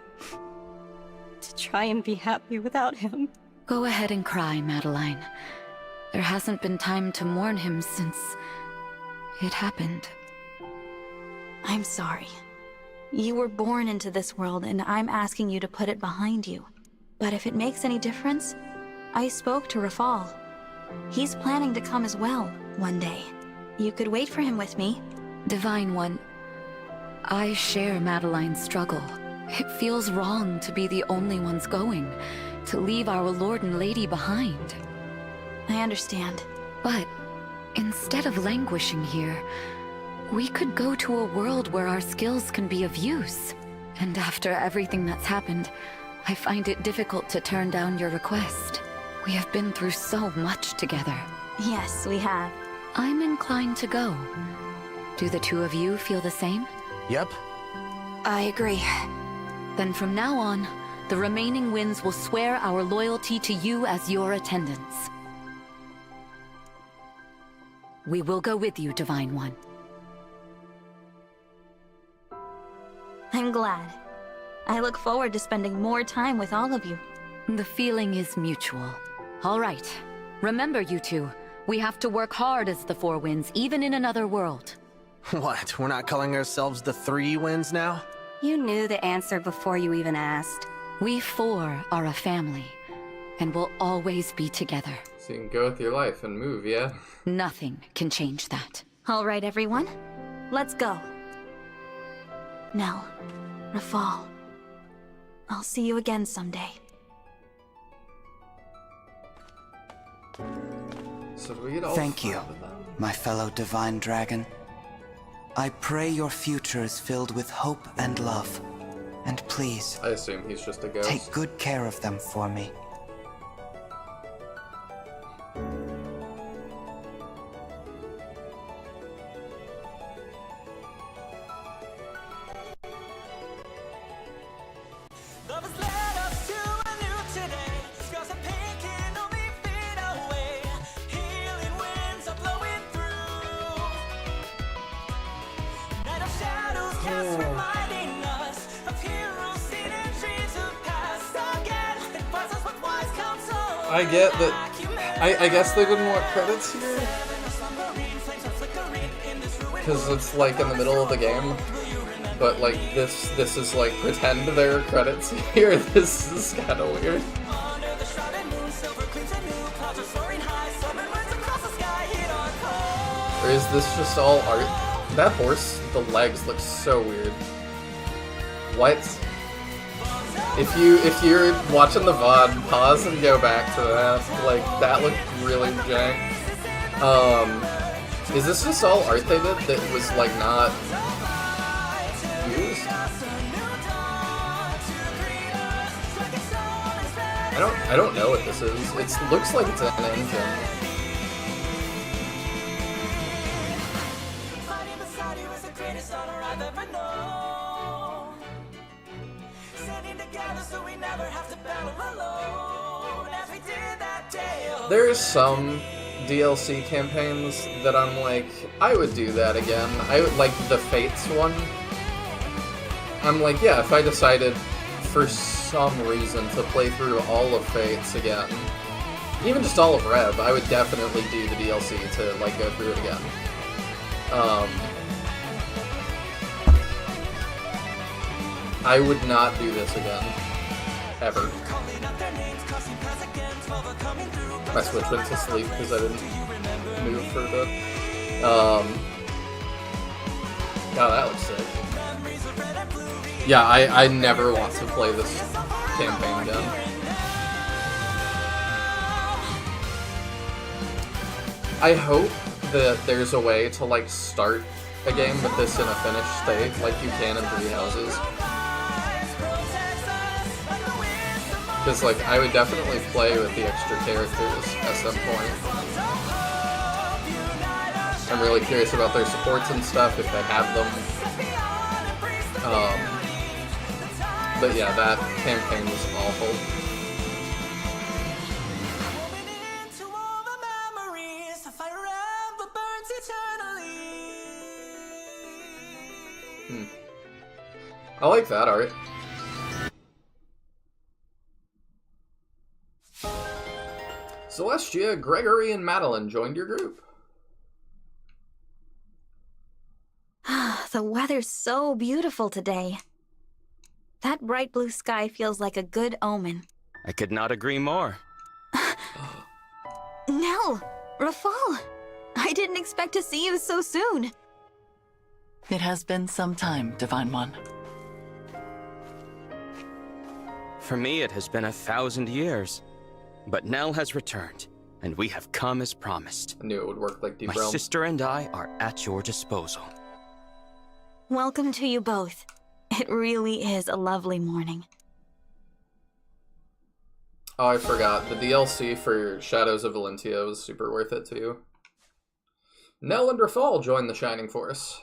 To try and be happy without him. Go ahead and cry, Madeline. There hasn't been time to mourn him since it happened. I'm sorry. You were born into this world, and I'm asking you to put it behind you. But if it makes any difference, I spoke to Rafal. He's planning to come as well, one day. You could wait for him with me. Divine One, I share Madeline's struggle. It feels wrong to be the only ones going, to leave our Lord and Lady behind. I understand. But instead of languishing here, we could go to a world where our skills can be of use. And after everything that's happened, I find it difficult to turn down your request. We have been through so much together. Yes, we have. I'm inclined to go. Do the two of you feel the same? Yep. I agree. Then from now on, the remaining winds will swear our loyalty to you as your attendants. We will go with you, Divine One. I'm glad. I look forward to spending more time with all of you. The feeling is mutual. All right. Remember, you two, we have to work hard as the Four Winds, even in another world. What, we're not calling ourselves the Three Winds now? You knew the answer before you even asked. We four are a family, and will always be together. So you can go with your life and move, yeah? Nothing can change that. All right, everyone. Let's go. Nell, Rafal, I'll see you again someday. So do we get all Thank you, five of them? my fellow Divine Dragon. I pray your future is filled with hope and love. And please, I assume he's just a ghost. take good care of them for me. I get that. I guess they didn't want credits here because it's like in the middle of the game. But like this is like pretend there are credits here. This is kind of weird. Or is this just all art? That horse, the legs look so weird. What? If you're watching the VOD, pause and go back to that. Like, that looked really jank. Is this just all art they did that was, like, not used? I don't know what this is. It looks like it's an engine. There's some DLC campaigns that I'm like, I would do that again. I would like the Fates one. I'm like, yeah, if I decided for some reason to play through all of Fates again, even just all of Rev, I would definitely do the DLC to like go through it again. I would not do this again. ever. My Switch went to sleep because I didn't move for a bit. Oh, that looks sick. Yeah, I never want to play this campaign again. I hope that there's a way to, like, start a game with this in a finished state, like you can in Three Houses. Because, like, I would definitely play with the extra characters at some point. I'm really curious about their supports and stuff, if they have them. But yeah, that campaign was awful. I like that art. Celestia, Gregory, and Madeline joined your group. The weather's so beautiful today. That bright blue sky feels like a good omen. I could not agree more. Nell! Rafal! I didn't expect to see you so soon. It has been some time, Divine One. For me, it has been 1,000 years. But Nell has returned, and we have come as promised. I knew it would work like Deep My Realm. sister and I are at your disposal. Welcome to you both. It really is a lovely morning. Oh, I forgot. The DLC for Shadows of Valentia was super worth it, too. Nell and Rafal joined the Shining Force.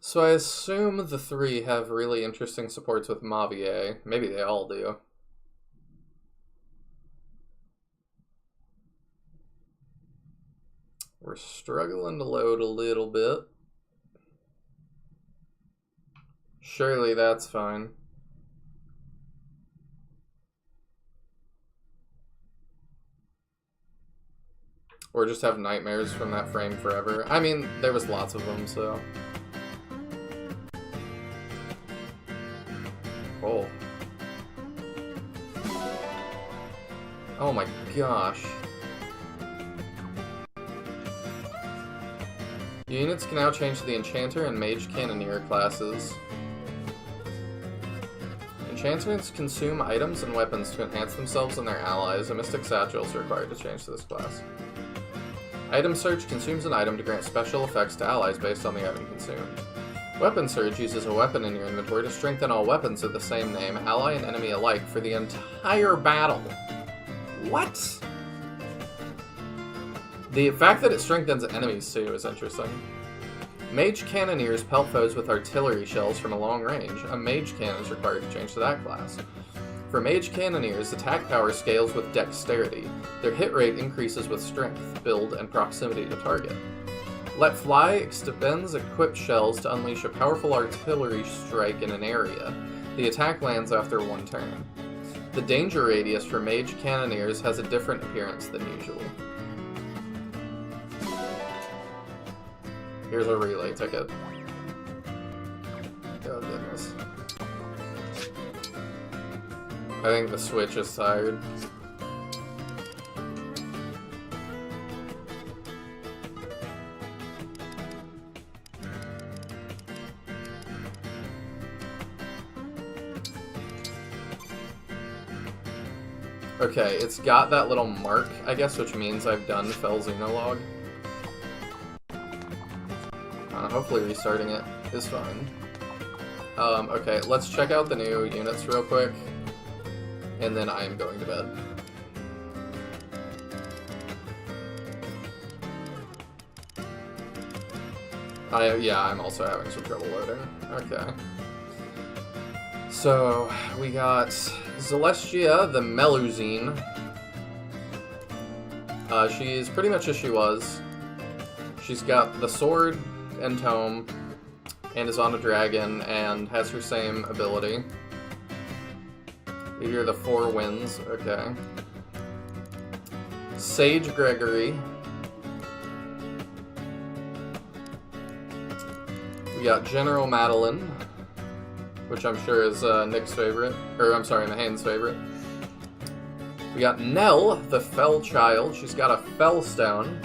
So I assume the three have really interesting supports with Mavier. Maybe they all do. We're struggling to load a little bit. Surely that's fine. Or just have nightmares from that frame forever. I mean, there was lots of them, so... Oh. Oh my gosh. Units can now change to the Enchanter and Mage Cannoneer classes. Enchantments consume items and weapons to enhance themselves and their allies. A Mystic Satchel is required to change to this class. Item Search consumes an item to grant special effects to allies based on the item consumed. Weapon Surge uses a weapon in your inventory to strengthen all weapons of the same name, ally and enemy alike, for the entire battle. What? The fact that it strengthens enemies too is interesting. Mage Cannoneers pelt foes with artillery shells from a long range. A Mage Cannon is required to change to that class. For Mage Cannoneers, attack power scales with dexterity. Their hit rate increases with strength, build, and proximity to target. Let Fly expends equipped shells to unleash a powerful artillery strike in an area. The attack lands after one turn. The danger radius for Mage Cannoneers has a different appearance than usual. Here's a relay ticket. Oh goodness. I think the Switch is tired. Okay, it's got that little mark, I guess, which means I've done Fell Xenologue. Hopefully restarting it is fine. Okay, let's check out the new units real quick, and then I am going to bed. I'm also having some trouble loading. Okay. So, we got Celestia, the Melusine. She's pretty much as she was. She's got the sword and tome, and is on a dragon, and has her same ability. Leader of the Four Winds, okay. Sage Gregory. We got General Madeline, which I'm sure is Nick's favorite, or I'm sorry, Mahane's favorite. We got Nell, the Fell Child. She's got a Fell Stone,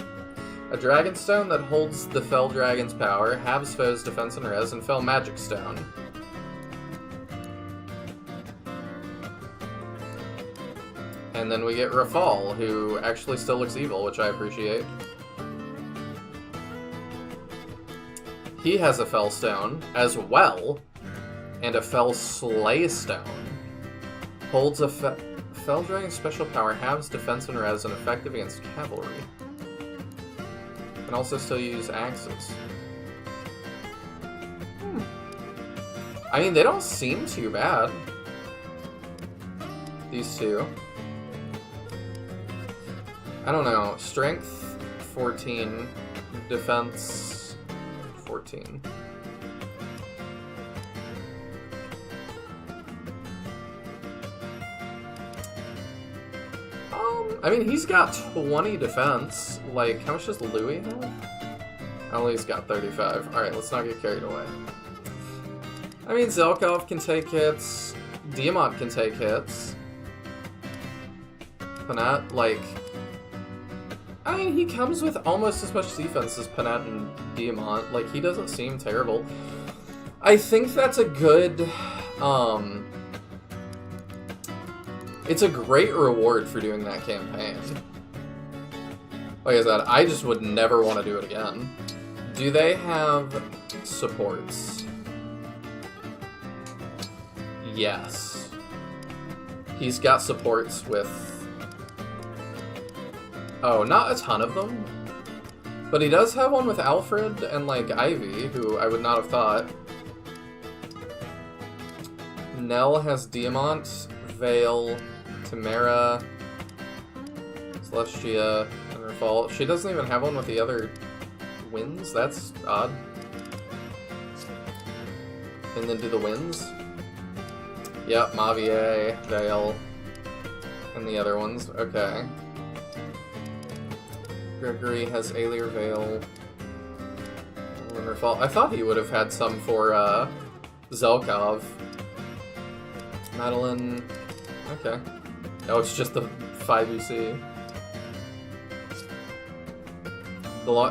a Dragon Stone that holds the Fell Dragon's power, halves foes' defense and res, and Fell Magic Stone. And then we get Rafal, who actually still looks evil, which I appreciate. He has a Fell Stone as well, and a Fell Slay Stone. Holds a Fell Dragon's special power, halves defense and res, and effective against cavalry. Can also still use axes. I mean, they don't seem too bad. These two. I don't know. Strength 14, defense 14. I mean, he's got 20 defense. Like, how much does Louis have? Oh, he's got 35. Alright, let's not get carried away. I mean, Zelkov can take hits. Diamant can take hits. Panat, like... I mean, he comes with almost as much defense as Panat and Diamant. Like, he doesn't seem terrible. I think that's a good, it's a great reward for doing that campaign. Like I said, I just would never want to do it again. Do they have supports? Yes. He's got supports with... Oh, not a ton of them. But he does have one with Alfred and, like, Ivy, who I would not have thought. Nell has Diamant, Vale, Tamara, Celestia, and Rafal. She doesn't even have one with the other winds? That's odd. And then do the winds? Yep, Mavier, Vale, and the other ones. Okay. Gregory has Alir, Vale, and Rafal. I thought he would have had some for Zelkov. Madeline. Okay. Oh, it's just the 5 UC.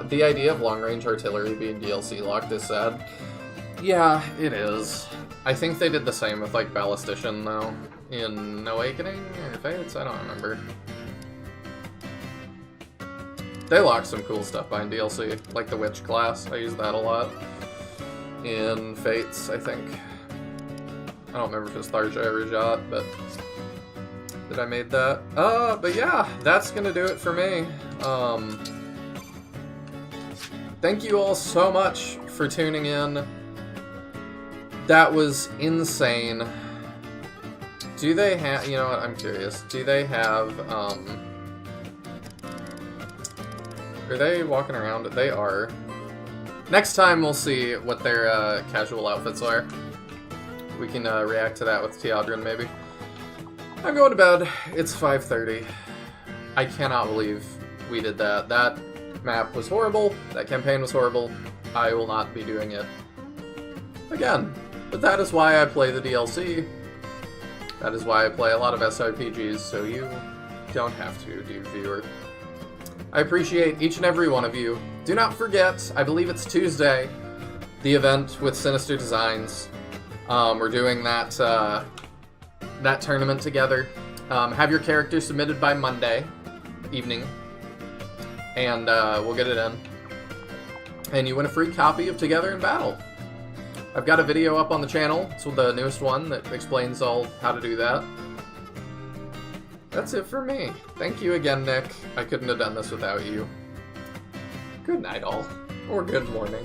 The idea of long-range artillery being DLC locked is sad. Yeah, it is. I think they did the same with, like, Ballistician, though. In Awakening or Fates? I don't remember. They locked some cool stuff behind DLC, like the Witch class. I use that a lot. In Fates, I think. I don't remember if it's Tharja or Rajat, but... Did I made that? But yeah, that's gonna do it for me. Thank you all so much for tuning in. That was insane. Do they have... You know what, I'm curious. Do they have, Are they walking around? They are. Next time we'll see what their casual outfits are. We can react to that with Teodrin, maybe. I'm going to bed. It's 5:30. I cannot believe we did that. That map was horrible. That campaign was horrible. I will not be doing it again. But that is why I play the DLC. That is why I play a lot of SRPGs, so you don't have to, dear viewer. I appreciate each and every one of you. Do not forget, I believe it's Tuesday, the event with Sinister Designs. We're doing that that tournament together. Have your character submitted by Monday evening, and we'll get it in. And you win a free copy of Together in Battle. I've got a video up on the channel. It's the newest one that explains all how to do that. That's it for me. Thank you again, Nick. I couldn't have done this without you. Good night, all. Or good morning.